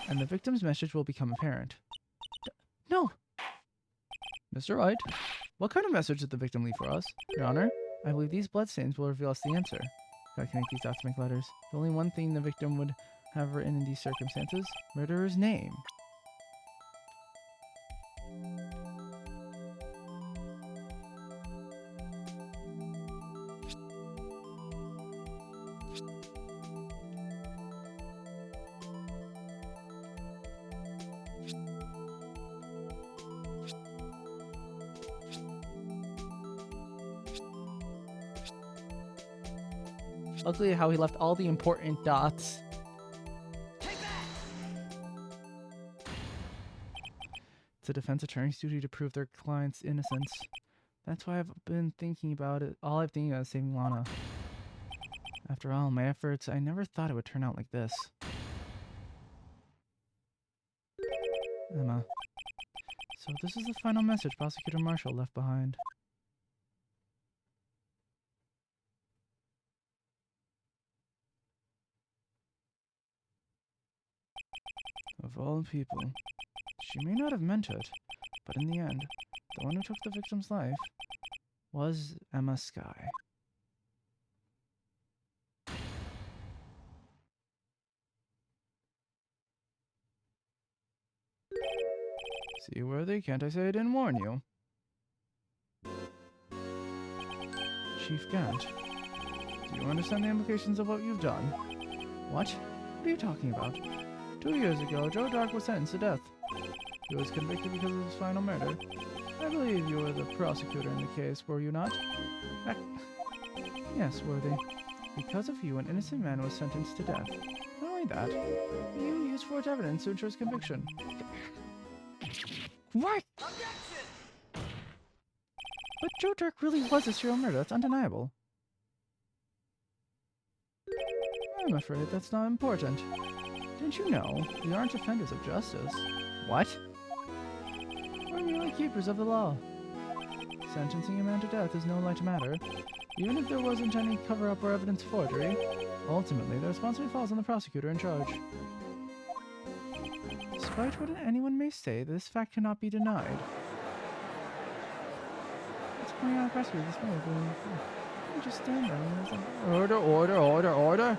and the victim's message will become apparent. No!
Mr. Wright, what kind of message did the victim leave for us?
Your Honor, I believe these bloodstains will reveal us the answer. Gotta connect these dots to make letters. The only one thing the victim would have written in these circumstances, murderer's name.
Ugly how he left all the important dots. It's a defense attorney's duty to prove their client's innocence. That's why I've been thinking about it. All I've thinking about is saving Lana. After all my efforts, I never thought it would turn out like this. Emma. So this is the final message Prosecutor Marshall left behind. Of all people, she may not have meant it, but in the end, the one who took the victim's life was Emma Skye. See, Worthy, can't I say I didn't warn you? Chief Gant, do you understand the implications of what you've done? What? What are you talking about? 2 years ago, Joe Dark was sentenced to death. He was convicted because of his final murder. I believe you were the prosecutor in the case, were you not? Yes, Worthy. Because of you, an innocent man was sentenced to death. Not only that, you used forged evidence to ensure his conviction. What? But Joe Dark really was a serial murderer. That's undeniable. I'm afraid that's not important. Didn't you know we aren't defenders of justice? What? We're merely keepers of the law. Sentencing a man to death is no light matter. Even if there wasn't any cover-up or evidence forgery, ultimately the responsibility falls on the prosecutor in charge. Despite what anyone may say, this fact cannot be denied. Let's point out the prosecutor this way. You just stand there and it's like, order, order, order, order!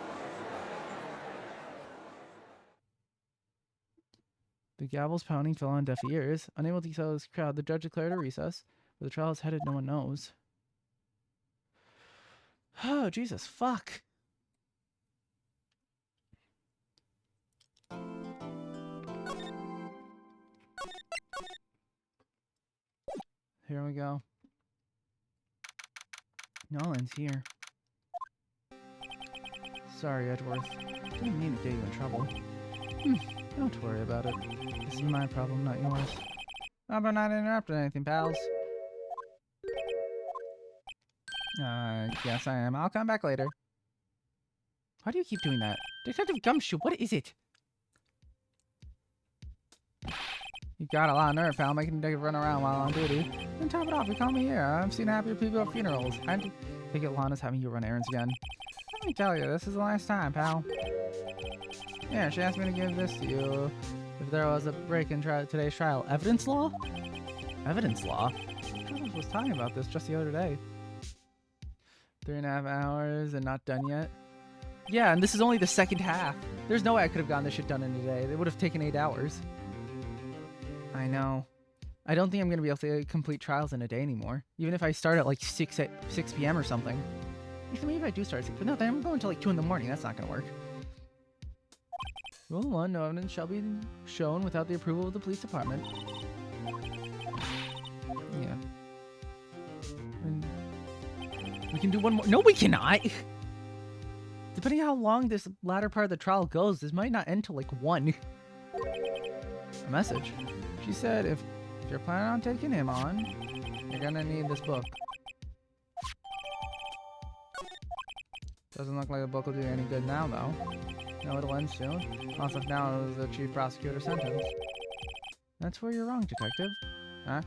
The gavel's pounding fell on deaf ears. Unable to tell his crowd, the judge declared a recess. Where the trial is headed, no one knows. Oh, Jesus, fuck. Here we go. Nolan's here. Sorry, Edgeworth. Didn't mean to get you in trouble. Don't worry about it. This is my problem, not yours. How about not interrupting anything, pals? Yes I am. I'll come back later. Why do you keep doing that? Detective Gumshoe, what is it? You got a lot of nerve, pal, making Detective run around while on duty. Then top it off, you call me here. I've seen happier people at funerals. I think Lana's having you run errands again. Let me tell you, this is the last time, pal. Yeah, she asked me to give this to you if there was a break in today's trial. Evidence law? Evidence law? I was talking about this just the other day. 3.5 hours and not done yet? Yeah, and this is only the second half. There's no way I could have gotten this shit done in a day. It would have taken 8 hours. I know. I don't think I'm going to be able to complete trials in a day anymore. Even if I start at like 6 p.m. or something. Maybe if I do start at 6, but no, then I'm going until like 2 in the morning. That's not going to work. Rule 1, no evidence shall be shown without the approval of the police department. Yeah. And we can do one more. No, we cannot! Depending on how long this latter part of the trial goes, this might not end till like 1. A message. She said if you're planning on taking him on, you're gonna need this book. Doesn't look like the book will do you any good now, though. No, it'll end soon. Lots of now is the chief prosecutor sentence. That's where you're wrong, detective. Huh?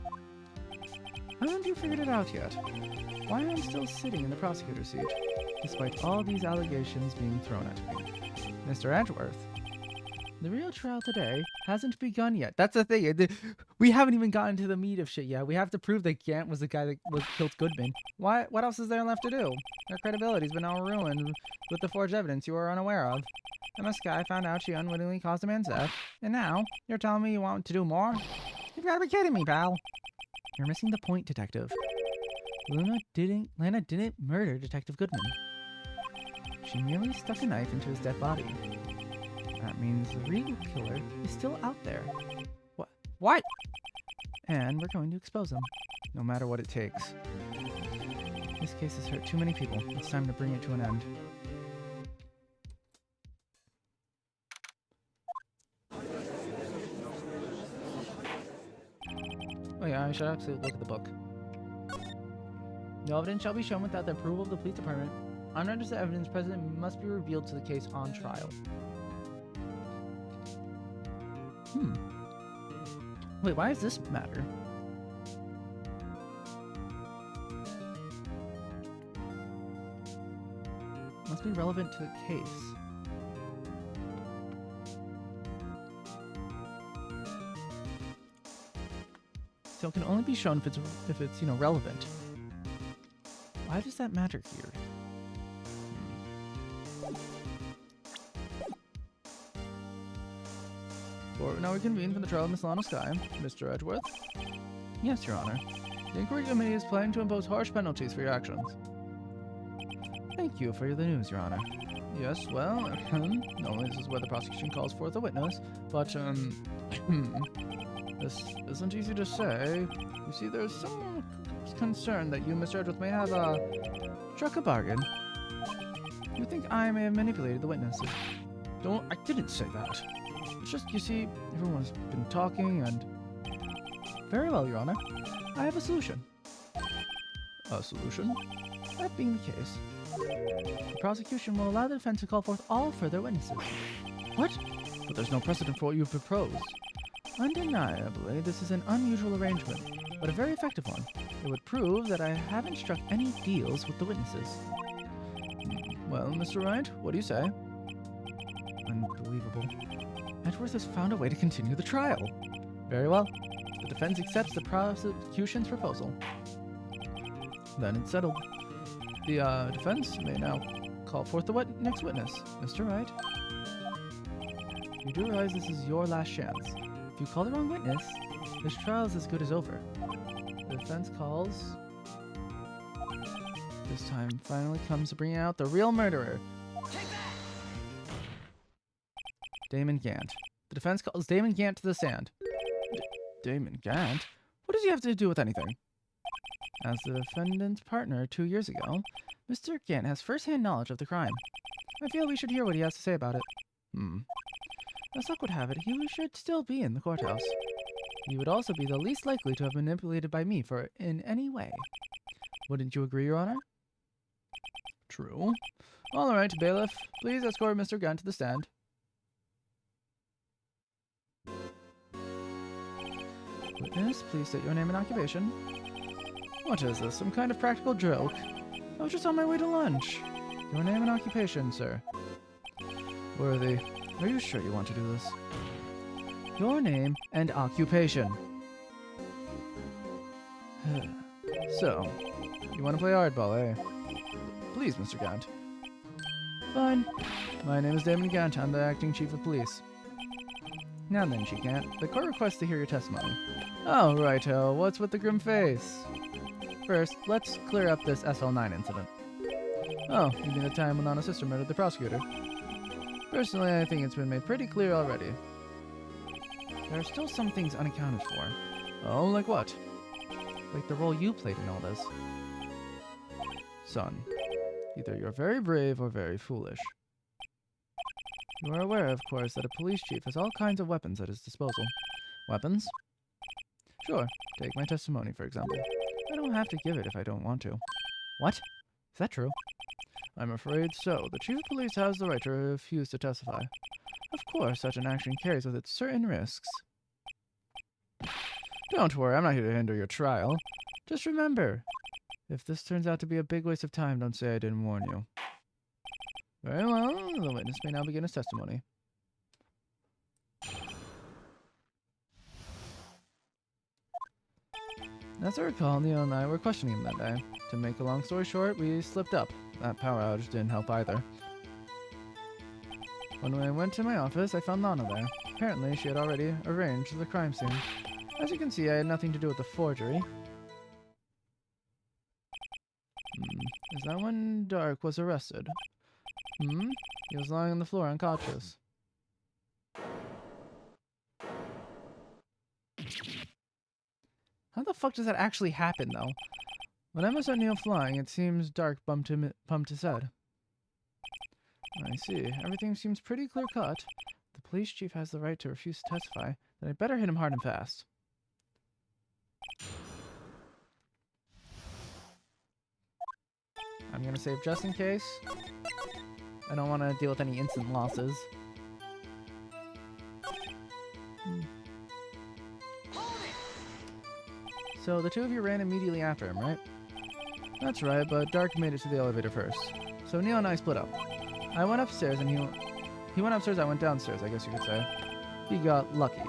How haven't you figured it out yet? Why I'm still sitting in the prosecutor's seat, despite all these allegations being thrown at me. Mr. Edgeworth, the real trial today hasn't begun yet. That's the thing. We haven't even gotten to the meat of shit yet. We have to prove that Gant was the guy that killed Goodman. What else is there left to do? Their credibility's been all ruined with the forged evidence you are unaware of. Emma Skye found out she unwittingly caused a man's death, and now you're telling me you want to do more? If
You gotta be kidding me, pal.
You're missing the point, Detective. Lana didn't murder Detective Goodman. She merely stuck a knife into his dead body. That means the real killer is still out there.
What?
And we're going to expose him, no matter what it takes. This case has hurt too many people. It's time to bring it to an end. Oh yeah, I should actually look at the book. No evidence shall be shown without the approval of the police department. Unregistered evidence present must be revealed to the case on trial. Wait, why does this matter? Must be relevant to the case. So it can only be shown if it's relevant. Why does that matter here? Court now reconvened for the trial of Miss Lana Skye. Mr. Edgeworth? Yes, Your Honor. The Inquiry Committee is planning to impose harsh penalties for your actions. Thank you for the news, Your Honor. Yes, well, normally this is where the prosecution calls forth a witness, but, this isn't easy to say. You see, there's some concern that you, Mr. Edgeworth, may have, struck a bargain. You think I may have manipulated the witnesses? I didn't say that. It's just, you see, everyone's been talking and... Very well, Your Honor. I have a solution. A solution? That being the case, the prosecution will allow the defense to call forth all further witnesses. What? But there's no precedent for what you've proposed. Undeniably, this is an unusual arrangement, but a very effective one. It would prove that I haven't struck any deals with the witnesses. Well, Mr. Wright, what do you say? Unbelievable. Edgeworth has found a way to continue the trial. Very well. The defense accepts the prosecution's proposal. Then it's settled. The defense may now call forth the next witness. Mr. Wright? You do realize this is your last chance. If you call the wrong witness, this trial is as good as over. The defense calls... This time finally comes to bring out the real murderer. Damon Gant. The defense calls Damon Gant to the stand. Damon Gant? What does he have to do with anything? As the defendant's partner 2 years ago, Mr. Gant has first-hand knowledge of the crime. I feel we should hear what he has to say about it. As luck would have it, he should still be in the courthouse. He would also be the least likely to have been manipulated by me in any way. Wouldn't you agree, Your Honor? True. All right, bailiff. Please escort Mr. Gant to the stand. Witness, please state your name and occupation. What is this, some kind of practical joke? I was just on my way to lunch. Your name and occupation, sir. Worthy, are you sure you want to do this? Your name and occupation. So, you want to play hardball, eh? Please, Mr. Gant. Fine. My name is Damon Gant. I'm the acting chief of police. Now then, Chief Gant, the court requests to hear your testimony. Oh, righto. What's with the grim face? First, let's clear up this SL9 incident. Oh, you mean the time when Nana's sister murdered the prosecutor? Personally, I think it's been made pretty clear already. There are still some things unaccounted for. Oh, like what? Like the role you played in all this. Son, either you're very brave or very foolish. You are aware, of course, that a police chief has all kinds of weapons at his disposal. Weapons? Sure. Take my testimony, for example. I don't have to give it if I don't want to. What? Is that true? I'm afraid so. The chief of police has the right to refuse to testify. Of course, such an action carries with it certain risks. Don't worry, I'm not here to hinder your trial. Just remember, if this turns out to be a big waste of time, don't say I didn't warn you. Very well, the witness may now begin his testimony. As I recall, Neil and I were questioning him that day. To make a long story short, we slipped up. That power outage didn't help either. When I went to my office, I found Nana there. Apparently, she had already arranged the crime scene.
As you can see, I had nothing to do with the forgery. Is that when Dark was arrested? He was lying on the floor unconscious. How the fuck does that actually happen, though? When Emma saw Neil flying, it seems Dark bumped his head. I see. Everything seems pretty clear-cut. The police chief has the right to refuse to testify. Then I'd better hit him hard and fast. I'm gonna save just in case. I don't want to deal with any instant losses. So the two of you ran immediately after him, right? That's right, but Dark made it to the elevator first. So Neil and I split up. I went upstairs and he went upstairs, I went downstairs, I guess you could say. He got lucky.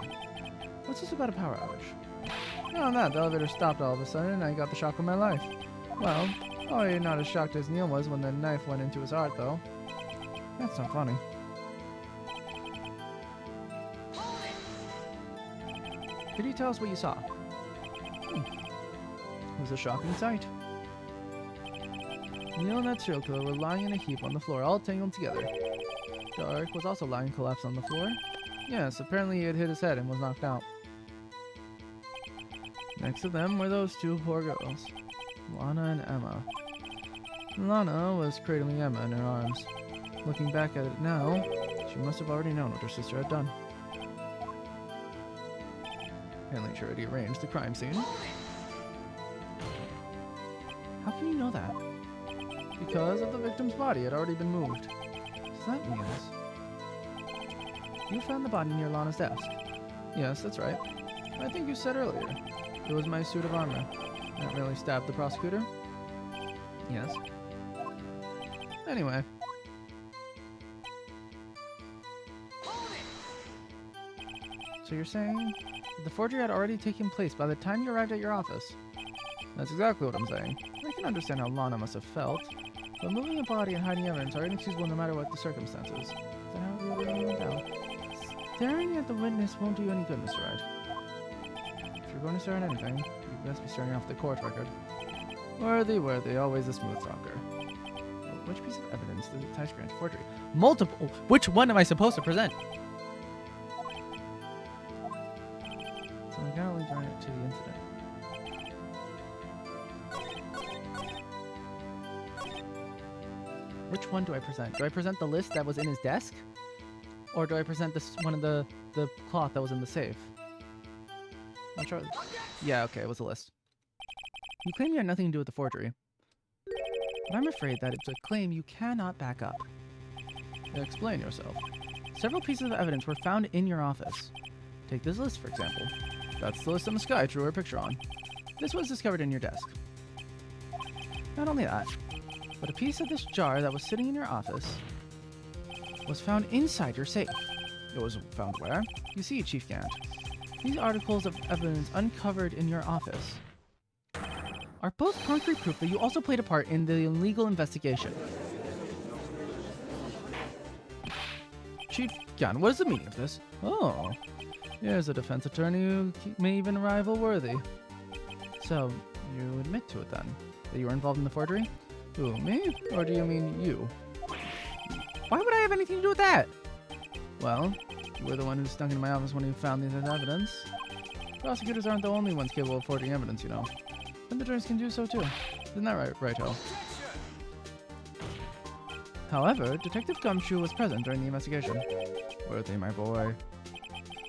What's this about a power outage? No, that. The elevator stopped all of a sudden and I got the shock of my life. Well, probably not as shocked as Neil was when the knife went into his heart, though. That's not funny. Could you tell us what you saw? It was a shocking sight. Neil and that serial killer were lying in a heap on the floor, all tangled together. Dark was also lying collapsed on the floor. Yes, apparently he had hit his head and was knocked out. Next to them were those two poor girls, Lana and Emma. Lana was cradling Emma in her arms. Looking back at it now, she must have already known what her sister had done. Apparently she already arranged the crime scene. How can you know that? Because of the victim's body had already been moved. So that means... You found the body near Lana's desk. Yes, that's right. I think you said earlier. It was my suit of armor. That really stabbed the prosecutor? Yes. Anyway. So you're saying the forgery had already taken place by the time you arrived at your office? That's exactly what I'm saying. I can understand how Lana must have felt, but moving a body and hiding evidence are inexcusable no matter what the circumstances. Is that how it really went down? Staring at the witness won't do any good, Mr. Wright. If you're going to stare at anything, you best be staring off the court record. Worthy, always a smooth talker. Which piece of evidence does it tie to grant forgery? Multiple! Which one am I supposed to present? So I gotta link it to the incident. Which one do I present? Do I present the list that was in his desk? Or do I present this one of the cloth that was in the safe? I'm sure. Yeah, okay, it was a list. You claim you had nothing to do with the forgery. But I'm afraid that it's a claim you cannot back up. Explain yourself. Several pieces of evidence were found in your office. Take this list, for example. That's the list on the sky drew her picture on. This was discovered in your desk. Not only that, but a piece of this jar that was sitting in your office was found inside your safe. It was found where? You see, Chief Gant. These articles of evidence uncovered in your office are both concrete proof that you also played a part in the illegal investigation. Chief Gant, what is the meaning of this? Oh, here's a defense attorney who may even rival Worthy. So, you admit to it then, that you were involved in the forgery? Who, me? Or do you mean you? Why would I have anything to do with that? Well, you were the one who snuck into my office when you found these evidence. Prosecutors aren't the only ones capable of forging evidence, you know. And the jurors can do so too. Isn't that right, Righto? However, Detective Gumshoe was present during the investigation. Worthy, my boy.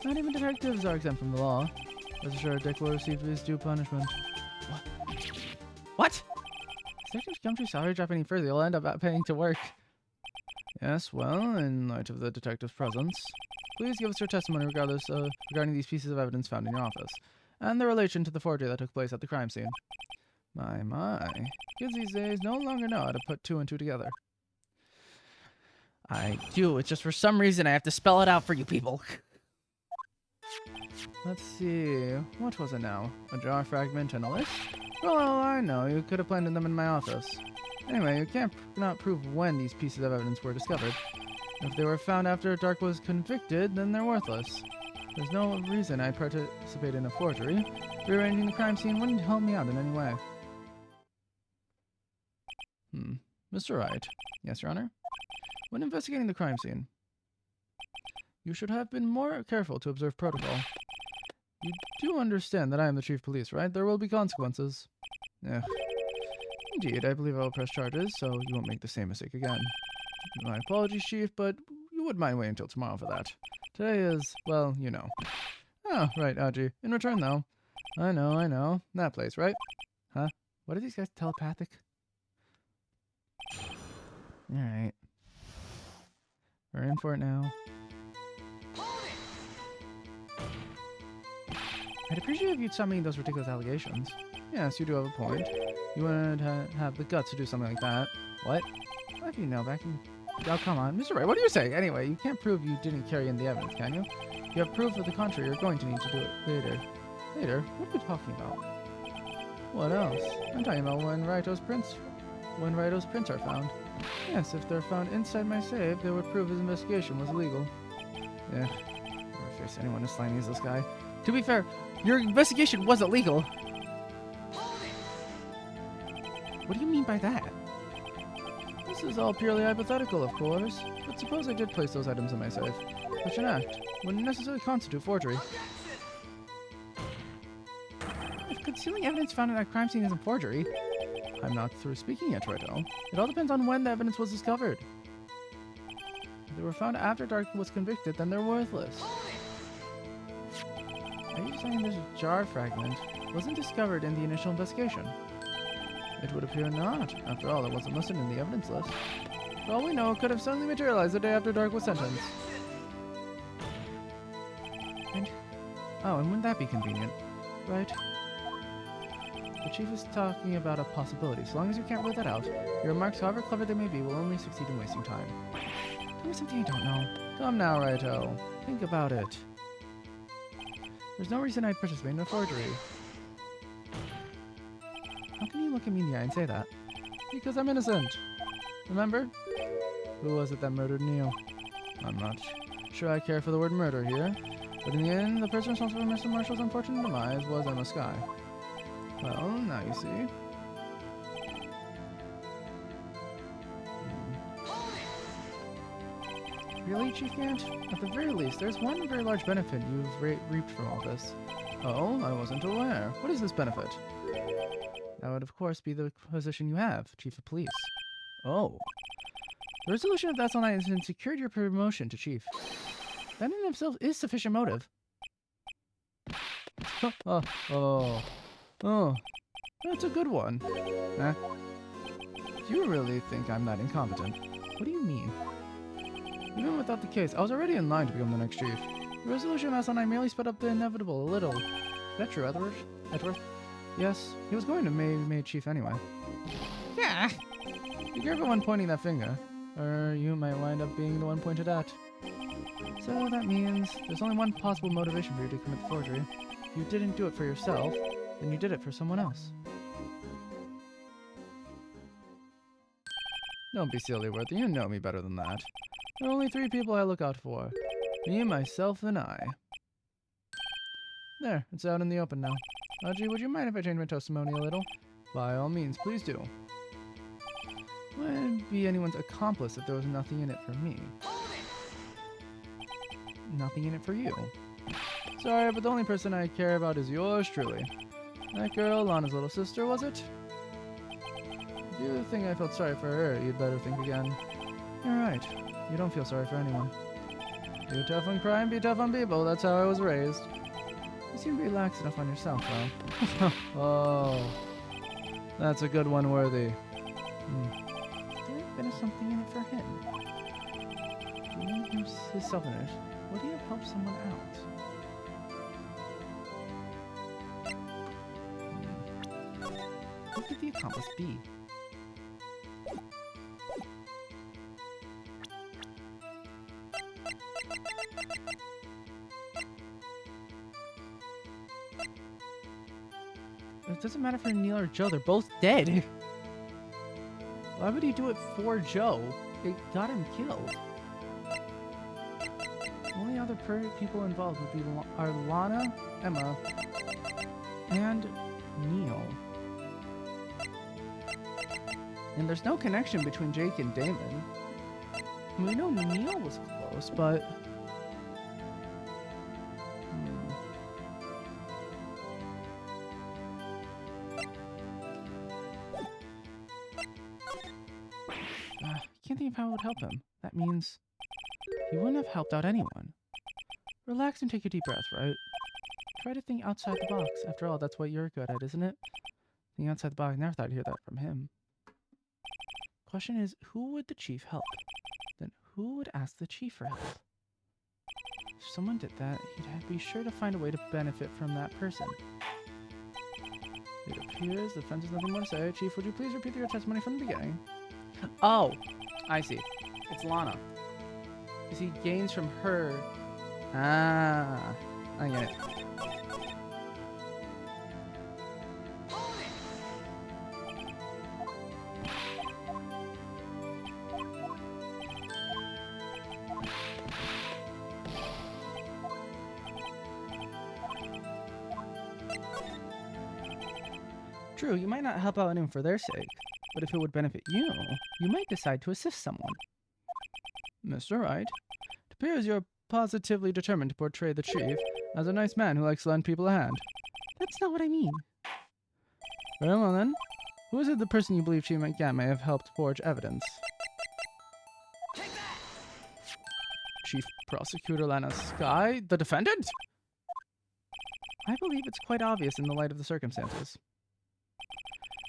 Not even detectives are exempt from the law. Rest assured, Dick will receive his due punishment. What? Detective Gumshoe's salary drop any further, he'll end up paying to work. Yes, well, in light of the detective's presence, please give us your testimony regarding these pieces of evidence found in your office, and their relation to the forgery that took place at the crime scene. My. Kids these days no longer know how to put two and two together. I do, it's just for some reason I have to spell it out for you people. Let's see, what was it now? A jar fragment and a list? Well, I know, you could have planted them in my office. Anyway, you can't not prove when these pieces of evidence were discovered. If they were found after Dark was convicted, then they're worthless. There's no reason I'd participate in a forgery. Rearranging the crime scene wouldn't help me out in any way. Mr. Wright. Yes, Your Honor? When investigating the crime scene, you should have been more careful to observe protocol. You do understand that I am the Chief of Police, right? There will be consequences. Yeah. Indeed, I believe I will press charges, so you won't make the same mistake again. My apologies, Chief, but you wouldn't mind waiting until tomorrow for that. Today is, well, you know. Oh, right, Aji. In return, though. I know. That place, right? Huh? What are these guys telepathic? Alright. We're in for it now. I'd appreciate if you'd stop making those ridiculous allegations. Yes, you do have a point. You wouldn't have the guts to do something like that. What? How do you know back in... Oh, come on. Mr. Wright, what are you saying? Anyway, you can't prove you didn't carry in the evidence, can you? If you have proof of the contrary, you're going to need to do it later. Later? What are you talking about? What else? I'm talking about when Raito's prints are found. Yes, if they're found inside my safe, they would prove his investigation was illegal. Yeah. Never face anyone as slimy as this guy. To be fair, your investigation wasn't legal. What do you mean by that? This is all purely hypothetical, of course. But suppose I did place those items in my safe. Such an act wouldn't necessarily constitute forgery. If concealing evidence found at that crime scene isn't forgery, I'm not through speaking yet, Raito. It all depends on when the evidence was discovered. If they were found after Dark was convicted, then they're worthless. Are you saying this jar fragment wasn't discovered in the initial investigation? It would appear not. After all, it wasn't listed in the evidence list. For all we know, it could have suddenly materialized the day after Dark was sentenced. And wouldn't that be convenient? Right? The Chief is talking about a possibility. So long as you can't rule that out, your remarks, however clever they may be, will only succeed in wasting time. Tell me something I don't know. Come now, Raito. Think about it. There's no reason I'd participate in a forgery. How can you look at me in the eye and say that? Because I'm innocent. Remember? Who was it that murdered Neil? I'm not sure I care for the word murder here, but in the end, the person responsible for Mr. Marshall's unfortunate demise was Emma Skye. Well, now you see. Really, Chief Gant? At the very least, there's one very large benefit you've reaped from all this. Oh, I wasn't aware. What is this benefit? That would, of course, be the position you have, Chief of Police. Oh. The resolution of that all night has secured your promotion to Chief. That in itself is sufficient motive. Oh. That's a good one. Huh? You really think I'm that incompetent? What do you mean? Even without the case, I was already in line to become the next chief. The resolution of S9 merely sped up the inevitable a little. Is that true, Edward? Yes, he was going to be made chief anyway. Yeah! Be careful when pointing that finger, or you might wind up being the one pointed at. So that means there's only one possible motivation for you to commit the forgery. If you didn't do it for yourself, then you did it for someone else. Don't be silly, Worthy. You know me better than that. There are only 3 people I look out for. Me, myself, and I. There, it's out in the open now. Aji, would you mind if I change my testimony a little? By all means, please do. Wouldn't be anyone's accomplice if there was nothing in it for me. Nothing in it for you. Sorry, but the only person I care about is yours truly. That girl, Lana's little sister, was it? If you think I felt sorry for her, you'd better think again. You're right. You don't feel sorry for anyone. Be tough on crime, be tough on people. That's how I was raised. You seem relaxed enough on yourself, though. Oh. That's a good one, Worthy. There have been something in it for him. Being his self-image, would he have helped someone out? Who could the accomplice be? It doesn't matter for Neil or Joe, they're both dead. Why would he do it for Joe? It got him killed. only other people involved would be are Lana, Emma, and Neil. And there's no connection between Jake and Damon. We know Neil was close, but... Can't think of how it would help him. That means he wouldn't have helped out anyone. Relax and take a deep breath, right? Try to think outside the box. After all, that's what you're good at, isn't it? Think outside the box. Never thought I'd hear that from him. Question is, who would the chief help? Then who would ask the chief for help? If someone did that, he'd be sure to find a way to benefit from that person. It appears the defense has nothing more to say. Chief, would you please repeat your testimony from the beginning? Oh, I see. It's Lana. Because he gains from her. Ah, I get it. True, you might not help out anyone for their sake, but if it would benefit you, you might decide to assist someone. Mr. Wright, it appears you're positively determined to portray the chief as a nice man who likes to lend people a hand. That's not what I mean. Very well then. Who is it the person you believe Chief McGann may have helped forge evidence? Chief Prosecutor Lana Skye, the defendant? I believe it's quite obvious in the light of the circumstances.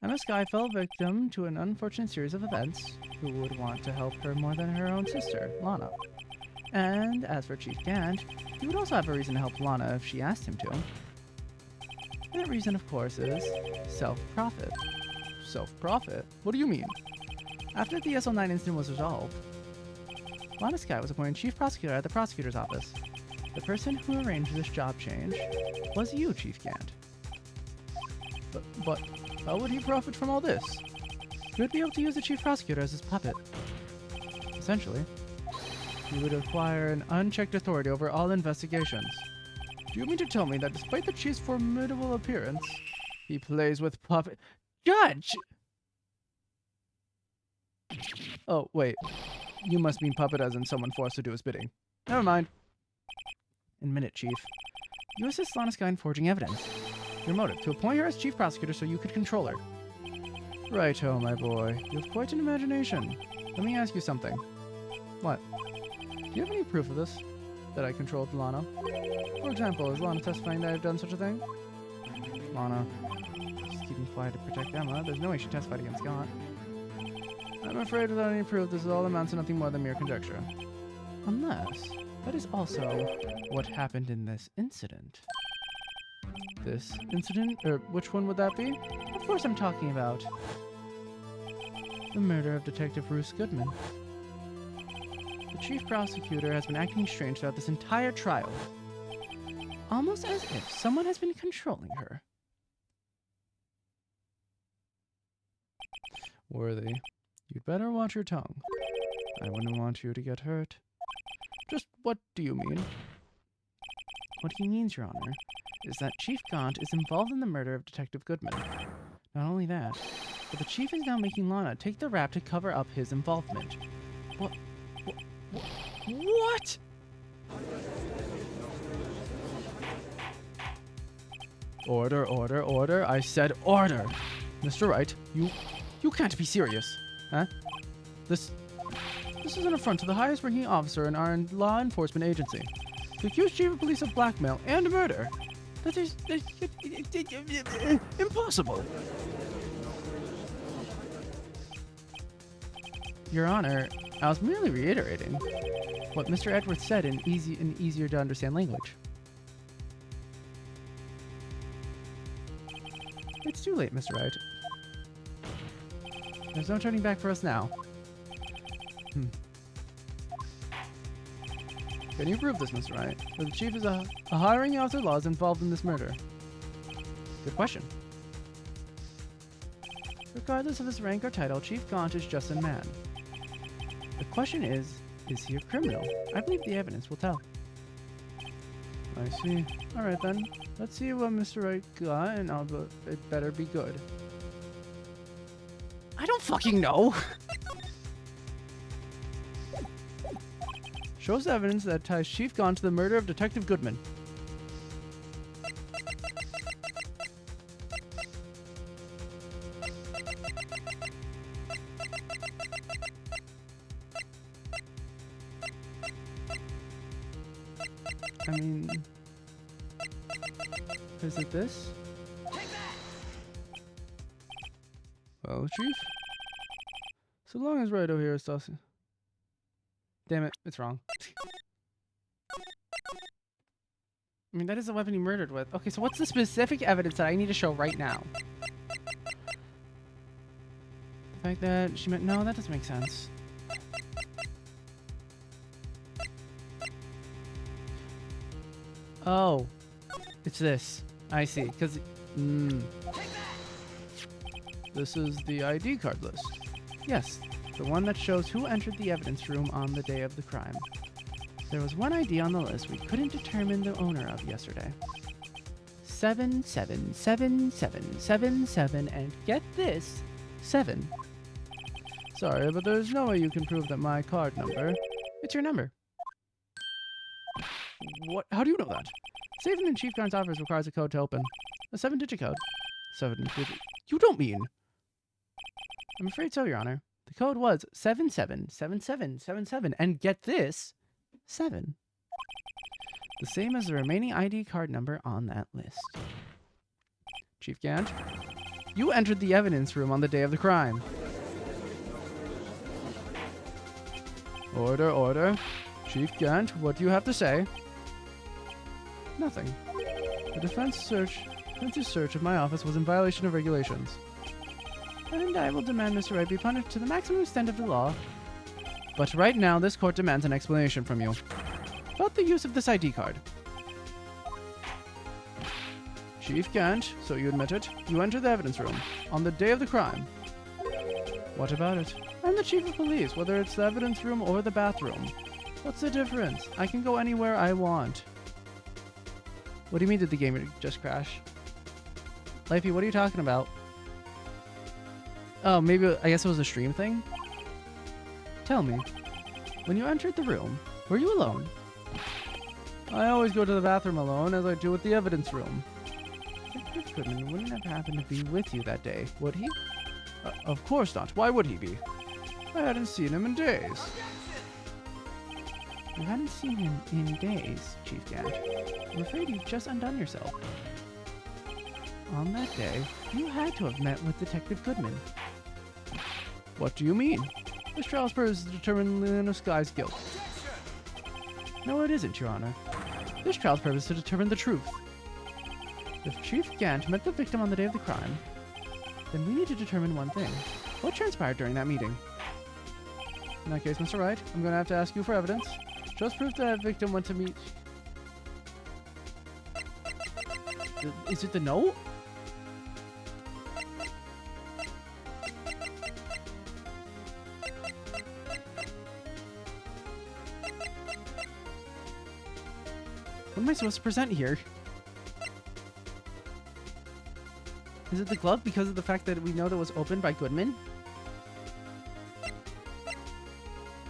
Emma Skye fell victim to an unfortunate series of events. Who would want to help her more than her own sister, Lana? And as for Chief Gant, he would also have a reason to help Lana if she asked him to. And that reason, of course, is self-profit. Self-profit? What do you mean? After the SL9 incident was resolved, Lana Skye was appointed Chief Prosecutor at the Prosecutor's Office. The person who arranged this job change was you, Chief Gant. But how would he profit from all this? He would be able to use the Chief Prosecutor as his puppet. Essentially, he would acquire an unchecked authority over all investigations. Do you mean to tell me that despite the Chief's formidable appearance, he plays with puppet... Judge! Oh, wait. You must mean puppet as in someone forced to do his bidding. Never mind. Admit it, Chief. You assist Lana Skye in forging evidence. Your motive, to appoint her as Chief Prosecutor so you could control her. Righto, my boy. You have quite an imagination. Let me ask you something. What? Do you have any proof of this? That I controlled Lana? For example, is Lana testifying that I've done such a thing? Lana. She's keeping quiet to protect Emma. There's no way she testified against Scott. I'm afraid without any proof, this all amounts to nothing more than mere conjecture. Unless, that is also what happened in this incident. This incident? Which one would that be? Of course I'm talking about the murder of Detective Bruce Goodman. The Chief Prosecutor has been acting strange throughout this entire trial. Almost as if someone has been controlling her. Worthy, you'd better watch your tongue. I wouldn't want you to get hurt. Just what do you mean? What he means, Your Honor, is that Chief Gaunt is involved in the murder of Detective Goodman. Not only that, but the Chief is now making Lana take the rap to cover up his involvement. What? What? Order, order, order. I said order. Mr. Wright, you can't be serious. Huh? This is an affront to the highest ranking officer in our law enforcement agency. To accuse Chief of Police of blackmail and murder. That is impossible. Your Honor, I was merely reiterating what Mr. Edwards said in easier to understand language. It's too late, Mr. Wright. There's no turning back for us now. Can you prove this, Mr. Wright? That the Chief is a hiring officer laws involved in this murder? Good question. Regardless of his rank or title, Chief Gaunt is just a man. The question is he a criminal? I believe the evidence will tell.
I see. Alright then. Let's see what Mr. Wright got, and it better be good. I don't fucking know! Shows evidence that ties Chief Gone to the murder of Detective Goodman. I mean, is it this? Well, Chief? So long as Righto here is tossing. Damn it, it's wrong. I mean, that is the weapon he murdered with. Okay, so what's the specific evidence that I need to show right now? The fact that she meant... No, that doesn't make sense. Oh. It's this. I see. Because... This is the ID card list. Yes, the one that shows who entered the evidence room on the day of the crime. There was one ID on the list we couldn't determine the owner of yesterday. 7777777, and get this, 7. Sorry, but there's no way you can prove that my card number. It's your number. What? How do you know that? Saving in Chief Guard's office requires a code to open. A 7-digit code. 7-digit. You don't mean? I'm afraid so, Your Honor. The code was 777777, and get this, 7. The same as the remaining ID card number on that list. Chief Gant, you entered the evidence room on the day of the crime. Order, order. Chief Gant, what do you have to say? Nothing. The defense's search of my office was in violation of regulations. And I will demand Mr. Wright be punished to the maximum extent of the law. But right now, this court demands an explanation from you about the use of this ID card. Chief Gant, so you admit it, you entered the evidence room on the day of the crime. What about it? I'm the chief of police, whether it's the evidence room or the bathroom. What's the difference? I can go anywhere I want. What do you mean, did the game just crash? Lifey, what are you talking about? Oh, maybe, I guess it was a stream thing? Tell me, when you entered the room, were you alone? I always go to the bathroom alone, as I do with the evidence room. Detective Goodman wouldn't have happened to be with you that day, would he? Of course not. Why would he be? I hadn't seen him in days. You hadn't seen him in days, Chief Gant. I'm afraid you've just undone yourself. On that day, you had to have met with Detective Goodman. What do you mean? This trial's purpose is to determine Lena Sky's guilt. No, it isn't, Your Honor. This trial's purpose is to determine the truth. If Chief Gant met the victim on the day of the crime, then we need to determine one thing. What transpired during that meeting? In that case, Mr. Wright, I'm going to have to ask you for evidence. Just proof that the victim went to meet... Is it the note? What am I supposed to present here? Is it the glove because of the fact that we know that it was opened by Goodman?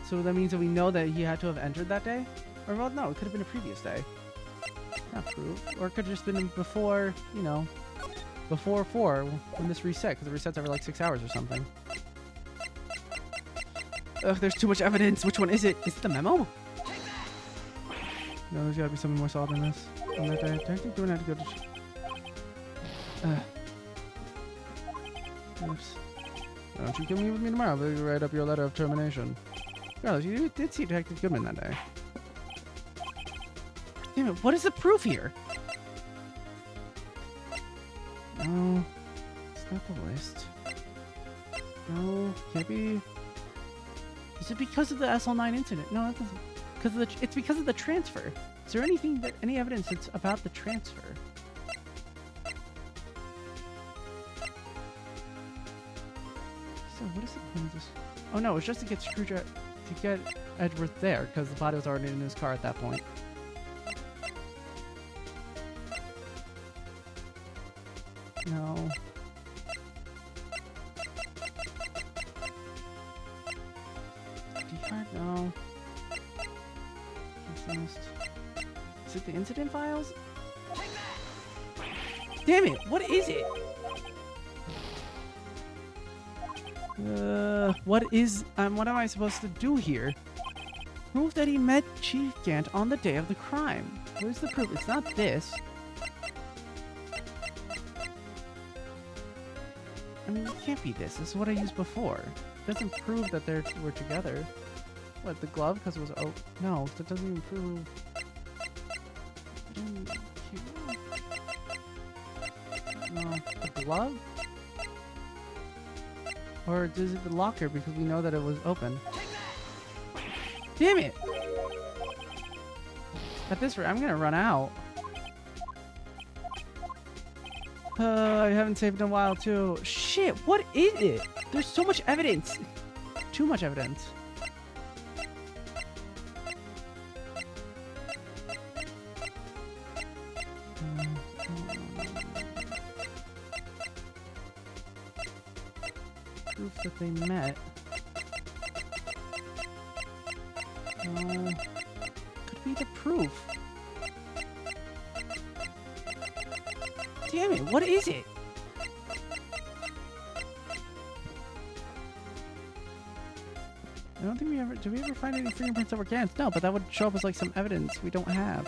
So that means that we know that he had to have entered that day? Or, well, no, it could have been a previous day. Not proof. Or it could have just been before, you know, before 4 when this reset, because it resets every like 6 hours or something. Ugh, there's too much evidence. Which one is it? Is it the memo? No, there's gotta be something more solid than this. On that day, Detective Goodman had to go to... Oops. Don't you come meet with me tomorrow, but you write up your letter of termination. Regardless, you did see Detective Goodman that day. Damn it, what is the proof here? No, it's not the list. No, can't be. Is it because of the SL9 incident? No, that doesn't. Because of the, it's because of the transfer. Is there anything that any evidence that's about the transfer? So what is the point of this? Oh no, it's just to get Screwdriver, to get Edgeworth there, because the body was already in his car at that point.
card? No. Dismissed. Is it the incident files? Damn it! What is it? What am I supposed to do here? Prove that he met Chief Gant on the day of the crime. Where's the proof? It's not this. I mean, it can't be this. This is what I used before. It doesn't prove that they were together. What, the glove? Because it was... Oh, no. That doesn't even prove... No. The glove? Or is it the locker because we know that it was open? Damn it! At this rate, I'm gonna run out. I haven't saved in a while too. Shit, what is it? There's so much evidence. Too much evidence. Proof that they met. No. Could be the proof. Damn it, what is it? I don't think we ever... Did we ever find any fingerprints that were Gant's? No, but that would show up as like some evidence we don't have.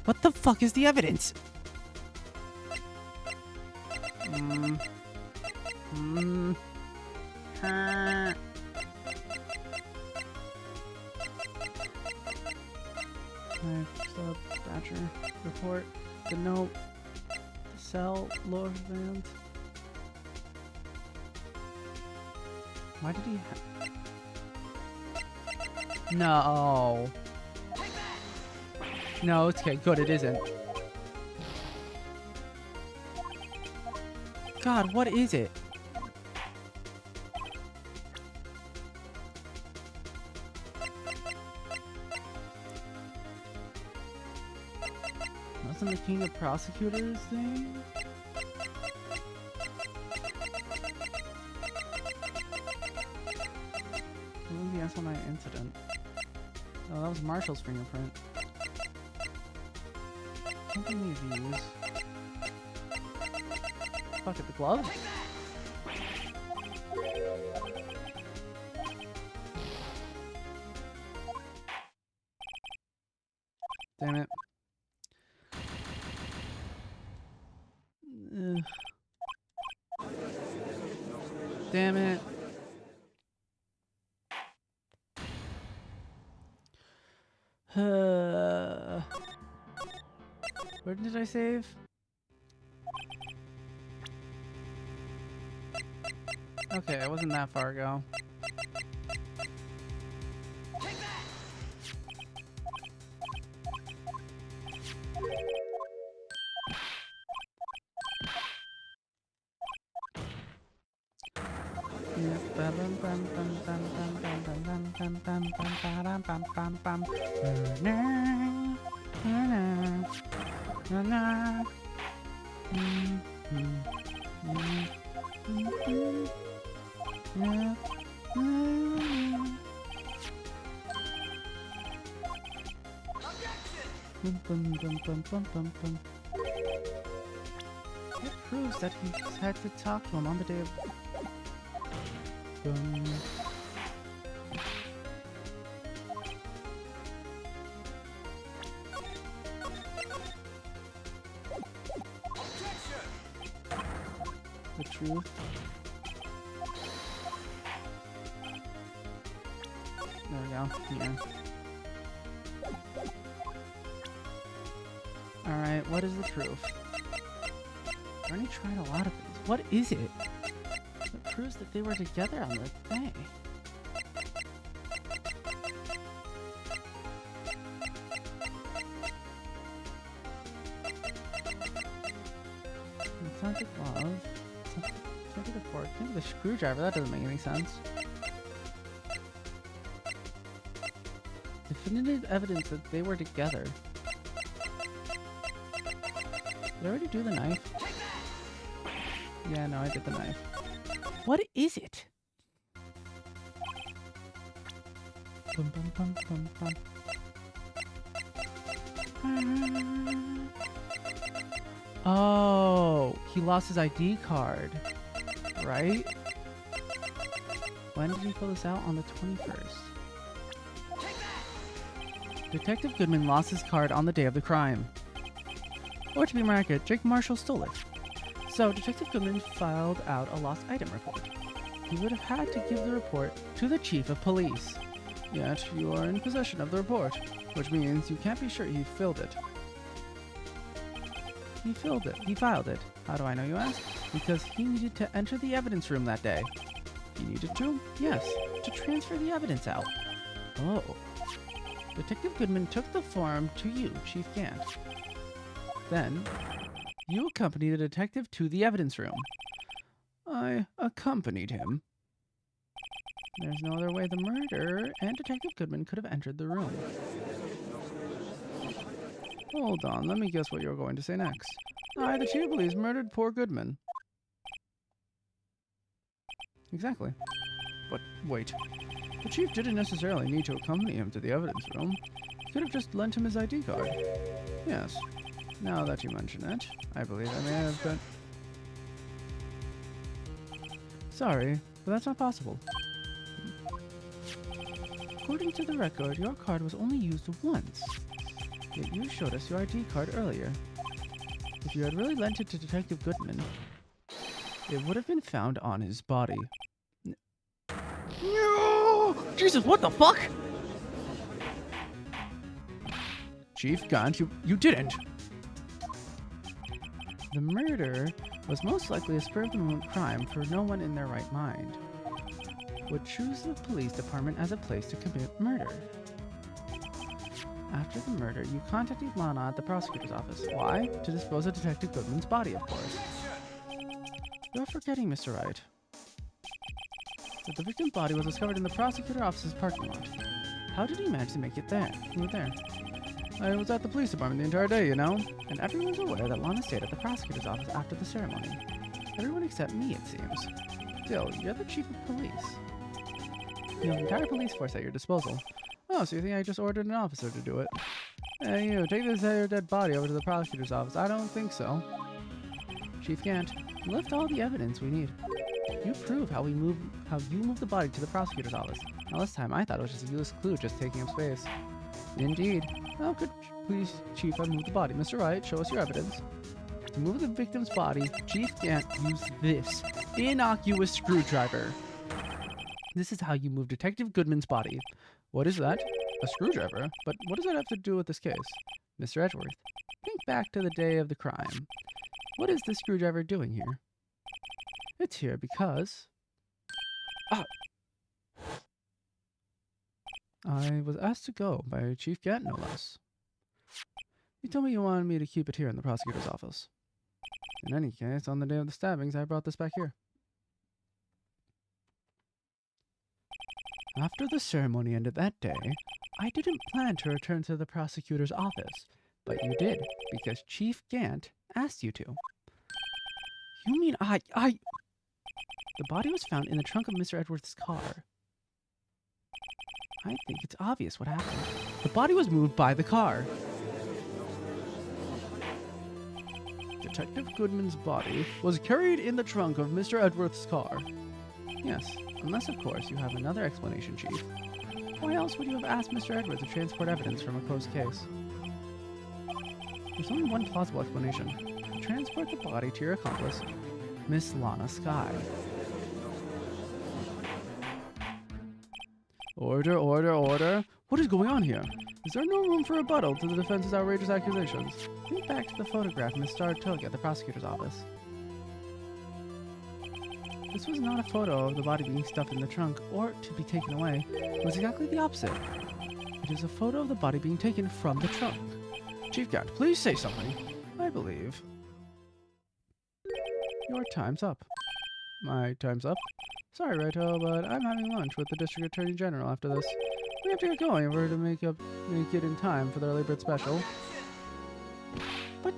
What the fuck is the evidence? Sub, Badger, report, the note, the cell, lower band. Why did he No. No, it's okay. Good, it isn't. God, what is it? Wasn't the King of Prosecutors thing? What was the SLI incident? Oh, that was Marshall's fingerprint. Something we use. Fuck it, the glove? Damn it. Ugh. Damn it. Where did I save? Okay, I wasn't that far ago. It proves that he had to talk to him on the day of... The truth. There we go. Yeah. Alright, what is the proof? Bernie tried a lot of things. What is it? It proves that they were together on the day. It's not the glove. It's not the fork. Maybe the screwdriver. That doesn't make any sense.
but needed evidence that they were together. Did I already do the knife? Yeah, no, I did the knife. What is it? Bum, bum, bum, bum, bum. Oh, he lost his ID card, right? When did he fill this out? On the 21st. Detective Goodman lost his card on the day of the crime. Or to be more accurate, Jake Marshall stole it. So Detective Goodman filed out a lost item report. He would have had to give the report to the chief of police. Yet you are in possession of the report, which means you can't be sure he filled it. He filed it. How do I know, you ask? Because he needed to enter the evidence room that day. He needed to? Yes, to transfer the evidence out. Oh. Detective Goodman took the form to you, Chief Gant. Then, you accompanied the detective to the evidence room. I accompanied him. There's no other way the murderer and Detective Goodman could have entered the room. Hold on, let me guess what you're going to say next. I, the chief of police, murdered poor Goodman. Exactly. But wait, the chief didn't necessarily need to accompany him to the evidence room. He could have just lent him his ID card. Yes. Now that you mention it, I believe I may have been... Sorry, but that's not possible. According to the record, your card was only used once. Yet you showed us your ID card earlier. If you had really lent it to Detective Goodman, it would have been found on his body. No! Jesus, what the fuck? Chief Gant, you didn't. The murder was most likely a spur-of-the-moment crime, for no one in their right mind would choose the police department as a place to commit murder. After the murder, you contacted Lana at the prosecutor's office. Why? To dispose of Detective Goodman's body, of course. You're forgetting, Mr. Wright, that the victim's body was discovered in the prosecutor's office's parking lot. How did he manage to make it there? You were there. I was at the police department the entire day, you know? And everyone's aware that Lana stayed at the prosecutor's office after the ceremony. Everyone except me, it seems. Still, you're the chief of police. You have an entire police force at your disposal. Oh, so you think I just ordered an officer to do it? Hey, you, take this dead body over to the prosecutor's office. I don't think so. Chief Gant, you left all the evidence we need. You prove how you moved the body to the prosecutor's office. Now this time, I thought it was just a useless clue just taking up space. Indeed. How could police chief have moved the body? Mr. Wright, show us your evidence. To move the victim's body, Chief Gant used this innocuous screwdriver. This is how you move Detective Goodman's body. What is that? A screwdriver? But what does that have to do with this case? Mr. Edgeworth, think back to the day of the crime. What is this screwdriver doing here? It's here because... I was asked to go by Chief Gant, no less. He told me you wanted me to keep it here in the prosecutor's office. In any case, on the day of the stabbings, I brought this back here. After the ceremony ended that day, I didn't plan to return to the prosecutor's office, but you did, because Chief Gant asked you to. You mean The body was found in the trunk of Mr. Edgeworth's car. I think it's obvious what happened. The body was moved by the car. Detective Goodman's body was carried in the trunk of Mr. Edgeworth's car. Yes, unless, of course, you have another explanation, Chief. Why else would you have asked Mr. Edgeworth to transport evidence from a closed case? There's only one plausible explanation. To transport the body to your accomplice, Miss Lana Skye. Order, order, order. What is going on here? Is there no room for rebuttal to the defense's outrageous accusations? Think back to the photograph Miss Starr took at the prosecutor's office. This was not a photo of the body being stuffed in the trunk or to be taken away. It was exactly the opposite. It is a photo of the body being taken from the trunk. Chief Gant, please say something. I believe. Your time's up. My time's up? Sorry, Righto, but I'm having lunch with the District Attorney General after this.
We have to get going in order to make it in time for the early bird special. But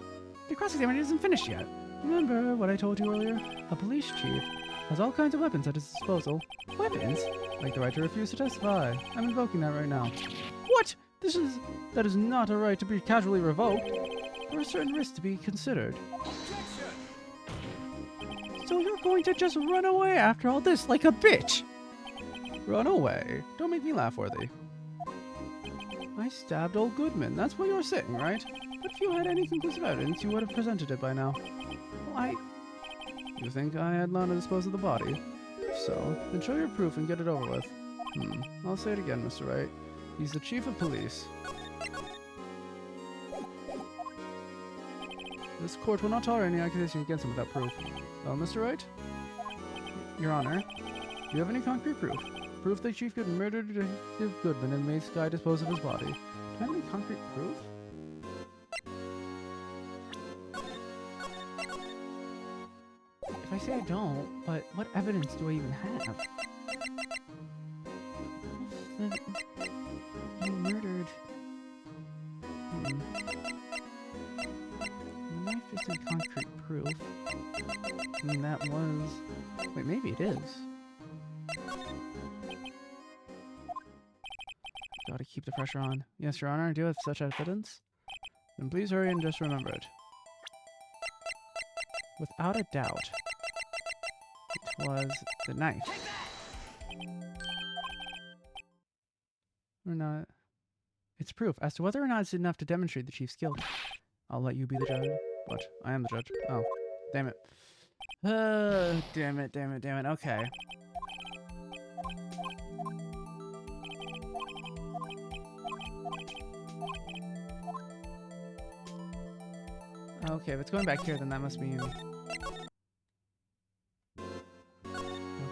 the cross-examination isn't finished yet. Remember what I told you earlier? A police chief has all kinds of weapons at his disposal. Weapons? Like the right to refuse to testify. I'm invoking that right now. What? That is not a right to be casually revoked. There are certain risks to be considered. So you're going to just run away after all this like a bitch? Run away? Don't make me laugh, Worthy. I stabbed old Goodman. That's what you're saying, right? But if you had any conclusive evidence, you would have presented it by now. Well, You think I had Lana dispose of the body? If so, then show your proof and get it over with. I'll say it again, Mr. Wright. He's the chief of police. This court will not tolerate any accusation against him without proof. Well, Mr. Wright? Your Honor, do you have any concrete proof? Proof that Chief Good murdered Detective Goodman and made Sky dispose of his body. Do you have any concrete proof? If I say I don't, but what evidence do I even have? That he murdered... The knife isn't concrete proof. That was... Wait, maybe it is. Gotta keep the pressure on. Yes, Your Honor, I do have such evidence. Then please hurry and just remember it. Without a doubt, it was the knife. Or not. It's proof. As to whether or not it's enough to demonstrate the chief's guilt, I'll let you be the judge. What? I am the judge. Oh, damn it. Damn it. Okay. Okay, if it's going back here, then that must mean... No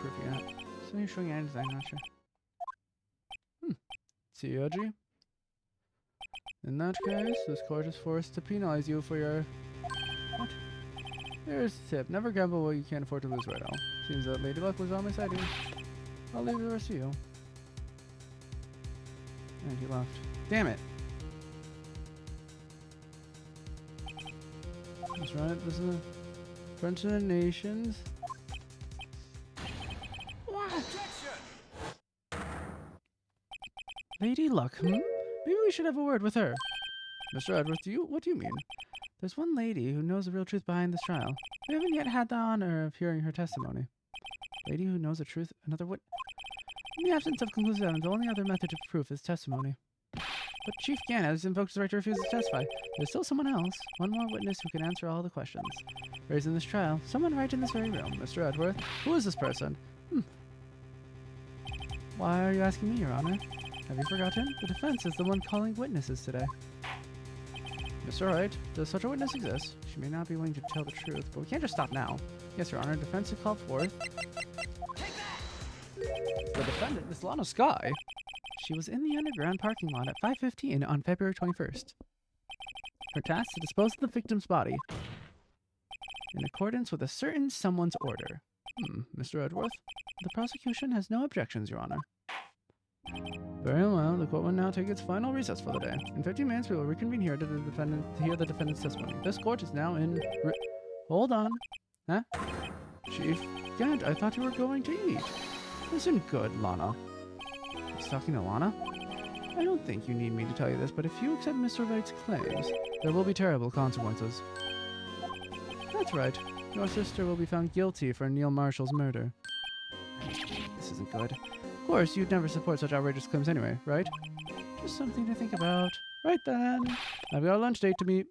proof yet. So you're showing items, I'm not sure. COG? In that case, this court is forced to penalize you for your... What? Here's the tip. Never gamble what you can't afford to lose right now. Seems that Lady Luck was on my side here. I'll leave the rest to you. And he left. Damn it! That's right, this is the French of the Nations. Lady Luck, Maybe we should have a word with her. Mr. Edwards, what do you mean? There's one lady who knows the real truth behind this trial. We haven't yet had the honor of hearing her testimony. Lady who knows the truth, another what? In the absence of conclusive evidence, the only other method of proof is testimony. But Chief Gann has invoked his right to refuse to testify. There's still someone else, one more witness who can answer all the questions raised in this trial. Someone right in this very room. Mr. Edworth, who is this person? Why are you asking me, Your Honor? Have you forgotten? The defense is the one calling witnesses today. Mr. Wright, does such a witness exist? She may not be willing to tell the truth, but we can't just stop now. Yes, Your Honor, defense is called forth. The defendant is Lana Sky. She was in the underground parking lot at 5:15 on February 21st. Her task to dispose of the victim's body in accordance with a certain someone's order. Mr. Edworth, the prosecution has no objections, Your Honor. Very well, the court will now take its final recess for the day. In 15 minutes, we will reconvene here to hear the defendant's testimony. This court is now in... Hold on. Huh? Chief Gant, I thought you were going to eat. Listen good, Lana. He's talking to Lana? I don't think you need me to tell you this, but if you accept Mr. Wright's claims, there will be terrible consequences. That's right. Your sister will be found guilty for Neil Marshall's murder. This isn't good. Of course, you'd never support such outrageous claims anyway, right? Just something to think about. Right then. I've got a lunch date to meet.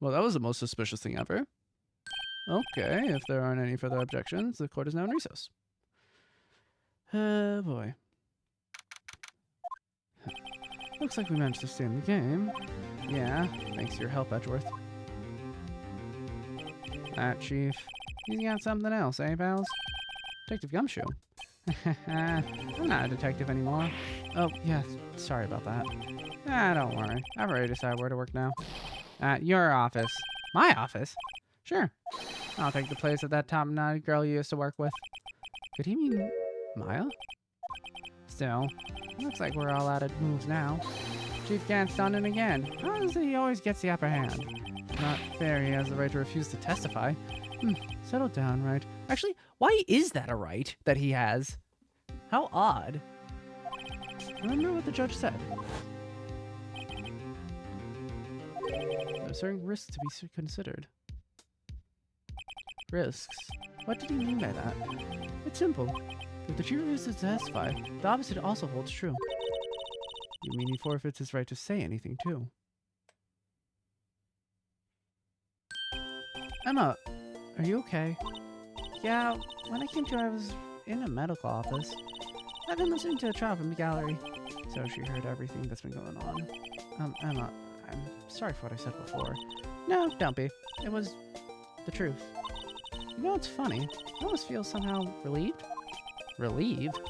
Well, that was the most suspicious thing ever. Okay, if there aren't any further objections, the court is now in recess. Oh boy. Looks like we managed to stay in the game. Yeah, thanks to your help, Edgeworth. That Chief. He's got something else, eh, pals? Detective Gumshoe. I'm not a detective anymore. Oh, yeah, sorry about that. Don't worry. I've already decided where to work now. At your office. My office? Sure. I'll take the place of that top-knotted girl you used to work with. Could he mean
Maya?
Still, looks like we're all out of moves now. Chief Gant's done it again. How is it he always gets the upper hand? Not fair he has the right to refuse to testify.
Settle down, right? Actually, why is that a right that he has? How odd. Remember what the judge said. There are certain risks to be considered. Risks? What did he mean by that? It's simple. If the chief refuses to testify, the opposite also holds true. You mean he forfeits his right to say anything, too? Emma, are you okay?
Yeah, when I came to, I was in a medical office. I've been listening to a trial from the gallery.
So she heard everything that's been going on. Emma, I'm sorry for what I said before.
No, don't be.
It was the truth.
You know, it's funny. I almost feel somehow relieved.
Relieved?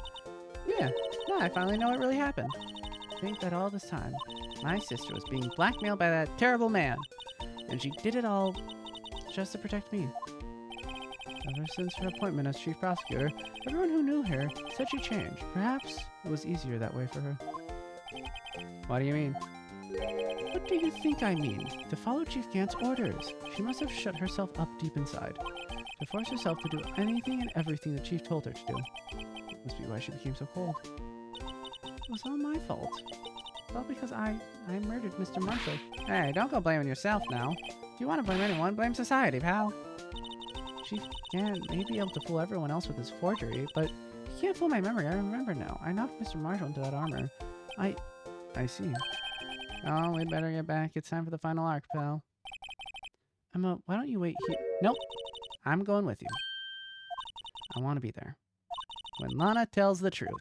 Yeah, now I finally know what really happened. Think that all this time, my sister was being blackmailed by that terrible man. And she did it all just to protect me. Ever since her appointment as chief prosecutor, everyone who knew her said she changed. Perhaps it was easier that way for her.
What do you mean?
What do you think I mean? To follow Chief Gant's orders. She must have shut herself up deep inside. To force herself to do anything and everything the chief told her to do. That must be why she became so cold. It was all my fault. All because I murdered Mr. Marshall. Hey, don't go blaming yourself now. If you want to blame anyone, blame society, pal. Chief Gant may be able to fool everyone else with his forgery, but he can't fool my memory. I remember now. I knocked Mr. Marshall into that armor. I see. Oh, we'd better get back. It's time for the final arc, pal. Emma, why don't you wait here? Nope. I'm going with you. I want to be there. When Lana tells the truth.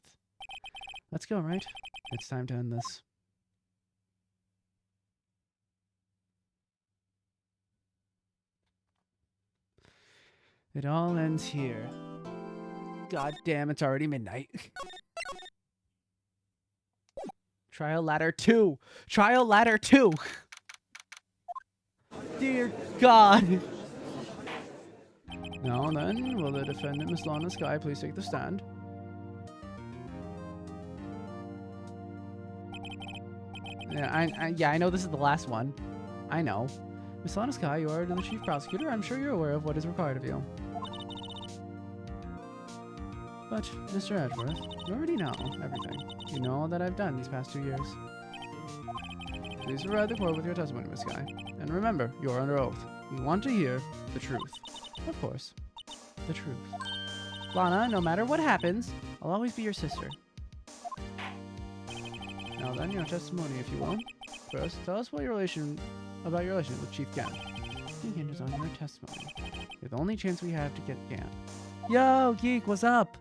Let's go, right? It's time to end this. It all ends here. God damn, it's already midnight. Trial Ladder 2! Trial Ladder 2! Dear God! Now then, will the defendant, Miss Lana Sky, please take the stand? Yeah, I know this is the last one. I know. Miss Lana Sky, you are the chief prosecutor. I'm sure you're aware of what is required of you. But, Mr. Edgeworth, you already know everything. You know all that I've done these past 2 years. Please provide the court with your testimony, Miss Sky. And remember, you are under oath. We want to hear the truth. Of course. The truth. Lana, no matter what happens, I'll always be your sister. Now then, your testimony, if you will. First, tell us about your relation with Chief Gant. It hinges on your testimony. You're the only chance we have to get Gant. Yo, Geek, what's up?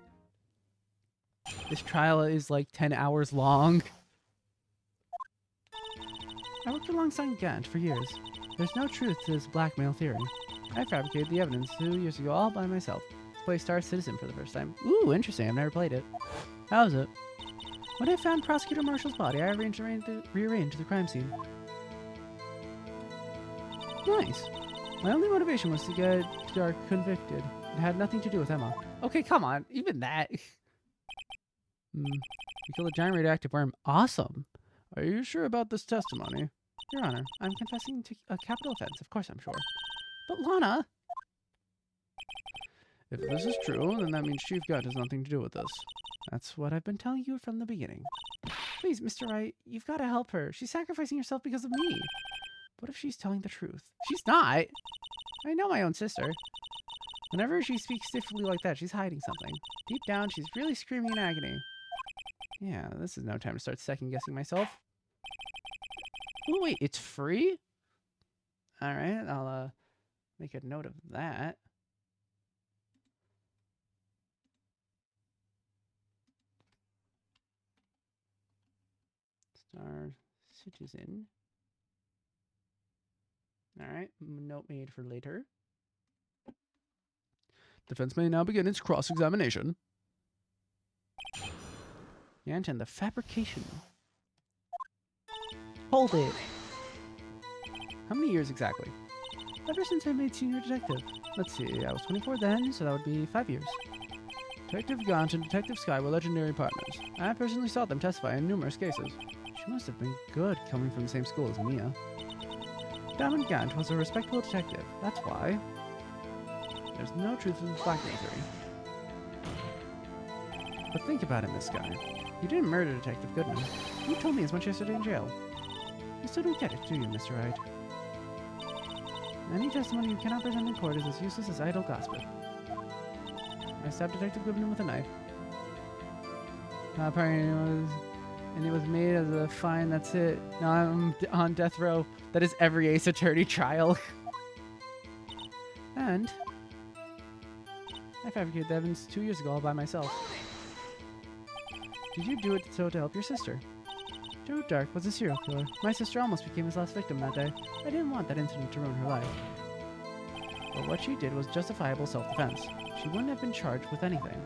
This trial is like 10 hours long. I worked alongside Gant for years. There's no truth to this blackmail theory. I fabricated the evidence 2 years ago all by myself. Let's play Star Citizen for the first time. Ooh, interesting. I've never played it. How's it? When I found Prosecutor Marshall's body, I rearranged the crime scene. Nice. My only motivation was to get Dark convicted. It had nothing to do with Emma. Okay, come on. Even that. You killed a giant radioactive worm. Awesome. Are you sure about this testimony? Your Honor, I'm confessing to a capital offense. Of course I'm sure. But Lana! If this is true, then that means Chief Gant has nothing to do with this. That's what I've been telling you from the beginning. Please, Mr. Wright, you've got to help her. She's sacrificing herself because of me. What if she's telling the truth? She's not! I know my own sister. Whenever she speaks stiffly like that, she's hiding something. Deep down, she's really screaming in agony. Yeah, this is no time to start second-guessing myself. Oh, wait, it's free? Alright, I'll make a note of that. Star Citizen. Alright, note made for later. Defense may now begin its cross-examination. Gant and the fabrication. Hold it! How many years exactly? Ever since I made senior detective. Let's see, I was 24 then, so that would be 5 years.
Detective Gaunt and Detective Sky were legendary partners. I personally saw them testify in numerous cases. She must have been good coming from the same school as Mia. Diamond Gaunt was a respectable detective. That's why. There's no truth to this blackmail theory. But think about it, Miss Sky. You didn't murder Detective Goodman. You told me as much yesterday in jail. You still don't get it, do you, Mr. Wright? Any testimony you cannot present in court is as useless as idle gossip. I stabbed Detective Goodman with a knife. Apparently it was made as a fine, that's it. Now I'm on death row. That is every Ace Attorney trial. And I fabricated the evidence 2 years ago all by myself. Did you do it so to help your sister? Joe Dark was a serial killer. My sister almost became his last victim that day. I didn't want that incident to ruin her life. But what she did was justifiable self-defense. She wouldn't have been charged with anything.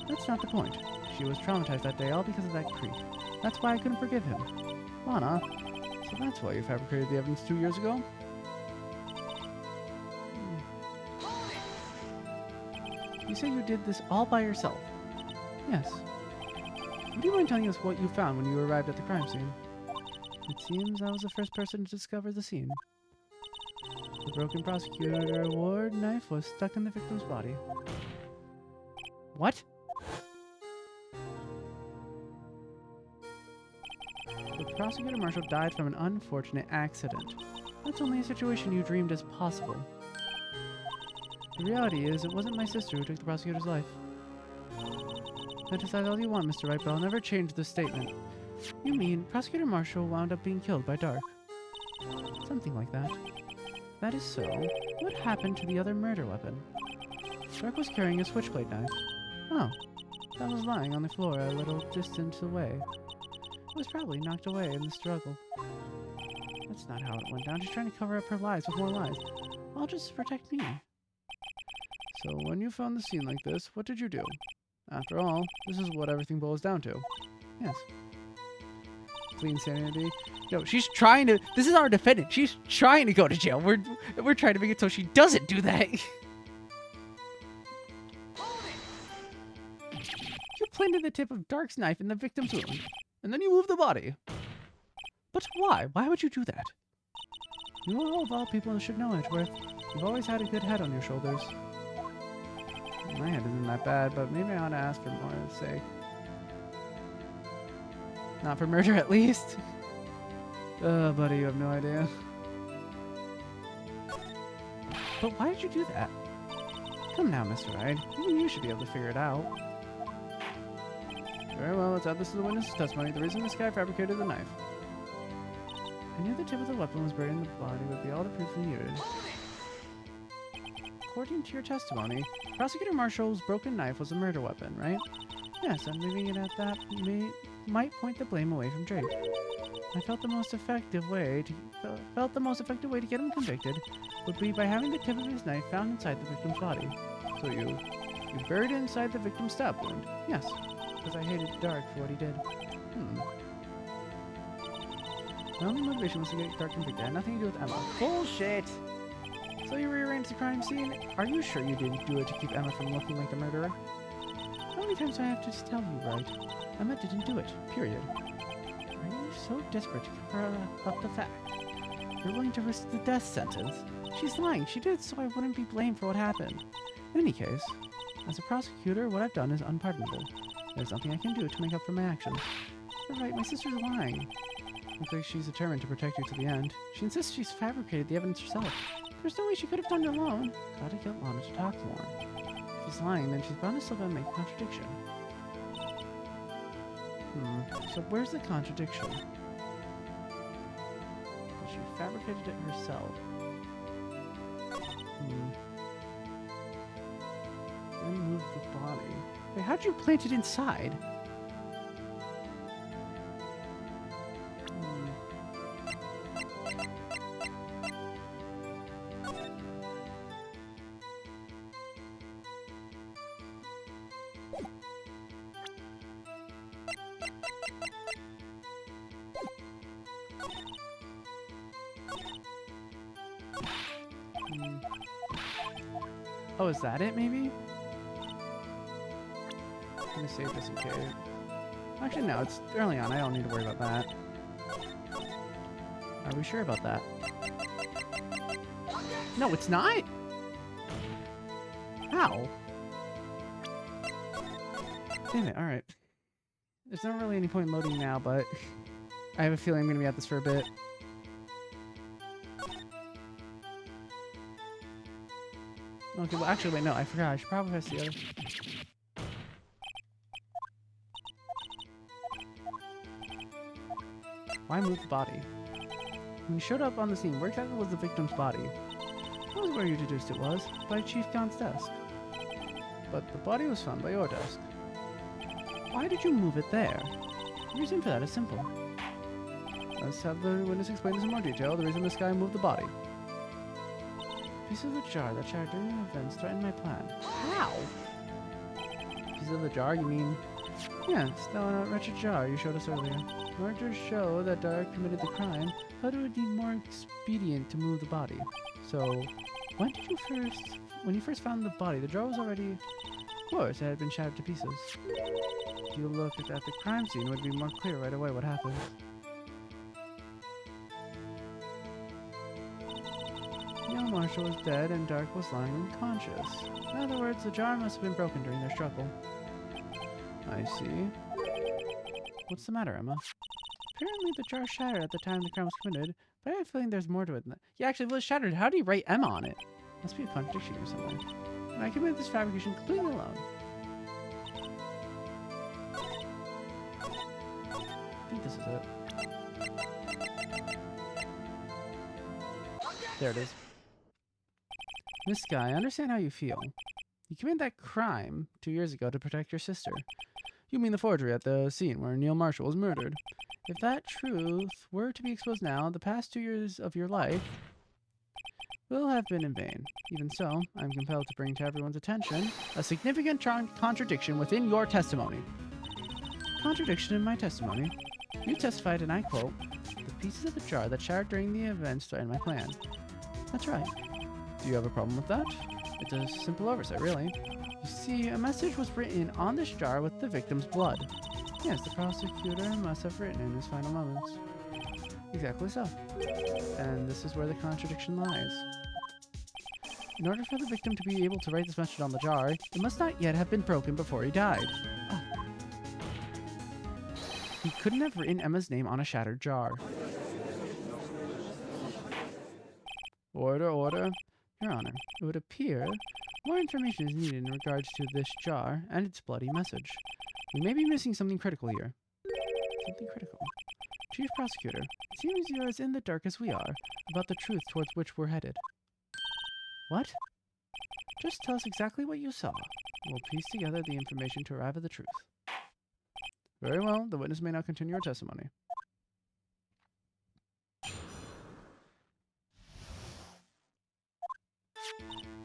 That's not the point. She was traumatized that day all because of that creep. That's why I couldn't forgive him. Lana, so that's why you fabricated the evidence 2 years ago? You say you did this all by yourself? Yes. Would you mind telling us what you found when you arrived at the crime scene? It seems I was the first person to discover the scene. The broken prosecutor award knife was stuck in the victim's body. What? The prosecutor marshal died from an unfortunate accident. That's only a situation you dreamed as possible. The reality is, it wasn't my sister who took the prosecutor's life. Fantasize all you want, Mr. Wright, but I'll never change this statement. You mean Prosecutor Marshall wound up being killed by Dark? Something like that. That is so. What happened to the other murder weapon? Dark was carrying a switchblade knife. Oh, that was lying on the floor a little distance away. It was probably knocked away in the struggle. That's not how it went down. She's trying to cover up her lies with more lies. All just to protect me. So when you found the scene like this, what did you do? After all, this is what everything boils down to. Yes. Clean sanity. Yo, she's trying to... This is our defendant. She's trying to go to jail. We're trying to make it so she doesn't do that. You planted the tip of Dark's knife in the victim's wound, and then you moved the body. But why? Why would you do that? You are all of all people who should know, Edgeworth. You've always had a good head on your shoulders. My head isn't that bad, but maybe I ought to ask for more sake. Not for murder, at least. Buddy, you have no idea. But why did you do that? Come now, Mr. Wright. Even you should be able to figure it out. Very well, let's add this to the witness's testimony. The reason this guy fabricated the knife. I knew the tip of the weapon was buried in the body would be all the proof we needed. According to your testimony, Prosecutor Marshall's broken knife was a murder weapon, right? Yes, and leaving it at that might point the blame away from Drake. I felt the most effective way to get him convicted would be by having the tip of his knife found inside the victim's body. So you buried it inside the victim's stab wound? Yes, because I hated Dark for what he did. My only motivation was to get Dark convicted. It had nothing to do with Emma. Bullshit! So you rearranged the crime scene? Are you sure you didn't do it to keep Emma from looking like the murderer? How many times do I have to tell you, right? Emma didn't do it. Period. Are you so desperate to cover up the fact? You're willing to risk the death sentence? She's lying. She did it so I wouldn't be blamed for what happened. In any case, as a prosecutor, what I've done is unpardonable. There's nothing I can do to make up for my actions. You're right, my sister's lying. Looks like she's determined to protect you to the end. She insists she's fabricated the evidence herself. There's no way she could have done it alone. Gotta get Lana to talk more. If she's lying, then she's bound to slip and make a contradiction. So where's the contradiction? She fabricated it herself. Then moved the body. Wait, how'd you plant it inside? Oh, is that it, maybe? gonna save just in case. Actually, no, it's early on. I don't need to worry about that.
Are we sure about that?
No, it's not! How? Damn it, alright. There's not really any point in loading now, but I have a feeling I'm gonna be at this for a bit. Okay, well actually, wait, no, I forgot. I should probably press the other. Why move the body? When you showed up on the scene, where exactly was the victim's body? I was where you deduced it was, by Chief Count's desk. But the body was found by your desk. Why did you move it there? The reason for that is simple. Let's have the witness explain this in more detail, the reason this guy moved the body. Piece of the jar that shattered during the events threatened my plan. How? Piece of the jar, you mean? Yes, that wretched jar you showed us earlier. In order to show that Dark committed the crime, thought it would be more expedient to move the body. So, when you first found the body, the jar was already... Of course, it had been shattered to pieces. If you look at the crime scene, it would be more clear right away what happened. Neil Marshall was dead and Dark was lying unconscious. In other words, the jar must have been broken during their struggle. I see. What's the matter, Emma? Apparently the jar shattered at the time the crime was committed, but I have a feeling there's more to it than that. Yeah, actually, it was shattered. How do you write Emma on it? Must be a contradiction or something. And I committed this fabrication completely alone. I think this is it. There it is. Miss Guy, I understand how you feel. You committed that crime 2 years ago to protect your sister. You mean the forgery at the scene where Neil Marshall was murdered. If that truth were to be exposed now, the past 2 years of your life will have been in vain. Even so, I'm compelled to bring to everyone's attention a significant contradiction within your testimony. Contradiction in my testimony? You testified, and I quote, "The pieces of the jar that shattered during the events threatened my plan." That's right. Do you have a problem with that? It's a simple oversight, really. You see, a message was written on this jar with the victim's blood. Yes, the prosecutor must have written in his final moments. Exactly so. And this is where the contradiction lies. In order for the victim to be able to write this message on the jar, it must not yet have been broken before he died. Oh. He couldn't have written Emma's name on a shattered jar. Order, order. Your Honor, it would appear more information is needed in regards to this jar and its bloody message. We may be missing something critical here. Something critical. Chief Prosecutor, it seems you're as in the dark as we are about the truth towards which we're headed. What? Just tell us exactly what you saw. We'll piece together the information to arrive at the truth. Very well, the witness may now continue your testimony.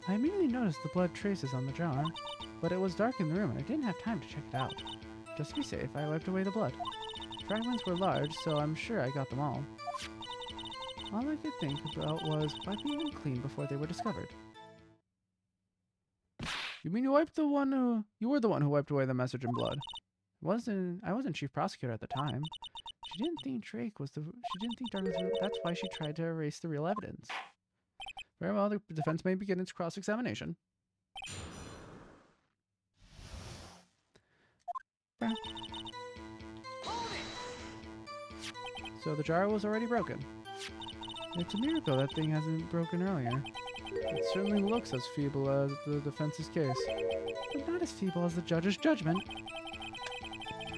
I immediately noticed the blood traces on the jar, but it was dark in the room and I didn't have time to check it out. Just to be safe, I wiped away the blood. Fragments were large, so I'm sure I got them all. All I could think about was wiping them clean before they were discovered. You mean you were the one who wiped away the message in blood? I wasn't chief prosecutor at the time. She didn't think Dark was that's why she tried to erase the real evidence. Very well, the defense may begin its cross-examination. So the jar was already broken. It's a miracle that thing hasn't broken earlier. It certainly looks as feeble as the defense's case, but not as feeble as the judge's judgment.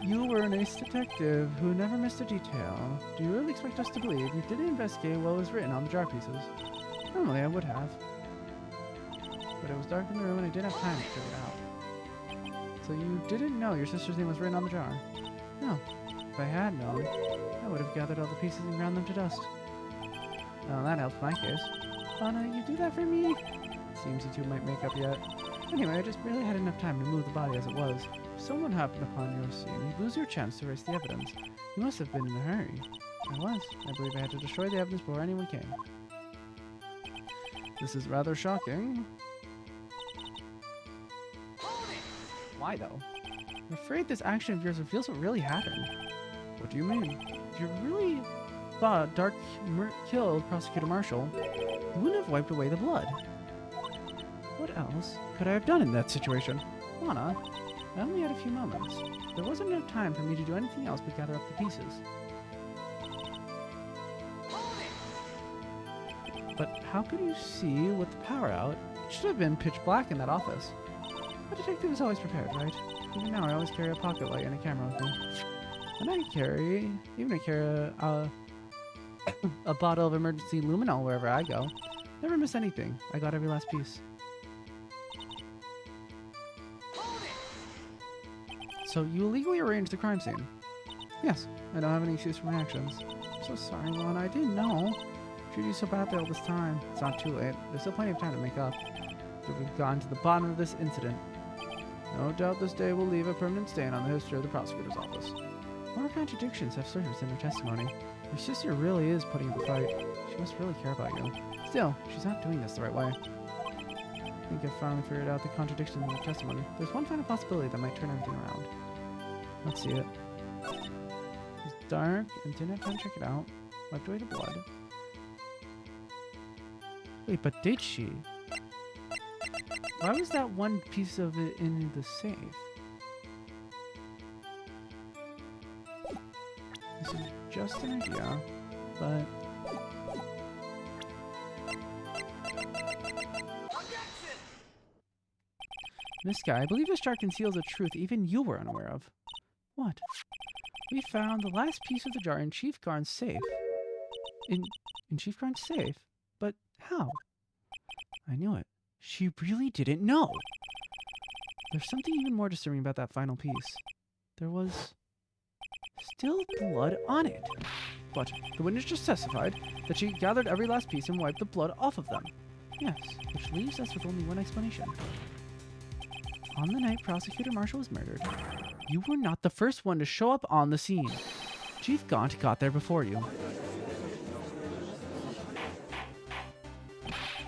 You were an ace detective who never missed a detail. Do you really expect us to believe you didn't investigate what was written on the jar pieces? Normally I would have. But it was dark in the room and I didn't have time to figure it out. So you didn't know your sister's name was written on the jar? No. If I had known, I would have gathered all the pieces and ground them to dust. Well, that helps my case. Anna, you do that for me? Seems you two might make up yet. Anyway, I just barely had enough time to move the body as it was. If someone happened upon your scene, you'd lose your chance to erase the evidence. You must have been in a hurry. I was. I believe I had to destroy the evidence before anyone came. This is rather shocking.
Why, though? I'm afraid this action of yours reveals what really happened.
What do you mean?
If you really thought Dark killed Prosecutor Marshall, you wouldn't have wiped away the blood.
What else could I have done in that situation?
Lana, I only had a few moments. There wasn't enough time for me to do anything else but gather up the pieces.
But how could you see with the power out? It should have been pitch black in that office.
A detective is always prepared, right? Even now, I always carry a pocket light and a camera with me. And I carry a bottle of emergency luminol wherever I go. Never miss anything. I got every last piece.
So you illegally arranged the crime scene?
Yes, I don't have any excuse for my actions. I'm so sorry, Lana. I didn't know. I treated you so badly all this time. It's not too late. There's still plenty of time to make up.
But we've gotten to the bottom of this incident. No doubt this day will leave a permanent stain on the history of the prosecutor's office.
More contradictions have surfaced in her testimony. Your sister really is putting up a fight. She must really care about you. Still, she's not doing this the right way. I think I've finally figured out the contradiction in her testimony. There's one final possibility that might turn everything around. Let's see it. It's dark and didn't have time to check it out. Wiped away the blood.
Wait, but did she? Why was that one piece of it in the safe?
This is just an idea, but...
Miss Guy, I believe this jar conceals a truth even you were unaware of.
What?
We found the last piece of the jar in Chief Garn's safe. In Chief Garn's safe? But how?
I knew it.
She really didn't know. There's something even more disturbing about that final piece. There was still blood on it.
But the witness just testified that she gathered every last piece and wiped the blood off of them.
Yes, which leaves us with only one explanation. On the night Prosecutor Marshall was murdered, you were not the first one to show up on the scene. Chief Gaunt got there before you.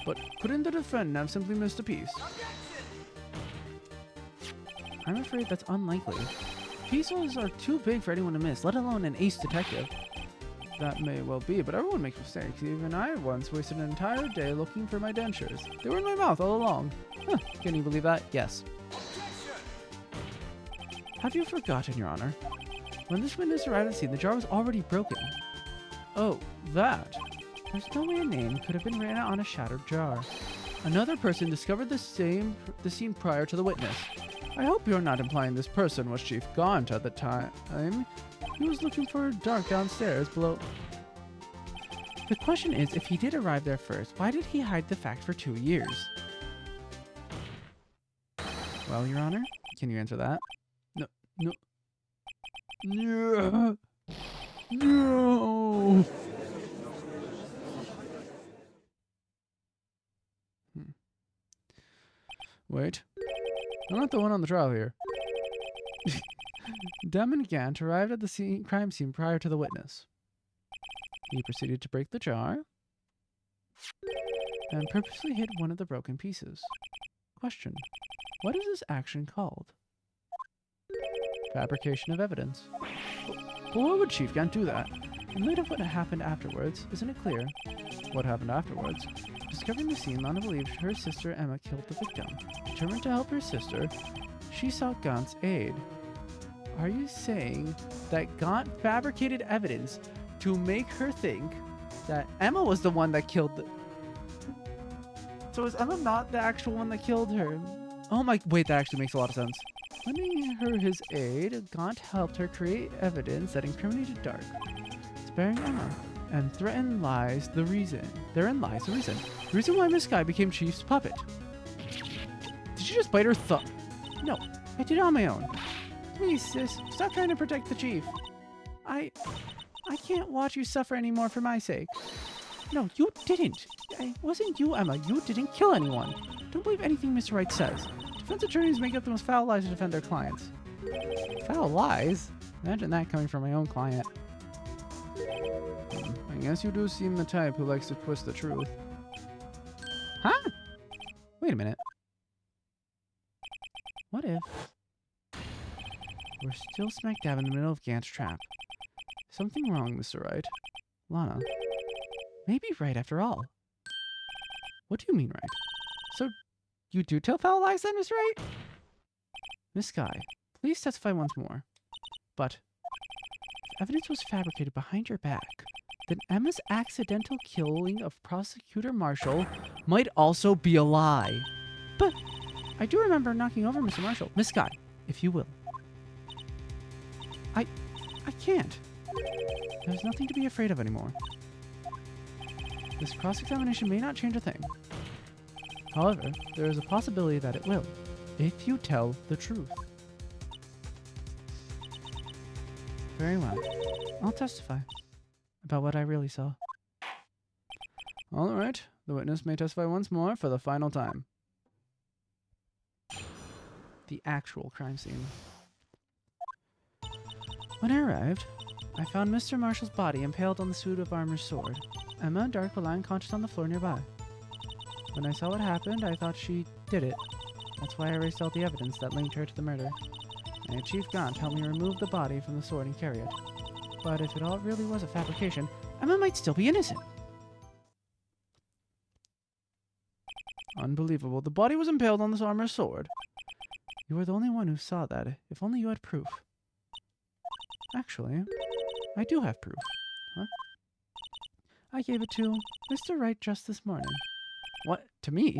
But couldn't the defendant have simply missed a piece?
I'm afraid that's unlikely. Pieces are too big for anyone to miss, let alone an ace detective.
That may well be, but everyone makes mistakes. Even I once wasted an entire day looking for my dentures. They were in my mouth all along.
Huh, can you believe that? Yes. Have you forgotten, Your Honor? When this witness arrived at the scene, the jar was already broken.
Oh, that.
There's no way a name could have been written on a shattered jar. Another person discovered the scene prior to the witness.
I hope you're not implying this person was Chief Gaunt at the time. He was looking for Dark downstairs below.
The question is, if he did arrive there first, why did he hide the fact for 2 years?
Well, Your Honor, can you answer that?
No.
No. No. Wait. I'm not the one on the trial here. Damon Gant arrived at the crime scene prior to the witness. He proceeded to break the jar and purposely hid one of the broken pieces. Question. What is this action called? Fabrication of evidence. But why would Chief Gant do that?
In light of what happened afterwards, isn't it clear?
What happened afterwards?
Discovering the scene, Lana believed her sister Emma killed the victim. Determined to help her sister, she sought Gaunt's aid. Are you saying that Gaunt fabricated evidence to make her think that Emma was the one that killed the... So is Emma not the actual one that killed her?
Oh my... Wait, that actually makes a lot of sense.
Lending her his aid, Gaunt helped her create evidence that incriminated Dark, sparing Emma. And therein lies the reason. The reason why Miss Guy became Chief's puppet.
Did you just bite her thumb?
No, I did it on my own. Please, sis, stop trying to protect the Chief. I can't watch you suffer anymore for my sake. No, you didn't. It wasn't you, Emma. You didn't kill anyone. Don't believe anything Mr. Wright says. Defense attorneys make up the most foul lies to defend their clients.
Foul lies? Imagine that coming from my own client. I guess you do seem the type who likes to twist the truth. Huh? Wait a minute.
What if We're still smack dab in the middle of Gant's trap. Something wrong, Mr. Wright. Lana. Maybe right after all. What do you mean, right? So, you do tell foul lies then, Mr. Wright? Miss Sky, please testify once more. But, if evidence was fabricated behind your back, then Emma's accidental killing of Prosecutor Marshall might also be a lie. But, I do remember knocking over Mr. Marshall. Miss Sky, if you will. I can't. There's nothing to be afraid of anymore. This cross-examination may not change a thing. However, there is a possibility that it will, if you tell the truth. Very well. I'll testify about what I really saw. All right. The witness may testify once more for the final time. The actual crime scene. When I arrived, I found Mr. Marshall's body impaled on the suit of armor's sword. Emma and Dark were lying unconscious on the floor nearby. When I saw what happened, I thought she did it. That's why I erased all the evidence that linked her to the murder. I had Chief Gaunt help me remove the body from the sword and carry it. But if it all really was a fabrication, Emma might still be innocent. Unbelievable. The body was impaled on this armor's sword. You were the only one who saw that. If only you had proof. Actually, I do have proof. Huh? I gave it to Mr. Wright just this morning. What? To me?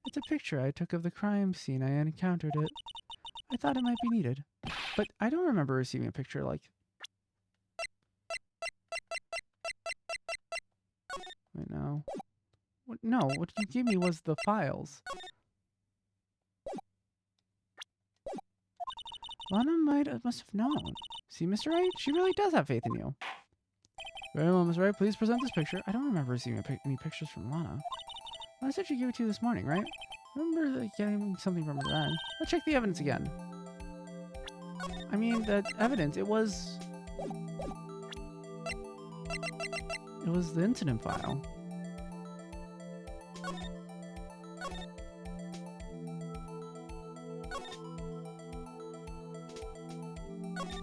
It's a picture I took of the crime scene. I encountered it. I thought it might be needed. But I don't remember receiving a picture like... Wait, no. What? No, what you gave me was the files. Lana must have known. See, Mr. Wright? She really does have faith in you. Very well, Mr. Wright. Please present this picture. I don't remember receiving any pictures from Lana. Well, I said she gave it to you this morning, right? I remember getting something from her then. Let's check the evidence again. I mean, the evidence, it was the incident file.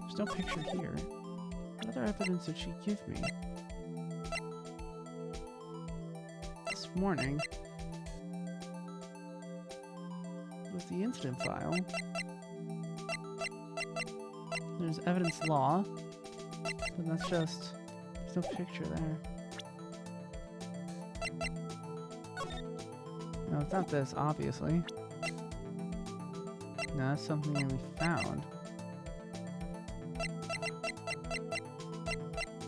There's no picture here. What other evidence did she give me? This morning was the incident file. There's evidence law, but that's just, there's no picture there. No, it's not this, obviously. No, that's something that we found.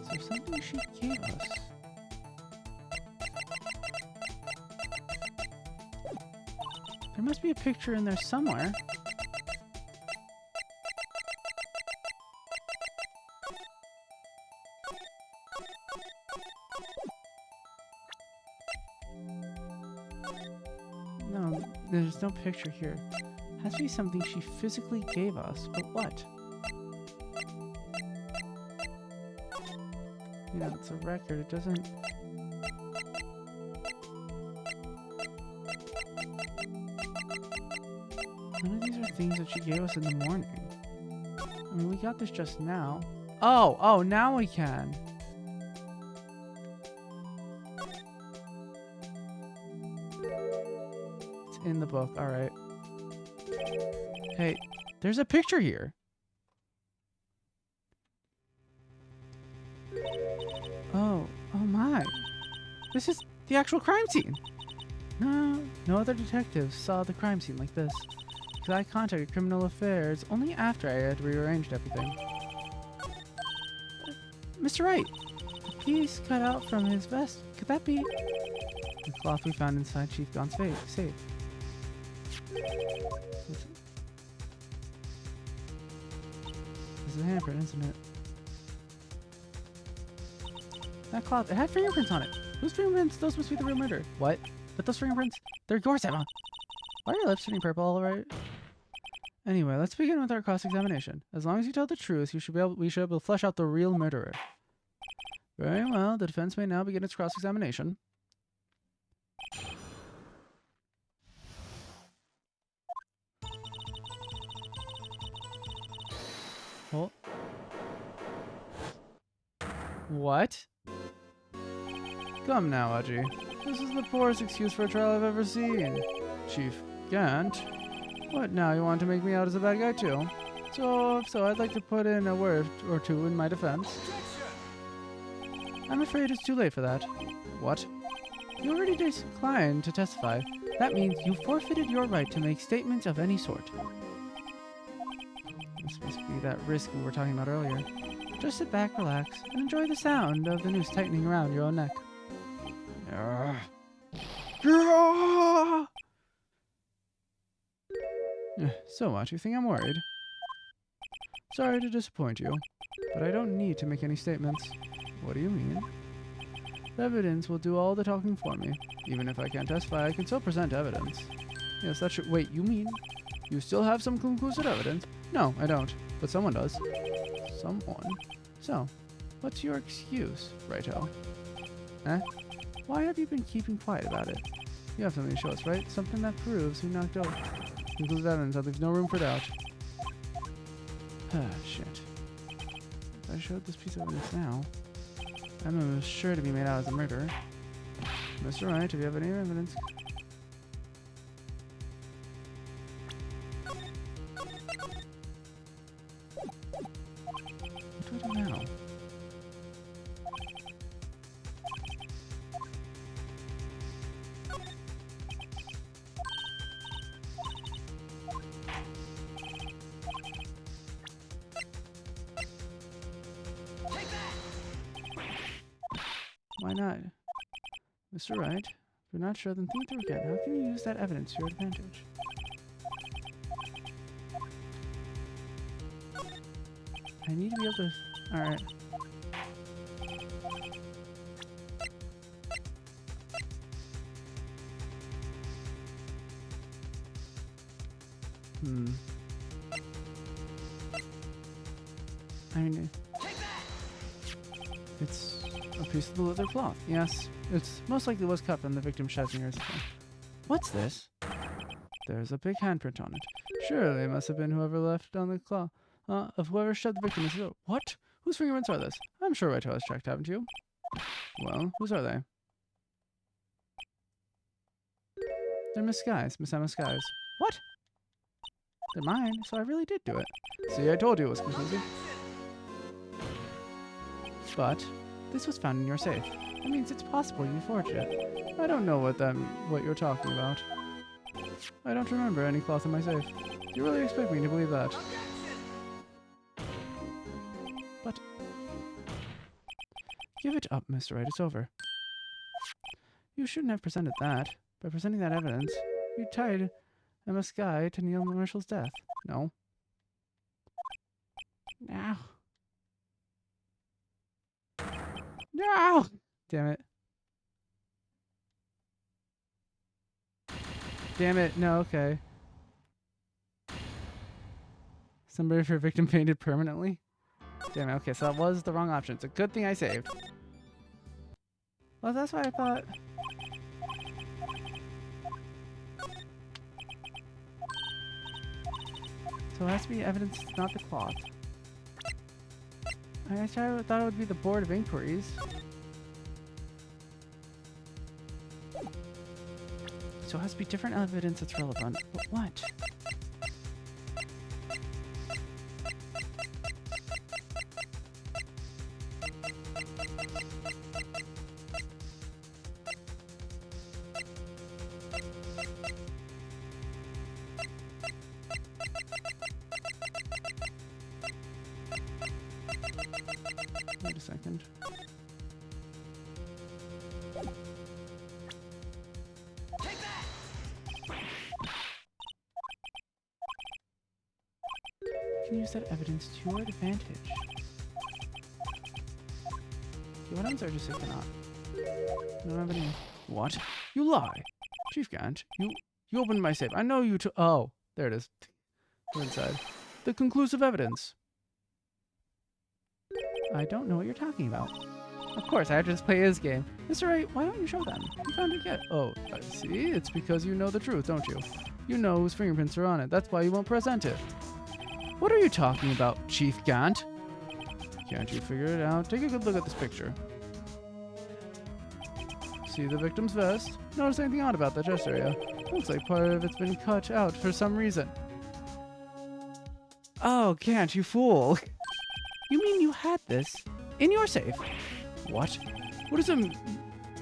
Is there something she gave us? There must be a picture in there somewhere. No, there's no picture here. Has to be something she physically gave us, but what? You know, it's a record, it doesn't... None of these are things that she gave us in the morning. I mean, we got this just now. Oh, now we can. It's in the book, alright. Hey, there's a picture here. Oh my. This is the actual crime scene. No other detectives saw the crime scene like this. Because I contacted Criminal Affairs only after I had rearranged everything. Mr. Wright, the piece cut out from his vest, could that be the cloth we found inside Chief Gaunt's safe? This is a handprint, isn't it? That cloth, it had fingerprints on it. Whose fingerprints? Those must be the real murder. What? But those fingerprints, they're yours, Emma. Why are your lips turning purple, alright? Anyway, let's begin with our cross-examination. As long as you tell the truth, we should be able to flesh out the real murderer. Very well, the defense may now begin its cross-examination.
Hold. What?
Come now, Aji. This is the poorest excuse for a trial I've ever seen. Chief Gant? What now, you want to make me out as a bad guy too? So, if so, I'd like to put in a word or two in my defense. I'm afraid it's too late for that. What? You already declined to testify. That means you forfeited your right to make statements of any sort. This must be that risk we were talking about earlier. Just sit back, relax, and enjoy the sound of the noose tightening around your own neck. So what, you think I'm worried? Sorry to disappoint you, but I don't need to make any statements. What do you mean? The evidence will do all the talking for me. Even if I can't testify, I can still present evidence. Yes, that's true. Wait, you mean you still have some conclusive evidence? No, I don't. But someone does. Someone? So, what's your excuse, Righto? Eh? Why have you been keeping quiet about it? You have something to show us, right? Something that proves who knocked out conclusive evidence that leaves no room for doubt. Ah, shit. If I showed this piece of evidence now, Emma was sure to be made out as a murderer. Mr. Wright, if you have any evidence... What do I do now? Why not? Mr. Wright, if you're not sure, then think through again. How can you use that evidence to your advantage? I need to be able to... Alright. I mean... It's a piece of the leather cloth. Yes, it's most likely was cut from the victim's Schnesinger's. What's this? There's a big handprint on it. Surely it must have been whoever left on the cloth. Of whoever shoved the victim into the... What? Whose fingerprints are this? I'm sure Righto has checked, haven't you? Well, whose are they? They're Miss Sky's. Miss Emma Sky's. What? They're mine, so I really did do it. See, I told you it was conclusive. But this was found in your safe. That means it's possible you forged it. I don't know what you're talking about. I don't remember any cloth in my safe. Do you really expect me to believe that? But give it up, Mr. Wright. It's over. You shouldn't have presented that. By presenting that evidence, you tied Emma Sky to Neil Marshall's death. No. Now. No! Damn it. Damn it. No, okay. Somebody for victim painted permanently? Damn it. Okay, so that was the wrong option. It's a good thing I saved. Well, that's why I thought... So it has to be evidence, not the cloth. I thought it would be the Board of Inquiries. So it has to be different evidence that's relevant. What? Wait a second. You can use that evidence to your advantage. Okay, what else are just cannot? I don't have any. What? You lie! Chief Gant, you opened my safe. I know you took. Oh, there it is. Go inside. The conclusive evidence. I don't know what you're talking about. Of course, I have to just play his game. Mr. Wright, why don't you show them? You found it yet? Oh, I see. It's because you know the truth, don't you? You know whose fingerprints are on it. That's why you won't present it.
What are you talking about, Chief Gant? Can't you figure it out? Take a good look at this picture. See the victim's vest? Notice anything odd about the chest area? Looks like part of it's been cut out for some reason. Oh, Gant, you fool. You mean you had this in your safe? What? What does it mean?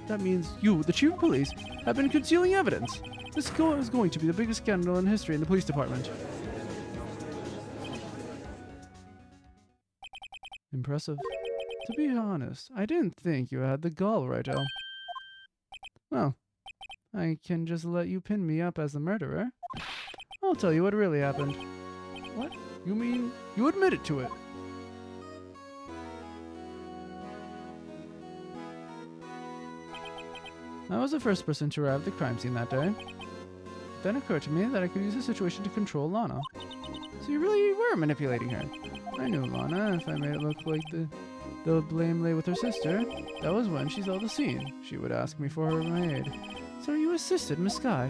That means you, the chief of police, have been concealing evidence. This is going to be the biggest scandal in history in the police department. Impressive. To be honest, I didn't think you had the gall, Righto. Well, I can just let you pin me up as the murderer. I'll tell you what really happened. What? You mean you admitted to it? I was the first person to arrive at the crime scene that day. Then it occurred to me that I could use the situation to control Lana. So you really were manipulating her. I knew Lana. If I made it look like the blame lay with her sister, that was when she saw the scene. She would ask me for my aid. So you assisted Miss Sky.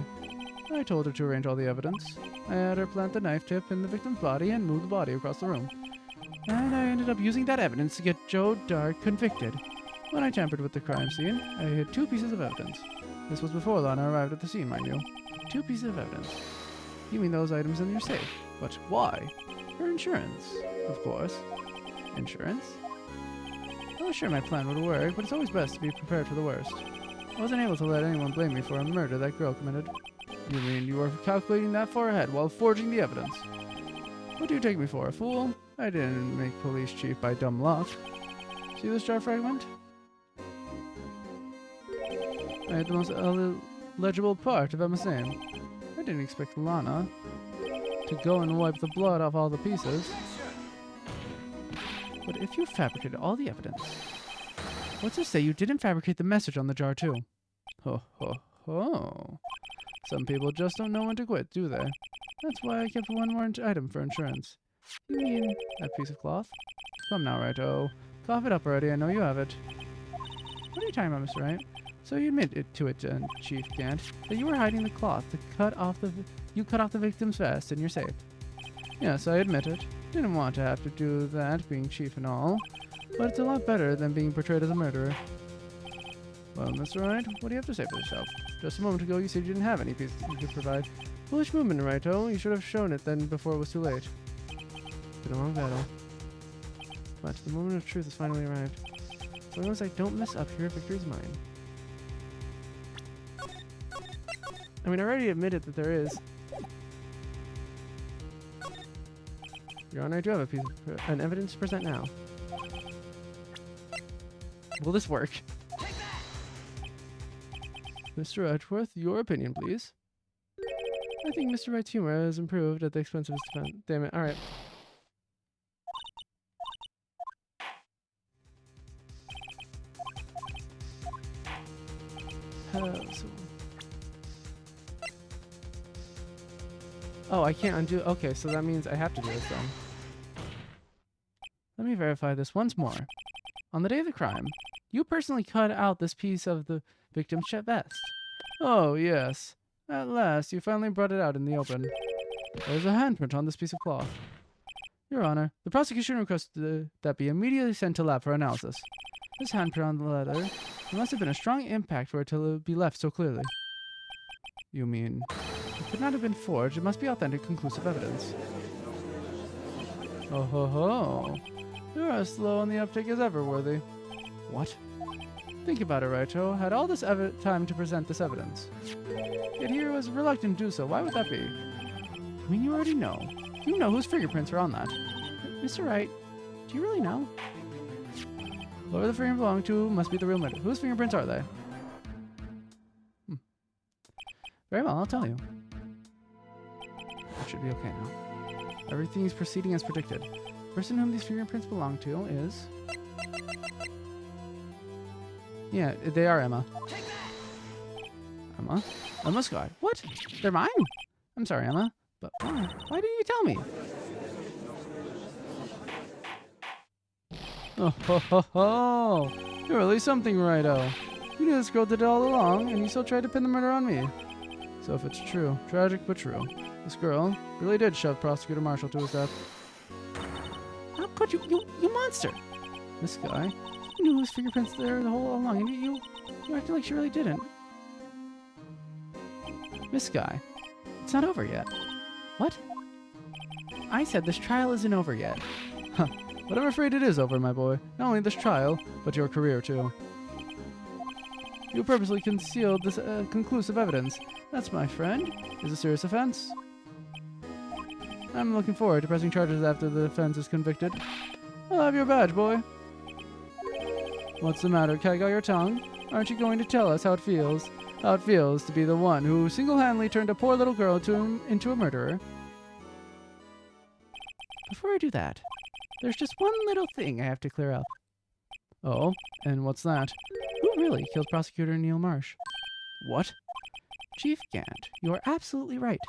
I told her to arrange all the evidence. I had her plant the knife tip in the victim's body and move the body across the room. And I ended up using that evidence to get Joe Dark convicted. When I tampered with the crime scene, I hid 2 pieces of evidence. This was before Lana arrived at the scene, mind you. 2 pieces of evidence. You mean those items in your safe? But why? For insurance, of course. Insurance? I was sure my plan would work, but it's always best to be prepared for the worst. I wasn't able to let anyone blame me for a murder that girl committed. You mean you were calculating that far ahead while forging the evidence? What do you take me for, a fool? I didn't make police chief by dumb luck. See this jar fragment? I had the most legible part of Emma's name. I didn't expect Lana to go and wipe the blood off all the pieces. But if you fabricated all the evidence, what's to say you didn't fabricate the message on the jar too? Ho ho ho. Some people just don't know when to quit, do they? That's why I kept 1 more item for insurance. You mean that piece of cloth? Come now, Righto. Cough it up already, I know you have it. What are you talking about, Mr. Wright? So you admitted to it, Chief Gant, that you were hiding the cloth to cut off the victim's vest in your safe. Yes, I admit it. Didn't want to have to do that, being chief and all. But it's a lot better than being portrayed as a murderer. Well, Mr. Wright, what do you have to say for yourself? Just a moment ago you said you didn't have any pieces you could provide. Foolish movement, Righto. You should have shown it then before it was too late. Been a long battle. But the moment of truth has finally arrived. As long as I don't mess up here, victory's mine. I mean, I already admitted that there is. Your Honor, I do have an evidence to present now. Will this work? Mr. Edgeworth, your opinion, please. I think Mr. Wright's humor has improved at the expense of his defense. Damn it, alright. Oh, I can't undo. Okay, so that means I have to do this then. Let me verify this once more. On the day of the crime, you personally cut out this piece of the victim's vest. Oh, yes. At last, you finally brought it out in the open. There's a handprint on this piece of cloth. Your Honor, the prosecution requested that be immediately sent to lab for analysis. This handprint on the leather, there must have been a strong impact for it to be left so clearly. You mean, it could not have been forged, it must be authentic, conclusive evidence. Oh ho ho. You're as slow on the uptake as ever, Worthy. What? Think about it, Righto. Had all this time to present this evidence. Yet he was reluctant to do so. Why would that be? I mean, you already know. You know whose fingerprints are on that. Mr. Wright, do you really know? Whoever the fingerprints belong to must be the real murderer. Whose fingerprints are they? Very well, I'll tell you. That should be okay now. Everything is proceeding as predicted. The person whom these fingerprints belong to is... Yeah, they are Emma. Emma? Emma Scott. What? They're mine? I'm sorry, Emma. But why? Why didn't you tell me? Oh, ho, ho, ho. You're really something, Righto. You knew this girl did it all along, and you still tried to pin the murder on me. So if it's true, tragic but true, this girl really did shove Prosecutor Marshall to his death. caught you, you monster! This guy, you knew his fingerprints there the whole along, and you acted like she really didn't. This guy, it's not over yet. What? I said this trial isn't over yet. Huh. But I'm afraid it is over, my boy. Not only this trial, but your career, too. You purposely concealed this conclusive evidence. That's, my friend, is a serious offense. I'm looking forward to pressing charges after the offense is convicted. I'll have your badge, boy. What's the matter? Keg out your tongue? Aren't you going to tell us how it feels? How it feels to be the one who single-handedly turned a poor little girl into a murderer? Before I do that, there's just one little thing I have to clear up. Oh, and what's that? Who really killed Prosecutor Neil Marsh? What? Chief Gant, you are absolutely right.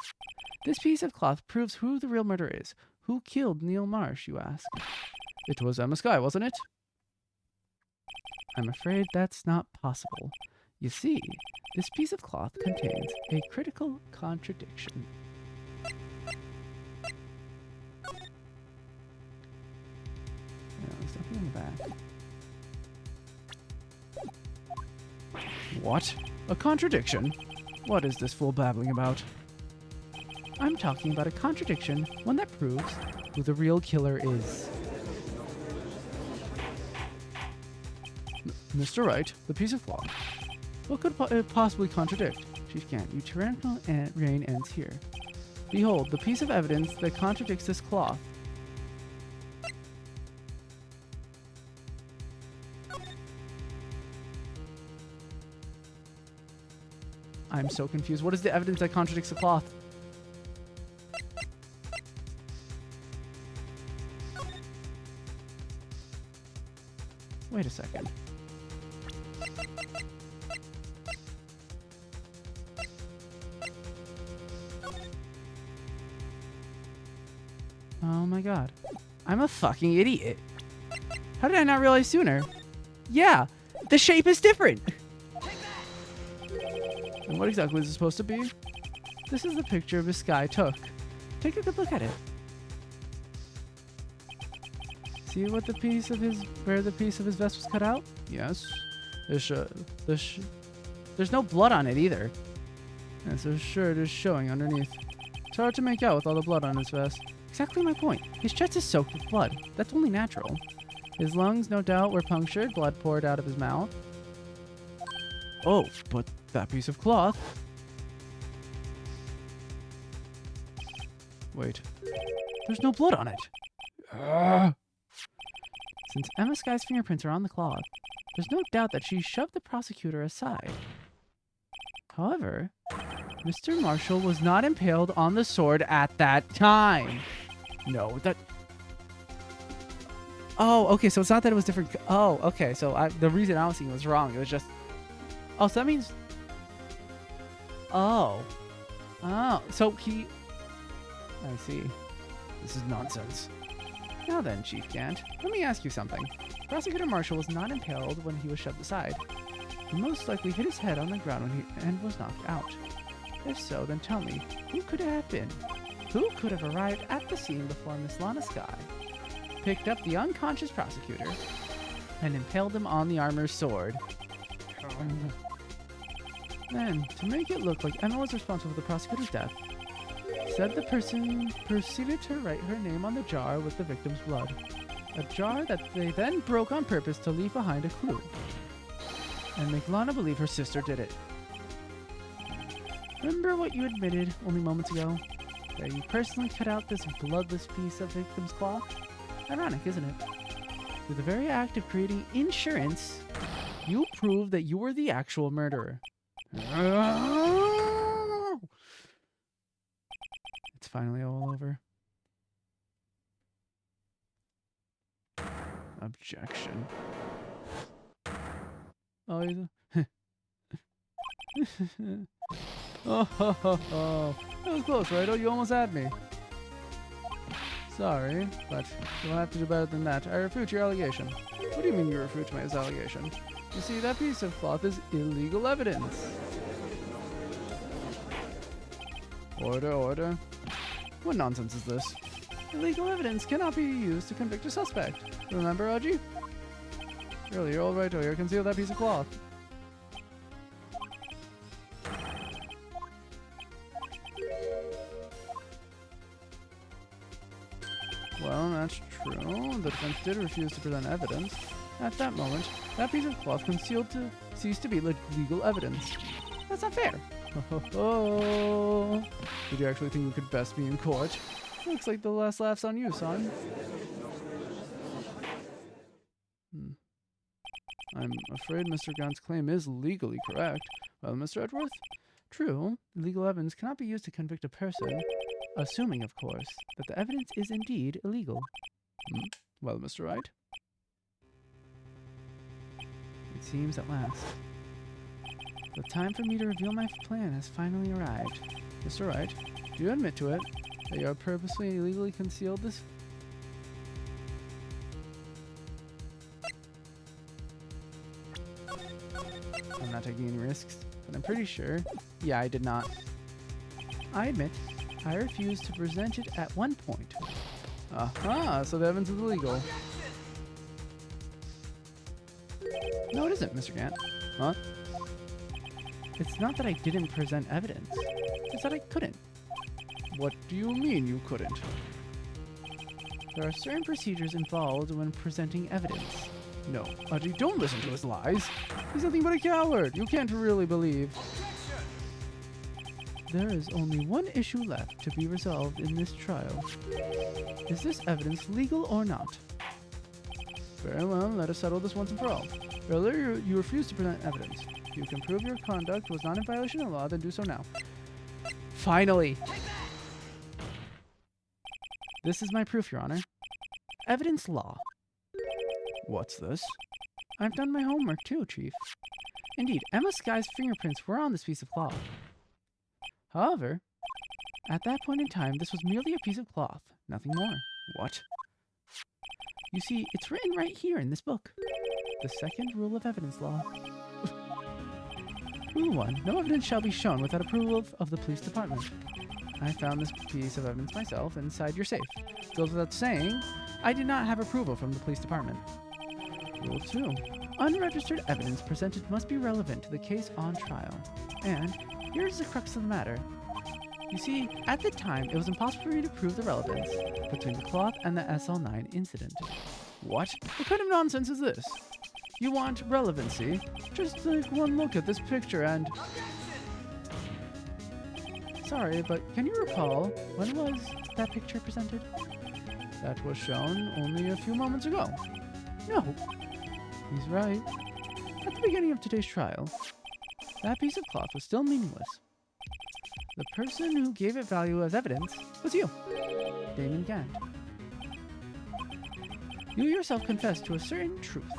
This piece of cloth proves who the real murderer is. Who killed Neil Marsh, you ask? It was Emma Skye, wasn't it? I'm afraid that's not possible. You see, this piece of cloth contains a critical contradiction. There's nothing in the back. What? A contradiction? What is this fool babbling about? I'm talking about a contradiction, one that proves who the real killer is. Mr. Wright, the piece of cloth. What could it possibly contradict? Chief Gant, your tyrannical reign ends here. Behold, the piece of evidence that contradicts this cloth. I'm so confused. What is the evidence that contradicts the cloth? Wait a second. Oh my god. I'm a fucking idiot. How did I not realize sooner? Yeah, the shape is different. And what exactly is it supposed to be? This is the picture this guy took. Take a good look at it. See what the piece of his, where the piece of his vest was cut out? Yes. There's no blood on it either. And so shirt is showing underneath. It's hard to make out with all the blood on his vest. Exactly my point. His chest is soaked with blood. That's only natural. His lungs, no doubt, were punctured, blood poured out of his mouth. Oh, but that piece of cloth. Wait. There's no blood on it. Since Emma Skye's fingerprints are on the cloth, there's no doubt that she shoved the prosecutor aside. However, Mr. Marshall was not impaled on the sword at that time. No, that... Oh, okay, so it's not that it was different... Oh, okay, so the reason I was thinking was wrong. It was just... Oh, so that means... Oh. Oh, so he... I see. This is nonsense. Now then, Chief Gant, let me ask you something. Prosecutor Marshall was not impaled when he was shoved aside. He most likely hit his head on the ground and was knocked out. If so, then tell me, who could it have been? Who could have arrived at the scene before Miss Lana Skye, picked up the unconscious prosecutor, and impaled him on the armor's sword? Then, to make it look like Emma was responsible for the prosecutor's death, said the person proceeded to write her name on the jar with the victim's blood. A jar that they then broke on purpose to leave behind a clue. And make Lana believe her sister did it. Remember what you admitted only moments ago? That you personally cut out this bloodless piece of victim's cloth? Ironic, isn't it? Through the very act of creating insurance, you proved that you were the actual murderer. It's finally all over. Objection. Oh, he's oh, that was close, right? Oh, you almost had me. Sorry, but you'll have to do better than that. I refute your allegation. What do you mean you refute my allegation? You see, that piece of cloth is illegal evidence. Order, order. What nonsense is this?
Illegal evidence cannot be used to convict a suspect. Remember, Oji? Really, you're all right here. Conceal that piece of cloth. Well, that's true. The defense did refuse to present evidence. At that moment, that piece of cloth concealed to cease to be legal evidence. That's not fair. Did you actually think you could best be in court? Looks like the last laugh's on you, son. I'm afraid Mr. Gaunt's claim is legally correct. Well, Mr. Edgeworth? True, legal evidence cannot be used to convict a person, assuming, of course, that the evidence is indeed illegal. Well, Mr. Wright? It seems at last. The time for me to reveal my plan has finally arrived. Mr. Wright, do you admit to it that you have purposely illegally concealed this? I'm not taking any risks, but I'm pretty sure. Yeah, I did not. I admit, I refused to present it at one point. Aha, so the evidence is illegal. No, it isn't, Mr. Gant. Huh? It's not that I didn't present evidence. It's that I couldn't. What do you mean you couldn't? There are certain procedures involved when presenting evidence. No, Audrey, don't listen to his lies. He's nothing but a coward. You can't really believe. There is only one issue left to be resolved in this trial. Is this evidence legal or not? Very well, let us settle this once and for all. Earlier, you refused to present evidence. If you can prove your conduct was not in violation of the law, then do so now. Finally! This is my proof, Your Honor. Evidence law. What's this? I've done my homework too, Chief. Indeed, Emma Sky's fingerprints were on this piece of cloth. However, at that point in time, this was merely a piece of cloth, nothing more. What? You see, it's written right here in this book. The second rule of evidence law. Rule 1. No evidence shall be shown without approval of the police department. I found this piece of evidence myself inside your safe. Goes without saying, I did not have approval from the police department. Rule 2. Unregistered evidence presented must be relevant to the case on trial. And here's the crux of the matter. You see, at the time, it was impossible for me to prove the relevance between the cloth and the SL9 incident. What? What kind of nonsense is this? You want relevancy? Just take one look at this picture and... Sorry, but can you recall when was that picture presented? That was shown only a few moments ago. No. He's right. At the beginning of today's trial, that piece of cloth was still meaningless. The person who gave it value as evidence was you, Damon Gant. You yourself confessed to a certain truth.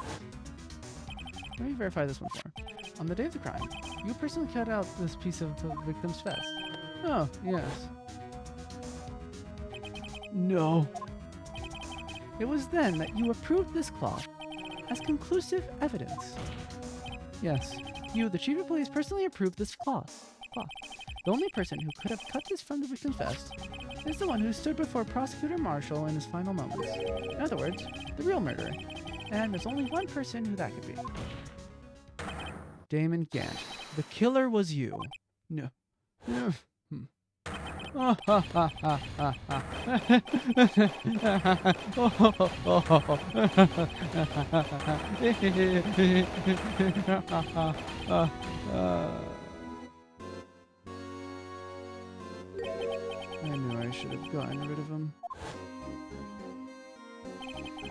Let me verify this once more. On the day of the crime, you personally cut out this piece of the victim's vest. Oh, yes. No. It was then that you approved this cloth as conclusive evidence. Yes, you, the chief of police, personally approved this cloth. The only person who could have cut this from the victim's vest is the one who stood before Prosecutor Marshall in his final moments. In other words, the real murderer. And there's only one person who that could be. Damon Gant. The killer was you. No. I knew I should have gotten rid of him.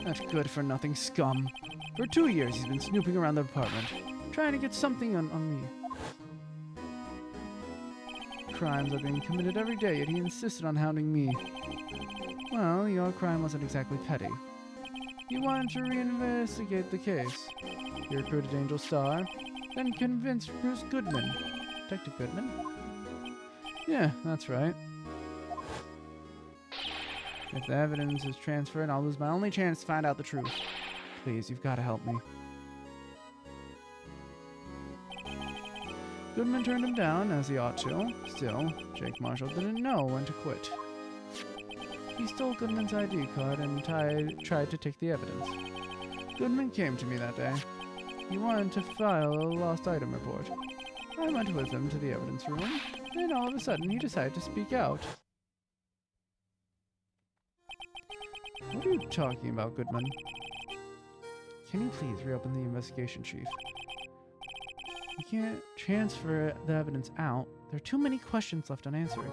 That good-for-nothing scum. For 2 years he's been snooping around the apartment, trying to get something on me. Crimes are being committed every day, yet he insisted on hounding me. Well, your crime wasn't exactly petty. He wanted to reinvestigate the case. He recruited Angel Star, then convinced Bruce Goodman. Detective Goodman? Yeah, that's right. If the evidence is transferred, I'll lose my only chance to find out the truth. Please, you've got to help me. Goodman turned him down, as he ought to. Still, Jake Marshall didn't know when to quit.
He stole Goodman's ID card and tried to take the evidence. Goodman came to me that day. He wanted to file a lost item report. I went with him to the evidence room, and all of a sudden he decided to speak out. What are you talking about, Goodman? Can you please reopen the investigation, Chief? You can't transfer the evidence out. There are too many questions left unanswered.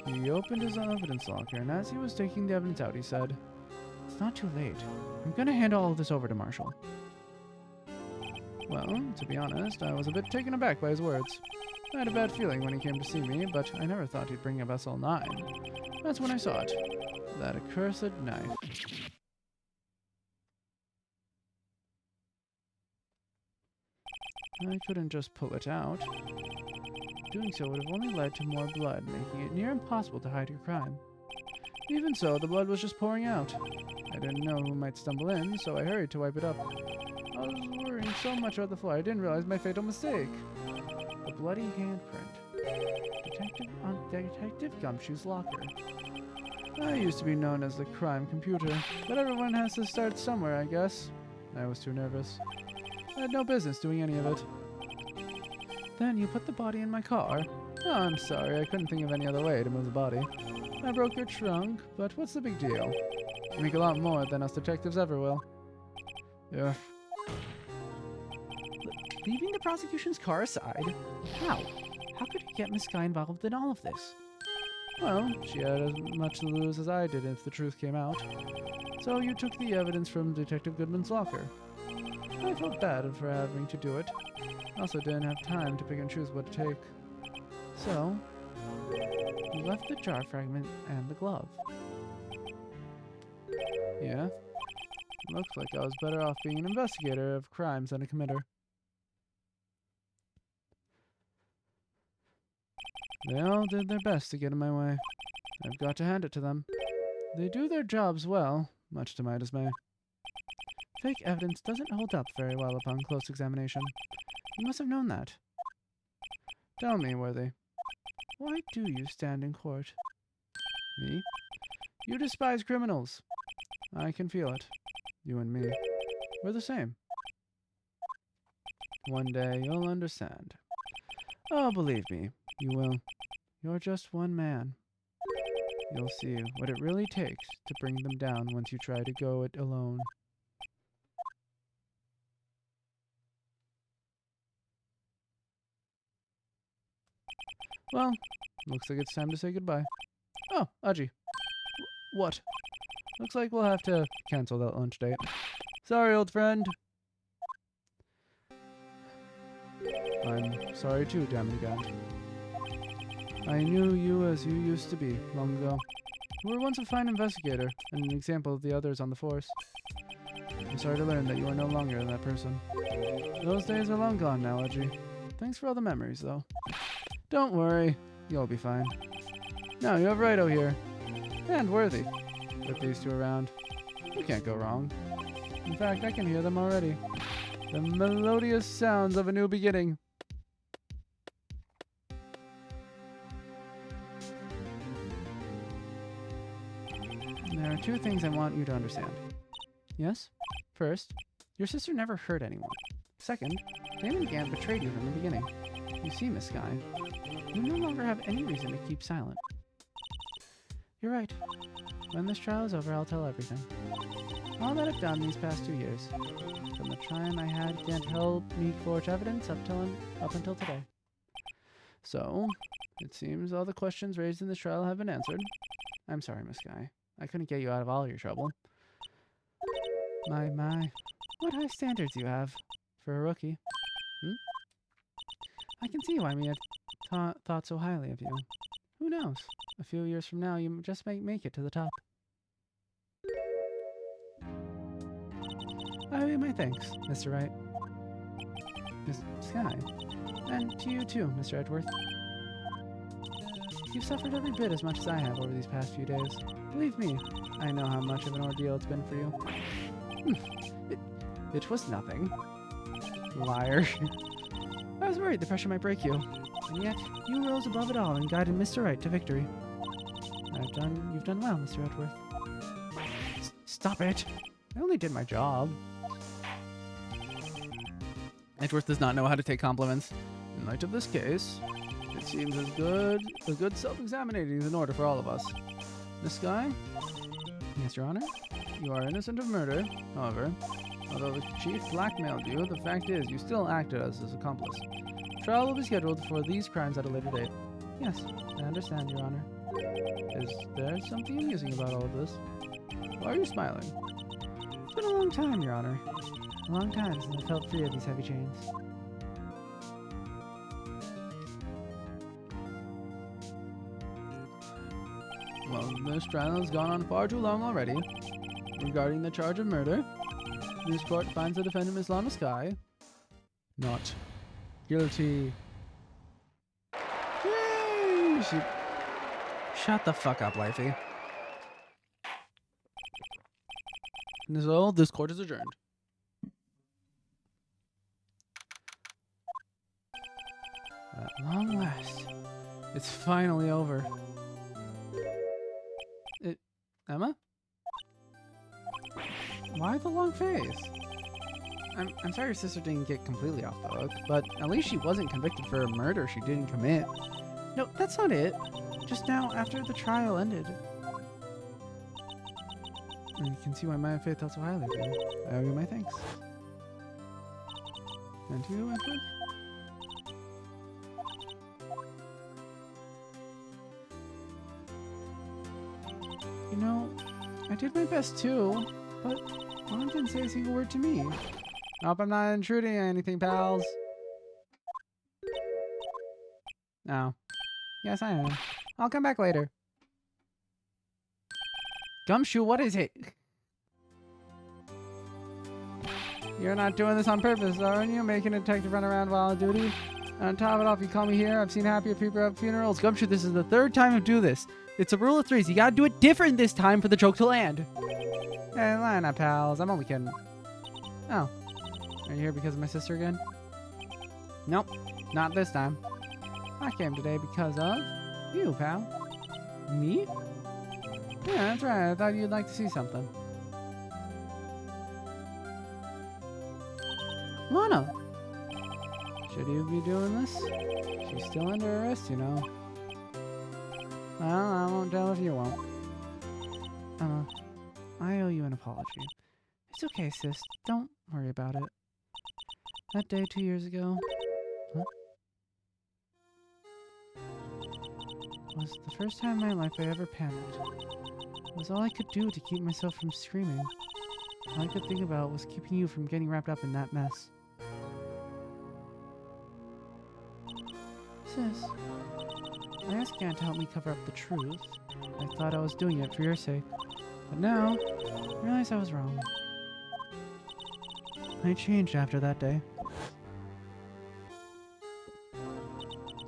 He opened his evidence locker, and as he was taking the evidence out, he said, "It's not too late. I'm going to hand all of this over to Marshall." Well, to be honest, I was a bit taken aback by his words. I had a bad feeling when he came to see me, but I never thought he'd bring a vessel 9. That's when I saw it. That accursed knife. I couldn't just pull it out. Doing so would have only led to more blood, making it near impossible to hide your crime. Even so, the blood was just pouring out. I didn't know who might stumble in, so I hurried to wipe it up. I was worrying so much about the floor, I didn't realize my fatal mistake. The bloody handprint. Detective Gumshoe's locker. I used to be known as the crime computer, but everyone has to start somewhere, I guess. I was too nervous. I had no business doing any of it. Then you put the body in my car. Oh, I'm sorry, I couldn't think of any other way to move the body. I broke your trunk, but what's the big deal? You make a lot more than us detectives ever will. Yeah.
Leaving the prosecution's car aside? How? How could you get Miss Guy involved in all of this?
Well, she had as much to lose as I did if the truth came out. So you took the evidence from Detective Goodman's locker. I felt bad for having to do it. Also didn't have time to pick and choose what to take. So, you left the jar fragment and the glove. Yeah. Looks like I was better off being an investigator of crimes than a committer. They all did their best to get in my way. I've got to hand it to them. They do their jobs well, much to my dismay. Fake evidence doesn't hold up very well upon close examination. You must have known that. Tell me, Worthy, why do you stand in court? Me? You despise criminals. I can feel it. You and me. We're the same. One day you'll understand. Oh, believe me, you will. You're just one man. You'll see what it really takes to bring them down once you try to go it alone. Well, looks like it's time to say goodbye. Oh, Aji. What? Looks like we'll have to cancel that lunch date. Sorry, old friend. I'm sorry too, Damigand. I knew you as you used to be, long ago. You were once a fine investigator, and an example of the others on the force. I'm sorry to learn that you are no longer that person. Those days are long gone now, Aji. Thanks for all the memories, though. Don't worry, you'll be fine. Now you have Righto here. And Worthy. With these two around, you can't go wrong. In fact, I can hear them already. The melodious sounds of a new beginning. There are two things I want you to understand. Yes? First, your sister never hurt anyone. Second, Damon Gant betrayed you from the beginning. You see, Miss Sky, you no longer have any reason to keep silent. You're right. When this trial is over, I'll tell everything. All that I've done these past 2 years. From the time I had Gant help me forge evidence up until today. So, it seems all the questions raised in this trial have been answered. I'm sorry, Miss Sky. I couldn't get you out of all your trouble. My. What high standards you have for a rookie. I can see why we had thought so highly of you. Who knows? A few years from now, you just might make it to the top. I owe you my thanks, Mr. Wright. Miss Sky. And to you too, Mr. Edgeworth. You've suffered every bit as much as I have over these past few days. Believe me, I know how much of an ordeal it's been for you. It was nothing. Liar. I was worried the pressure might break you.
And yet, you rose above it all and guided Mr. Right to victory. You've done well, Mr. Edgeworth.
Stop it.
I only did my job. Edgeworth does not know how to take compliments. In light of this case, it seems a good self-examination is in order for all of us. This guy? Yes, Your Honor. You are innocent of murder. However, although the chief blackmailed you, the fact is you still acted as his accomplice. Trial will be scheduled for these crimes at a later date. Yes, I understand, Your Honor. Is there something amusing about all of this? Why are you smiling? It's been a long time, Your Honor. A long time since I felt free of these heavy chains. Well, this trial has gone on far too long already. Regarding the charge of murder, this court finds the defendant, Miss Lana Sky, not guilty. Yay!
Shut the fuck up, wifey.
So, this court is adjourned. At long last, it's finally over. Emma? Why the long face? I'm sorry your sister didn't get completely off the hook, but at least she wasn't convicted for a murder she didn't commit. No, that's not it. Just now, after the trial ended. And you can see why my faith thought so highly of you. I owe you my thanks. And to you, Edward? You know, I did my best too, but Mom didn't say a single word to me. Nope, I'm not intruding on anything, pals. No. Yes, I am. I'll come back later. Gumshoe, what is it? You're not doing this on purpose, aren't you? Making a detective run around while on duty? And on top of it all, if you call me here, I've seen happier people at funerals. Gumshoe, this is the third time I do this. It's a rule of threes. You gotta do it different this time for the joke to land. Hey, line up, pals. I'm only kidding. Oh. Are you here because of my sister again? Nope. Not this time. I came today because of you, pal. Me? Yeah, that's right. I thought you'd like to see something. Lana! Should you be doing this? She's still under arrest, you know. Well, I won't tell if you won't. I owe you an apology. It's okay, sis. Don't worry about it. That day 2 years ago... Huh? Was the first time in my life I ever panicked. It was all I could do to keep myself from screaming. All I could think about was keeping you from getting wrapped up in that mess. Sis, I asked Aunt to help me cover up the truth. I thought I was doing it for your sake. But now, I realize I was wrong. I changed after that day.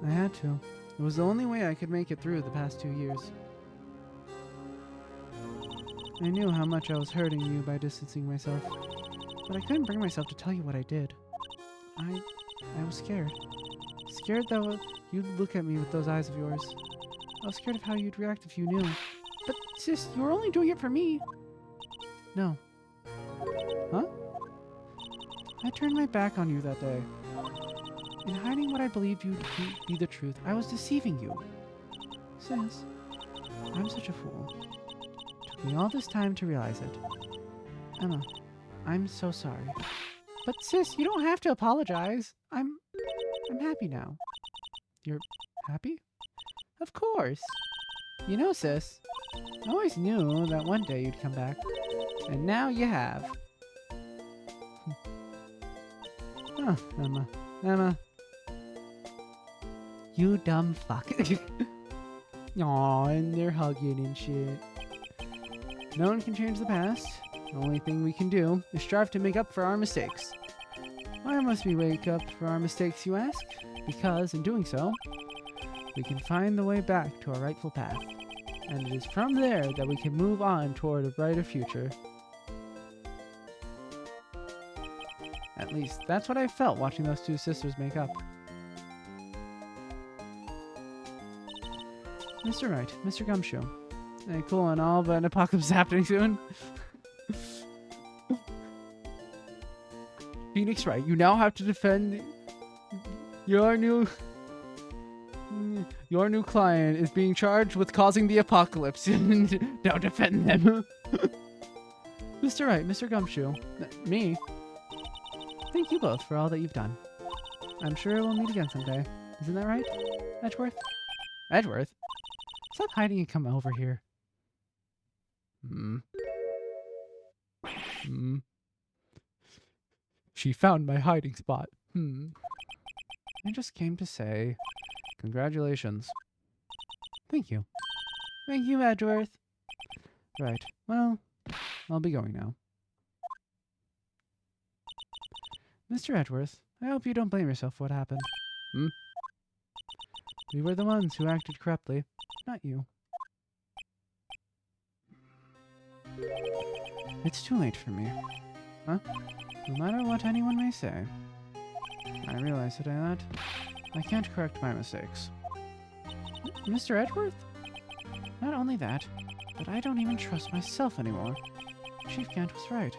I had to. It was the only way I could make it through the past 2 years. I knew how much I was hurting you by distancing myself, but I couldn't bring myself to tell you what I did. I was scared. Scared that you'd look at me with those eyes of yours. I was scared of how you'd react if you knew. But sis, you were only doing it for me. No. Huh? I turned my back on you that day. In hiding what I believed you to be the truth, I was deceiving you. Sis, I'm such a fool. It took me all this time to realize it. Emma, I'm so sorry. But sis, you don't have to apologize. I'm happy now. You're happy? Of course. You know, sis, I always knew that one day you'd come back. And now you have. Oh, Emma. You dumb fuck. Aw, and they're hugging and shit. No one can change the past. The only thing we can do is strive to make up for our mistakes. Why must we wake up for our mistakes, you ask? Because, in doing so, we can find the way back to our rightful path. And it is from there that we can move on toward a brighter future. At least, that's what I felt watching those two sisters make up. Mr. Wright, Mr. Gumshoe. Hey, cool and all, but an apocalypse is happening soon. Phoenix Wright, you now have to defend your new client is being charged with causing the apocalypse. Now defend them. Mr. Wright, Mr. Gumshoe. Me? Thank you both for all that you've done. I'm sure we'll meet again someday. Isn't that right, Edgeworth? Edgeworth? Stop hiding and come over here. She found my hiding spot. I just came to say congratulations. Thank you. Thank you, Edgeworth. Right. Well, I'll be going now. Mr. Edgeworth, I hope you don't blame yourself for what happened. We were the ones who acted corruptly, not you. It's too late for me. Huh? No matter what anyone may say. I realize today that I can't correct my mistakes. Mr. Edgeworth? Not only that, but I don't even trust myself anymore. Chief Gant was right.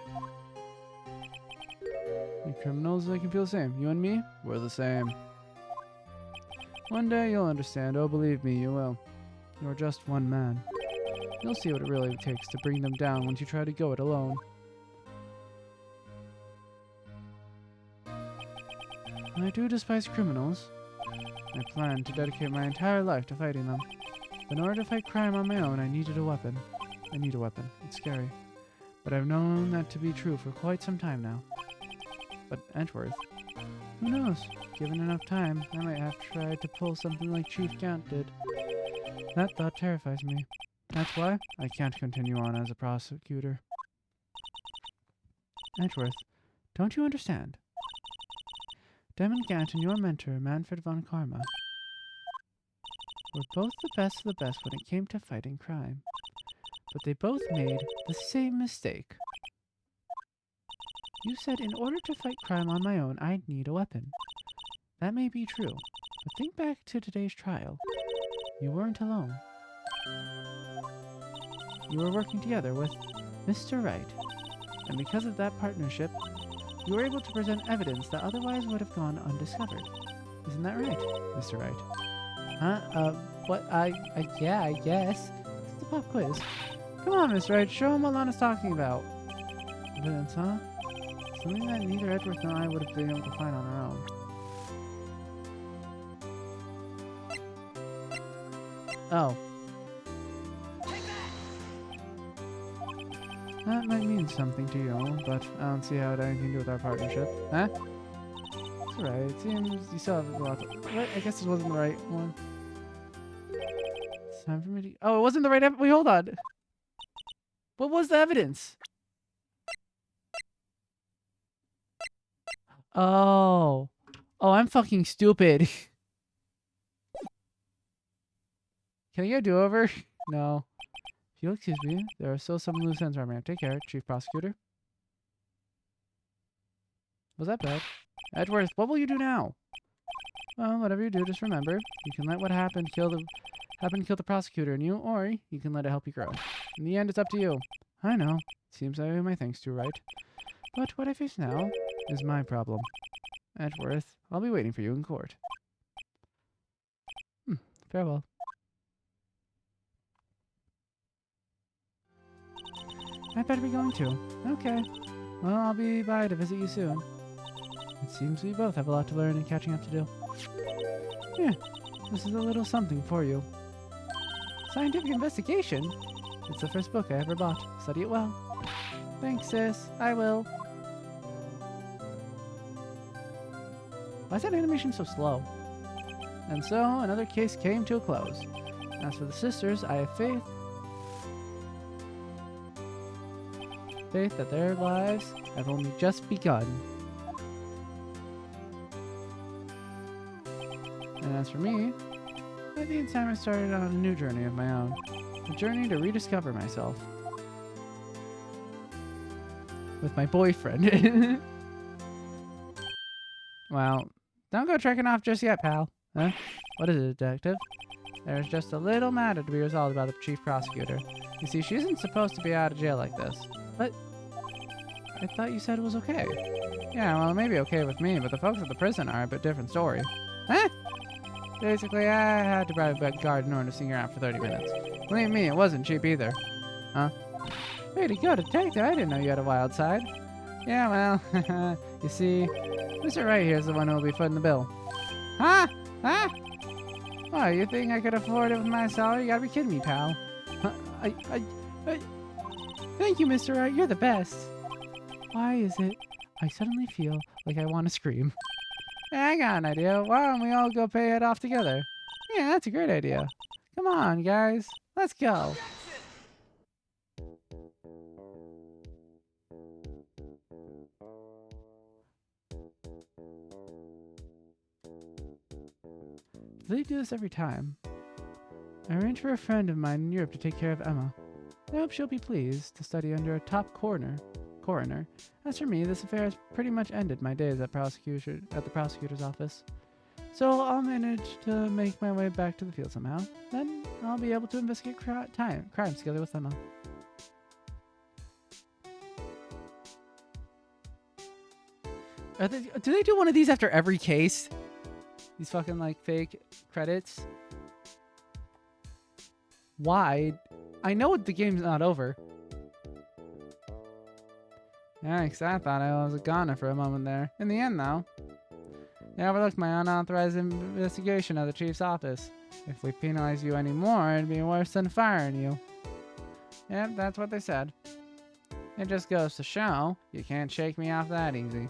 You criminals, I can feel the same. You and me, we're the same. One day you'll understand. Oh, believe me, you will. You're just one man. You'll see what it really takes to bring them down once you try to go it alone. I do despise criminals. I plan to dedicate my entire life to fighting them. But in order to fight crime on my own, I needed a weapon. I need a weapon. It's scary. But I've known that to be true for quite some time now. But Edgeworth, who knows? Given enough time, I might have tried to pull something like Chief Gant did. That thought terrifies me. That's why I can't continue on as a prosecutor. Edgeworth, don't you understand? Demon Gant and your mentor, Manfred von Karma, were both the best of the best when it came to fighting crime. But they both made the same mistake. You said in order to fight crime on my own, I'd need a weapon. That may be true, but think back to today's trial. You weren't alone. You were working together with Mr. Wright, and because of that partnership, you were able to present evidence that otherwise would have gone undiscovered. Isn't that right, Mr. Wright? Huh? What? Yeah, I guess. It's a pop quiz. Come on, Mr. Wright, show him what Lana's talking about. Evidence, huh? Something that neither Edgeworth nor I would have been able to find on our own. Oh. That might mean something to you, but I don't see how it had anything to do with our partnership. Huh? It's alright, it seems you still have a lot to... What? I guess this wasn't the right one. It's time for me to... Oh, it wasn't the right... Wait, hold on. What was the evidence? Oh. Oh, I'm fucking stupid. Can I get a do-over? No. If you'll excuse me, there are still some loose ends where I'm going to take care, Chief Prosecutor. Was that bad? Edgeworth, what will you do now? Well, whatever you do, just remember, you can let what happened kill the prosecutor in you, or you can let it help you grow. In the end, it's up to you. I know. Seems I owe my thanks to right. But what I face now is my problem. Edgeworth, I'll be waiting for you in court. Farewell. I'd better be going too. Okay. Well, I'll be by to visit you soon. It seems we both have a lot to learn and catching up to do. Yeah, this is a little something for you. Scientific investigation? It's the first book I ever bought. Study it well. Thanks, sis. I will. Why is that animation so slow? And so, another case came to a close. As for the sisters, I have faith that their lives have only just begun. And as for me, I think it's time I started on a new journey of my own. A journey to rediscover myself. With my boyfriend. Wow. Don't go trekking off just yet, pal. Huh? What is it, detective?
There's just a little matter to be resolved about the chief prosecutor. You see, she isn't supposed to be out of jail like this. But I thought you said it was okay. Yeah, well, it may be okay with me, but the folks at the prison are a bit different story. Huh? Basically, I had to bribe a guard in order to sneak her out for 30 minutes. Believe me, it wasn't cheap either. Huh? Way to go, detective. I didn't know you had a wild side. Yeah, well, you see, Mr. Wright here is the one who will be footing the bill. Huh? Huh? Oh, you think I could afford it with my salary? You gotta be kidding me, pal. Huh? Thank you, Mr. Wright. You're the best. Why is it I suddenly feel like I want to scream? Yeah, I got an idea. Why don't we all go pay it off together? Yeah, that's a great idea. Come on, guys. Let's go. Do they do this every time? I arranged for a friend of mine in Europe to take care of Emma. I hope she'll be pleased to study under a top coroner. As for me, this affair has pretty much ended my days at the prosecutor's office. So I'll manage to make my way back to the field somehow. Then I'll be able to investigate crimes together with Emma. Do they do one of these after every case? These fucking like fake credits? Why? I know the game's not over. Yikes, I thought I was a goner for a moment there. In the end, though, they overlooked my unauthorized investigation of the chief's office. If we penalize you anymore, it'd be worse than firing you. Yep, that's what they said. It just goes to show, you can't shake me off that easy.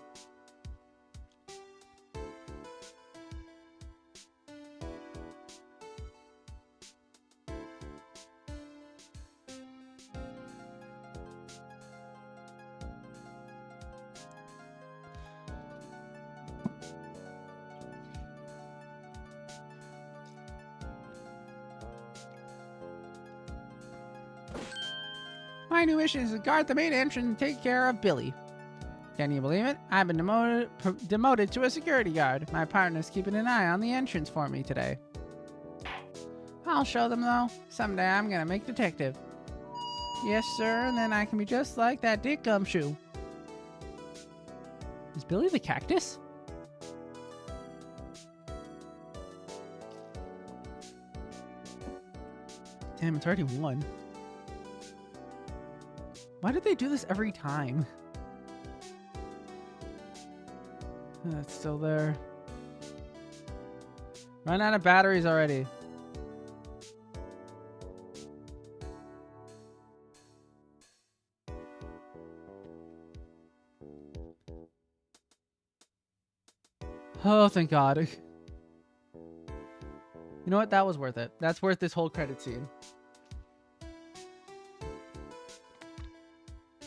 My new mission is to guard the main entrance and take care of Billy. Can you believe it? I've been demoted to a security guard. My partner's keeping an eye on the entrance for me today. I'll show them, though. Someday I'm gonna make detective. Yes, sir, and then I can be just like that Dick Gumshoe. Is Billy the cactus? Damn, it's already 1. Why did they do this every time? It's still there. Run out of batteries already. Oh, thank God. You know what? That was worth it. That's worth this whole credit scene.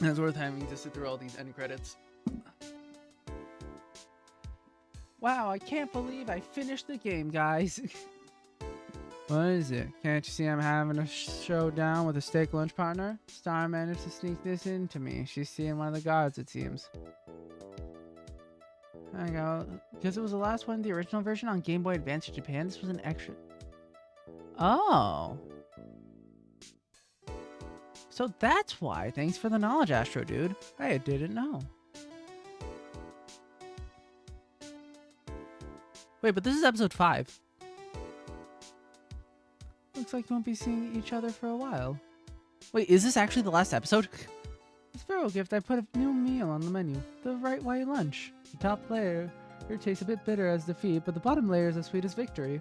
It's worth having to sit through all these end credits. Wow, I can't believe I finished the game, guys. What is it? Can't you see I'm having a showdown with a steak lunch partner? Star managed to sneak this into me. She's seeing one of the guards, it seems. I go, because it was the last one, the original version on Game Boy Advance in Japan. This was an extra. Oh. So that's why. Thanks for the knowledge, Astro Dude. I didn't know. Wait, but this is episode 5. Looks like we won't be seeing each other for a while. Wait, is this actually the last episode? As farewell gift, I put a new meal on the menu. The right white lunch. The top layer here tastes a bit bitter as defeat, but the bottom layer is as sweet as victory.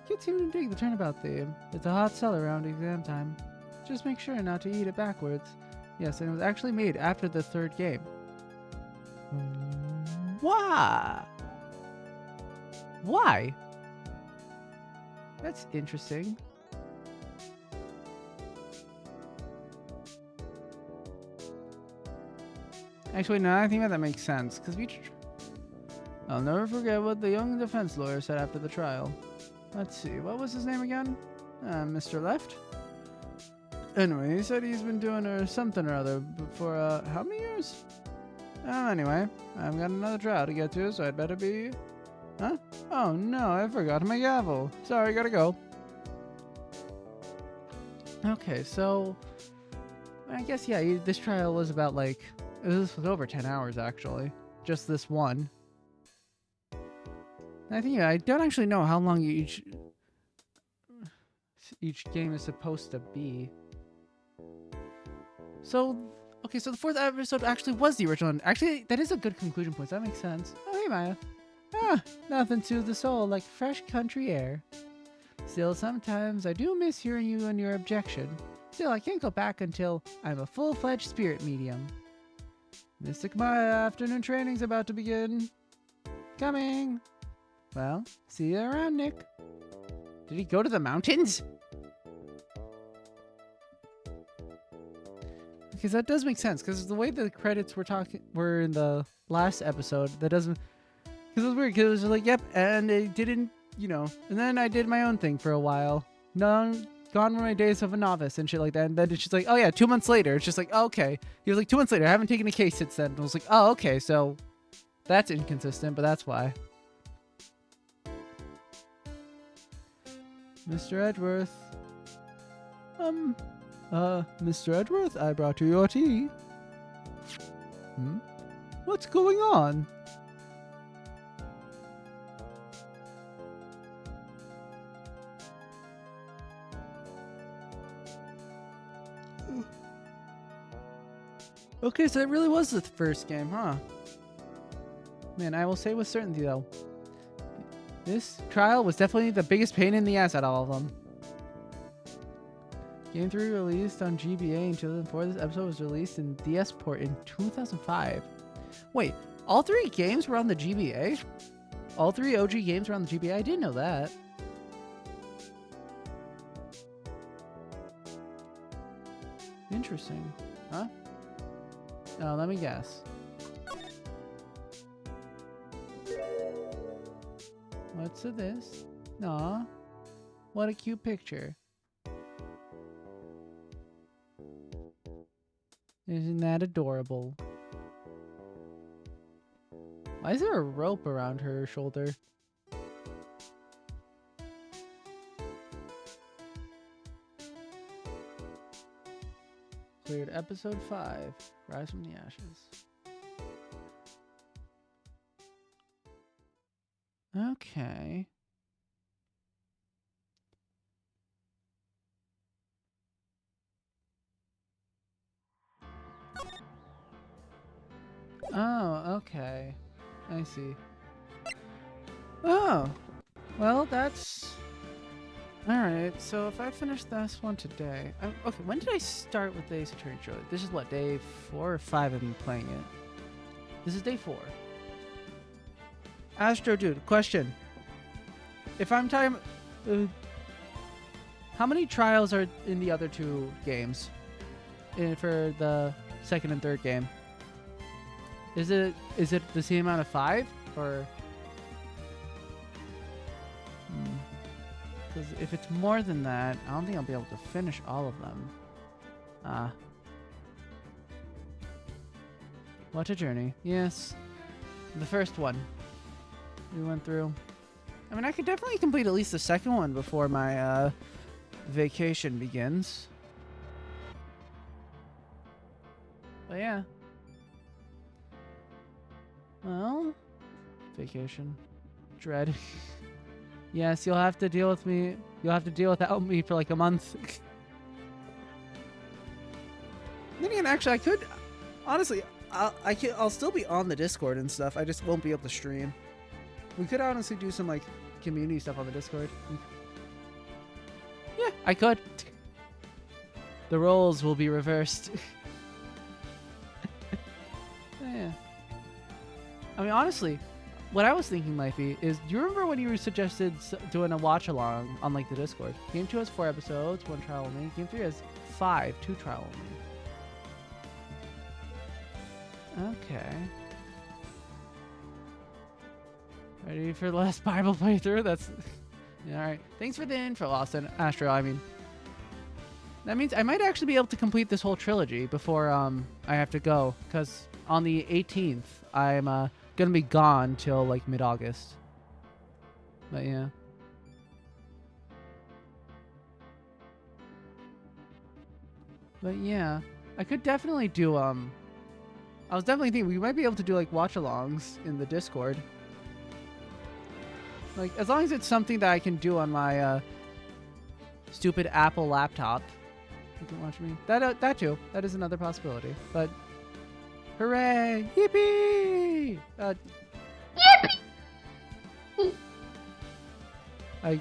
Kids seem to dig the turnabout theme. It's a hot seller around exam time. Just make sure not to eat it backwards. Yes, and it was actually made after the 3rd game. Why? Why? That's interesting. Actually, no, I think that makes sense. Because I'll never forget what the young defense lawyer said after the trial. Let's see, what was his name again? Mr. Left? Anyway, he said he's been doing something or other for, how many years? Anyway, I've got another trial to get to, so I'd better be... Huh? Oh no, I forgot my gavel. Sorry, gotta go.
Okay, so I guess yeah, this trial was about like this was over 10 hours actually, just this one. I think I don't actually know how long each game is supposed to be. So okay, so the 4th episode actually was the original one. Actually, that is a good conclusion point. So that makes sense. Oh hey Maya. Ah, nothing soothes the soul like fresh country air. Still, sometimes I do miss hearing you and your objection. Still, I can't go back until I'm a full-fledged spirit medium. Mystic Maya, afternoon training's about to begin. Coming. Well, see you around, Nick. Did he go to the mountains? Because that does make sense. Because the way the credits were in the last episode, that doesn't. Because it was weird. Because it was like, yep, and it didn't, you know. And then I did my own thing for a while. Gone were my days of a novice and shit like that. And then it's just like, oh yeah, 2 months later. It's just like, oh, okay. He was like, 2 months later. I haven't taken a case since then. And I was like, oh, okay. So that's inconsistent, but that's why. Mr. Edgeworth. Mr. Edgeworth, I brought you your tea. What's going on? Okay, so it really was the first game, huh? Man, I will say with certainty, though, this trial was definitely the biggest pain in the ass out of all of them. Game 3 released on GBA in 2004. This episode was released in DS port in 2005. Wait, all 3 games were on the GBA? All 3 OG games were on the GBA? I didn't know that. Interesting. Huh? Oh, let me guess. What's this? Aw. What a cute picture. Isn't that adorable? Why is there a rope around her shoulder? Cleared episode 5. Rise from the ashes. Okay. Oh, okay. I see. Oh! Well, that's... Alright, so if I finish this one today... okay, when did I start with the Ace Attorney Trilogy? This is what, day 4 or 5 of me playing it? This is day 4. Astro Dude, question. If I'm talking... how many trials are in the other 2 games? For the 2nd and 3rd game? Is it the same amount of 5? Or... Because if it's more than that, I don't think I'll be able to finish all of them. What a journey. Yes. The first one we went through. I mean, I could definitely complete at least the second one before my vacation begins. But yeah. Well, vacation. Dread. Yes, you'll have to deal with me. You'll have to deal without me for like a month. Then again, actually, I could... Honestly, I'll still be on the Discord and stuff. I just won't be able to stream. We could honestly do some, like, community stuff on the Discord. Yeah, I could. The roles will be reversed. Yeah. I mean, honestly... What I was thinking, Lifey, is do you remember when you suggested doing a watch-along on, like, the Discord? Game 2 has 4 episodes, 1 trial only. Game 3 has 5, 2 trial only. Okay. Ready for the last Bible playthrough? That's... Yeah, alright. Thanks for the info, Austin. Astro, I mean. That means I might actually be able to complete this whole trilogy before I have to go. Because on the 18th, I'm... gonna be gone till like mid-August. But yeah. But yeah, I could definitely do I was definitely thinking we might be able to do like watch-alongs in the Discord. Like as long as it's something that I can do on my stupid Apple laptop. You can watch me. That too. That is another possibility. But hooray! Yippee! I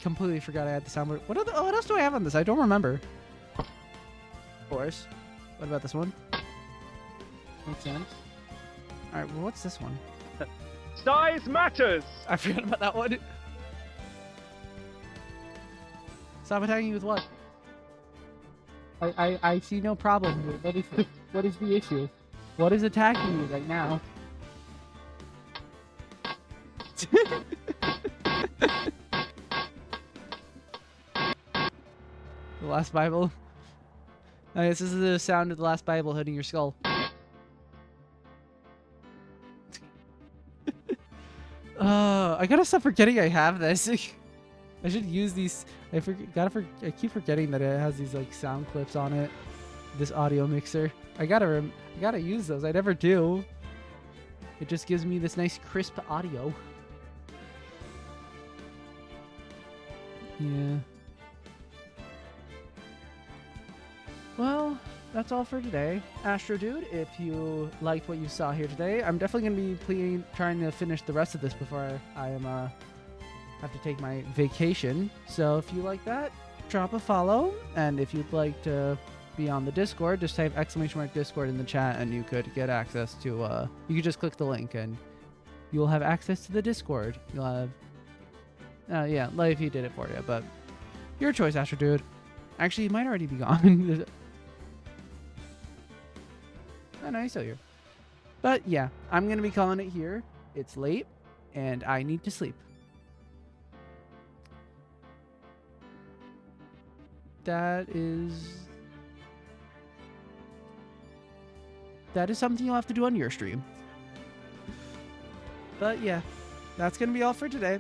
completely forgot I had the soundboard. What else do I have on this? I don't remember. Of course. What about this one? Makes sense. All right. Well, what's this one?
Size matters.
I forgot about that one. Stop attacking you with what? I see no problem here. What is the issue? What is attacking me right now? The last Bible. I guess this is the sound of the last Bible hitting your skull. I gotta stop forgetting I have this. I should use these. I keep forgetting that it has these like sound clips on it. This audio mixer. I gotta use those. I never do. It just gives me this nice crisp audio. Yeah. Well, that's all for today. Astro Dude, if you liked what you saw here today, I'm definitely going to be trying to finish the rest of this before I am have to take my vacation. So if you like that, drop a follow. And if you'd like to be on the Discord, just type !Discord in the chat and you could get access to, you could just click the link and you'll have access to the Discord. You'll have, yeah, like he did it for you, but your choice, Astro Dude. Actually, he might already be gone. Oh, no, he's still here. But yeah, I'm going to be calling it here. It's late, and I need to sleep. That is something you'll have to do on your stream. But yeah, that's going to be all for today.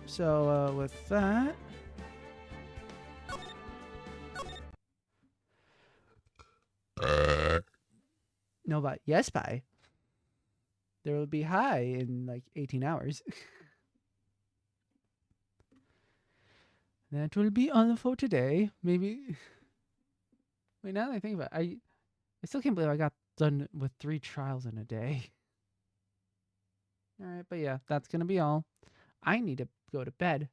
So with that... No, but yes, bye. There will be high in like 18 hours. That will be all for today. Maybe. Wait, now that I think about it, I still can't believe I got done with 3 trials in a day. All right, but yeah, that's going to be all. I need to go to bed.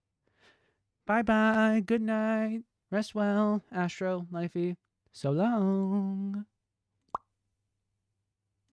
Bye-bye. Good night. Rest well. Astro, Lifey. So long.